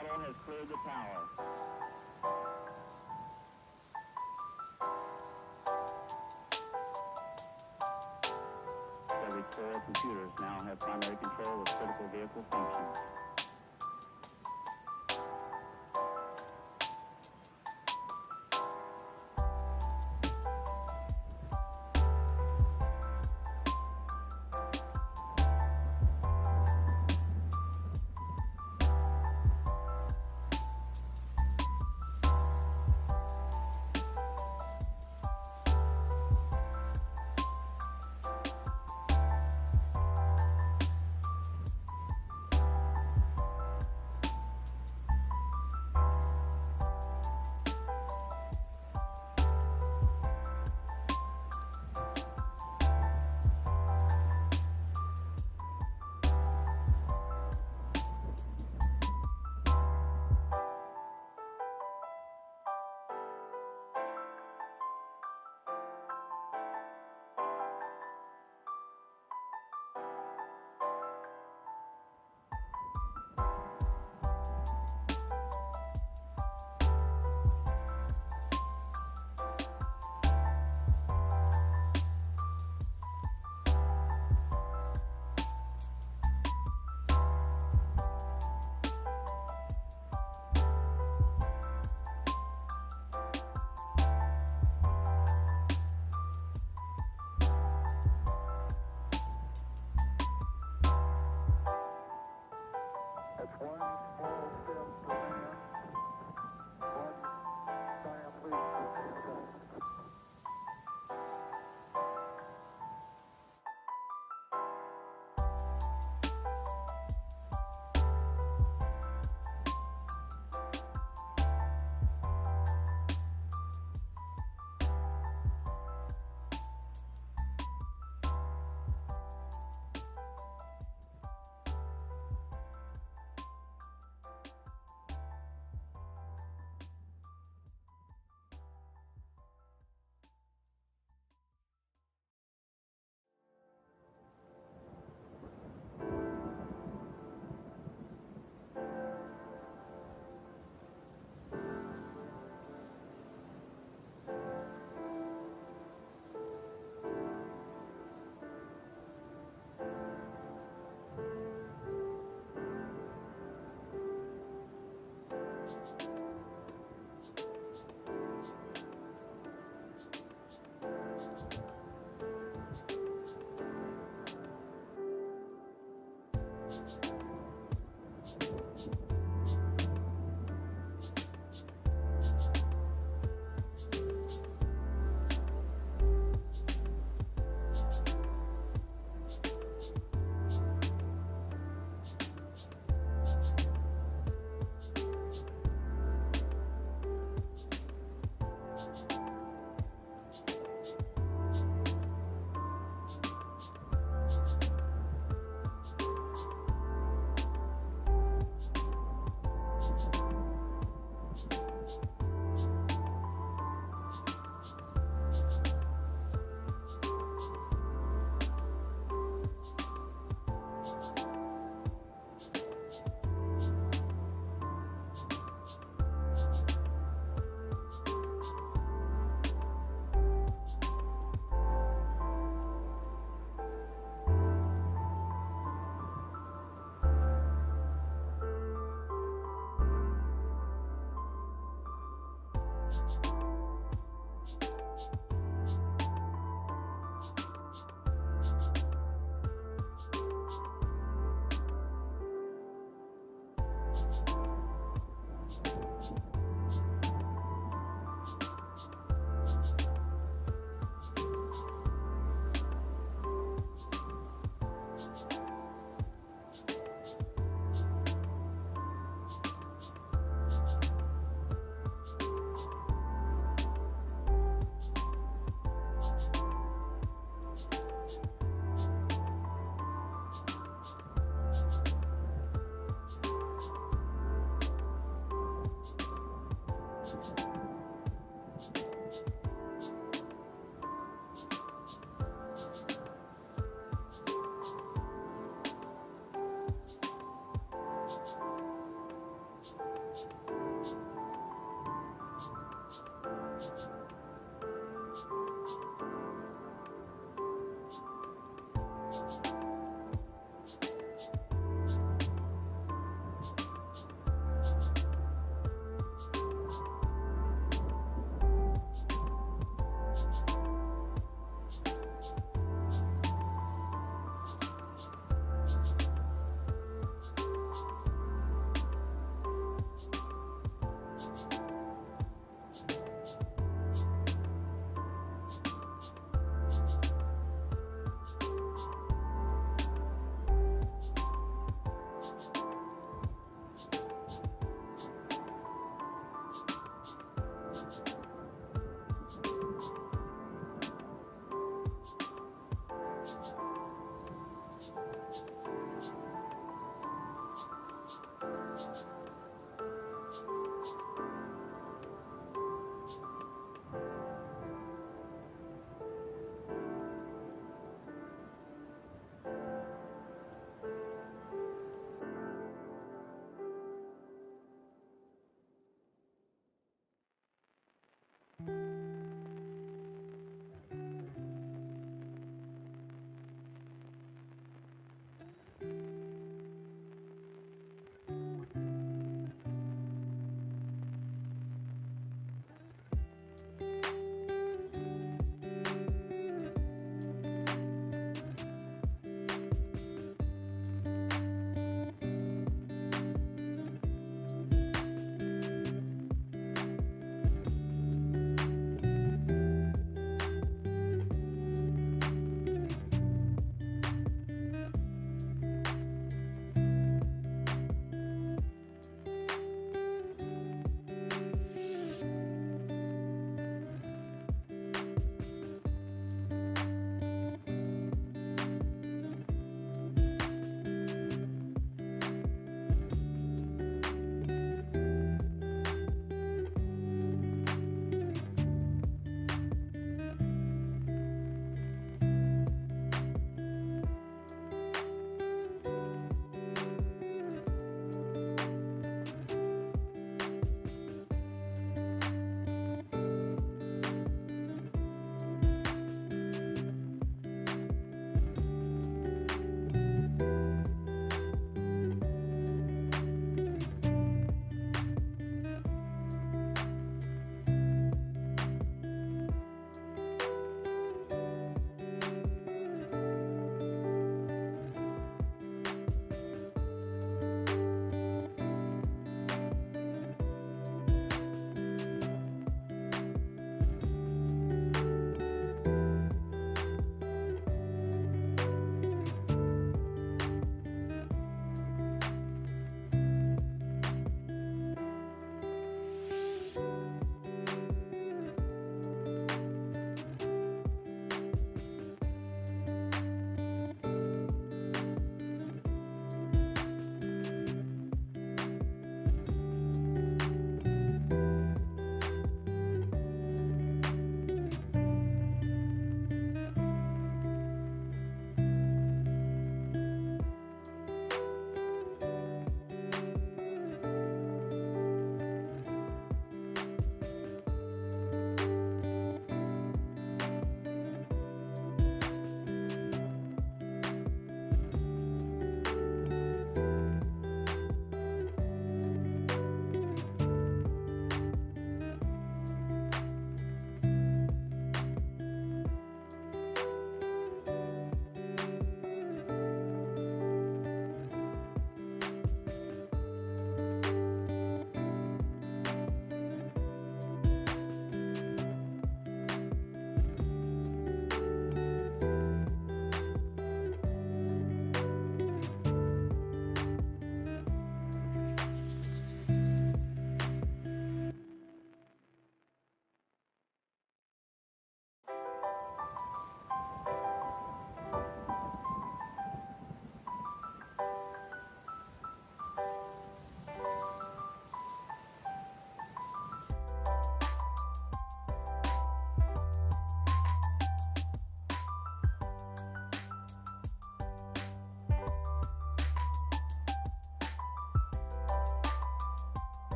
shuttle has cleared the tower. Discovery's 4 computers now have primary control of critical vehicle functions.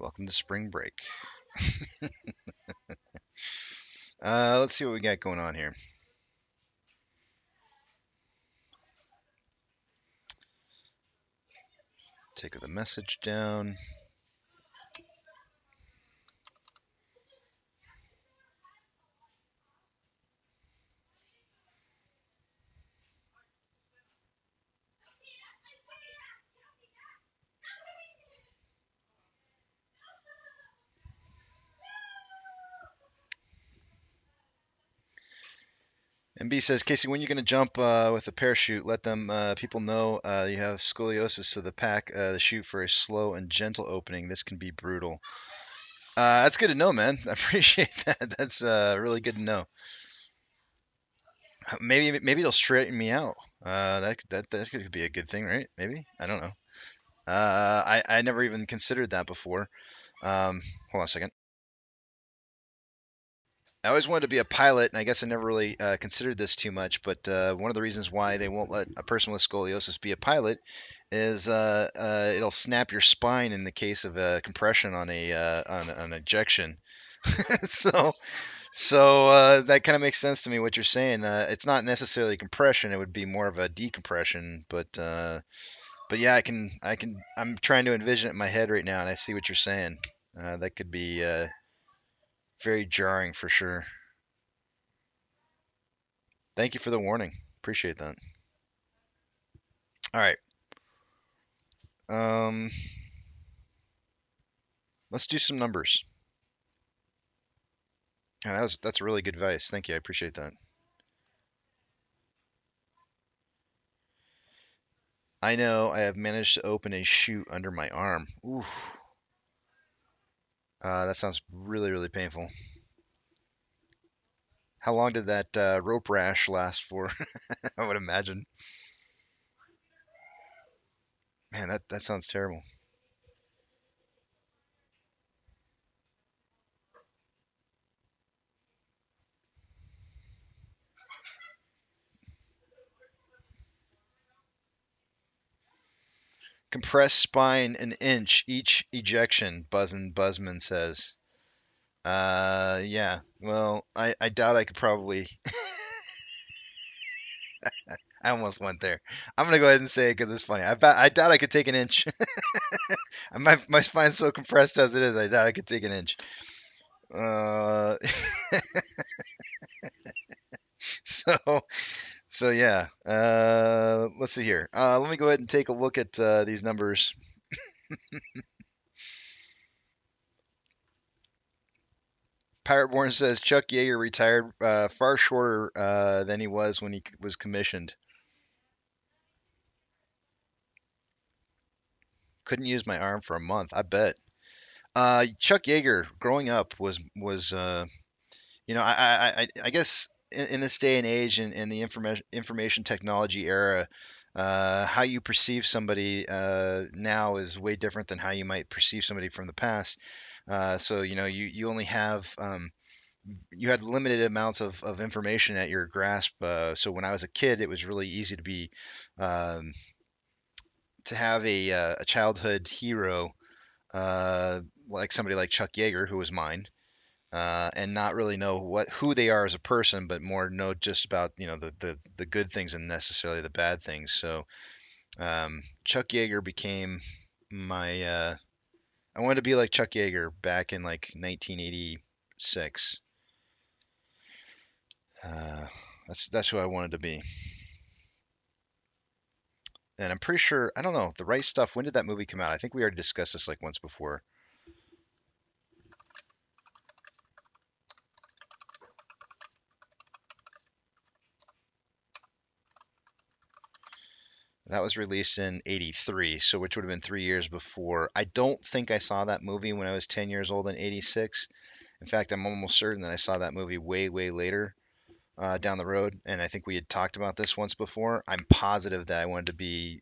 Welcome to spring break. Let's see what we got going on here. Take the message down. MB says, Casey, when are you going to jump with a parachute? Let them people know you have scoliosis, so the pack the chute for a slow and gentle opening. This can be brutal. That's good to know, man. I appreciate that. That's really good to know. Maybe it'll straighten me out. That could be a good thing, right? Maybe, I don't know. I never even considered that before. Hold on a second. I always wanted to be a pilot, and I guess I never really considered this too much. But one of the reasons why they won't let a person with scoliosis be a pilot is it'll snap your spine in the case of compression on an ejection. so that kind of makes sense to me what you're saying. It's not necessarily compression; it would be more of a decompression. But yeah, I'm trying to envision it in my head right now, and I see what you're saying. That could be very jarring for sure. Thank you for the warning. Appreciate that. All right. Let's do some numbers. That's really good advice. Thank you. I appreciate that. I know I have managed to open a chute under my arm. Ooh. That sounds really, really painful. How long did that rope rash last for? I would imagine. Man, that sounds terrible. Compress spine an inch each ejection, Buzzman says. Yeah. Well, I doubt I could probably. I almost went there. I'm gonna go ahead and say it because it's funny. I doubt I could take an inch. My spine's so compressed as it is. I doubt I could take an inch. Uh, so so yeah. Let's see here. Let me go ahead and take a look at these numbers. Pirateborn says Chuck Yeager retired far shorter than he was when he was commissioned. Couldn't use my arm for a month. I bet. Chuck Yeager, growing up, was I guess in this day and age, in the information technology era, how you perceive somebody now is way different than how you might perceive somebody from the past. So you only have you had limited amounts of information at your grasp. So when I was a kid, it was really easy um, to have a childhood hero like somebody like Chuck Yeager, who was mine, and not really know who they are as a person, but more know just about the good things and necessarily the bad things. So Chuck Yeager became my. I wanted to be like Chuck Yeager back in like 1986. That's who I wanted to be. And I'm pretty sure, I don't know, The Right Stuff. When did that movie come out? I think we already discussed this like once before. That was released in '83, so which would have been 3 years before. I don't think I saw that movie when I was 10 years old in '86. In fact, I'm almost certain that I saw that movie way, way later down the road. And I think we had talked about this once before. I'm positive that I wanted to be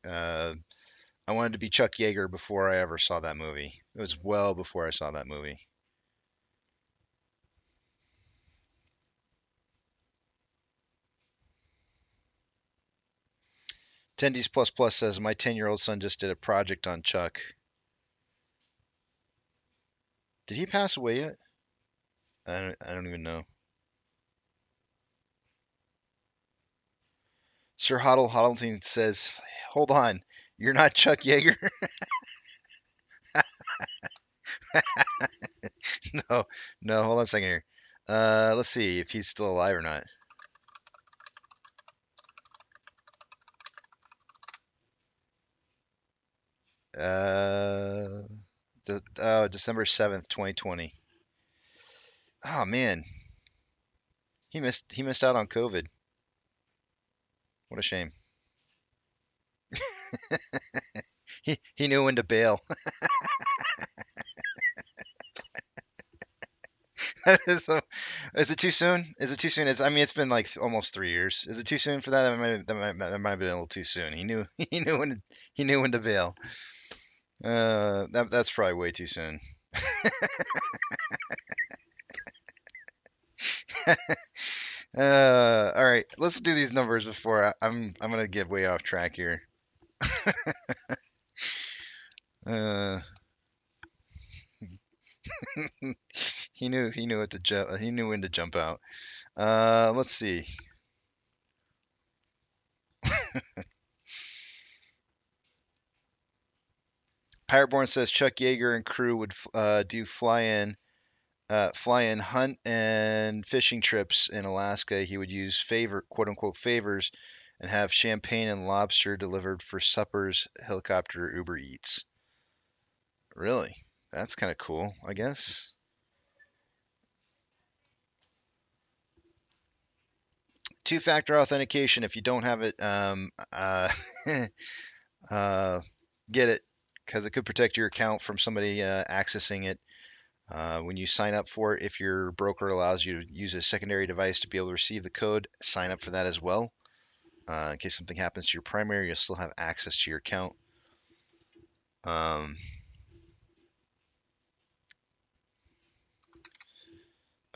Chuck Yeager before I ever saw that movie. It was well before I saw that movie. Tendies Plus Plus says my 10-year-old son just did a project on Chuck. Did he pass away yet? I don't even know. Sir Hoddleton says, "Hold on, you're not Chuck Yeager." No, no. Hold on a second here. Let's see if he's still alive or not. December 7th, 2020. Oh man, he missed out on COVID. What a shame. He knew when to bail. Is it too soon? Is it too soon? I mean, it's been like almost 3 years. Is it too soon for that? That might have been a little too soon. He knew he knew when to bail. That's probably way too soon. All right, let's do these numbers before I'm gonna get way off track here. Uh, he knew what to he knew when to jump out. Let's see. Pirateborn says Chuck Yeager and crew would do fly-in hunt and fishing trips in Alaska. He would use quote unquote favors and have champagne and lobster delivered for suppers, helicopter Uber Eats. Really? That's kind of cool, I guess. Two-factor authentication. If you don't have it, get it because it could protect your account from somebody accessing it. When you sign up for it, if your broker allows you to use a secondary device to be able to receive the code, sign up for that as well. In case something happens to your primary, you'll still have access to your account.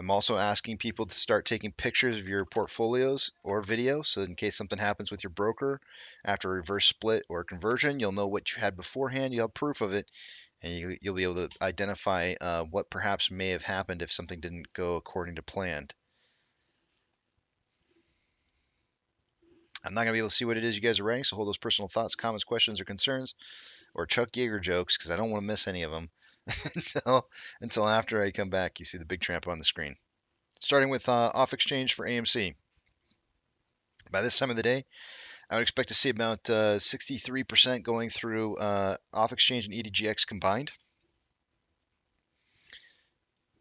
I'm also asking people to start taking pictures of your portfolios or video, so in case something happens with your broker after a reverse split or conversion, you'll know what you had beforehand, you'll have proof of it, and you'll be able to identify what perhaps may have happened if something didn't go according to planned. I'm not going to be able to see what it is you guys are writing, so hold those personal thoughts, comments, questions, or concerns, or Chuck Yeager jokes, because I don't want to miss any of them until after I come back. You see the big tramp on the screen. Starting with off exchange for AMC. By this time of the day, I would expect to see about 63% going through off exchange and EDGX combined.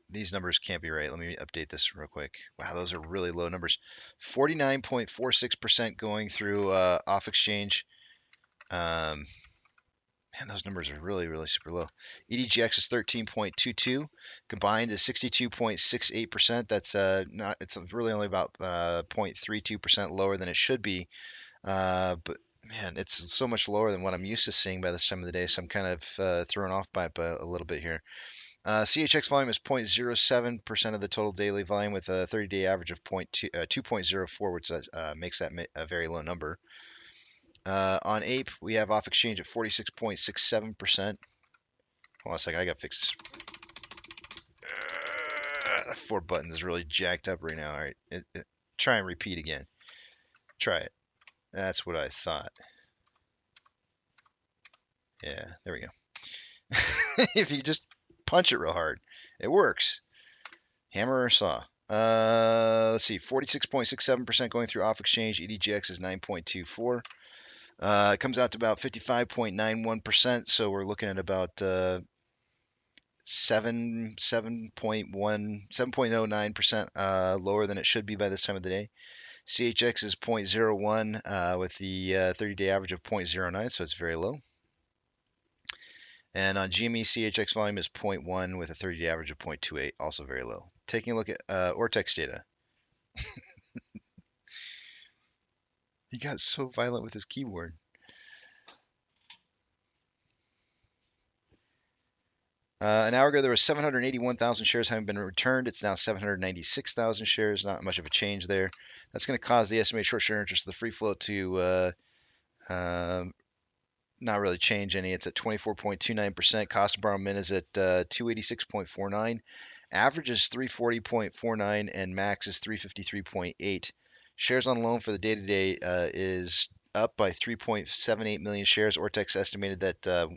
These numbers can't be right. Let me update this real quick. Wow, those are really low numbers. 49.46% going through off exchange. Man, those numbers are really, really super low. EDGX is 13.22. Combined is 62.68%. That's not. It's really only about 0.32% lower than it should be. But man, it's so much lower than what I'm used to seeing by this time of the day. So I'm kind of thrown off by it a little bit here. CHX volume is 0.07% of the total daily volume with a 30-day average of 2.04, which makes that a very low number. On Ape, we have off exchange at 46.67%. Hold on a second, I got to fix the 4 buttons is really jacked up right now. All right, try and repeat again. Try it. That's what I thought. Yeah, there we go. If you just punch it real hard, it works. Hammer or saw. Let's see, 46.67% going through off exchange. EDGX is 9.24. It comes out to about 55.91%, so we're looking at about 7.09% lower than it should be by this time of the day. CHX is 0.01 with the 30-day average of 0.09, so it's very low. And on GME, CHX volume is 0.1 with a 30-day average of 0.28, also very low. Taking a look at Ortex data. He got so violent with his keyboard. An hour ago, there was 781,000 shares having been returned. It's now 796,000 shares. Not much of a change there. That's going to cause the estimated short share interest of the free float to not really change any. It's at 24.29%. Cost of borrow min is at 286.49. Average is 340.49 and max is 353.8. Shares on loan for the day to day is up by 3.78 million shares. Ortex estimated that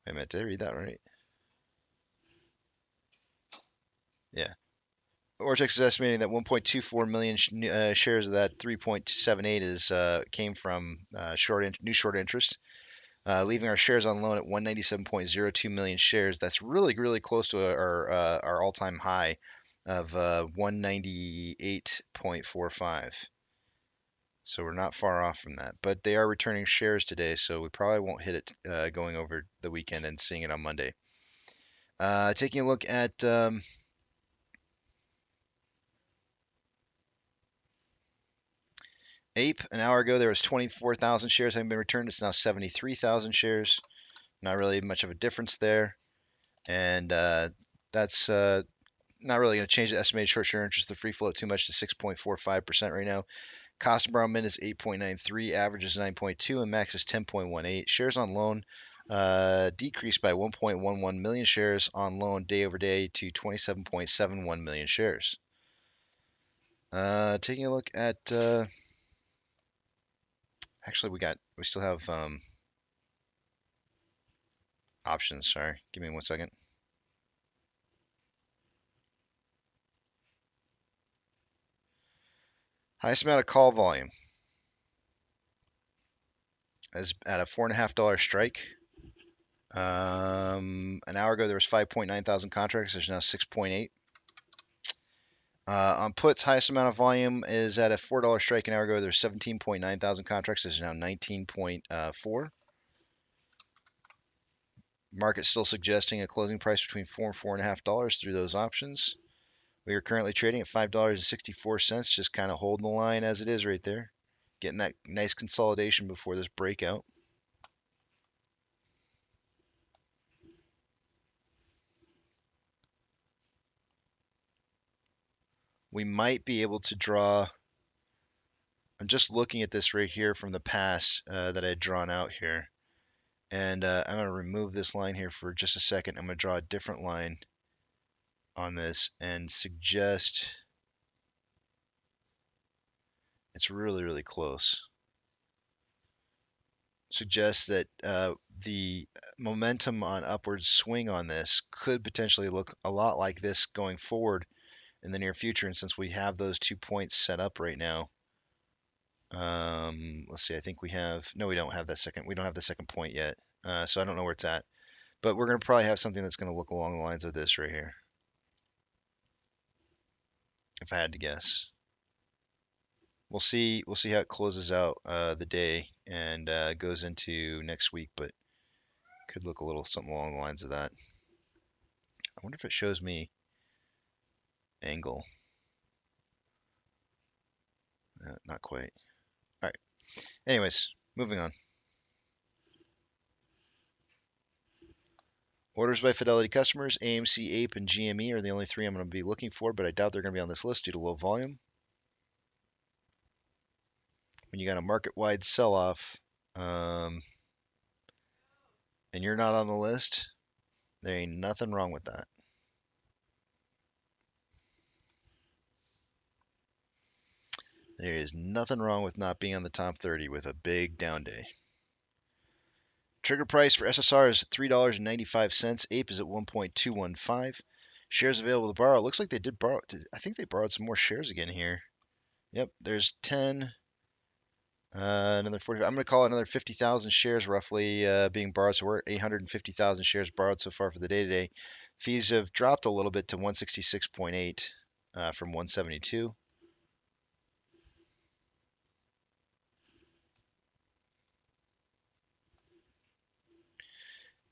wait a minute, did I read that right? Yeah. Ortex is estimating that 1.24 million shares of that 3.78 is came from new short interest, leaving our shares on loan at 197.02 million shares. That's really, really close to our all-time high of 198.45. So we're not far off from that. But they are returning shares today, so we probably won't hit it going over the weekend and seeing it on Monday. Taking a look at Ape, an hour ago there was 24,000 shares having been returned. It's now 73,000 shares. Not really much of a difference there. And that's not really going to change the estimated short-term interest of the free float too much to 6.45% right now. Cost of borrow min is 8.93, average is 9.2, and max is 10.18. Shares on loan decreased by 1.11 million shares on loan day over day to 27.71 million shares. Taking a look at actually we still have options. Sorry, give me 1 second. Highest amount of call volume is at a $4.50 strike. An hour ago there was 5.9 thousand contracts. There's now 6.8. On puts, highest amount of volume is at a $4 strike. An hour ago there's 17.9 thousand contracts. There's now 19.4. Market still suggesting a closing price between $4 and $4.50 through those options. We are currently trading at $5.64, just kind of holding the line as it is right there. Getting that nice consolidation before this breakout. We might be able to draw. I'm just looking at this right here from the past that I had drawn out here. And I'm going to remove this line here for just a second. I'm going to draw a different line on this and suggest it's really, really close. Suggests that the momentum on upward swing on this could potentially look a lot like this going forward in the near future. And since we have those 2 points set up right now, let's see, I think we have, no, we don't have that second, we don't have the second point yet. So I don't know where it's at, but we're going to probably have something that's going to look along the lines of this right here, if I had to guess. We'll see how it closes out the day and goes into next week, but could look a little something along the lines of that. I wonder if it shows me angle. Not quite. All right. Anyways, moving on. Orders by Fidelity customers, AMC, Ape, and GME are the only three I'm going to be looking for, but I doubt they're going to be on this list due to low volume. When you got a market-wide sell-off and you're not on the list, there ain't nothing wrong with that. There is nothing wrong with not being on the top 30 with a big down day. Trigger price for SSR is $3.95. Ape is at 1.215. Shares available to borrow. It looks like they did borrow. I think they borrowed some more shares again here. Yep, there's 10. Another 40. I'm going to call it another 50,000 shares roughly being borrowed. So we're at 850,000 shares borrowed so far for the day today. Fees have dropped a little bit to 166.8 from 172.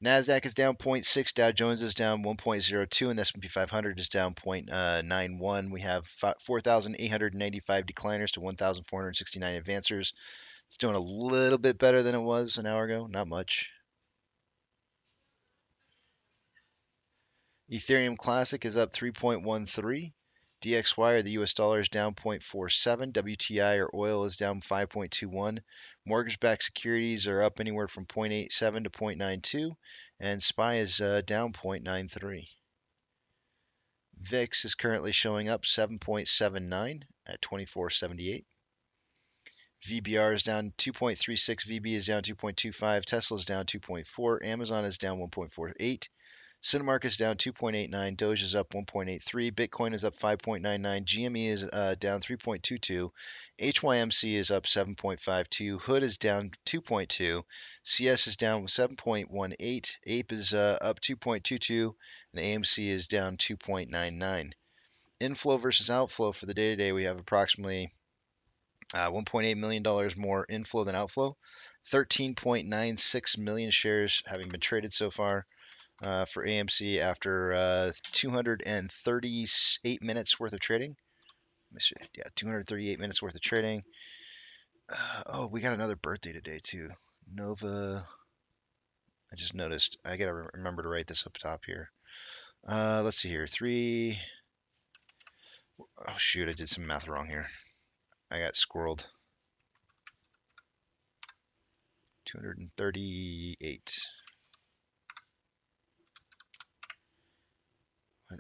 NASDAQ is down 0.6, Dow Jones is down 1.02, and the S&P 500 is down 0.91. We have 4,895 decliners to 1,469 advancers. It's doing a little bit better than it was an hour ago, not much. Ethereum Classic is up 3.13. DXY, or the US dollar, is down 0.47. WTI, or oil, is down 5.21. Mortgage-backed securities are up anywhere from 0.87 to 0.92, and SPY is down 0.93. VIX is currently showing up 7.79 at 2478. VBR is down 2.36. VB is down 2.25. Tesla is down 2.4. Amazon is down 1.48. Cinemark is down 2.89. Doge is up 1.83. Bitcoin is up 5.99. GME is down 3.22. HYMC is up 7.52. Hood is down 2.2. CS is down 7.18. Ape is up 2.22. And AMC is down 2.99. Inflow versus outflow for the day today, we have approximately $1.8 million more inflow than outflow. 13.96 million shares having been traded so far for AMC after 238 minutes worth of trading. Let me see. Yeah, 238 minutes worth of trading. Oh, we got another birthday today too. Nova. I just noticed. I gotta remember to write this up top here. Let's see here. Oh shoot, I did some math wrong here. I got squirreled. 238.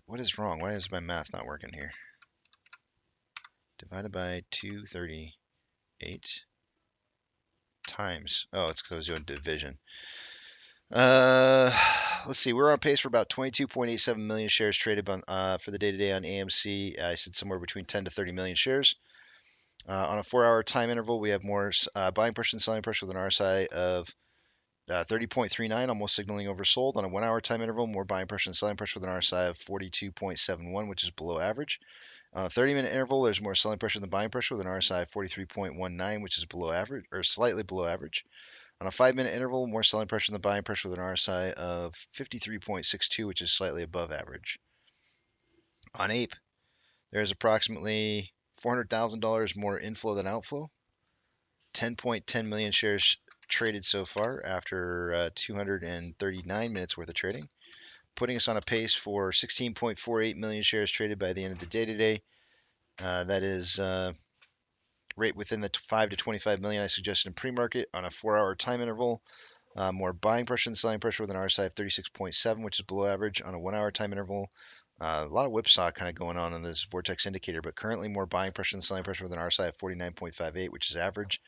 What is wrong? Why is my math not working here? Divided by 238 times. Oh, it's because I was doing division. Let's see. We're on pace for about 22.87 million shares traded for the day today on AMC. I said somewhere between 10 to 30 million shares. On a 4-hour time interval, we have more buying pressure and selling pressure with an RSI of 30.39, almost signaling oversold. On a 1-hour time interval, more buying pressure and selling pressure with an RSI of 42.71, which is below average. On a 30-minute interval, there's more selling pressure than buying pressure with an RSI of 43.19, which is below average, or slightly below average. On a 5-minute interval, more selling pressure than buying pressure with an RSI of 53.62, which is slightly above average. On Ape, there's approximately $400,000 more inflow than outflow. 10.10 million shares traded so far after 239 minutes worth of trading, putting us on a pace for 16.48 million shares traded by the end of the day today. That is right within the 5 to 25 million I suggested in pre-market on a 4-hour time interval. More buying pressure than selling pressure with an RSI of 36.7, which is below average. On a 1-hour time interval, a lot of whipsaw kind of going on this vortex indicator, but currently more buying pressure than selling pressure with an RSI of 49.58, which is average.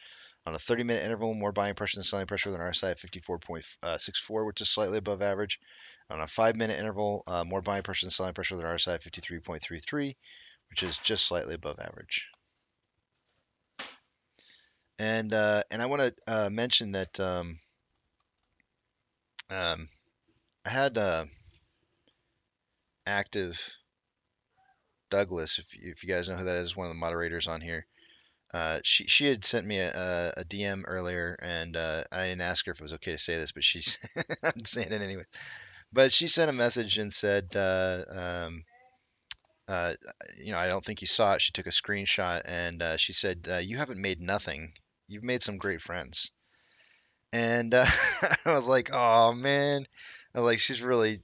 On a 30-minute interval, more buying pressure than selling pressure with an RSI of 54.64, which is slightly above average. On a 5-minute interval, more buying pressure than selling pressure with an RSI of 53.33, which is just slightly above average. And I want to mention that I had Active Douglas, if you guys know who that is, one of the moderators on here. She had sent me a DM earlier, and I didn't ask her if it was okay to say this, but she's I'm saying it anyway. But she sent a message and said, I don't think you saw it. She took a screenshot, and she said, you haven't made nothing. You've made some great friends. And I was like, oh man, I was like, she's really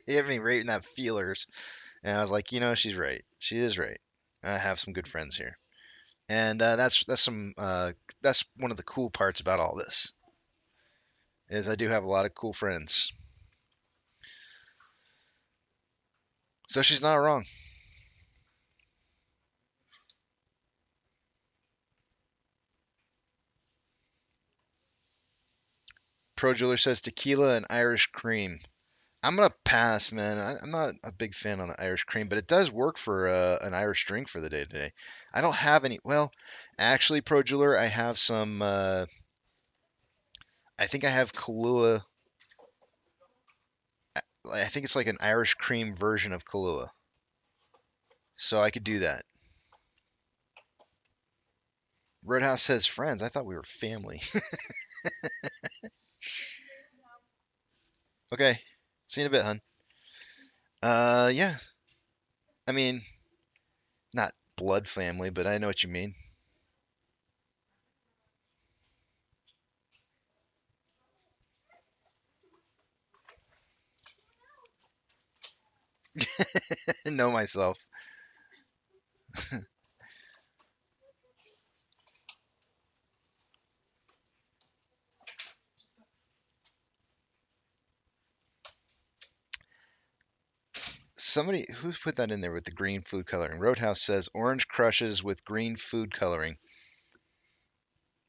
hit me right in that feelers. And I was like, she's right. She is right. I have some good friends here. And that's one of the cool parts about all this is I do have a lot of cool friends. So she's not wrong. Pro Jeweler says tequila and Irish cream. I'm gonna pass, man. I'm not a big fan on the Irish cream, but it does work for an Irish drink for the day today. I don't have any. Well, actually, Pro Jeweler, I have some. I think I have Kahlua. I think it's like an Irish cream version of Kahlua. So I could do that. Roadhouse says friends. I thought we were family. Okay. See you in a bit, hun. Yeah. I mean, not blood family, but I know what you mean. know myself. Somebody who put that in there with the green food coloring. Roadhouse says orange crushes with green food coloring.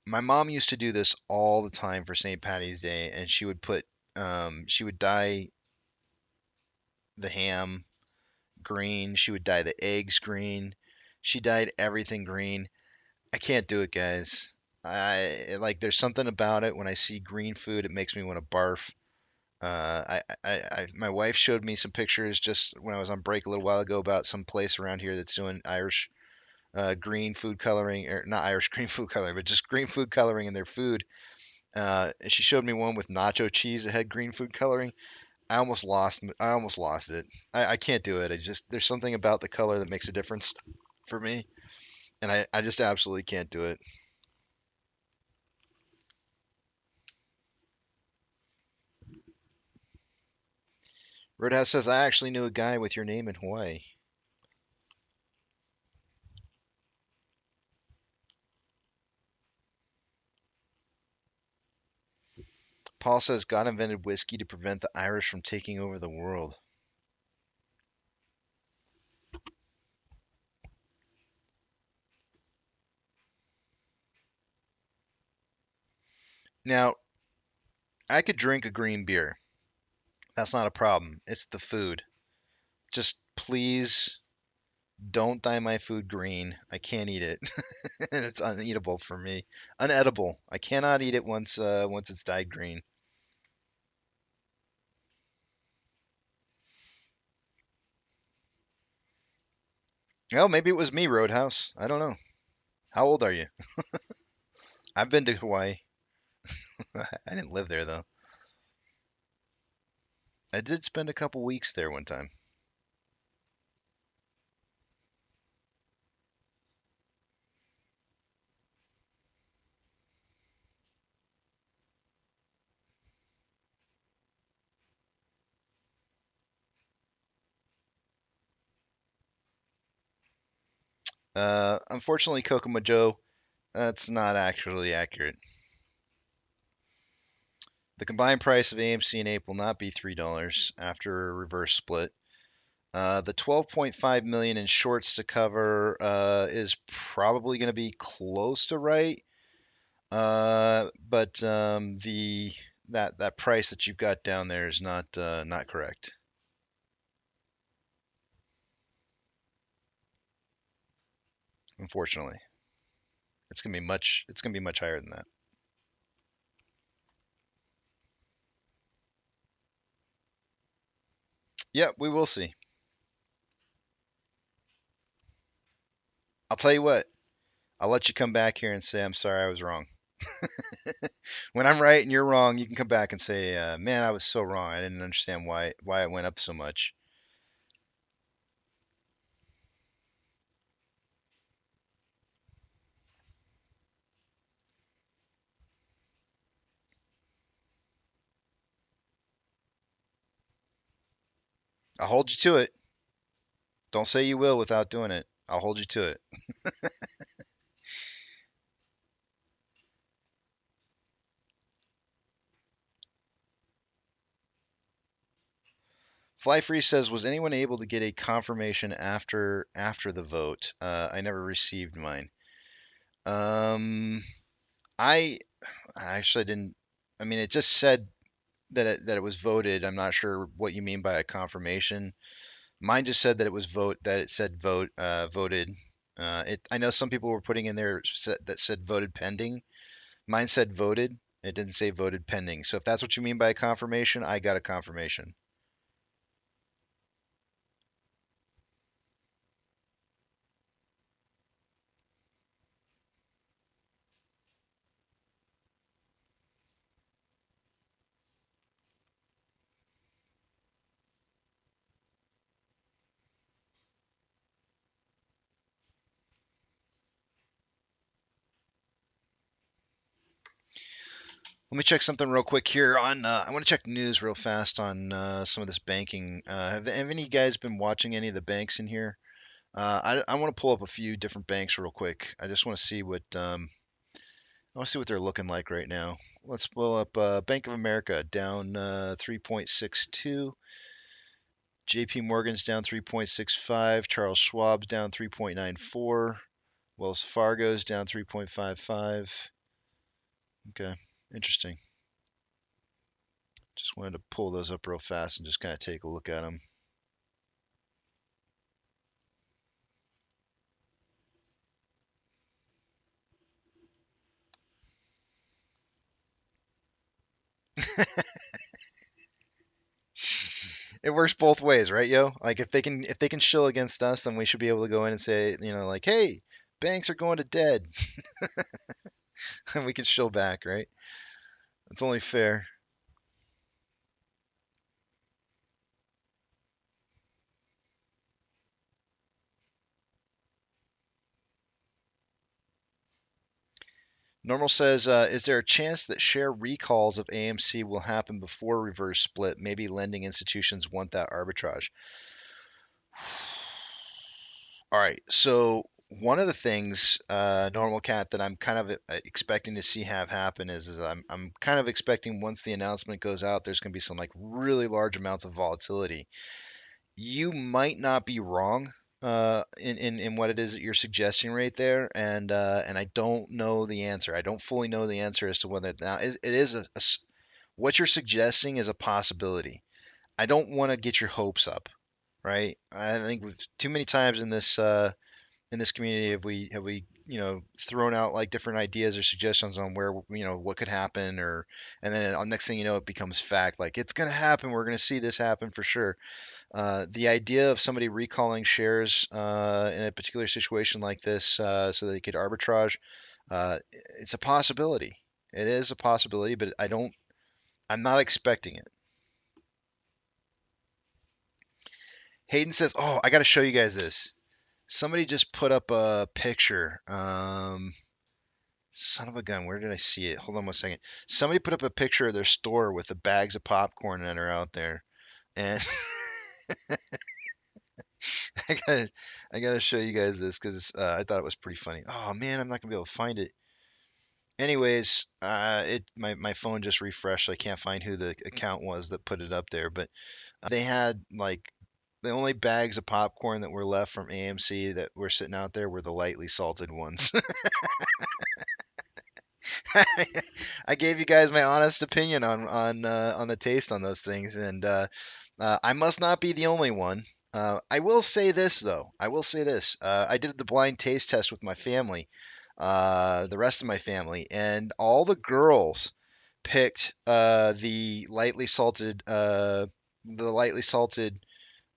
My mom used to do this all the time for St. Patty's Day, and she would dye the ham green. She would dye the eggs green. She dyed everything green. I can't do it, guys. There's something about it when I see green food, it makes me want to barf. My wife showed me some pictures just when I was on break a little while ago about some place around here that's doing Irish green food coloring, or not Irish green food coloring, but just green food coloring in their food. She showed me one with nacho cheese that had green food coloring. I almost lost it. I can't do it. There's something about the color that makes a difference for me, and I just absolutely can't do it. Roadhouse says I actually knew a guy with your name in Hawaii. Paul says God invented whiskey to prevent the Irish from taking over the world. Now, I could drink a green beer. That's not a problem. It's the food. Just please don't dye my food green. I can't eat it. It's uneatable for me. Unedible. I cannot eat it once it's dyed green. Well, maybe it was me, Roadhouse. I don't know. How old are you? I've been to Hawaii. I didn't live there though. I did spend a couple weeks there one time. Unfortunately, Kokomo Joe, that's not actually accurate. The combined price of AMC and Ape will not be $3 after a reverse split. The 12.5 million in shorts to cover is probably going to be close to right, but the that price that you've got down there is not correct. Unfortunately, it's gonna be much higher than that. Yeah, we will see. I'll tell you what. I'll let you come back here and say I'm sorry I was wrong. When I'm right and you're wrong, you can come back and say, "Man, I was so wrong. I didn't understand why it went up so much." I'll hold you to it. Don't say you will without doing it. I'll hold you to it. Fly Free says, "Was anyone able to get a confirmation after the vote? I never received mine. Um, I actually didn't. I mean, it just said that it was voted. I'm not sure what you mean by a confirmation. Mine just said that it was it said voted. I know some people were putting in there that said voted pending. Mine said voted. It didn't say voted pending. So if that's what you mean by a confirmation, I got a confirmation. Let me check something real quick here on. I want to check news real fast on some of this banking. Have any of you guys been watching any of the banks in here? I want to pull up a few different banks real quick. I just want to see what I want to see what they're looking like right now. Let's pull up Bank of America down 3.62. JP Morgan's down 3.65. Charles Schwab's down 3.94. Wells Fargo's down 3.55. Okay, interesting. Just wanted to pull those up real fast and just kind of take a look at them. It works both ways, right, yo? Like if they can shill against us, then we should be able to go in and say, like, hey, banks are going to dead, and we can shill back, right? It's only fair. Normal says, is there a chance that share recalls of AMC will happen before reverse split? Maybe lending institutions want that arbitrage. All right, so one of the things, Normal Cat, that I'm kind of expecting to see have happen is I'm kind of expecting once the announcement goes out, there's going to be some like really large amounts of volatility. You might not be wrong in what it is that you're suggesting right there, and I don't know the answer. I don't fully know the answer as to whether now it is what you're suggesting is a possibility. I don't want to get your hopes up, right? I think we've too many times in this community have we thrown out like different ideas or suggestions on where what could happen, or and then next thing you know it becomes fact, like it's going to happen, we're going to see this happen for sure. The idea of somebody recalling shares in a particular situation like this so they could arbitrage, uh, it's a possibility. It is a possibility, but I'm not expecting it. Hayden says, "Oh, I got to show you guys this. Somebody just put up a picture. Son of a gun, where did I see it? Hold on 1 second. Somebody put up a picture of their store with the bags of popcorn that are out there, and I gotta, I gotta show you guys this because I thought it was pretty funny. Oh man, I'm not gonna be able to find it. Anyways, my phone just refreshed. So I can't find who the account was that put it up there, but they had like the only bags of popcorn that were left from AMC that were sitting out there were the lightly salted ones. I gave you guys my honest opinion on the taste on those things, and I must not be the only one. I will say this though. I will say this. I did the blind taste test with my family, the rest of my family, and all the girls picked the lightly salted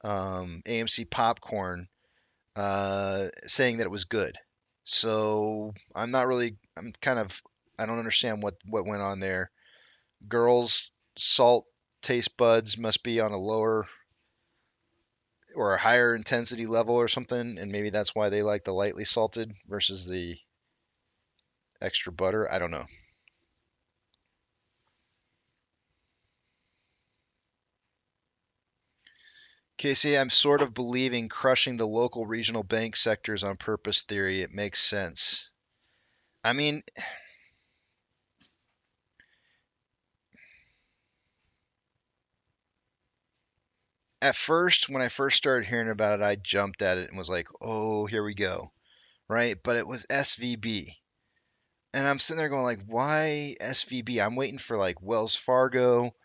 AMC popcorn, saying that it was good. So I'm not really. I'm kind of. I don't understand what went on there. Girls' salt taste buds must be on a lower or a higher intensity level or something, and maybe that's why they like the lightly salted versus the extra butter. I don't know. Casey, I'm sort of believing crushing the local regional bank sectors on purpose theory. It makes sense. I mean, at first, when I first started hearing about it, I jumped at it and was like, oh, here we go. Right? But it was SVB. And I'm sitting there going like, why SVB? I'm waiting for like Wells Fargo,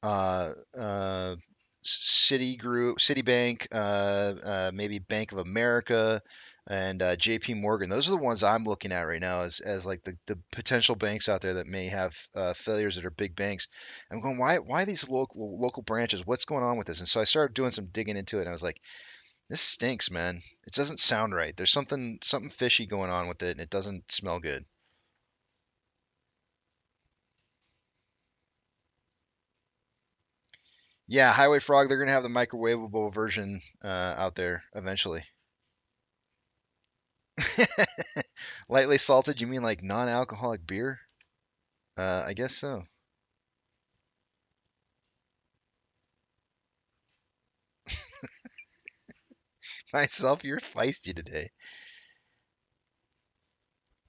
uh, uh, Citigroup, Citibank, maybe Bank of America, and JP Morgan. Those are the ones I'm looking at right now as like the potential banks out there that may have failures that are big banks. I'm going, why these local branches? What's going on with this? And so I started doing some digging into it, and I was like, this stinks, man. It doesn't sound right. There's something fishy going on with it, and it doesn't smell good. Yeah, Highway Frog, they're gonna have the microwavable version out there eventually. Lightly salted, you mean like non-alcoholic beer? I guess so. Myself, you're feisty today.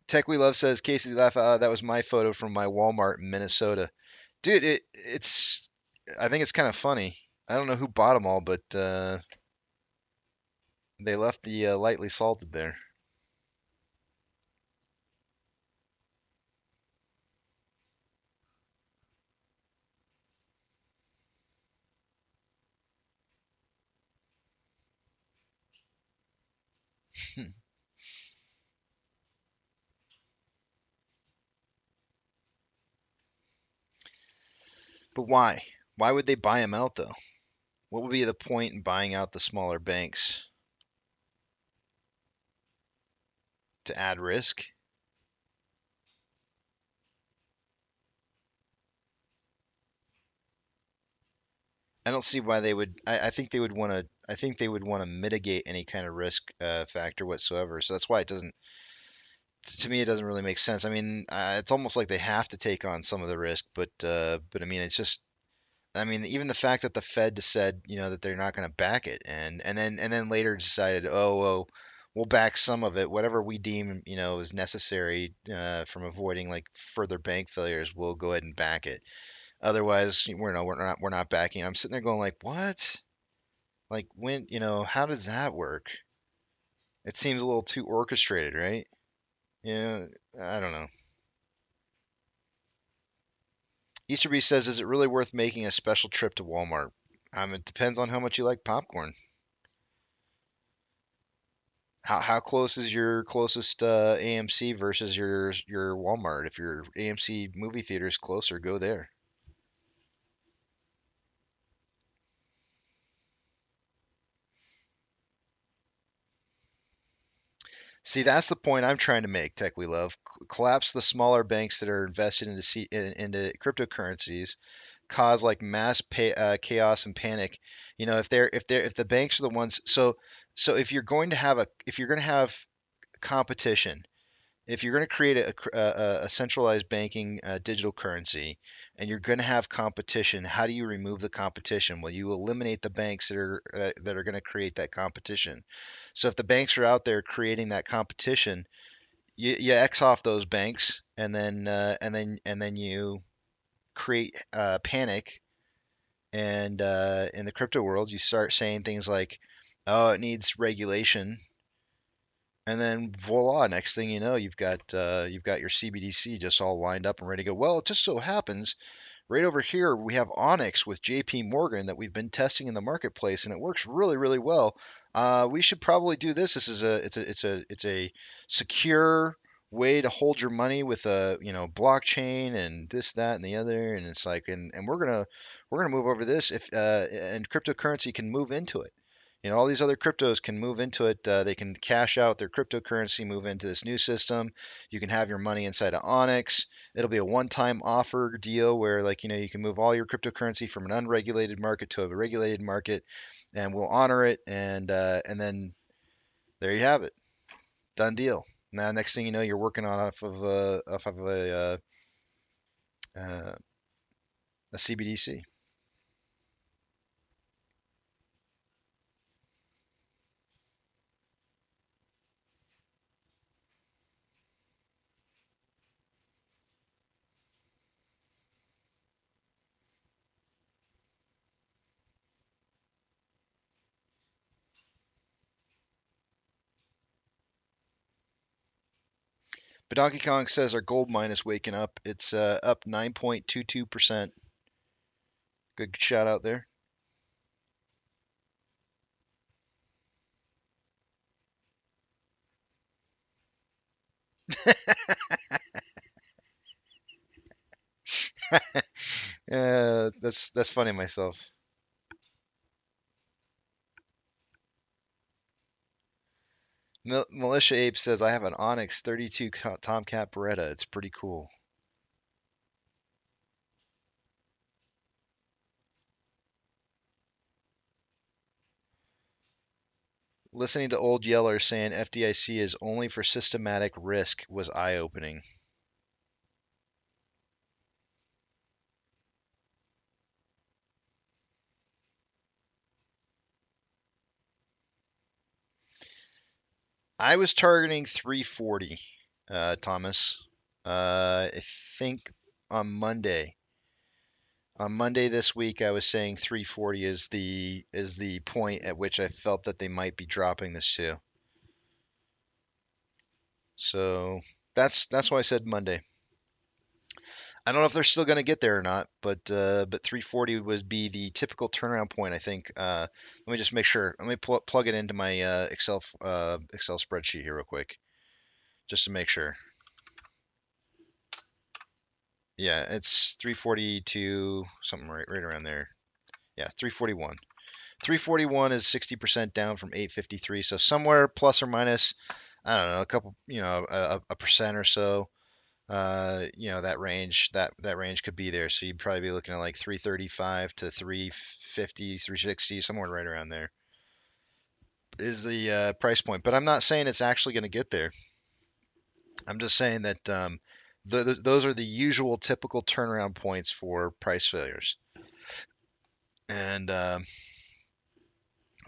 Tech We Love says, Casey, laugh out loud. That was my photo from my Walmart in Minnesota. Dude, it's. I think it's kind of funny. I don't know who bought them all, but they left the lightly salted there. But why? Why would they buy them out though? What would be the point in buying out the smaller banks? To add risk? I don't see why they would. I think they would want to. I think they would want to mitigate any kind of risk factor whatsoever. So that's why it doesn't. To me, it doesn't really make sense. I mean, it's almost like they have to take on some of the risk, but I mean, it's just. I mean, even the fact that the Fed said, that they're not going to back it, and then later decided, oh well, we'll back some of it, whatever we deem, is necessary from avoiding like further bank failures, we'll go ahead and back it. Otherwise, we're not backing. I'm sitting there going like, what? Like when, how does that work? It seems a little too orchestrated, right? Yeah, I don't know. Easterby says, is it really worth making a special trip to Walmart? It depends on how much you like popcorn. How close is your closest AMC versus your Walmart? If your AMC movie theater is closer, go there. See, that's the point I'm trying to make, Tech We Love. Collapse the smaller banks that are invested into cryptocurrencies, cause like chaos and panic. If the banks are the ones. So if you're going to have competition, if you're going to create a centralized banking digital currency and you're going to have competition, how do you remove the competition? Well, you eliminate the banks that are going to create that competition. So if the banks are out there creating that competition, you X off those banks, and then you create panic. And in the crypto world, you start saying things like, "Oh, it needs regulation," and then voila, next thing you know, you've got your CBDC just all lined up and ready to go. Well, it just so happens right over here we have Onyx with JP Morgan that we've been testing in the marketplace, and it works really, really well. We should probably do this. This is a secure way to hold your money with a blockchain and this, that, and the other. And it's like, and we're gonna move over this if and cryptocurrency can move into it. All these other cryptos can move into it. They can cash out their cryptocurrency, move into this new system. You can have your money inside of Onyx. It'll be a one-time offer deal where, like, you can move all your cryptocurrency from an unregulated market to a regulated market, and we'll honor it. And then there you have it, done deal. Now, next thing you know, you're working on uh, a CBDC. But Donkey Kong says our gold mine is waking up. It's up 9.22%. Good shout out there. That's funny myself. Militia Ape says I have an Onyx 32 Tomcat Beretta. It's pretty cool. Listening to Old Yeller saying FDIC is only for systematic risk was eye-opening. I was targeting 340, Thomas. I think on Monday. On Monday this week, I was saying 340 is the point at which I felt that they might be dropping this to. So that's why I said Monday. I don't know if they're still going to get there or not, but 340 would be the typical turnaround point. I think. Let me just make sure. Let me plug it into my Excel spreadsheet here real quick, just to make sure. Yeah, it's 342 something right around there. Yeah, 341. 341 is 60% down from 853, so somewhere plus or minus, I don't know, a couple, a percent or so. That range could be there. So you'd probably be looking at like 335 to 350, 360, somewhere right around there is the price point. But I'm not saying it's actually going to get there. I'm just saying that those are the usual typical turnaround points for price failures. And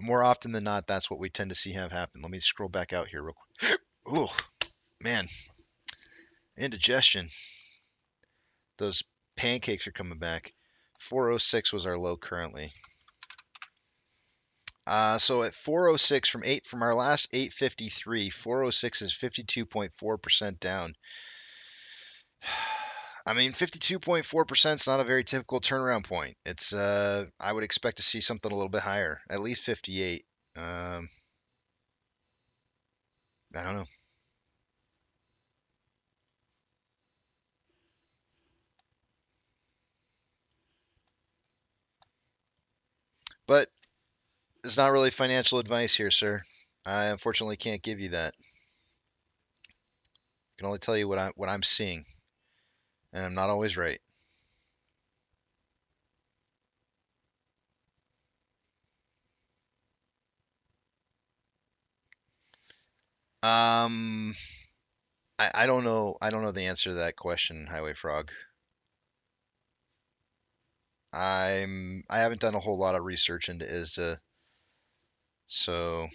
more often than not, that's what we tend to see have happen. Let me scroll back out here real quick. Ooh, man, indigestion. Those pancakes are coming back. 406 was our low currently. So at 406 from our last 853, 406 is 52.4% down. I mean, 52.4% is not a very typical turnaround point. It's I would expect to see something a little bit higher, at least 58. I don't know. But it's not really financial advice here, sir. I unfortunately can't give you that. I can only tell you what I'm seeing, and I'm not always right. Um, I don't know. I don't know the answer to that question, Highway Frog. I haven't done a whole lot of research into ISDA, so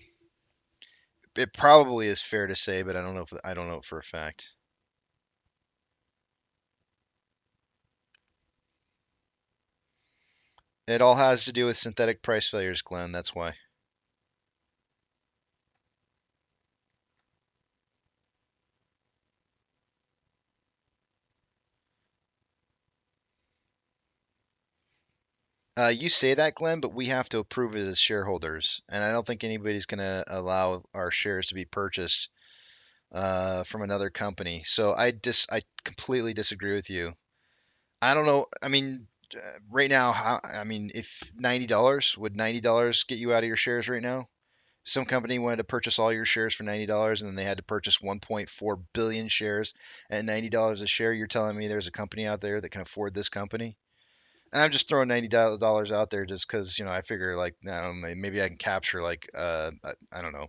it probably is fair to say, but I don't know it for a fact. It all has to do with synthetic price failures, Glenn. That's why. You say that, Glenn, but we have to approve it as shareholders, and I don't think anybody's going to allow our shares to be purchased from another company. So I completely disagree with you. I don't know. I mean, right now, if $90 would $90 get you out of your shares right now? Some company wanted to purchase all your shares for $90, and then they had to purchase 1.4 billion shares at $90 a share. You're telling me there's a company out there that can afford this company? And I'm just throwing $90 out there just because I figure like I don't know, maybe I can capture like I don't know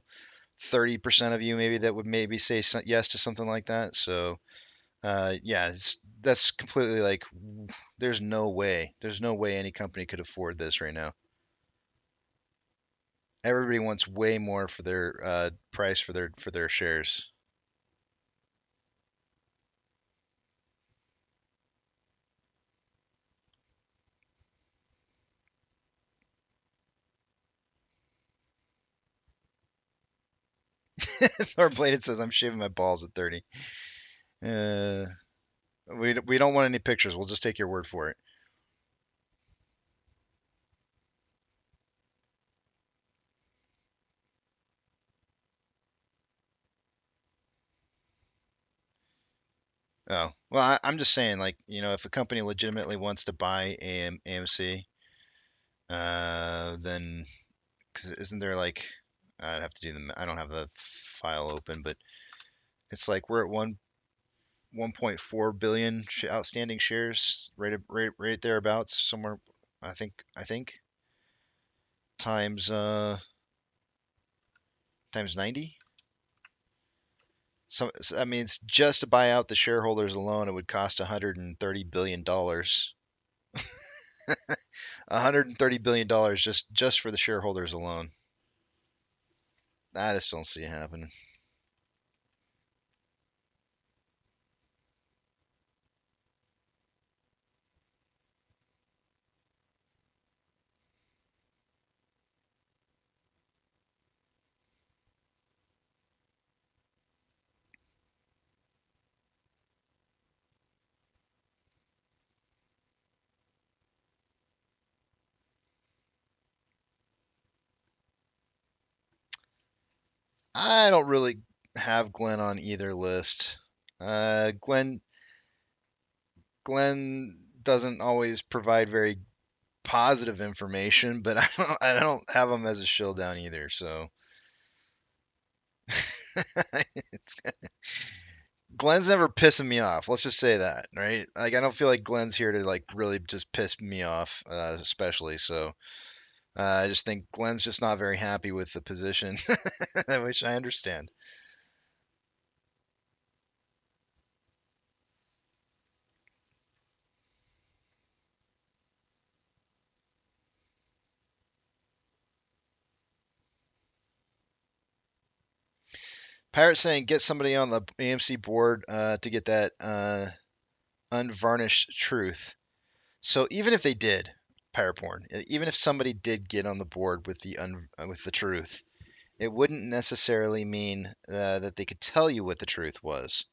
30% of you maybe that would maybe say yes to something like that. So yeah, that's completely like there's no way any company could afford this right now. Everybody wants way more for their price for their shares. Or Bladed says I'm shaving my balls at 30. Uh, we don't want any pictures. We'll just take your word for it. Oh, well, I'm just saying, like, if a company legitimately wants to buy AMC, then, because isn't there like, I'd have to do I don't have the file open, but it's like we're at 1.4 billion outstanding shares, right thereabouts, somewhere, I think, times, times 90. So I mean, it's just to buy out the shareholders alone, it would cost $130 billion. $130 billion just for the shareholders alone. I just don't see it happening. I don't really have Glenn on either list. Glenn doesn't always provide very positive information, but I don't have him as a shill down either. So it's, Glenn's never pissing me off. Let's just say that, right? Like I don't feel like Glenn's here to like really just piss me off, especially. So I just think Glenn's just not very happy with the position, which I understand. Pirate saying get somebody on the AMC board to get that unvarnished truth. So even if they did, Pirate Porn, even if somebody did get on the board with the truth, it wouldn't necessarily mean that they could tell you what the truth was.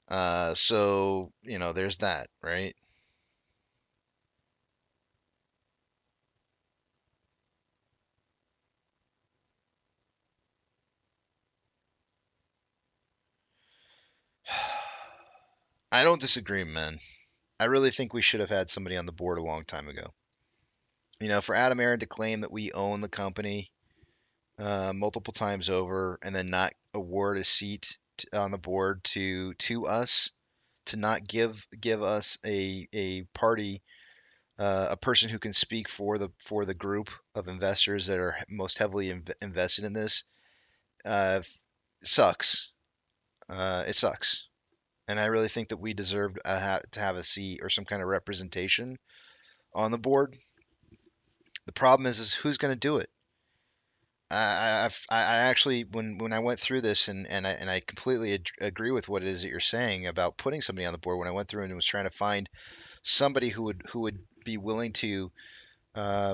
So there's that, right? I don't disagree, man. I really think we should have had somebody on the board a long time ago. For Adam Aaron to claim that we own the company multiple times over and then not award a seat on the board to us, to not give us a party, a person who can speak for the group of investors that are most heavily invested in this, uh, sucks. It sucks. And I really think that we deserve to have a seat or some kind of representation on the board. The problem is who's going to do it. I actually, when I went through this, and I completely agree with what it is that you're saying about putting somebody on the board. When I went through and was trying to find somebody who would be willing to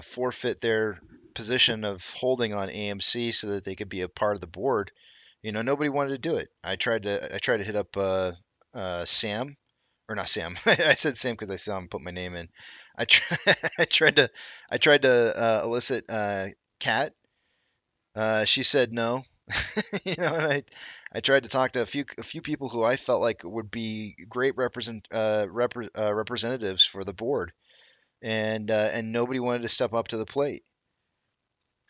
forfeit their position of holding on AMC so that they could be a part of the board, nobody wanted to do it. I tried to hit up Sam, or not Sam. I said Sam because I saw him put my name in. I try, I tried to elicit Kat. She said no. And I tried to talk to a few people who I felt like would be great representatives for the board, and nobody wanted to step up to the plate.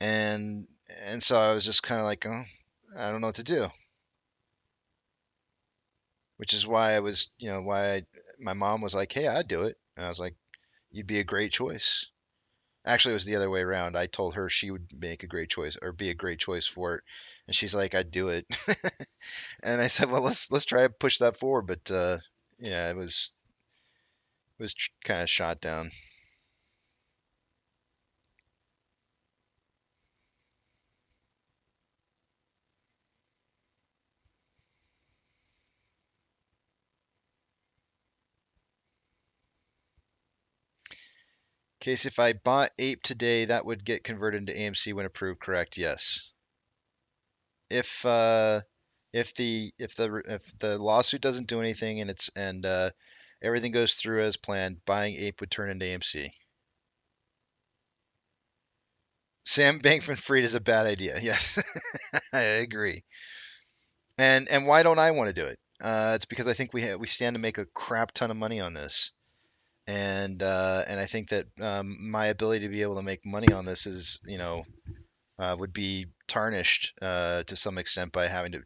And so I was just kind of like, oh, I don't know what to do. Which is why my mom was like, hey, I'd do it, and I was like, you'd be a great choice. Actually, it was the other way around. I told her she would make a great choice or be a great choice for it, and she's like, "I'd do it." And I said, "Well, let's try to push that forward." But yeah, it was kind of shot down. Case, if I bought Ape today, that would get converted into AMC when approved. Correct? Yes. If if the lawsuit doesn't do anything and everything goes through as planned, buying Ape would turn into AMC. Sam Bankman-Fried is a bad idea. Yes, I agree. And why don't I want to do it? It's because I think we stand to make a crap ton of money on this, and I think that my ability to be able to make money on this is would be tarnished to some extent by having to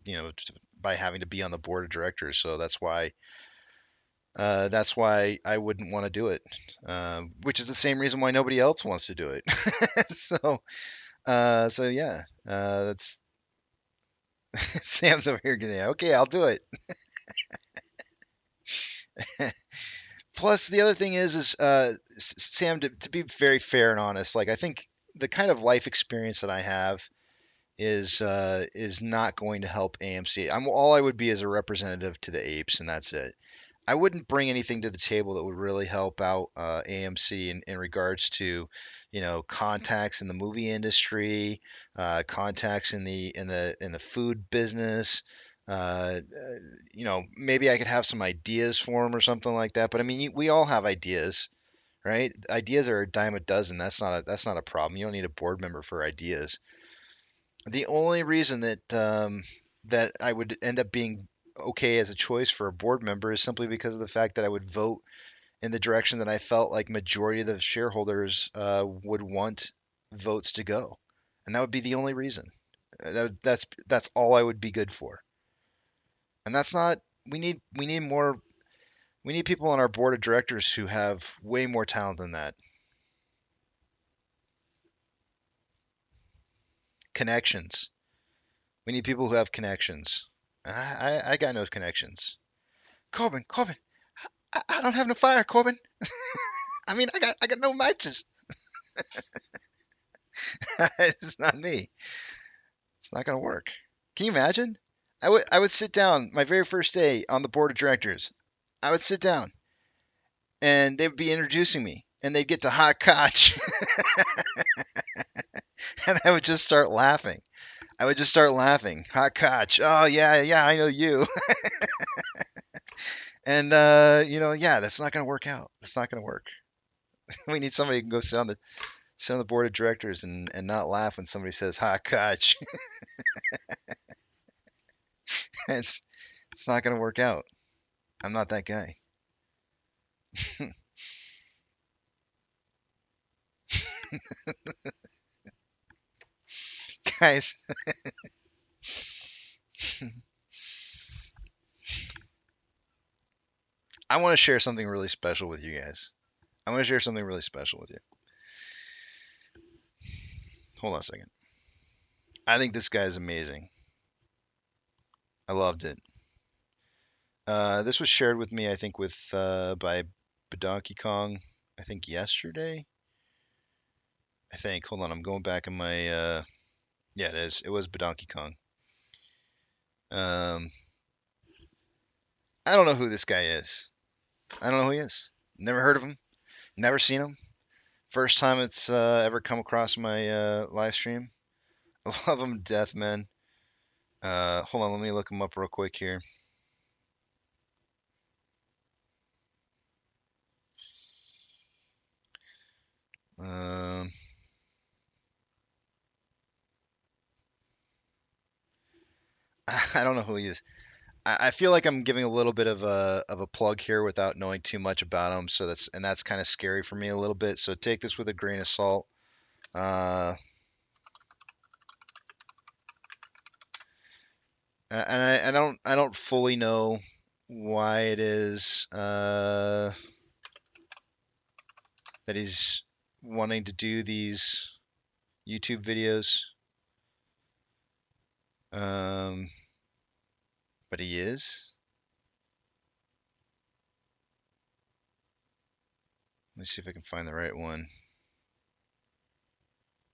by having to be on the board of directors. So that's why I wouldn't want to do it, which is the same reason why nobody else wants to do it. So yeah, that's Sam's over here getting, okay, I'll do it. Plus, the other thing is Sam, to be very fair and honest, like I think the kind of life experience that I have is not going to help AMC. All I would be is a representative to the apes, and that's it. I wouldn't bring anything to the table that would really help out AMC in regards to, contacts in the movie industry, contacts in the food business. Maybe I could have some ideas for him or something like that. But I mean, we all have ideas, right? Ideas are a dime a dozen. That's not a problem. You don't need a board member for ideas. The only reason that I would end up being okay as a choice for a board member is simply because of the fact that I would vote in the direction that I felt like majority of the shareholders would want votes to go, and that would be the only reason. That's all I would be good for, and that's not. We need more. We need people on our board of directors who have way more talent than that. Connections. We need people who have connections. I got no connections. Corbin, I don't have no fire, Corbin. I mean, I got no matches. It's not me. It's not gonna work. Can you imagine? I would sit down my very first day on the board of directors. I would sit down and they would be introducing me and they'd get to hot koch and I would just start laughing. I would just start laughing. Hot koch. Oh yeah, I know you. And yeah, that's not gonna work out. That's not gonna work. We need somebody who can go sit on the board of directors and not laugh when somebody says hot koch. it's it's not gonna work out. I'm not that guy. Guys, I want to share something really special with you guys. I want to share something really special with you. Hold on a second. I think this guy is amazing. I loved it. This was shared with me, I think, by Donkey Kong. I think yesterday. I think. Hold on, I'm going back in my. Yeah, it is. It was Donkey Kong. Um, I don't know who this guy is. I don't know who he is. Never heard of him. Never seen him. First time it's ever come across my live stream. I love him to death, man. Hold on, let me look him up real quick here. Um, I don't know who he is. I feel like I'm giving a little bit of a plug here without knowing too much about him. So that's kind of scary for me a little bit. So take this with a grain of salt. Uh, and I don't fully know why it is that he's wanting to do these YouTube videos. But he is. Let me see if I can find the right one.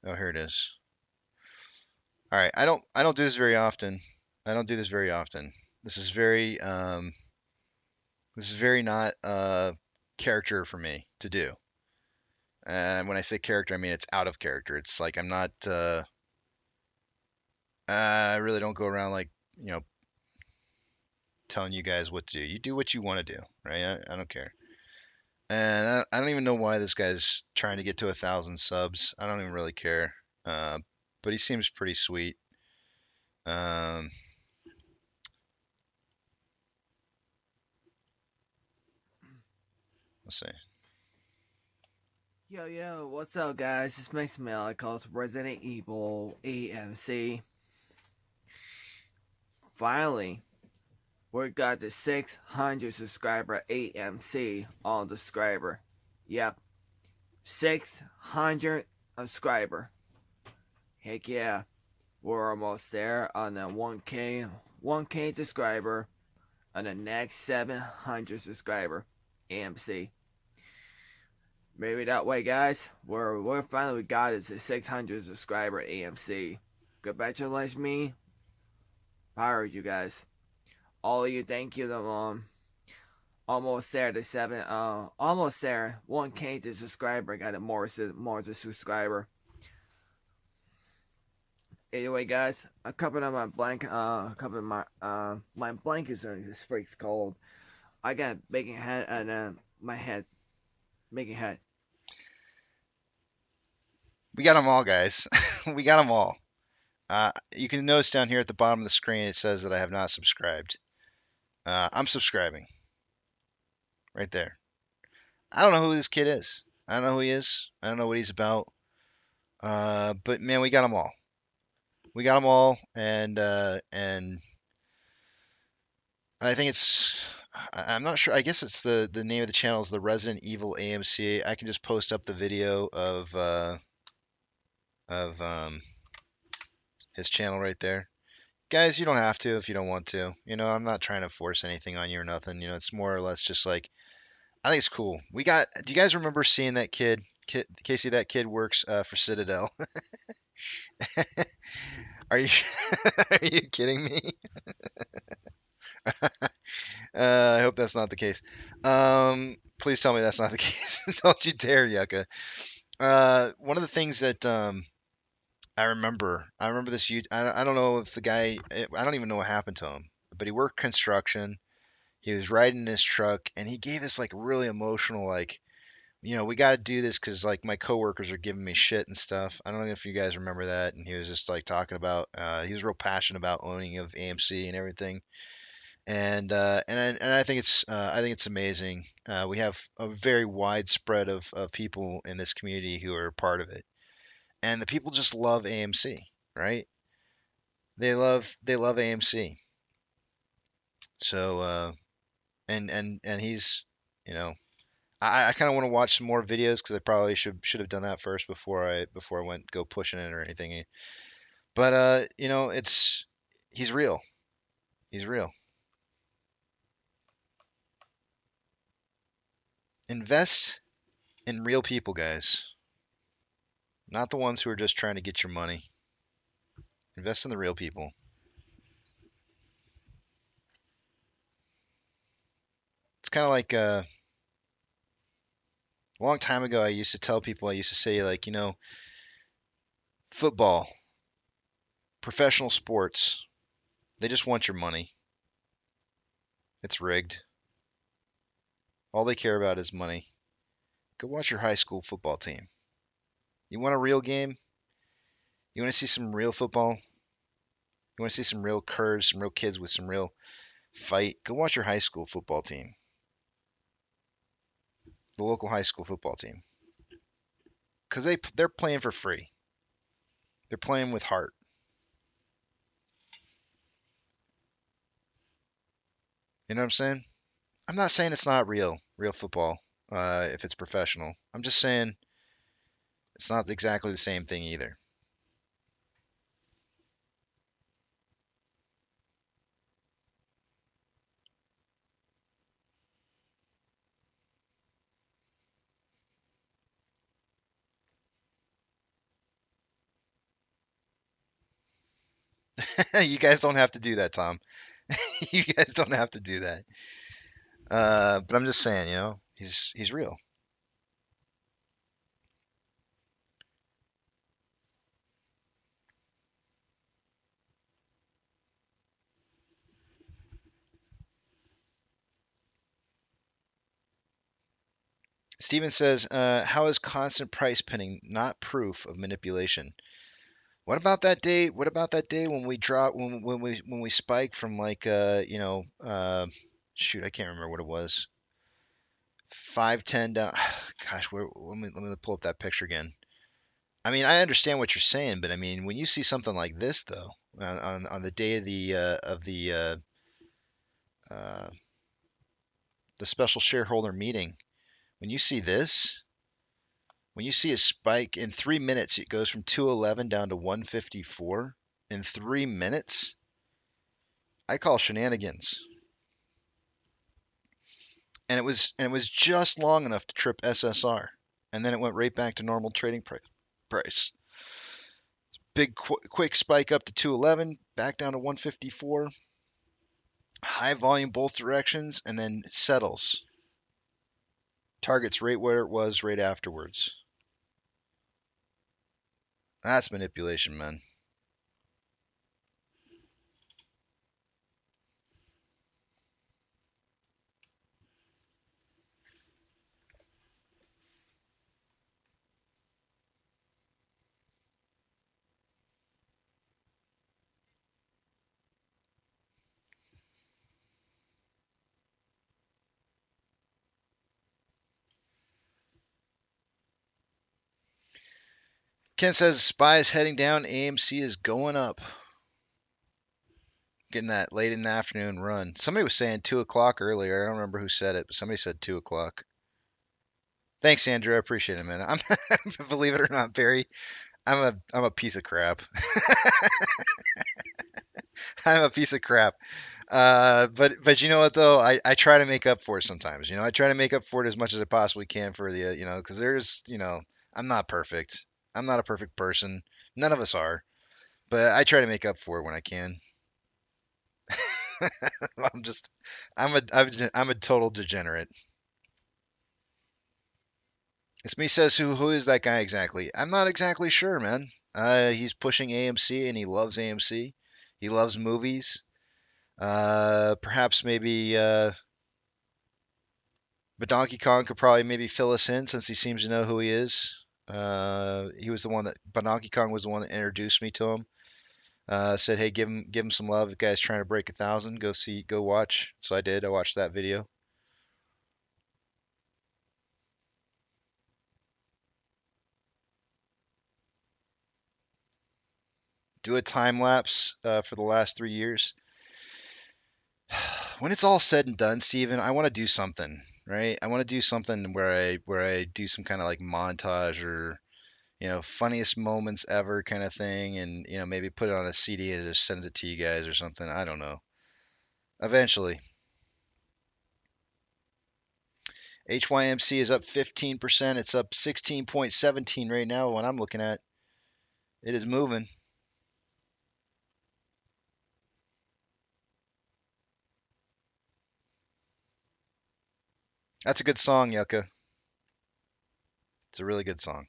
Oh, here it is. All right, I don't do this very often. I don't do this very often. This is very not character for me to do. And when I say character, I mean it's out of character. It's like I'm not. I really don't go around like telling you guys what to do. You do what you want to do, right? I don't care. And I don't even know why this guy's trying to get to 1,000 subs. I don't even really care. But he seems pretty sweet. Um, let's see. Yo, what's up, guys? This makes me like Resident Evil AMC. Finally, we got the 600 subscriber AMC on the subscriber. Yep, 600 subscriber. Heck yeah, we're almost there on the 1K subscriber on the next 700 subscriber AMC. Maybe that way, guys. We're finally got is a 600 subscriber AMC. Congratulations me. Power you guys. All of you, thank you. Almost there to almost there. 1K to subscriber. Got a more to subscriber. Anyway, guys, a couple of my my blankets are just freaks cold. I got baking head and my head making head. We got them all, guys. We got them all. You can notice down here at the bottom of the screen it says that I have not subscribed. I'm subscribing right there. I don't know who this kid is. I don't know who he is. I don't know what he's about. But man, we got them all. We got them all, and I think I'm not sure. I guess it's the name of the channel is the Resident Evil AMC. I can just post up the video of his channel right there. Guys, you don't have to if you don't want to. I'm not trying to force anything on you or nothing. It's more or less just like I think it's cool. Do you guys remember seeing that kid? Casey, that kid works for Citadel. Are you are you kidding me? I hope that's not the case. Please tell me that's not the case. Don't you dare, Yucca. One of the things that I remember this. I don't know if the guy. I don't even know what happened to him, but he worked construction. He was riding his truck, and he gave us like really emotional, like, we got to do this because like my coworkers are giving me shit and stuff. I don't know if you guys remember that. And he was just like talking about. He was real passionate about owning of AMC and everything. And I think it's amazing. We have a very wide spread of people in this community who are part of it, and the people just love AMC, right? They love AMC. So and he's, you know, I kind of want to watch some more videos because I probably should have done that first before I went go pushing it or anything. But he's real. He's real. Invest in real people, guys. Not the ones who are just trying to get your money. Invest in the real people. It's kind of like a long time ago, I used to tell people, I used to say, like, football, professional sports, they just want your money. It's rigged. All they care about is money. Go watch your high school football team. You want a real game? You want to see some real football? You want to see some real curves, some real kids with some real fight? Go watch your high school football team, the local high school football team, because they're playing for free. They're playing with heart. You know what I'm saying? I'm not saying it's not real football, if it's professional. I'm just saying it's not exactly the same thing either. You guys don't have to do that, Tom. You guys don't have to do that. But I'm just saying, he's real. Steven says, how is constant price pinning not proof of manipulation? What about that day? What about that day when we drop when we spike from like shoot, I can't remember what it was. 510 down. Gosh, let me pull up that picture again. I mean, I understand what you're saying, but I mean, when you see something like this, though, on the day uh, the special shareholder meeting, when you see this, when you see a spike in 3 minutes, it goes from 211 down to 154 in 3 minutes. I call shenanigans, and it was just long enough to trip SSR, and then it went right back to normal trading price. Big quick spike up to 211, back down to 154. High volume both directions, and then settles. Targets right where it was right afterwards. That's manipulation, man. Ken says Spy is heading down. AMC is going up. Getting that late in the afternoon run. Somebody was saying 2 o'clock earlier. I don't remember who said it, but somebody said 2 o'clock. Thanks, Andrew. I appreciate it, man. Believe it or not, Barry, I'm a piece of crap. I'm a piece of crap. But you know what though? I try to make up for it sometimes. You know, I try to make up for it as much as I possibly can for the because there's I'm not perfect. I'm not a perfect person. None of us are. But I try to make up for it when I can. I'm just I'm a total degenerate. It's me says who is that guy exactly? I'm not exactly sure, man. He's pushing AMC and he loves AMC. He loves movies. Perhaps maybe but Donkey Kong could probably maybe fill us in since he seems to know who he is. He was the one that, but Donkey Kong was the one that introduced me to him. Said, hey, give him some love. The guy's trying to break 1,000. Go watch. So I did. I watched that video. Do a time lapse for the last 3 years. When it's all said and done, Steven, I want to do something, right? I want to do something where I do some kind of like montage or funniest moments ever kind of thing, and maybe put it on a CD and just send it to you guys or something. I don't know. Eventually. HYMC is up 15%. It's up 16.17 right now. What I'm looking at, it is moving. That's a good song, Yucca. It's a really good song.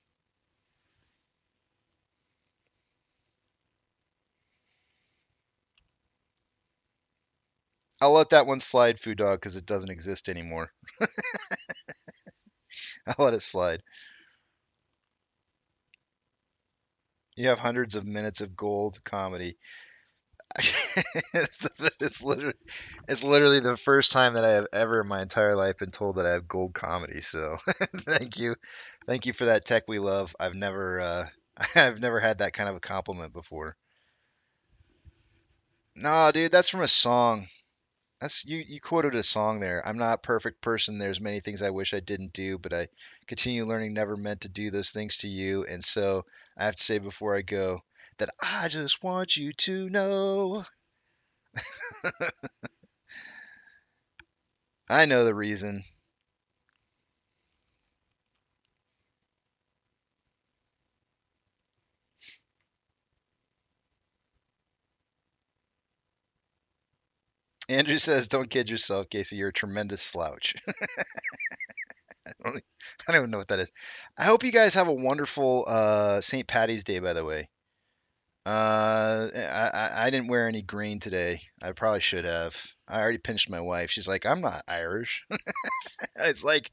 I'll let that one slide, Food Dog, because it doesn't exist anymore. I'll let it slide. You have hundreds of minutes of gold comedy. it's literally the first time that I have ever in my entire life been told that I have gold comedy. So thank you for that tech we love. I've never I've never had that kind of a compliment before. No, dude, that's from a song. That's you quoted a song there. I'm not a perfect person. There's many things I wish I didn't do, but I continue learning. Never meant to do those things to you, and so I have to say before I go that I just want you to know. I know the reason. Andrew says, "Don't kid yourself, Casey. You're a tremendous slouch." I don't even know what that is. I hope you guys have a wonderful St. Patty's Day, by the way. I didn't wear any green today. I probably should have. I already pinched my wife. She's like, "I'm not Irish." It's like,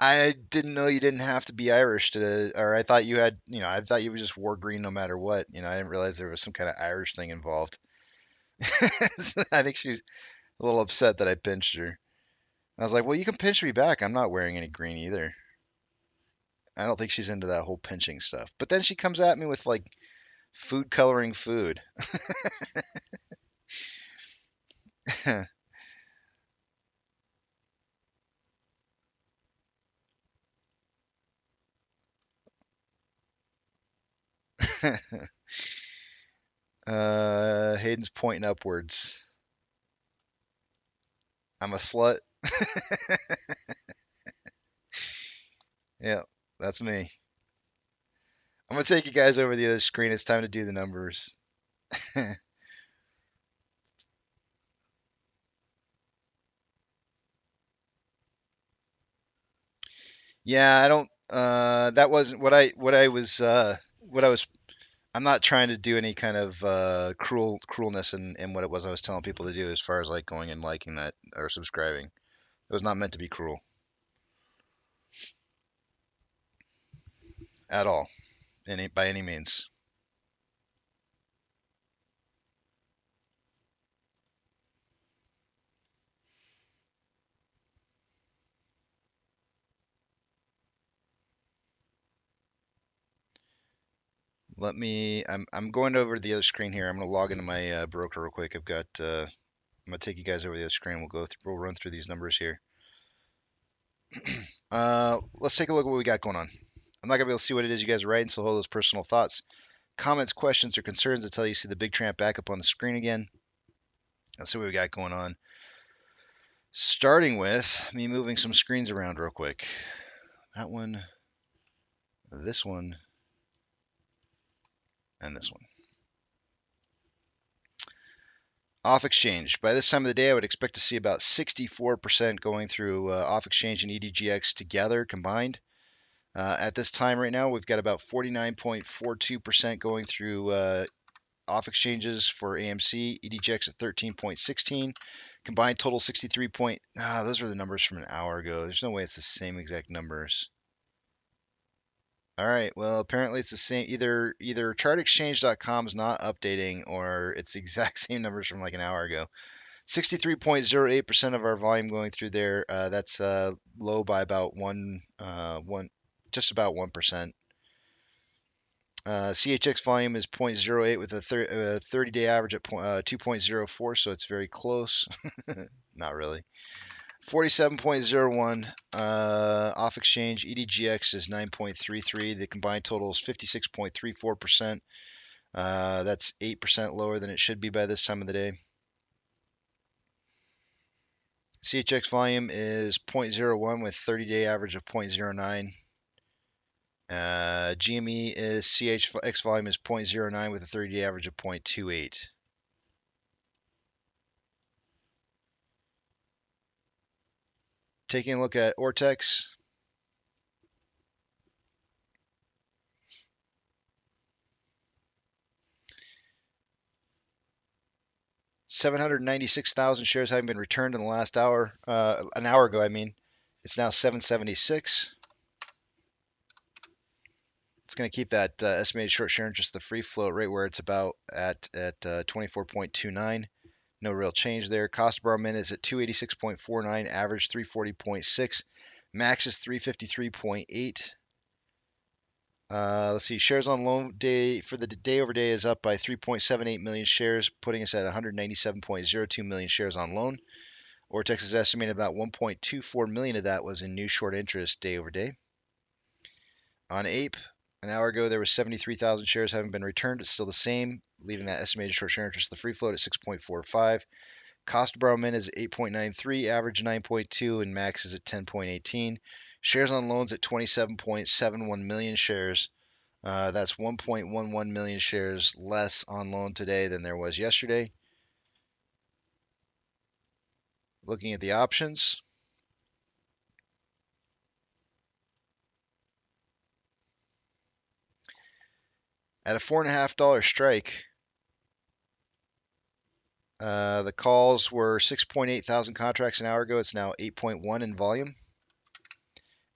I didn't know you didn't have to be Irish to, or I thought you had, I thought you just wore green no matter what. I didn't realize there was some kind of Irish thing involved. I think she's a little upset that I pinched her. I was like, well, you can pinch me back. I'm not wearing any green either. I don't think she's into that whole pinching stuff. But then she comes at me with like food coloring food. Hayden's pointing upwards. I'm a slut. Yeah, that's me. I'm gonna take you guys over the other screen. It's time to do the numbers. Yeah, I don't. That wasn't what I was. I'm not trying to do any kind of cruelness in what it was I was telling people to do as far as like going and liking that or subscribing. It was not meant to be cruel at all, by any means. I'm going over to the other screen here. I'm going to log into my broker real quick. I'm going to take you guys over the other screen. We'll run through these numbers here. Let's take a look at what we got going on. I'm not going to be able to see what it is you guys are writing, so hold those personal thoughts, comments, questions, or concerns until you see the big tramp back up on the screen again. Let's see what we got going on. Starting with me moving some screens around real quick. That one, this one, and this one. Off exchange. By this time of the day, I would expect to see about 64% going through off exchange and EDGX together combined. At this time right now, we've got about 49.42% going through off exchanges for AMC, EDGX at 13.16, combined total 63. Those are the numbers from an hour ago. There's no way it's the same exact numbers. All right, well, apparently it's the same. Either chartexchange.com is not updating, or it's the exact same numbers from like an hour ago. 63.08% of our volume going through there. That's low by about just about 1%. CHX volume is 0.08 with a 30-day average at 2.04, so it's very close. Not really. 47.01 off exchange. EDGX is 9.33. The combined total is 56.34%. That's 8% lower than it should be by this time of the day. CHX volume is 0.01 with 30-day average of 0.09. GME is CHX volume is 0.09 with a 30-day average of 0.28. Taking a look at Ortex. $796,000 shares having been returned in the last hour. An hour ago, I mean. It's now 776. It's going to keep that estimated short share interest, the free float, right where it's about at 24.29. No real change there. Cost to borrow min is at 286.49, average 340.6, max is 353.8. Let's see, shares on loan day for the day over day is up by 3.78 million shares, putting us at 197.02 million shares on loan. Ortex is estimated about 1.24 million of that was in new short interest day over day. On Ape, an hour ago there was 73,000 shares having been returned. It's still the same, leaving that estimated short share interest, the free float, at 6.45. Cost to borrow min is 8.93, average 9.2, and max is at 10.18. Shares on loans at 27.71 million shares. That's 1.11 million shares less on loan today than there was yesterday. Looking at the options. At a $4.50 strike, the calls were 6.8 thousand contracts an hour ago. It's now 8.1 in volume.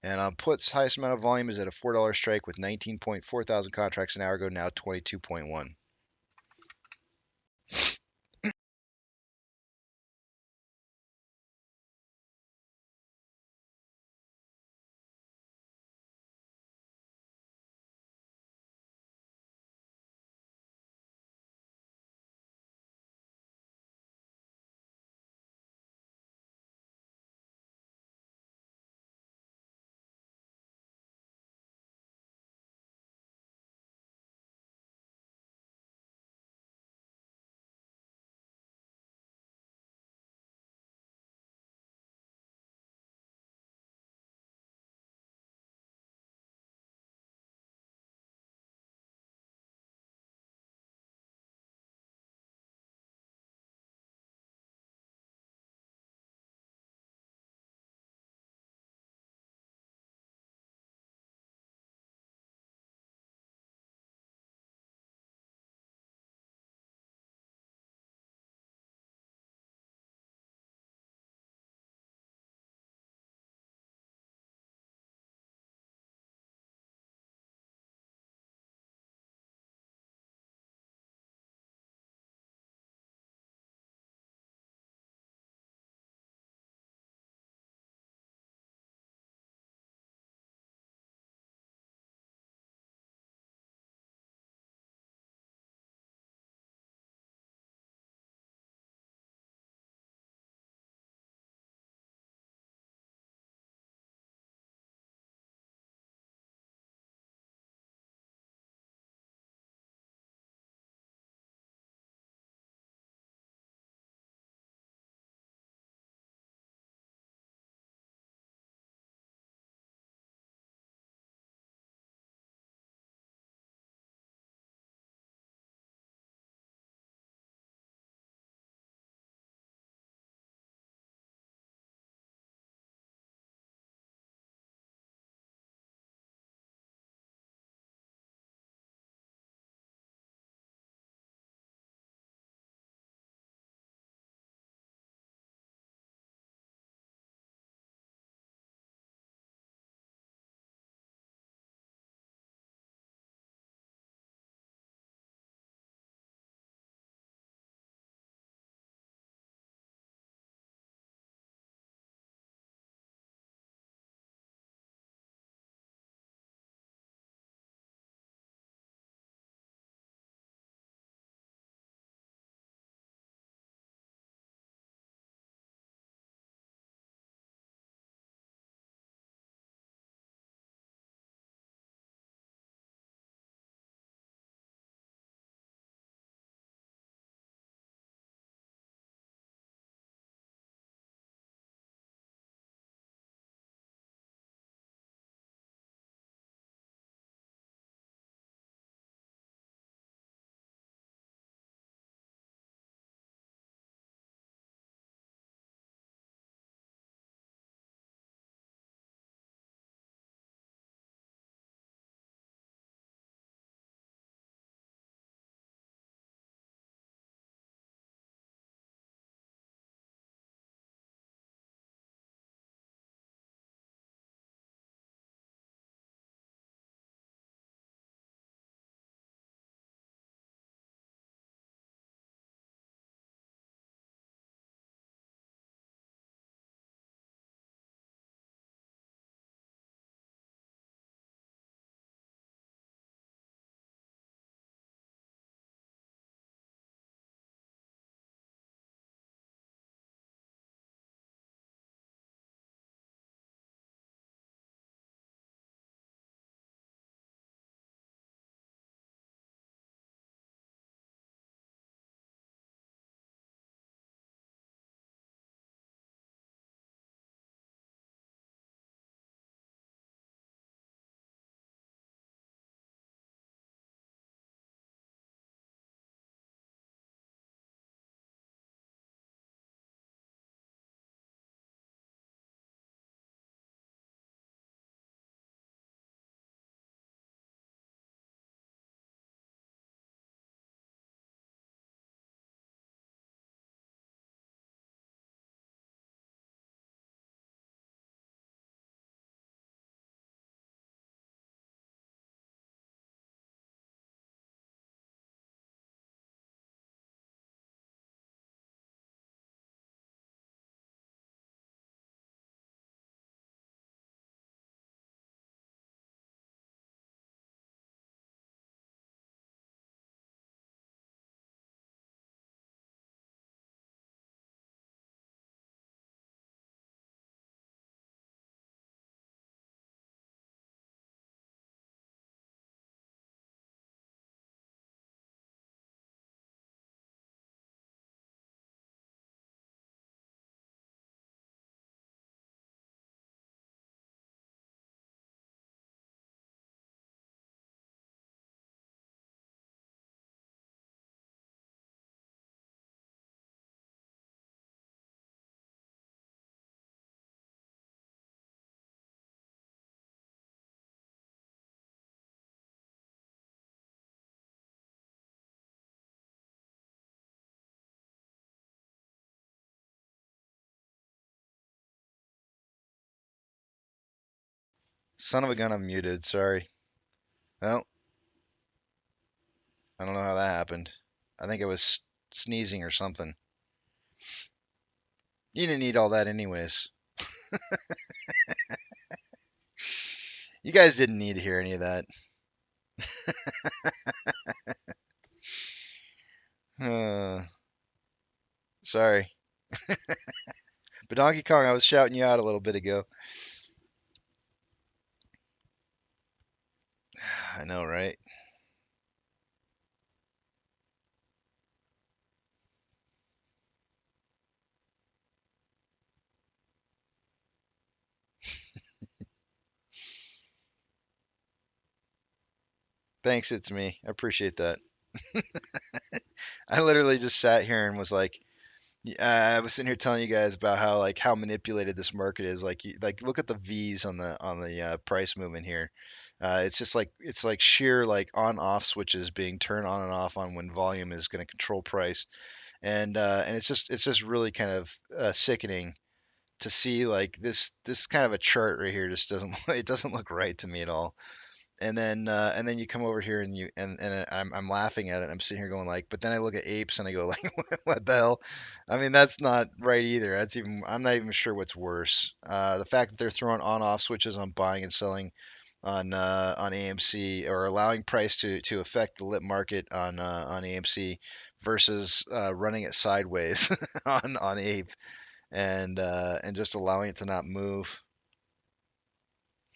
And on puts, highest amount of volume is at a $4 strike with 19.4 thousand contracts an hour ago, now 22.1. Son of a gun, I'm muted. Sorry. Well, I don't know how that happened. I think it was sneezing or something. You didn't need all that anyways. You guys didn't need to hear any of that. Uh, sorry. But Donkey Kong, I was shouting you out a little bit ago. I know, right? Thanks, it's me. I appreciate that. I literally just sat here and was like, I was sitting here telling you guys about how how manipulated this market is. Like look at the V's on the price movement here. It's just like sheer like on off switches being turned on and off on when volume is going to control price, and it's just really kind of sickening to see like this kind of a chart right here just doesn't it doesn't look right to me at all. And then you come over here and I'm laughing at it. I'm sitting here going like, but then I look at apes and I go like, what the hell? I mean, that's not right either. I'm not even sure what's worse. The fact that they're throwing on-off switches on buying and selling on AMC, or allowing price to affect the lit market on AMC versus running it sideways on Ape, and just allowing it to not move.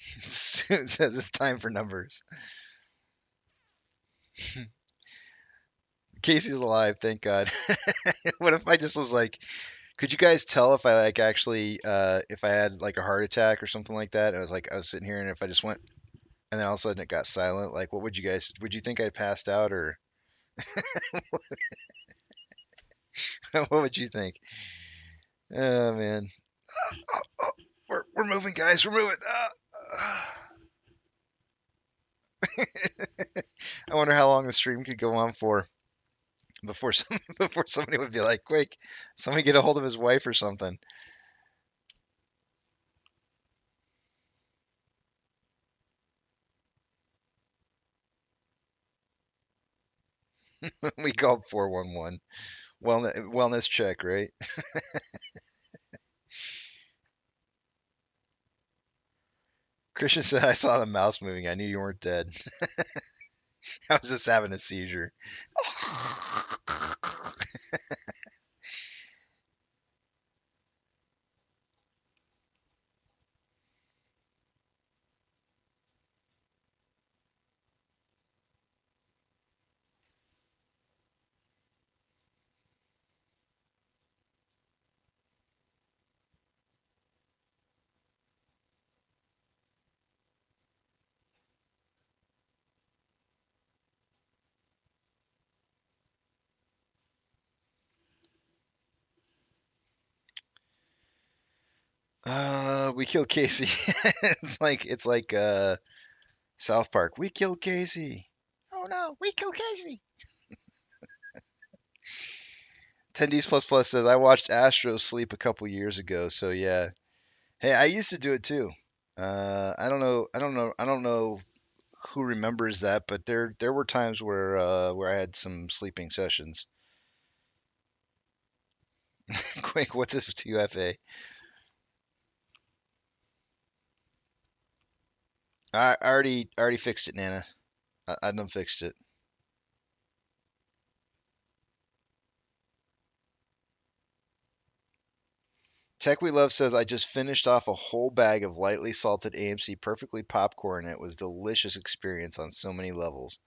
It says it's time for numbers. Casey's alive, thank God. What if I just was like, could you guys tell if I like actually if I had like a heart attack or something like that? I was sitting here and if I just went and then all of a sudden it got silent, like what would you think I passed out, or what would you think? Oh man. Oh, oh, we're moving, guys, we're moving. I wonder how long the stream could go on for before before somebody would be like, quick, somebody get a hold of his wife or something. We called 411. Wellness check, right? Christian said, I saw the mouse moving. I knew you weren't dead. I was just having a seizure. We killed Casey. It's like South Park. We killed Casey. Oh no, we killed Casey. 10Ds plus plus says I watched Astro sleep a couple years ago, so yeah. Hey, I used to do it too. I don't know who remembers that, but there were times where I had some sleeping sessions. Quick, what's this 2FA? I already fixed it, Nana. I done fixed it. Tech We Love says I just finished off a whole bag of lightly salted AMC perfectly popcorn. It was delicious experience on so many levels.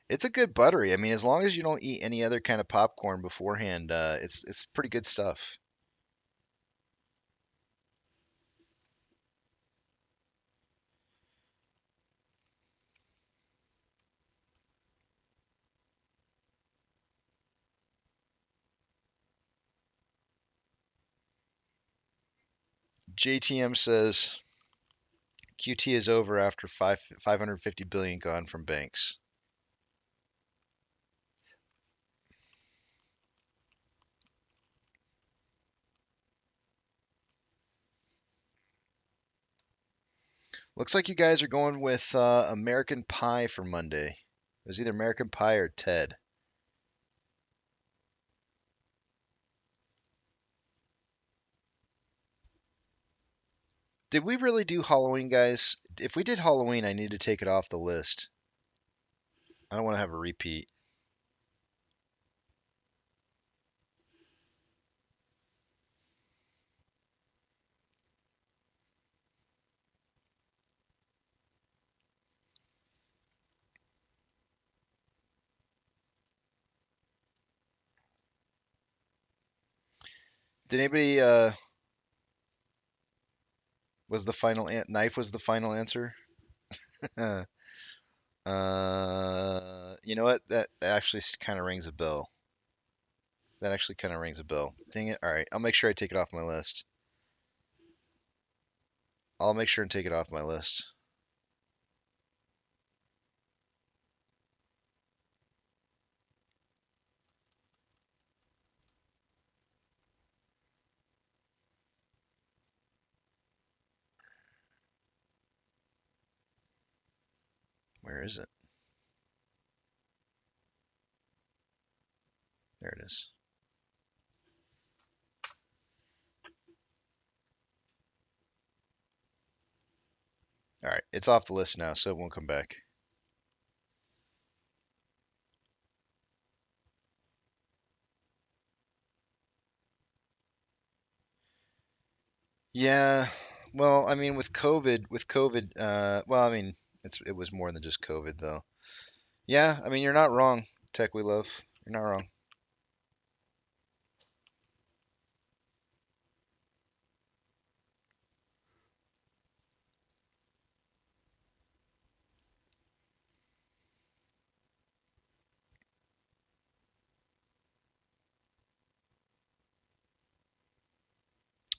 It's a good buttery. I mean, as long as you don't eat any other kind of popcorn beforehand, it's pretty good stuff. JTM says QT is over after 550 billion gone from banks. Looks like you guys are going with American Pie for Monday. It was either American Pie or Ted. Did we really do Halloween, guys? If we did Halloween, I need to take it off the list. I don't want to have a repeat. Did anybody was the final knife was the final answer? You know what? That actually kind of rings a bell. That actually kind of rings a bell. Dang it. All right, I'll make sure I take it off my list. I'll make sure and take it off my list. Where is it? There it is. All right, it's off the list now, so it won't come back. Yeah, well, I mean, with COVID, well, I mean, it was more than just COVID, though. Yeah, I mean, you're not wrong, Tech We Love. You're not wrong.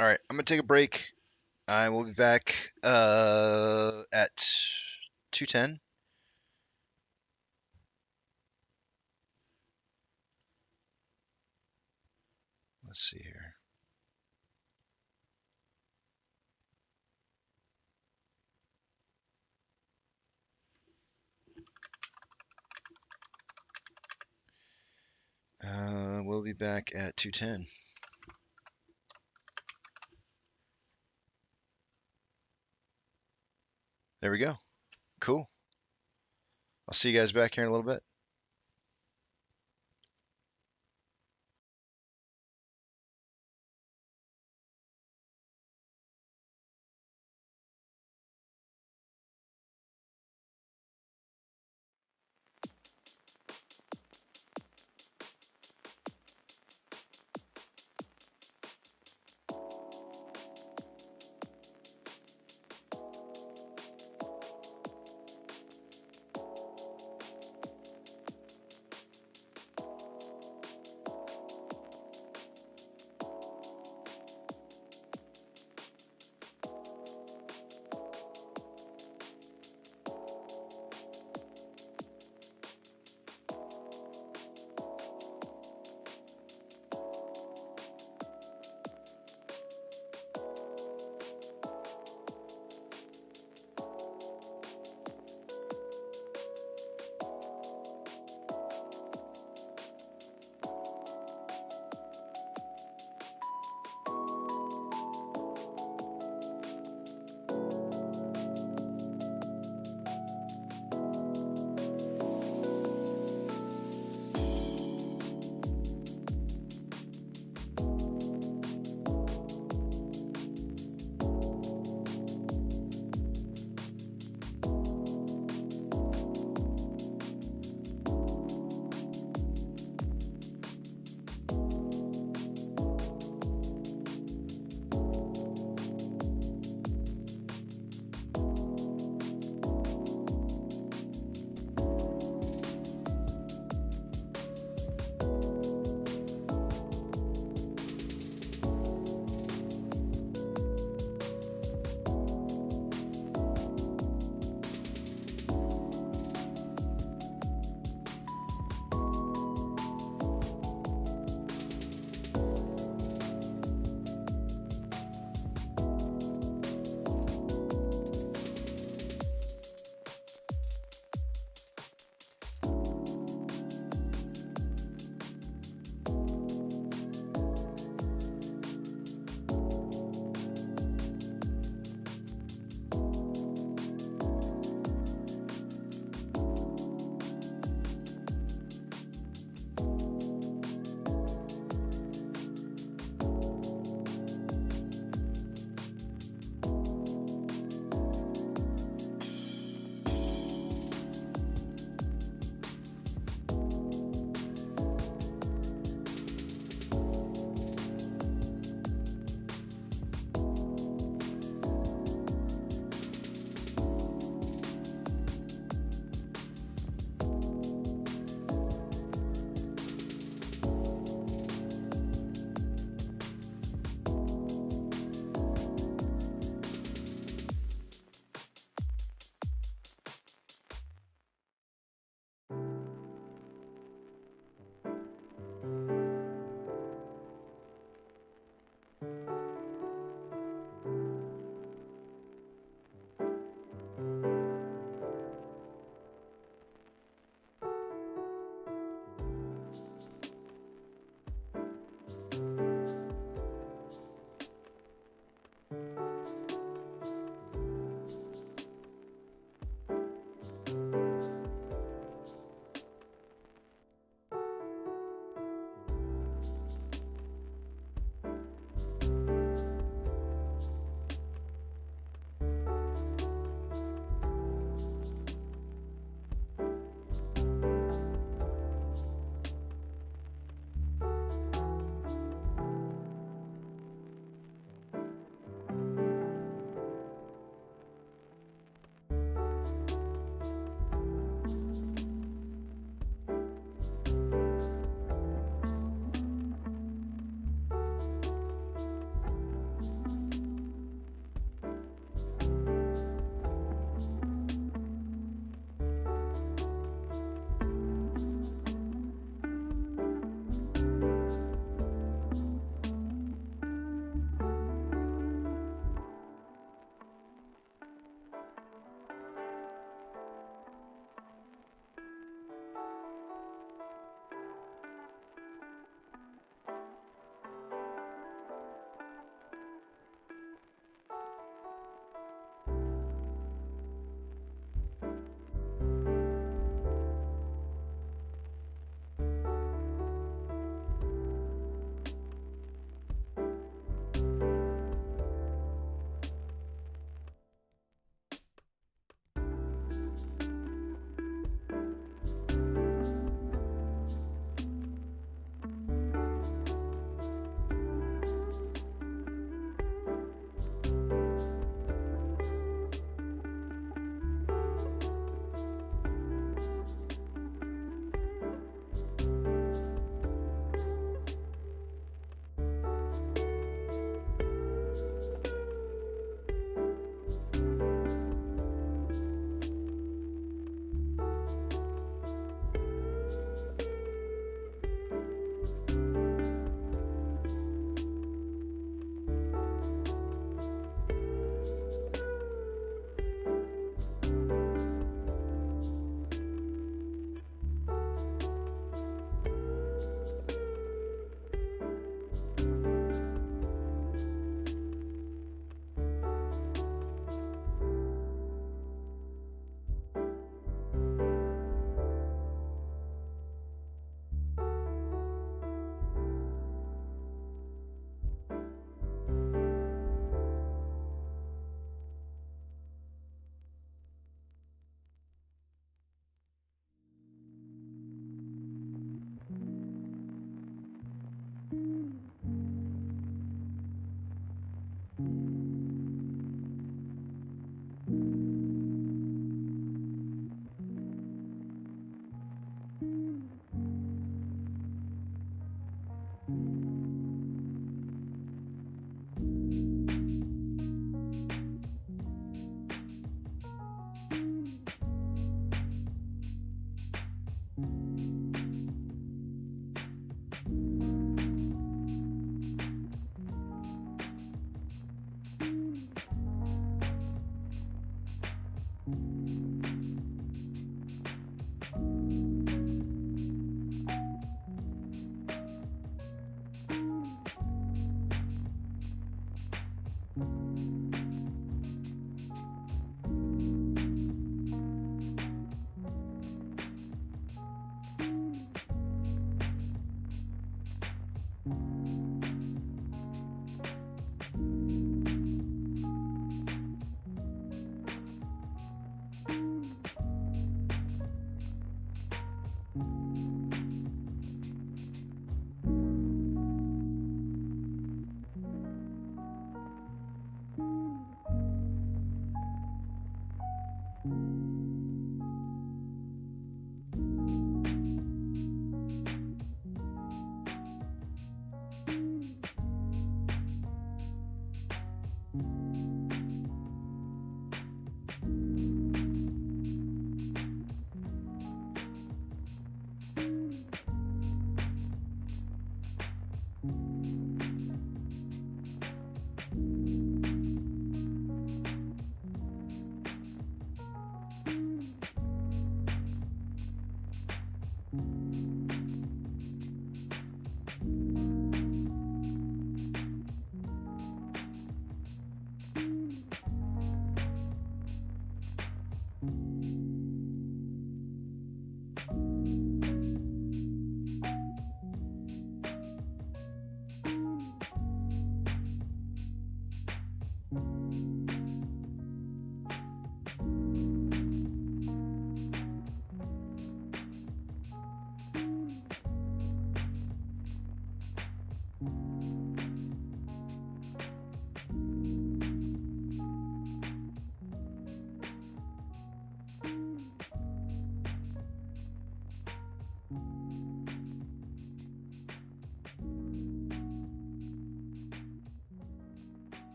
All right, I'm gonna take a break. I will be back at 2:10. Let's see here. We'll be back at 2:10. There we go. Cool. I'll see you guys back here in a little bit.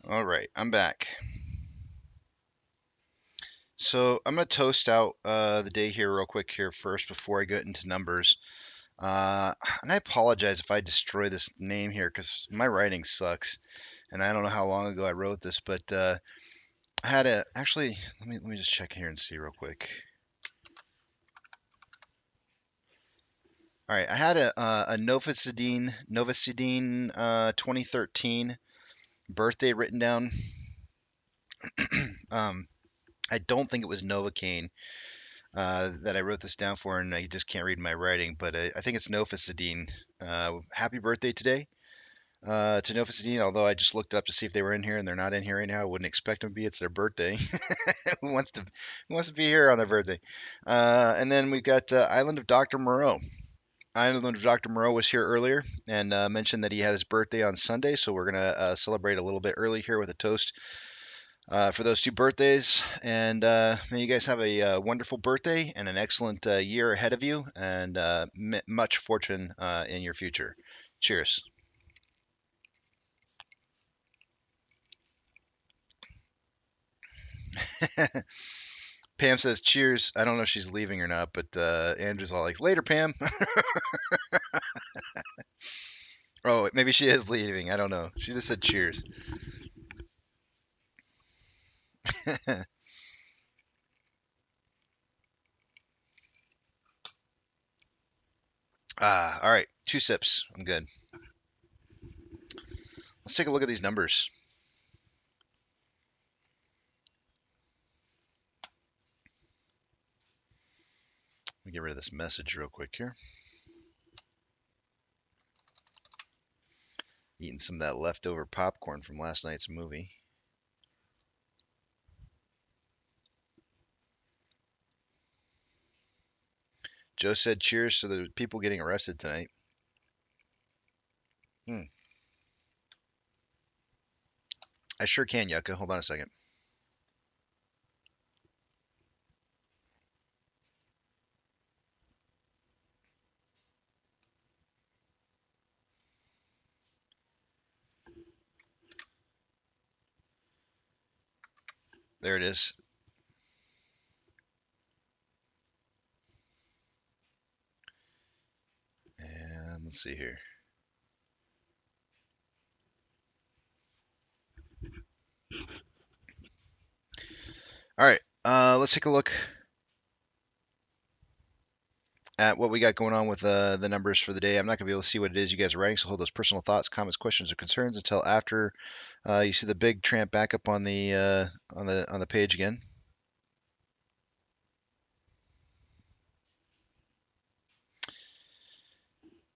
All right, I'm back. So I'm going to toast out the day here real quick here first before I get into numbers. And I apologize if I destroy this name here because my writing sucks. And I don't know how long ago I wrote this, but I had a actually let me just check here and see real quick. All right, I had a Novocidine 2013 birthday written down. I don't think it was Novocaine that I wrote this down for, and I just can't read my writing, but I think it's Novocidine. Happy birthday today to Novocidine, although I just looked up to see if they were in here, and they're not in here right now. I wouldn't expect them to be. It's their birthday. Who wants to be here on their birthday? And then we've got Island of Dr. Moreau. Island of Dr. Moreau was here earlier and mentioned that he had his birthday on Sunday, so we're going to celebrate a little bit early here with a toast for those two birthdays. And may you guys have a wonderful birthday and an excellent year ahead of you, and much fortune in your future. Cheers. Pam says cheers. I don't know if she's leaving or not, but Andrew's all like, later, Pam. Oh, maybe she is leaving. I don't know. She just said cheers. All right. 2 sips. I'm good. Let's take a look at these numbers. Let me get rid of this message real quick here. Eating some of that leftover popcorn from last night's movie. Joe said cheers to the people getting arrested tonight. I sure can, Yucca. Hold on a second. There it is. And let's see here. All right. Let's take a look at what we got going on with the numbers for the day. I'm not going to be able to see what it is you guys are writing, so hold those personal thoughts, comments, questions, or concerns until after you see the big tramp back up on the page again.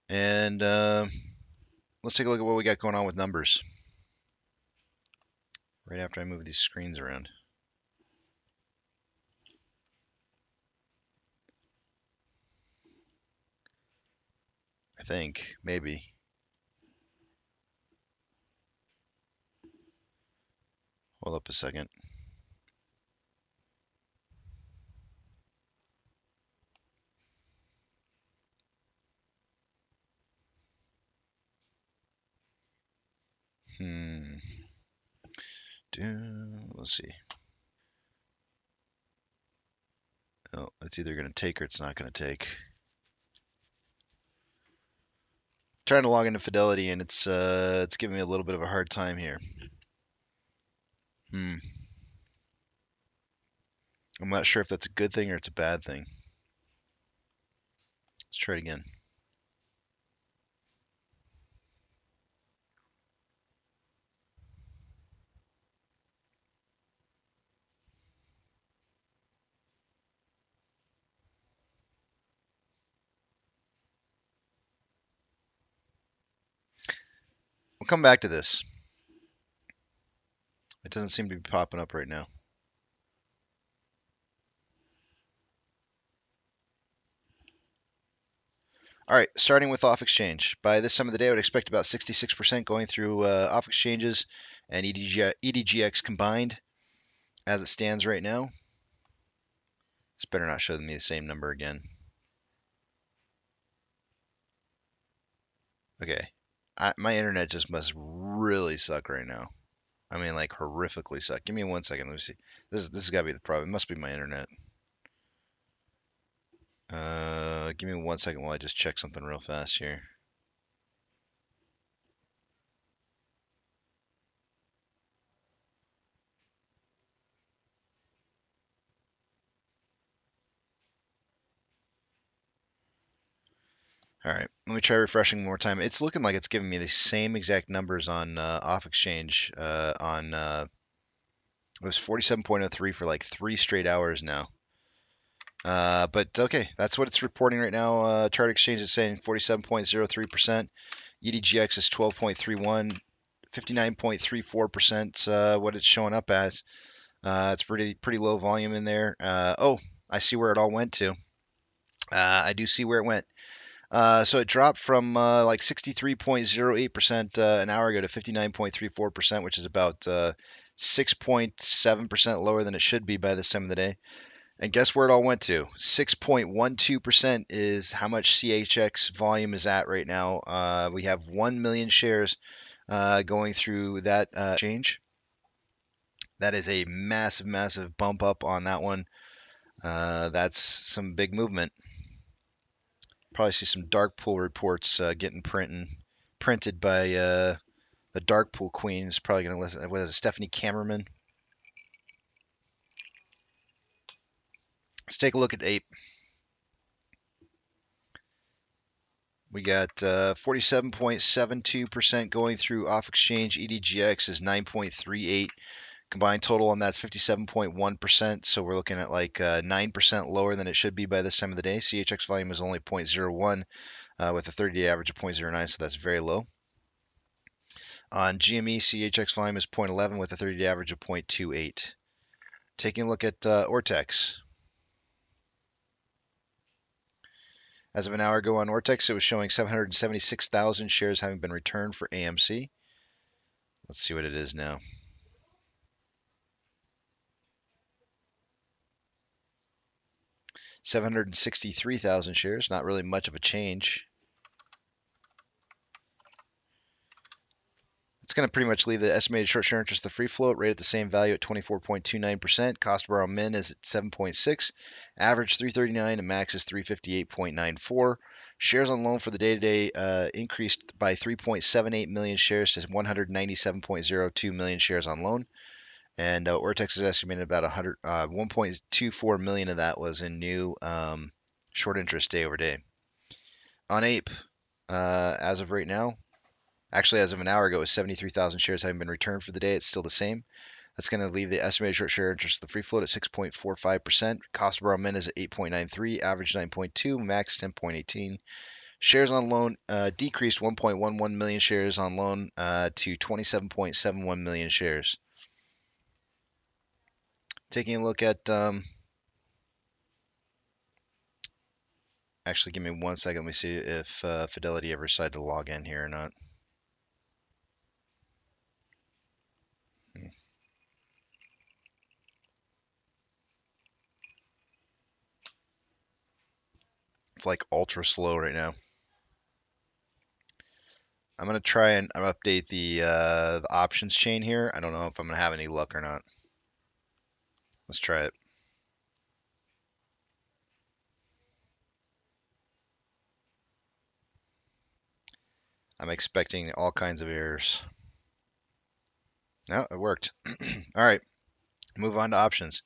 And let's take a look at what we got going on with numbers right after I move these screens around. I think, maybe. Hold up a second. Let's see. Oh, it's either going to take or it's not going to take. Trying to log into Fidelity and it's giving me a little bit of a hard time here. I'm not sure if that's a good thing or it's a bad thing. Let's try it again. We'll come back to this. It doesn't seem to be popping up right now. All right, starting with off exchange. By this time of the day, I would expect about 66% going through off exchanges and EDGX combined as it stands right now. This better not show me the same number again. Okay, my internet just must really suck right now. I mean, like horrifically suck. Give me 1 second. Let me see. This has got to be the problem. It must be my internet. Give me 1 second while I just check something real fast here. All right, let me try refreshing one more time. It's looking like it's giving me the same exact numbers on off exchange it was 47.03 for like 3 straight hours now. But okay, that's what it's reporting right now. Chart Exchange is saying 47.03%. EDGX is 12.31. 59.34% what it's showing up as. It's pretty low volume in there. Oh, I see where it all went to. I do see where it went. So it dropped from like 63.08% an hour ago to 59.34%, which is about 6.7% lower than it should be by this time of the day. And guess where it all went to? 6.12% is how much CHX volume is at right now. We have 1 million shares going through that exchange. That is a massive, massive bump up on that one. That's some big movement. Probably see some dark pool reports getting printed by the dark pool queen. Is probably going to listen. What is it, Stephanie Kammerman? Let's take a look at Ape. We got 47.72% going through off exchange. EDGX is 9.38. Combined total on that's 57.1%. So we're looking at like 9% lower than it should be by this time of the day. CHX volume is only 0.01 with a 30-day average of 0.09, so that's very low. On GME, CHX volume is 0.11 with a 30-day average of 0.28. Taking a look at Ortex. As of an hour ago on Ortex, it was showing 776,000 shares having been returned for AMC. Let's see what it is now. $763,000 shares, not really much of a change. It's going to pretty much leave the estimated short share interest, the free float, right at the same value at 24.29%. Cost to borrow min is at 7.6, average 339, and max is 358.94. Shares on loan for the day-to-day increased by 3.78 million shares to 197.02 million shares on loan. And Ortex is estimated about 1.24 million of that was in new short interest day over day. On Ape, as of right now, actually as of an hour ago, it was 73,000 shares having been returned for the day. It's still the same. That's going to leave the estimated short share interest, the free float, at 6.45%. Cost to borrow min is at 8.93, average 9.2, max 10.18. Shares on loan decreased 1.11 million shares on loan to 27.71 million shares. Taking a look at, actually give me 1 second. Let me see if Fidelity ever decided to log in here or not. It's like ultra slow right now. I'm going to try and update the options chain here. I don't know if I'm going to have any luck or not. Let's try it. I'm expecting all kinds of errors. No, it worked. All right, move on to options.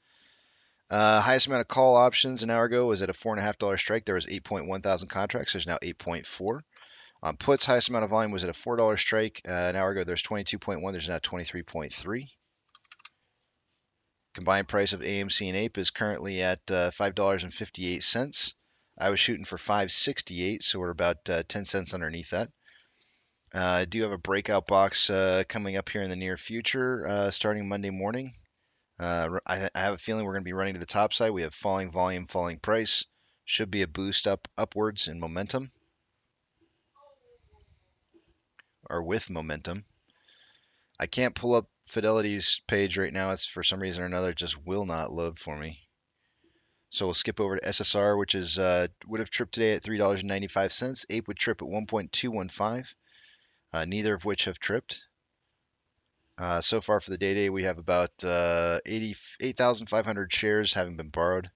Highest amount of call options an hour ago was at a $4.50 strike. There was 8.1 thousand contracts. There's now 8.4. On puts, highest amount of volume was at a $4 strike. An hour ago, there's 22.1. There's now 23.3. Combined price of AMC and Ape is currently at $5.58. I was shooting for $5.68, so we're about 10 cents underneath that. I do have a breakout box coming up here in the near future, starting Monday morning. I have a feeling we're going to be running to the top side. We have falling volume, falling price. Should be a boost upwards in momentum, or with momentum. I can't pull up Fidelity's page right now. It's for some reason or another, it just will not load for me. So we'll skip over to SSR, which is would have tripped today at $3.95. Ape would trip at 1.215. Neither of which have tripped. So far for the day, we have about 8,500 shares having been borrowed.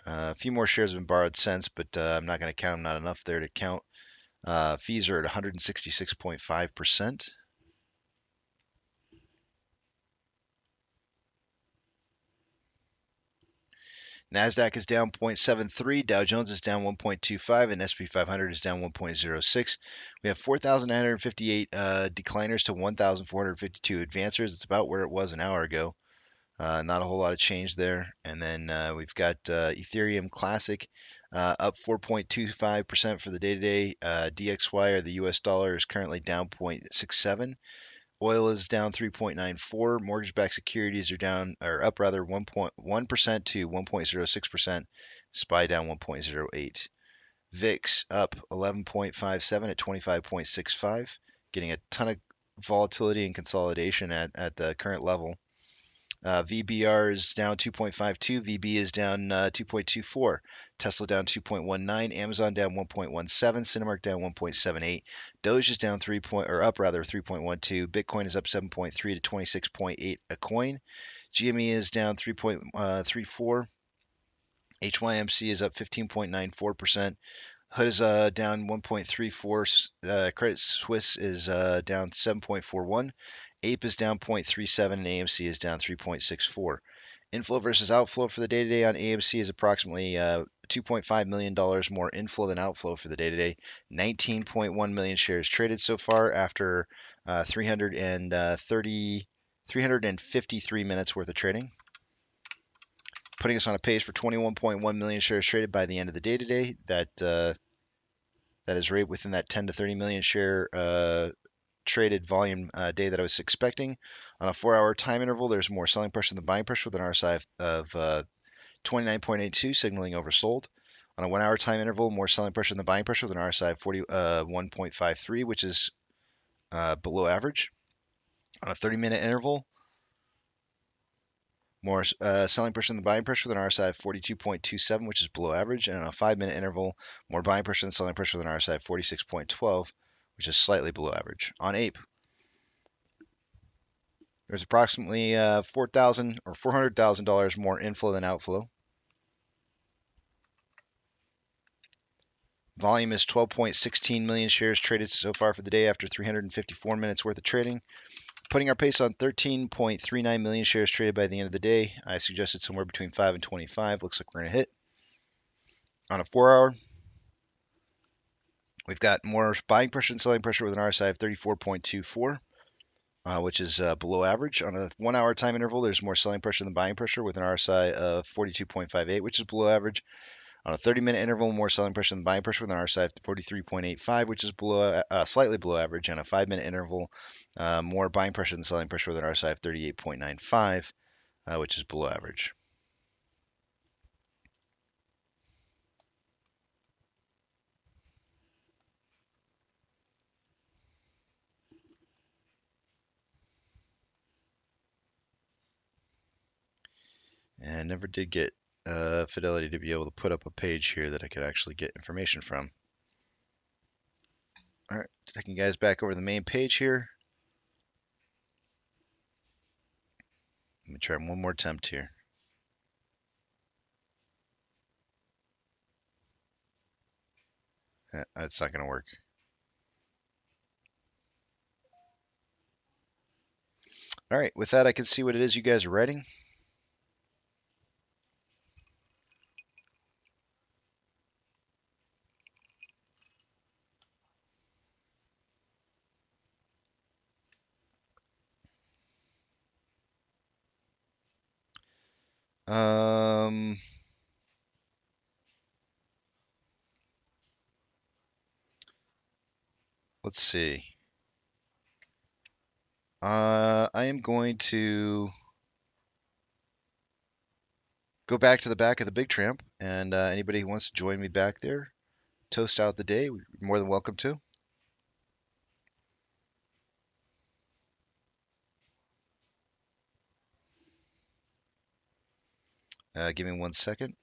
A few more shares have been borrowed since, but I'm not going to count them. Not enough there to count. Fees are at 166.5%. NASDAQ is down 0.73, Dow Jones is down 1.25, and S&P 500 is down 1.06. We have 4,958 decliners to 1,452 advancers. It's about where it was an hour ago. Not a whole lot of change there. And then we've got Ethereum Classic up 4.25% for the day today. DXY, or the US dollar, is currently down 0.67. Oil is down 3.94. Mortgage-backed securities are down, or up rather, 1.1% to 1.06%. SPY down 1.08. VIX up 11.57 at 25.65. Getting a ton of volatility and consolidation at the current level. VBR is down 2.52. VB is down 2.24. Tesla down 2.19. Amazon down 1.17. Cinemark down 1.78. Doge is down up rather 3.12. Bitcoin is up 7.3 to 26.8 a coin. GME is down 3.34. HYMC is up 15.94%. HUD is down 1.34. Credit Suisse is down 7.41. Ape is down 0.37 and AMC is down 3.64. Inflow versus outflow for the day today on AMC is approximately $2.5 million more inflow than outflow for the day today. 19.1 million shares traded so far after 353 minutes worth of trading. Putting us on a pace for 21.1 million shares traded by the end of the day today. That is right within that 10 to 30 million share traded volume day that I was expecting. On a 4-hour time interval, there's more selling pressure than buying pressure with an RSI of 29.82, signaling oversold. On a 1-hour time interval, more selling pressure than buying pressure with an RSI of 41.53, which is below average. On a 30-minute interval, more selling pressure than buying pressure with an RSI of 42.27, which is below average. And on a 5-minute interval, more buying pressure than selling pressure with an RSI of 46.12, which is slightly below average. On Ape, there's approximately $4,000 or $400,000 more inflow than outflow. Volume is 12.16 million shares traded so far for the day after 354 minutes worth of trading. Putting our pace on 13.39 million shares traded by the end of the day. I suggested somewhere between 5 and 25. Looks like we're going to hit. On a 4-hour, we've got more buying pressure and selling pressure with an RSI of 34.24. Which is below average. On a 1-hour time interval, there's more selling pressure than buying pressure with an RSI of 42.58, which is below average. On a 30-minute interval, more selling pressure than buying pressure with an RSI of 43.85, which is slightly below average. On a 5-minute interval, more buying pressure than selling pressure with an RSI of 38.95, which is below average. And never did get Fidelity to be able to put up a page here that I could actually get information from. All right, taking you guys back over the main page here. Let me try one more attempt here. It's not going to work. All right, with that, I can see what it is you guys are writing. Let's see. I am going to go back to the back of the big tramp, and anybody who wants to join me back there, toast out the day, you're more than welcome to. Give me 1 second.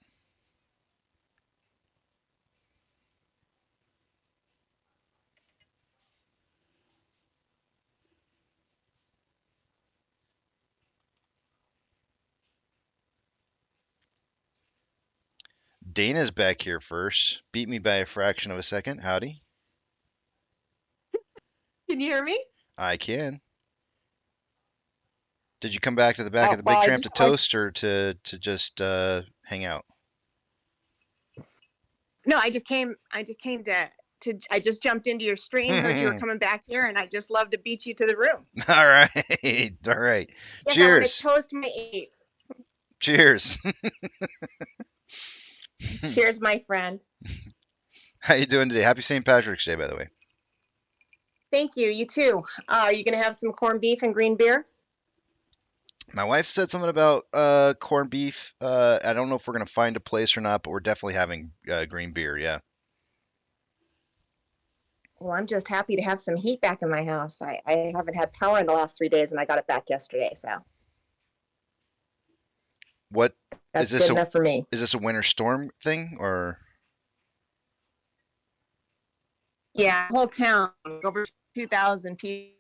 Dana's back here first. Beat me by a fraction of a second. Howdy. Can you hear me? I can. Did you come back to the back of the Well, big I tramp to just toast or to just hang out? no, I just came to I just jumped into your stream, heard you were coming back here, and I just love to beat you to the room. All right. All right. Yes, I want to Cheers. toast my apes. Cheers. Cheers, my friend. How you doing today? Happy St. Patrick's Day, by the way. Thank you. You too. Are you going to have some corned beef and green beer? My wife said something about corned beef. I don't know if we're gonna find a place or not, but we're definitely having green beer. Yeah. Well, I'm just happy to have some heat back in my house. I haven't had power in the last 3 days, and I got it back yesterday, so What that's is this? good enough for me. Is this a winter storm thing or? Yeah, whole town, over 2,000 people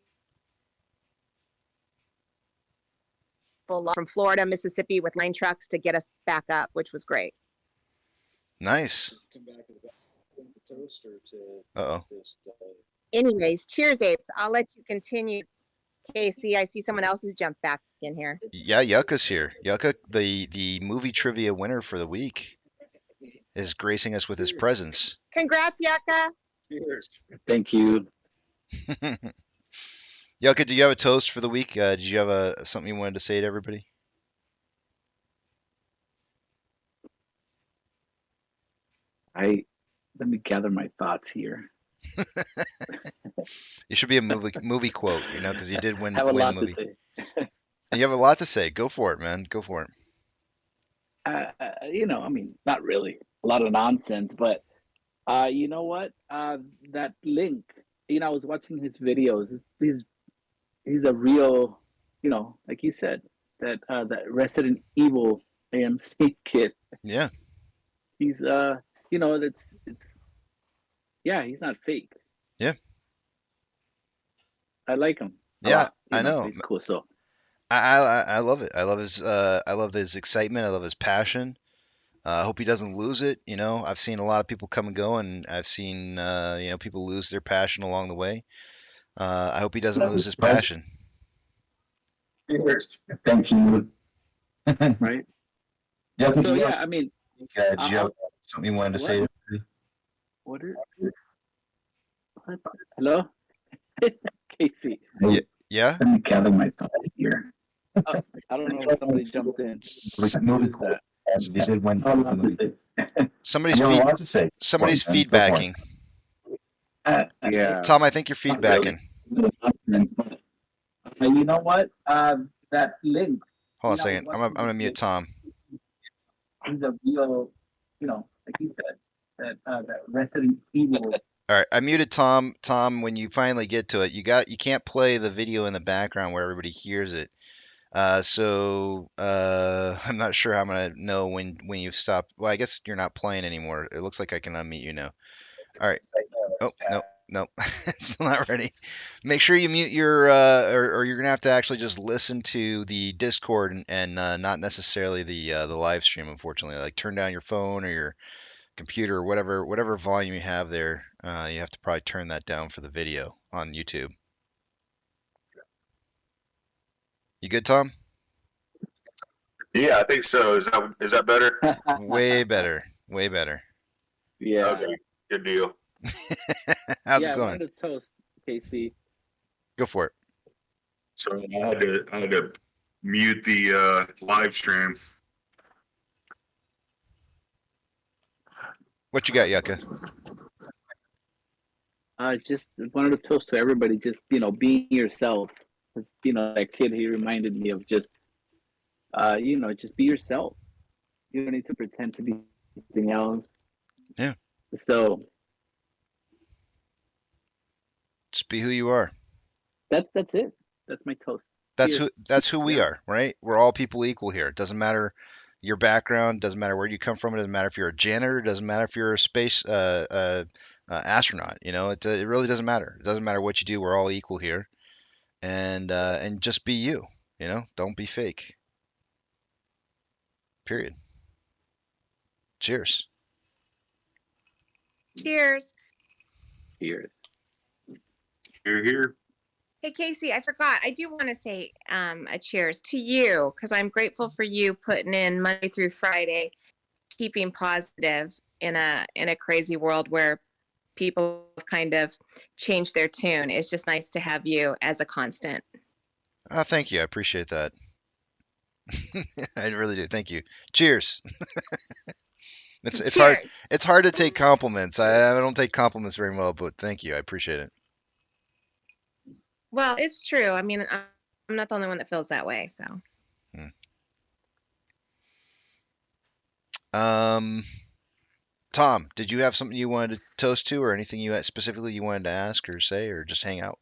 from Florida, Mississippi with line trucks to get us back up, which was great. Nice. Uh-oh. Anyways, cheers, apes. I'll let you continue. Casey, I see someone else has jumped back in here. Yeah, Yucca's here. Yucca, the movie trivia winner for the week, is gracing us with his presence. Congrats, Yucca. Cheers. Thank you. Yucca, do you have a toast for the week? Did you have something you wanted to say to everybody? Let me gather my thoughts here. You should be a movie quote, because you did win I have a win the lot to movie. say. And you have a lot to say. Go for it, man. Go for it. I mean, not really. A lot of nonsense, but you know what? That link. I was watching his videos. He's a real, like you said, that Resident Evil AMC kid. Yeah. He's he's not fake. Yeah. I like him. Yeah, I know. He's cool. So I love it. I love his excitement. I love his passion. I hope he doesn't lose it. I've seen a lot of people come and go, and I've seen people lose their passion along the way. I hope he doesn't lose his passion. Cheers. Thank you. right. Yeah, So yeah, I mean, did you have something you wanted to say? what? Hello, Casey. Yeah. Let me gather my thoughts here. I don't know if somebody jumped in. Notice that they did win. Somebody's You have a lot to say. somebody's Go for it. feedbacking. Yeah. Tom, I think you're feedbacking. You know what? That link. Hold on a second. I'm gonna mute Tom. He's a real, like you said, that Resident Evil. All right, I muted Tom. Tom, when you finally get to it, you can't play the video in the background where everybody hears it. So I'm not sure how I'm gonna know when you've stopped. Well, I guess you're not playing anymore. It looks like I can unmute you now. All right. Oh, no, it's still not ready. Make sure you mute your, or you're gonna have to actually just listen to the Discord and not necessarily the live stream. Unfortunately, like turn down your phone or your computer or whatever volume you have there. You have to probably turn that down for the video on YouTube. You good, Tom? Yeah, I think so. Is that better? Way better. Way better. Yeah. Okay, good deal. How's yeah, it I going? wanted to toast, Casey. Go for it. So I had to mute the live stream. What you got, Yucca? Just wanted to toast to everybody. Just being yourself. 'Cause, that kid, he reminded me of just, just be yourself. You don't need to pretend to be something else. Yeah. So Just be who you are. that's it. That's my toast. That's who we Yeah. are, right? We're all people equal here. It doesn't matter your background, doesn't matter where you come from, it doesn't matter if you're a janitor, it doesn't matter if you're a space astronaut. It really doesn't matter. It doesn't matter what you do. We're all equal here, and just be you. Don't be fake. Period. Cheers. Cheers. Cheers. Here. Hey, Casey, I forgot. I do want to say a cheers to you because I'm grateful for you putting in Monday through Friday, keeping positive in a crazy world where people have kind of changed their tune. It's just nice to have you as a constant. Oh, thank you. I appreciate that. I really do. Thank you. Cheers. It's hard. Cheers. It's hard to take compliments. I don't take compliments very well, but thank you. I appreciate it. Well, it's true. I mean, I'm not the only one that feels that way. So, Tom, did you have something you wanted to toast to, or anything specifically you wanted to ask or say, or just hang out?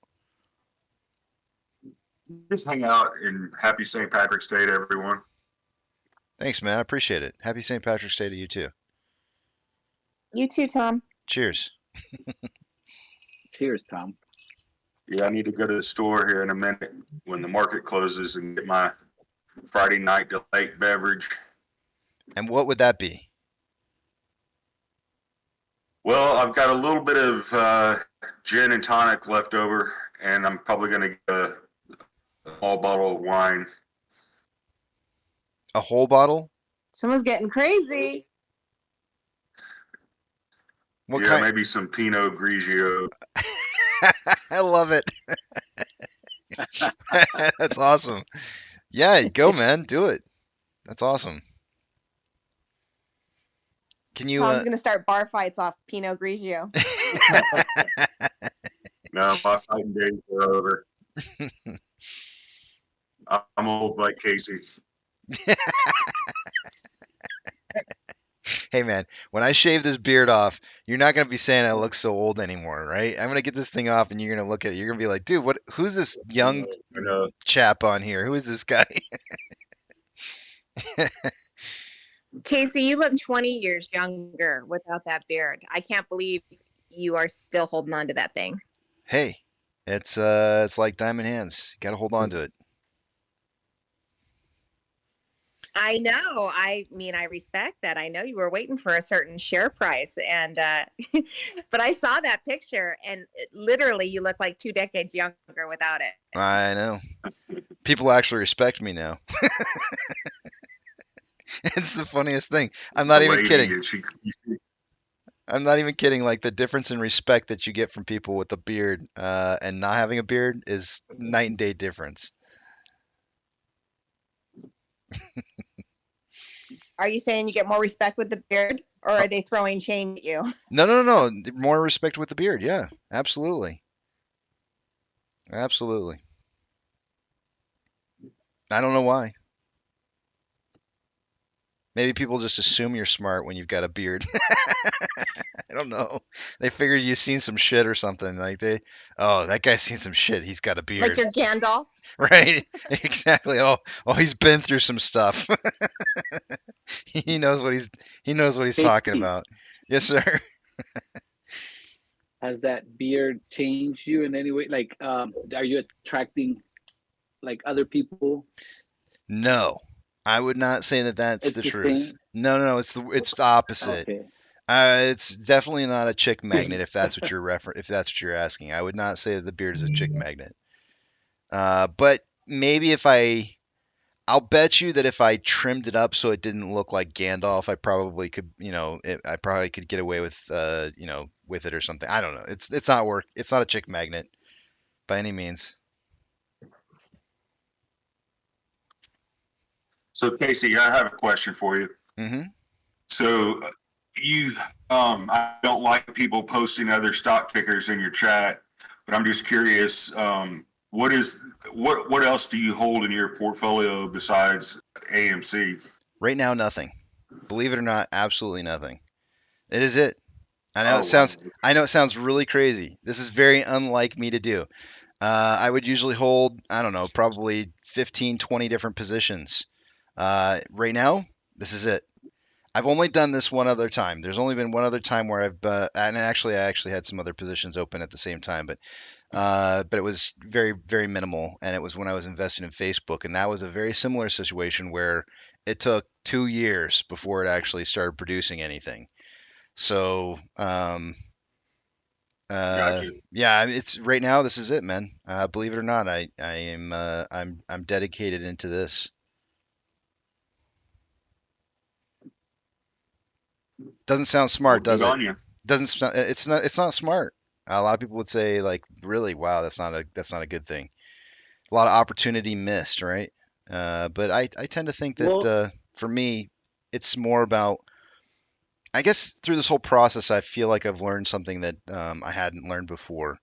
Just hang out and happy St. Patrick's Day to everyone. Thanks, man. I appreciate it. Happy St. Patrick's Day to you too. you too, Tom. Cheers. Cheers, Tom. Yeah, I need to go to the store here in a minute when the market closes and get my Friday night delight beverage. And what would that be? Well, I've got a little bit of gin and tonic left over, and I'm probably going to get a small bottle of wine. A whole bottle? Someone's getting crazy. What yeah, kind? maybe some Pinot Grigio. I love it. That's awesome. Yeah, go, man. Do it. That's awesome. Can you? Tom's gonna start bar fights off Pinot Grigio. No, my fighting days are over. I'm old like Casey. Hey, man, when I shave this beard off, you're not gonna be saying I look so old anymore, right? I'm gonna get this thing off, and you're gonna look at it. You're gonna be like, dude, what? Who's this young I know. chap on here? Who is this guy? Casey, you look 20 years younger without that beard. I can't believe you are still holding on to that thing. Hey, it's like diamond hands. You gotta hold on to it. I know. I mean, I respect that. I know you were waiting for a certain share price, and but I saw that picture, and literally, you look like 2 decades younger without it. I know. People actually respect me now. It's the funniest thing. I'm not even kidding. I'm not even kidding. Like the difference in respect that you get from people with a beard and not having a beard is night and day difference. Are you saying you get more respect with the beard, or are they throwing shade at you? No. More respect with the beard. Yeah, absolutely. Absolutely. I don't know why. Maybe people just assume you're smart when you've got a beard. I don't know. They figured you've seen some shit or something. Like that guy's seen some shit. He's got a beard. Like your Gandalf? Right? Exactly. Oh, he's been through some stuff. He knows what he's talking about. Yes, sir. Has that beard changed you in any way? Like, are you attracting like other people? No, I would not say that that's It's the the truth. same? No, it's the opposite. Okay. It's definitely not a chick magnet if that's what you're asking. I would not say that the beard is a chick magnet. But maybe I'll bet you that if I trimmed it up so it didn't look like Gandalf, I probably could, I probably could get away with, with it or something. I don't know. It's not work. It's not a chick magnet by any means. So Casey, I have a question for you. Mm-hmm. So I don't like people posting other stock tickers in your chat, but I'm just curious, what else do you hold in your portfolio besides AMC? Right now, nothing. Believe it or not, absolutely nothing. It is it. I know it sounds really crazy. This is very unlike me to do. I would usually hold, I don't know, probably 15, 20 different positions. Right now, this is it. I've only done this one other time. There's only been one other time where and actually, I actually had some other positions open at the same time, but it was very, very minimal, and it was when I was investing in Facebook, and that was a very similar situation where it took 2 years before it actually started producing anything. So, Gotcha. yeah, it's right now. This is it, man. Believe it or not, I am I'm dedicated into this. Doesn't sound Well, smart, good does it? on you. It's not smart. A lot of people would say like, really, wow, that's not a good thing. A lot of opportunity missed, right? But I tend to think that Well, for me, it's more about, I guess through this whole process, I feel like I've learned something that I hadn't learned before,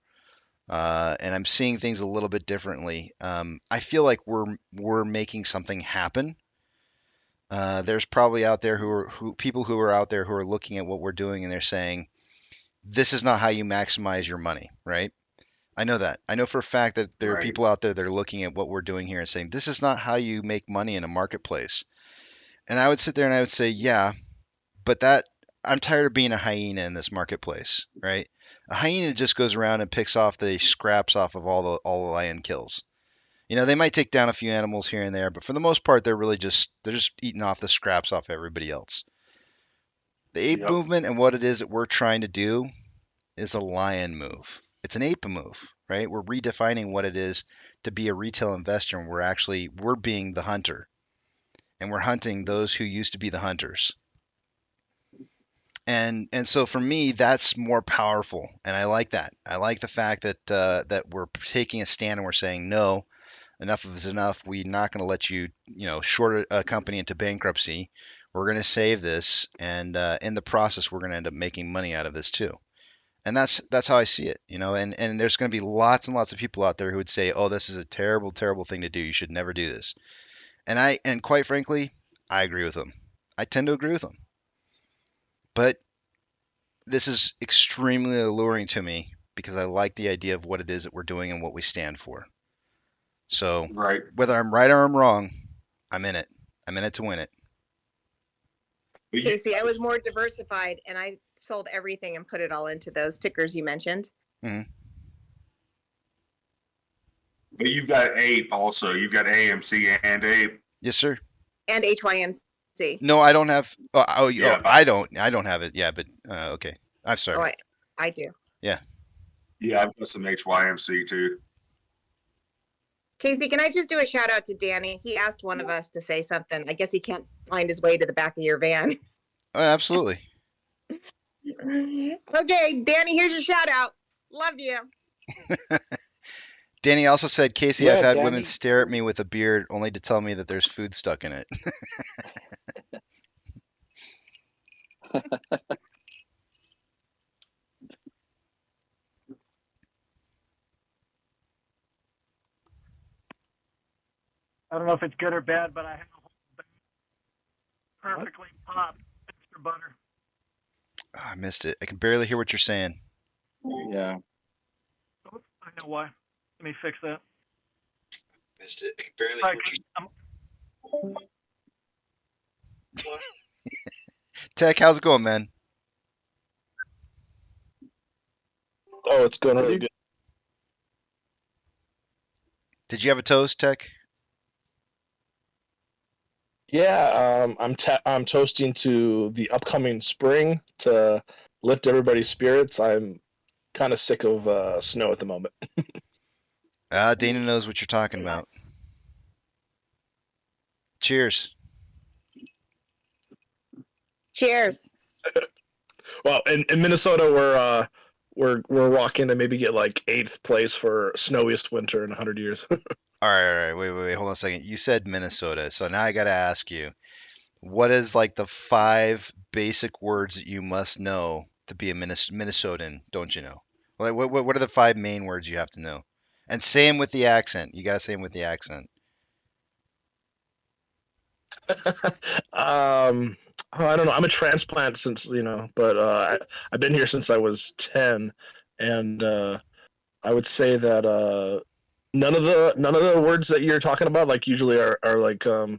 and I'm seeing things a little bit differently. I feel like we're making something happen. There's probably out there people who are out there who are looking at what we're doing and they're saying, this is not how you maximize your money, right? I know that. I know for a fact that there are Right. people out there that are looking at what we're doing here and saying, this is not how you make money in a marketplace. And I would sit there and I would say, yeah, but I'm tired of being a hyena in this marketplace, right? A hyena just goes around and picks off the scraps off of all the lion kills. You know, they might take down a few animals here and there, but for the most part, they're just eating off the scraps off everybody else. The ape Yep. movement and what it is that we're trying to do is a lion move. It's an ape move, right? We're redefining what it is to be a retail investor, and we're being the hunter, and we're hunting those who used to be the hunters. And so for me, that's more powerful, and I like that. I like the fact that that we're taking a stand and we're saying no, enough is enough. We're not going to let you, short a company into bankruptcy. We're going to save this, and in the process, we're going to end up making money out of this too. And that's how I see it, and there's going to be lots and lots of people out there who would say, "Oh, this is a terrible, terrible thing to do. You should never do this." And quite frankly, I agree with them. I tend to agree with them. But this is extremely alluring to me because I like the idea of what it is that we're doing and what we stand for. So Right. whether I'm right or I'm wrong, I'm in it. I'm in it to win it. But you- Casey, I was more diversified and I sold everything and put it all into those tickers you mentioned. But you've got Ape also. You've got AMC and Ape. Yes, sir. And HYMC. No, I don't have. Yeah. I don't have it. Yeah, but okay. I'm Oh, sorry. I do. Yeah, I've got some HYMC too. Casey, can I just do a shout out to Danny? He asked one of us to say something. I guess he can't find his way to the back of your van. Absolutely. Okay, Danny, here's your shout out. Love you. Danny also said, Casey, Yeah, I've had Danny. women stare at me with a beard only to tell me that there's food stuck in it. I don't know if it's good or bad, but I have a whole bag perfectly popped extra butter. Oh, I missed it. I can barely hear what you're saying. Yeah. Oops, I know why. Let me fix that. Missed it. I can barely All hear right, what you're Tech, how's it going, man? Oh, it's going really good. Did you have a toast, Tech? Yeah, I'm toasting to the upcoming spring to lift everybody's spirits. I'm kind of sick of snow at the moment. Dana knows what you're talking about. Cheers. Cheers. Well, in Minnesota, we're walking to maybe get like 8th place for snowiest winter in 100 years. All right. Wait. Hold on a second. You said Minnesota, so now I got to ask you, what is like the 5 basic words that you must know to be a Minnesotan? Don't you know? Like, what are the 5 main words you have to know? And say them with the accent. You got to say them with the accent. I don't know. I'm a transplant since but I've been here since I was 10, and I would say that none of the words that you're talking about like usually are like the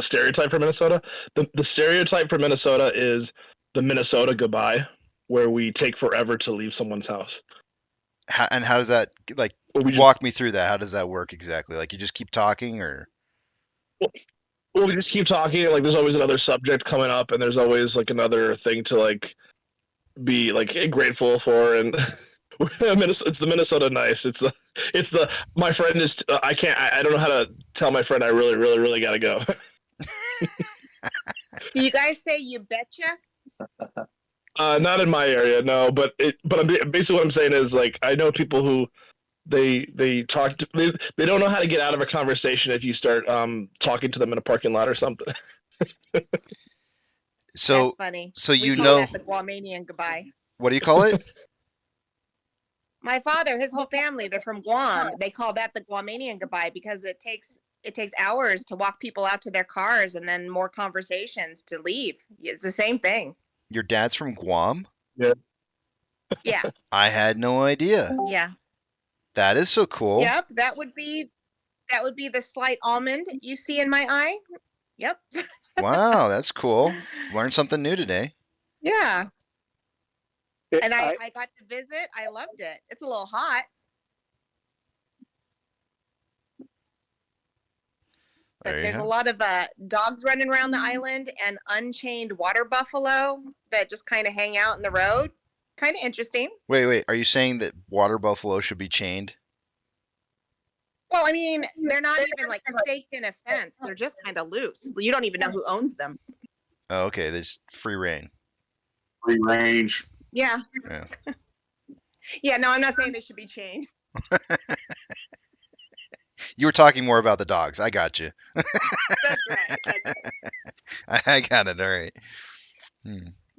stereotype for Minnesota. The stereotype for Minnesota is the Minnesota goodbye, where we take forever to leave someone's house. How does that, like, walk me through that? How does that work exactly? Like, you just keep talking, or? Well, we just keep talking. Like, there's always another subject coming up, and there's always like another thing to like be like grateful for. And it's the Minnesota nice. It's the my friend is I don't know how to tell my friend I really really really gotta go. Do you guys say you betcha? Not in my area, no. But basically what I'm saying is like I know people who they they don't know how to get out of a conversation if you start talking to them in a parking lot or something. So That's funny. so We you call know that the Guamanian goodbye. what do you call it? My father, his whole family, they're from Guam. They call that the Guamanian goodbye because it takes hours to walk people out to their cars and then more conversations to leave. It's the same thing. Your dad's from Guam? Yeah. Yeah. I had no idea. Yeah. That is so cool. Yep. That would be the slight almond you see in my eye. Yep. Wow, that's cool. Learned something new today. Yeah. And I got to visit. I loved it. It's a little hot. But there's a lot of dogs running around the island and unchained water buffalo that just kind of hang out in the road. Kind of interesting. Wait. Are you saying that water buffalo should be chained? Well, I mean, they're not even like staked in a fence. They're just kind of loose. You don't even know who owns them. Oh, okay. There's free reign. Free range. Yeah. Yeah. Yeah, no, I'm not saying they should be chained. You were talking more about the dogs. I got you. That's right. That's right. I got it. All right.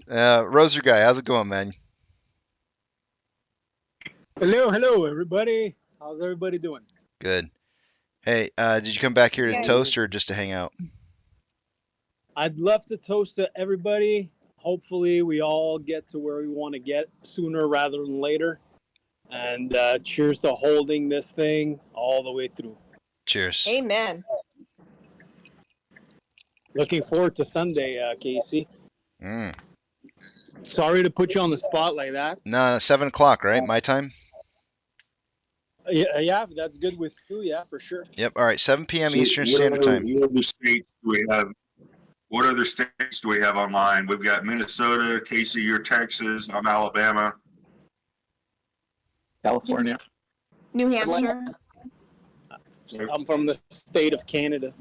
Roser guy, how's it going, man? Hello, everybody. How's everybody doing? Good. Hey, did you come back here to Yeah. toast or just to hang out? I'd love to toast to everybody. Hopefully, we all get to where we want to get sooner rather than later. And cheers to holding this thing all the way through. Cheers. Amen. Looking forward to Sunday, Casey. Mm. Sorry to put you on the spot like that. No, 7 o'clock, right? My time? Yeah, that's good with you. Yeah, for sure. Yep. All right. 7 p.m. So Eastern Standard Time. What other states do we have online? We've got Minnesota, Casey, you're Texas, I'm Alabama. California. New Hampshire. I'm from the state of Canada.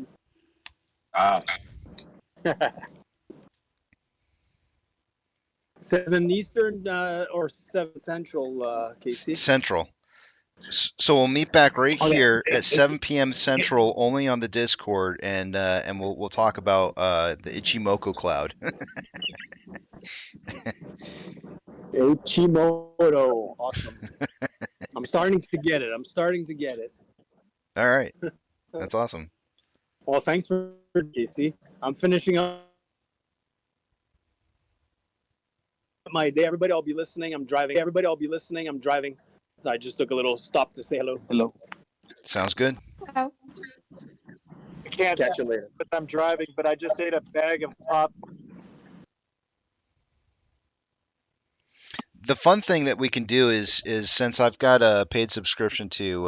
7 Eastern or 7 Central, Casey? Central. So we'll meet back right Okay. here at 7 p.m. Central, only on the Discord, and we'll talk about the Ichimoku cloud. Ichimoto. Awesome. I'm starting to get it. All right. That's awesome. Well, thanks for Casey. I'm finishing up my day. Everybody, I'll be listening. I'm driving. I just took a little stop to say hello. Hello. Sounds good. Oh. I can't Catch you later. but I'm driving, but I just ate a bag of pop. The fun thing that we can do is since I've got a paid subscription to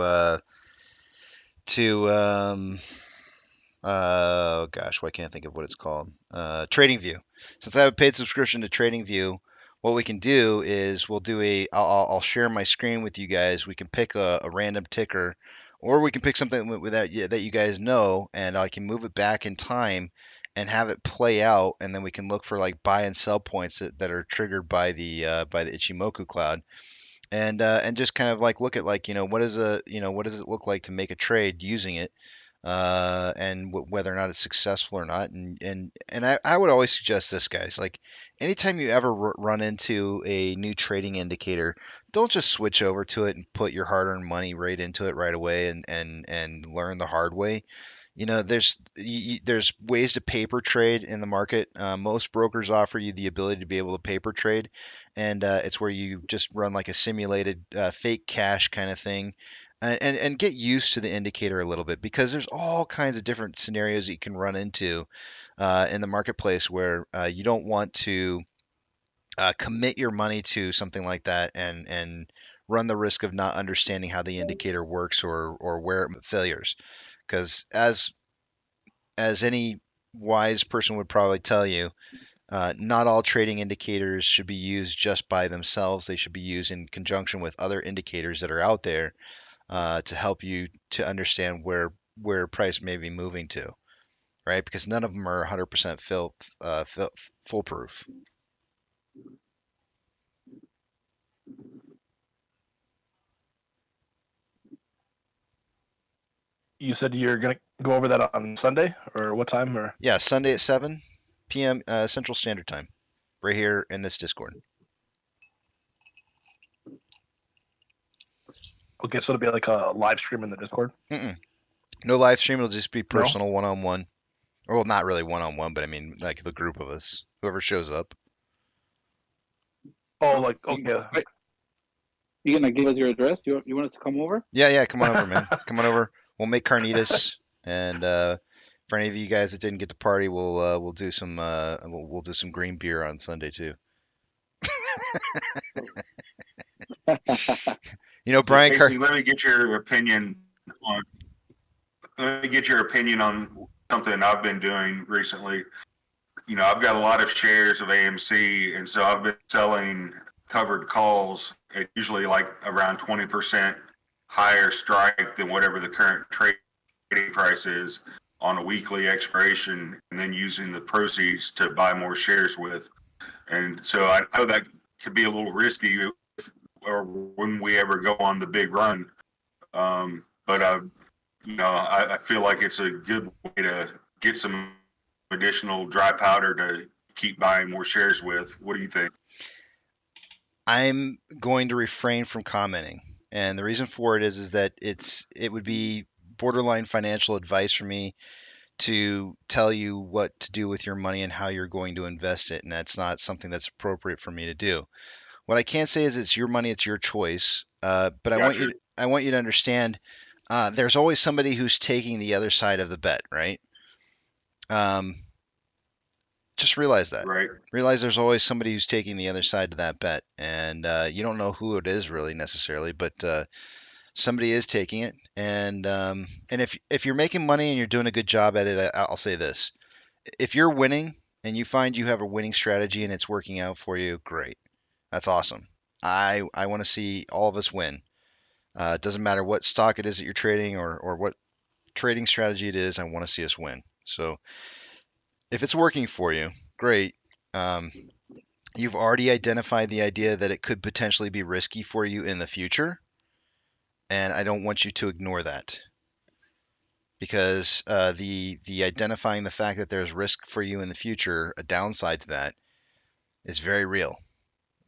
oh gosh, why can't I think of what it's called? TradingView. Since I have a paid subscription to TradingView, what we can do is I'll share my screen with you guys. We can pick a random ticker, or we can pick something that you guys know, and I can move it back in time and have it play out, and then we can look for like buy and sell points that are triggered by the Ichimoku cloud, and just kind of like look at like what does it look like to make a trade using it, and whether or not it's successful or not. And I would always suggest this, guys. Like anytime you ever run into a new trading indicator, don't just switch over to it and put your hard-earned money right into it right away and learn the hard way. There's ways to paper trade in the market. Most brokers offer you the ability to be able to paper trade, and it's where you just run like a simulated fake cash kind of thing. And get used to the indicator a little bit, because there's all kinds of different scenarios that you can run into in the marketplace where you don't want to commit your money to something like that and run the risk of not understanding how the indicator works or where it failures. Because as any wise person would probably tell you, Not all trading indicators should be used just by themselves. They should be used in conjunction with other indicators that are out there to help you to understand where price may be moving to, right? Because none of them are 100% foolproof. You said you're gonna go over that on Sunday, or what time? Or Yeah, Sunday at 7 p.m. Central Standard Time, right here in this Discord. okay, so it'll be like a live stream in the Discord. No live stream. It'll just be personal, one-on-one. Or, well, not really one-on-one, but I mean, like the group of us, whoever shows up. Oh, like okay. You gonna give us your address? You want us to come over? Yeah, come on over, man. Come on over. We'll make carnitas, and for any of you guys that didn't get to party, we'll do some we'll do some green beer on Sunday too. You know, Brian. Casey, let me get your opinion on something I've been doing recently. You know, I've got a lot of shares of AMC, and so I've been selling covered calls at usually like around 20% higher strike than whatever the current trading price is on a weekly expiration, and then using the proceeds to buy more shares with. And so I know that could be a little risky or when we ever go on the big run. But you know, I feel like it's a good way to get some additional dry powder to keep buying more shares with. What do you think? I'm going to refrain from commenting, and the reason for it is that it would be borderline financial advice for me to tell you what to do with your money and how you're going to invest it, and that's not something that's appropriate for me to do. What I can say is it's your money, it's your choice. But I want you to understand there's always somebody who's taking the other side of the bet, right? Just realize that. Right. Realize there's always somebody who's taking the other side of that bet, and you don't know who it is really necessarily, but somebody is taking it. And if you're making money and you're doing a good job at it, I'll say this: if you're winning and you find you have a winning strategy and it's working out for you, great. That's awesome. I want to see all of us win. It doesn't matter what stock it is that you're trading or what trading strategy it is. I want to see us win. So if it's working for you, great. You've already identified the idea that it could potentially be risky for you in the future, and I don't want you to ignore that, because the identifying the fact that there's risk for you in the future, a downside to that, is very real.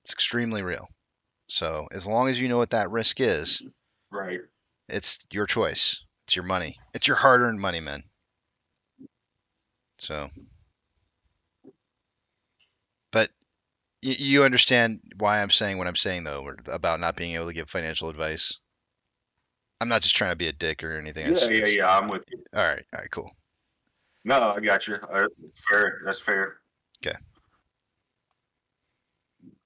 It's extremely real. So as long as you know what that risk is, right, it's your choice. It's your money. It's your hard-earned money, man. So, but you understand why I'm saying what I'm saying, though, about not being able to give financial advice. I'm not just trying to be a dick or anything. Yeah, I'm with you. All right, cool. No, I got you. Fair. That's fair. Okay.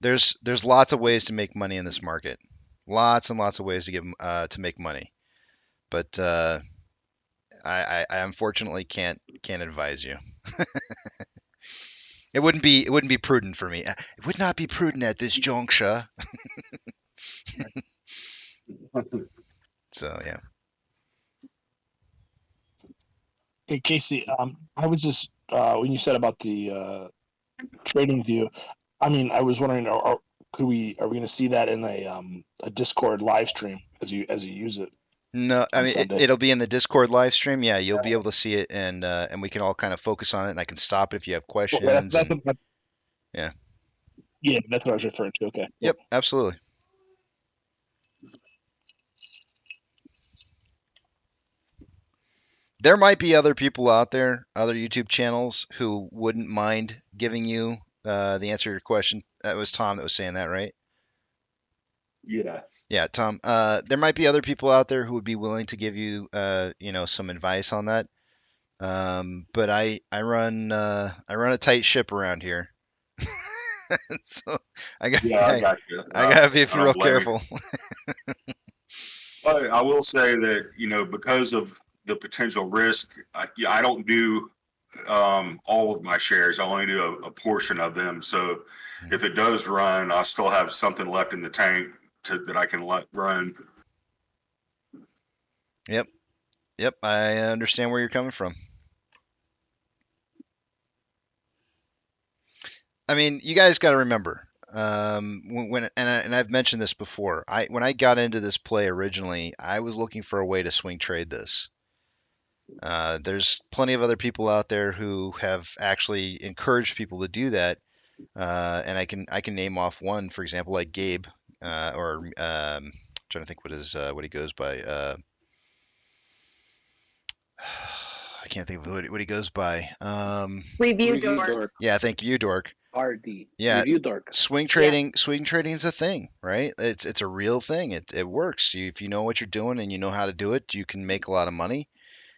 There's lots of ways to make money in this market. Lots and lots of ways to make money. But I unfortunately can't advise you. It wouldn't be prudent for me. It would not be prudent at this juncture. So yeah. Hey Casey, I was just when you said about the trading view, I mean, I was wondering, are we going to see that in a Discord live stream as you use it? No, I mean it'll be in the Discord live stream. Yeah, you'll be able to see it, and we can all kind of focus on it, and I can stop it if you have questions. Well, yeah. Yeah, that's what I was referring to. Okay. Yep, absolutely. There might be other people out there, other YouTube channels, who wouldn't mind giving you the answer to your question. That was Tom that was saying that, right? Yeah. Yeah, Tom. There might be other people out there who would be willing to give you, some advice on that. But I run a tight ship around here, so I got you. I gotta be real careful. But I will say that because of the potential risk, I don't do all of my shares. I only do a portion of them. So if it does run, I'll still have something left in the tank that I can let run. Yep, I understand where you're coming from. I mean, you guys got to remember, and I've mentioned this before. When I got into this play originally, I was looking for a way to swing trade this. There's plenty of other people out there who have actually encouraged people to do that, and I can name off one, for example, like Gabe, or trying to think what he goes by. I can't think of what he goes by. Review dork. Yeah, thank you, Dork. RD. Yeah, Review dork. swing trading is a thing, right? It's a real thing. It works. If you know what you're doing and you know how to do it, you can make a lot of money.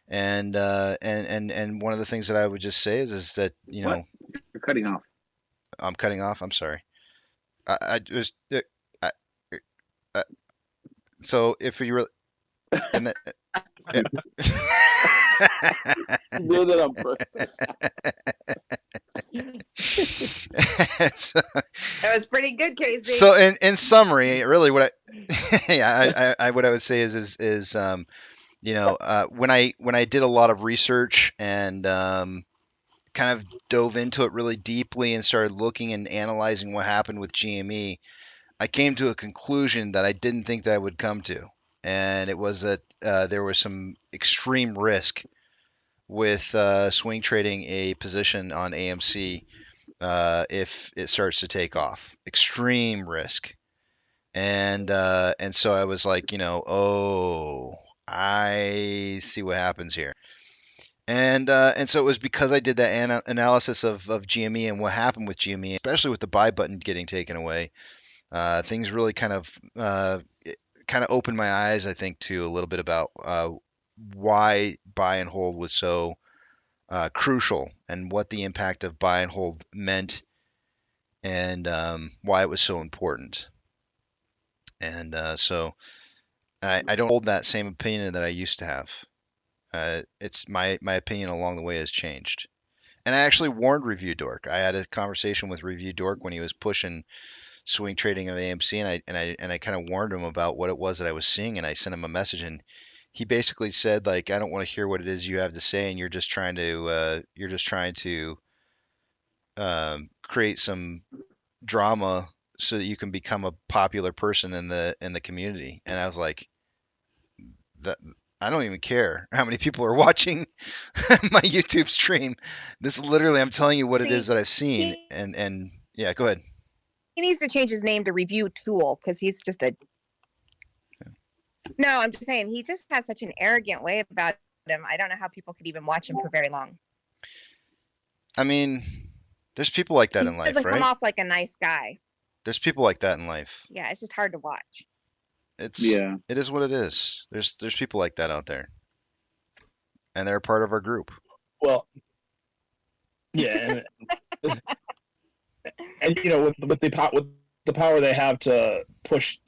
And one of the things that I would just say is that What? You're cutting off. I'm cutting off. I'm sorry. I just I, so if you really and that. Do that on purpose. That was pretty good, Casey. So in summary, really what I what I would say is when I did a lot of research and kind of dove into it really deeply and started looking and analyzing what happened with GME, I came to a conclusion that I didn't think that I would come to, and it was that there was some extreme risk with swing trading a position on AMC if it starts to take off. Extreme risk. And so I was like, oh, I see what happens here. And so it was because I did that analysis of GME and what happened with GME, especially with the buy button getting taken away. Things really kind of opened my eyes, I think, to a little bit about why buy and hold was so crucial and what the impact of buy and hold meant and why it was so important. And so I don't hold that same opinion that I used to have. It's my opinion along the way has changed. And I actually warned Review Dork. I had a conversation with Review Dork when he was pushing swing trading of AMC, and I kind of warned him about what it was that I was seeing, and I sent him a message, and he basically said, like, I don't want to hear what it is you have to say, and you're just trying to create some drama so that you can become a popular person in the community. And I was like, that I don't even care how many people are watching my YouTube stream. This literally, I'm telling you what it is that I've seen. And yeah, go ahead. He needs to change his name to Review Tool because he's just a. No, I'm just saying he just has such an arrogant way about him. I don't know how people could even watch him for very long. I mean, there's people like that in life, right? He doesn't come off like a nice guy. There's people like that in life. Yeah, it's just hard to watch. It is what it is. There's people like that out there, and they're a part of our group. Well, yeah, and with the power they have to push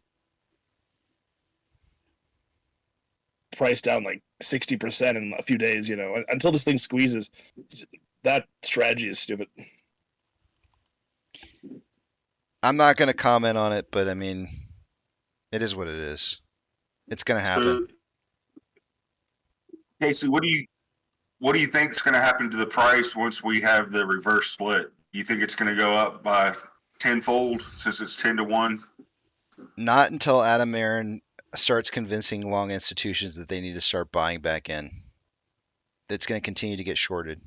price down like 60% in a few days, until this thing squeezes, that strategy is stupid. I'm not going to comment on it, but I mean, it is what it is. It's going to happen. Casey, what do you think is going to happen to the price once we have the reverse split? You think it's going to go up by tenfold since it's 10-1? Not until Adam Aaron starts convincing long institutions that they need to start buying back in. That's going to continue to get shorted.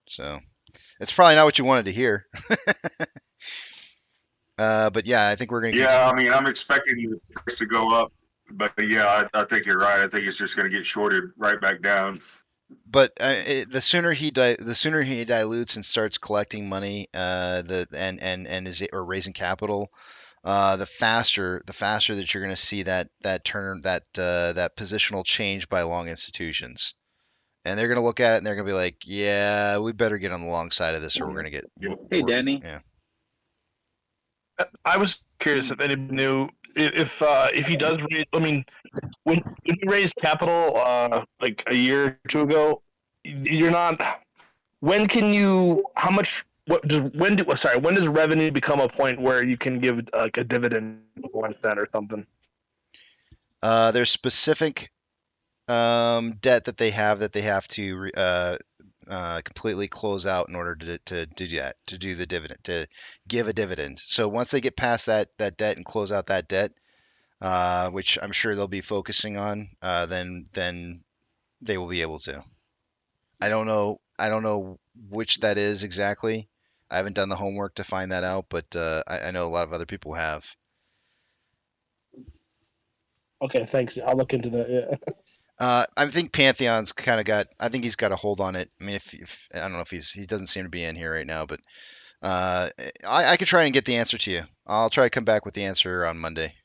So it's probably not what you wanted to hear. But yeah, I think we're going to continue. Yeah, I mean, I'm expecting the price to go up, but yeah, I think you're right. I think it's just going to get shorted right back down. But the sooner he dilutes and starts collecting money, or raising capital, the faster that you're going to see that positional change by long institutions. And they're going to look at it and they're going to be like, yeah, we better get on the long side of this or we're going to get. Hey, Danny. Yeah. I was curious if anybody knew if he does raise. I mean, when he raised capital like a year or two ago, you're not. When can you? How much? What does when do? Sorry, when does revenue become a point where you can give like a dividend of 1 cent or something? There's specific debt that they have to completely close out in order to do that, to do the dividend, to give a dividend. So once they get past that debt and close out that debt, which I'm sure they'll be focusing on, then they will be able to. I don't know which that is exactly. I haven't done the homework to find that out, but I know a lot of other people have. Okay, thanks. I'll look into that. Yeah. I think Pantheon's kind of got. I think he's got a hold on it. I mean, if I don't know if he doesn't seem to be in here right now, but I could try and get the answer to you. I'll try to come back with the answer on Monday.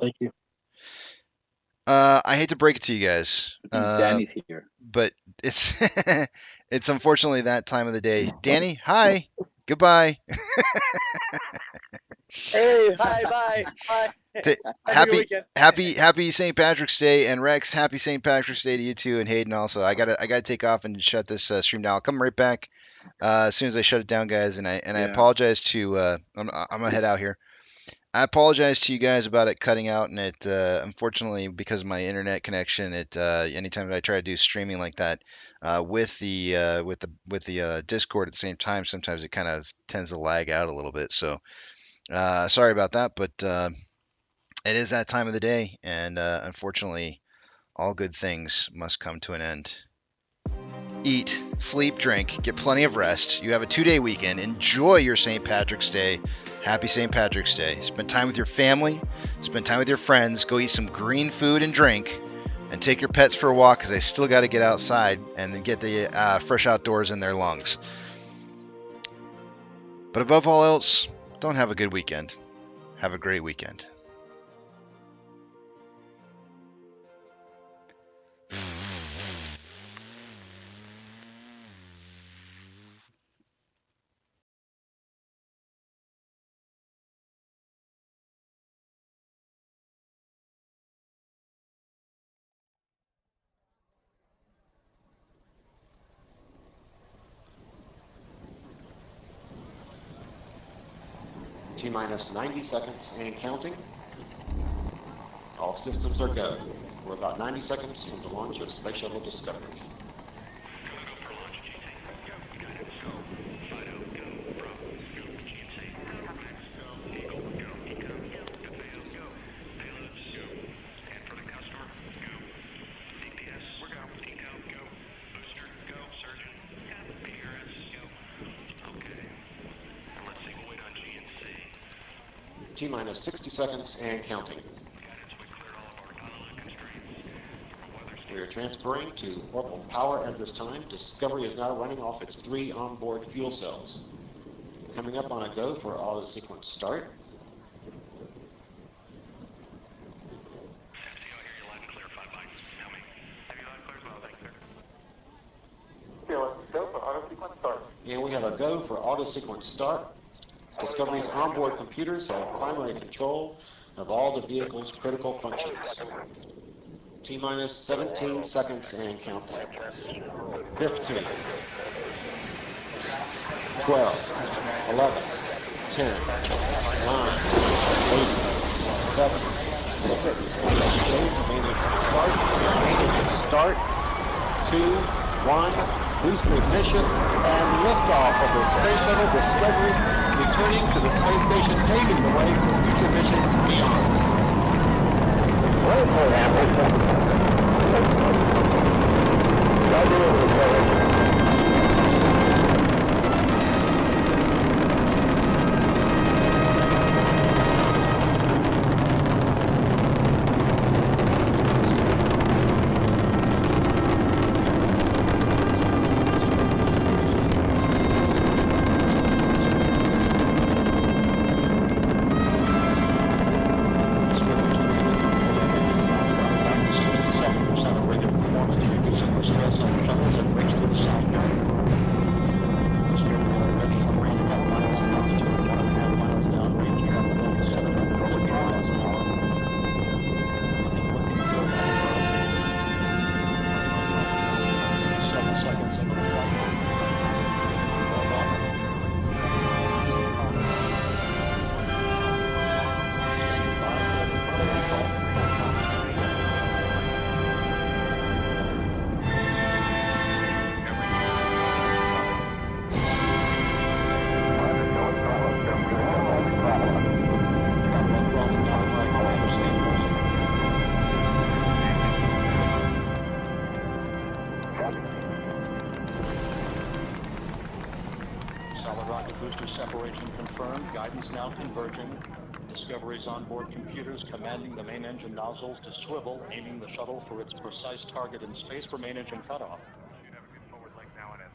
Thank you. I hate to break it to you guys, Danny's here. but it's it's unfortunately that time of the day. Danny, hi, goodbye. Hey, hi, bye, bye. Happy St. Patrick's Day, and Rex, happy St. Patrick's Day to you too, and Hayden also. I gotta take off and shut this stream down. I'll come right back as soon as I shut it down, guys. And I apologize to I'm gonna head out here. I apologize to you guys about it cutting out, and it unfortunately, because of my internet connection, it anytime that I try to do streaming like that with the Discord at the same time, sometimes it kind of tends to lag out a little bit. So sorry about that, but it is that time of the day, and unfortunately, all good things must come to an end. Eat, sleep, drink, get plenty of rest. You have a 2-day weekend. Enjoy your St. Patrick's Day. Happy St. Patrick's Day. Spend time with your family. Spend time with your friends. Go eat some green food and drink. And take your pets for a walk, because they still got to get outside and then get the fresh outdoors in their lungs. But above all else, don't have a good weekend. Have a great weekend. T-minus 90 seconds and counting. All systems are go. We're about 90 seconds from the launch of Space Shuttle Discovery. T-minus 60 seconds and counting. We are transferring to orbital power at this time. Discovery is now running off its 3 onboard fuel cells. Coming up on a go for auto sequence start. And we have a go for auto sequence start. Discovery's onboard computers have primary control of all the vehicle's critical functions. T-minus 17 seconds and counting. 15, 12, 11, 10, 9, 8, 7, 6, start, 2, 1, booster ignition, and liftoff of the Space Shuttle Discovery, returning to the space station, paving the way for future missions beyond. Solid rocket booster separation confirmed. Guidance now converging. Discovery's onboard computers commanding the main engine nozzles to swivel, aiming the shuttle for its precise target in space for main engine cutoff. Should have a good forward link now and as.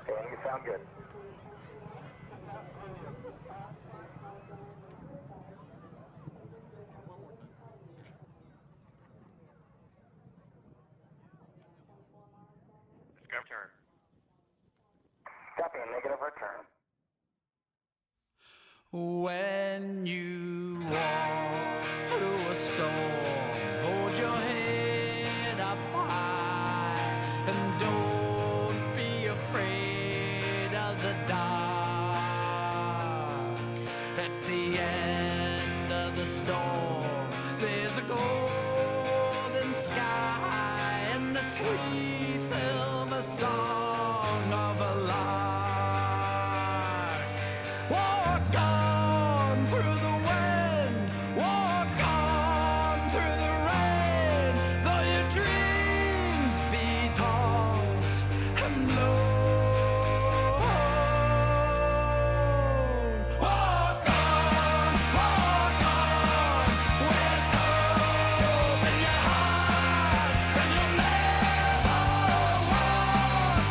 Okay, you sound good. Return. Copy, negative return. When you walk through a storm, hold your head up high and don't be afraid of the dark. At the end of the storm, there's a golden sky and the sweet silver song of a lark. Walk on through the wind, walk on through the rain, though your dreams be tossed and blown. Walk on, with hope in your heart, and you'll never walk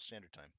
Standard Time.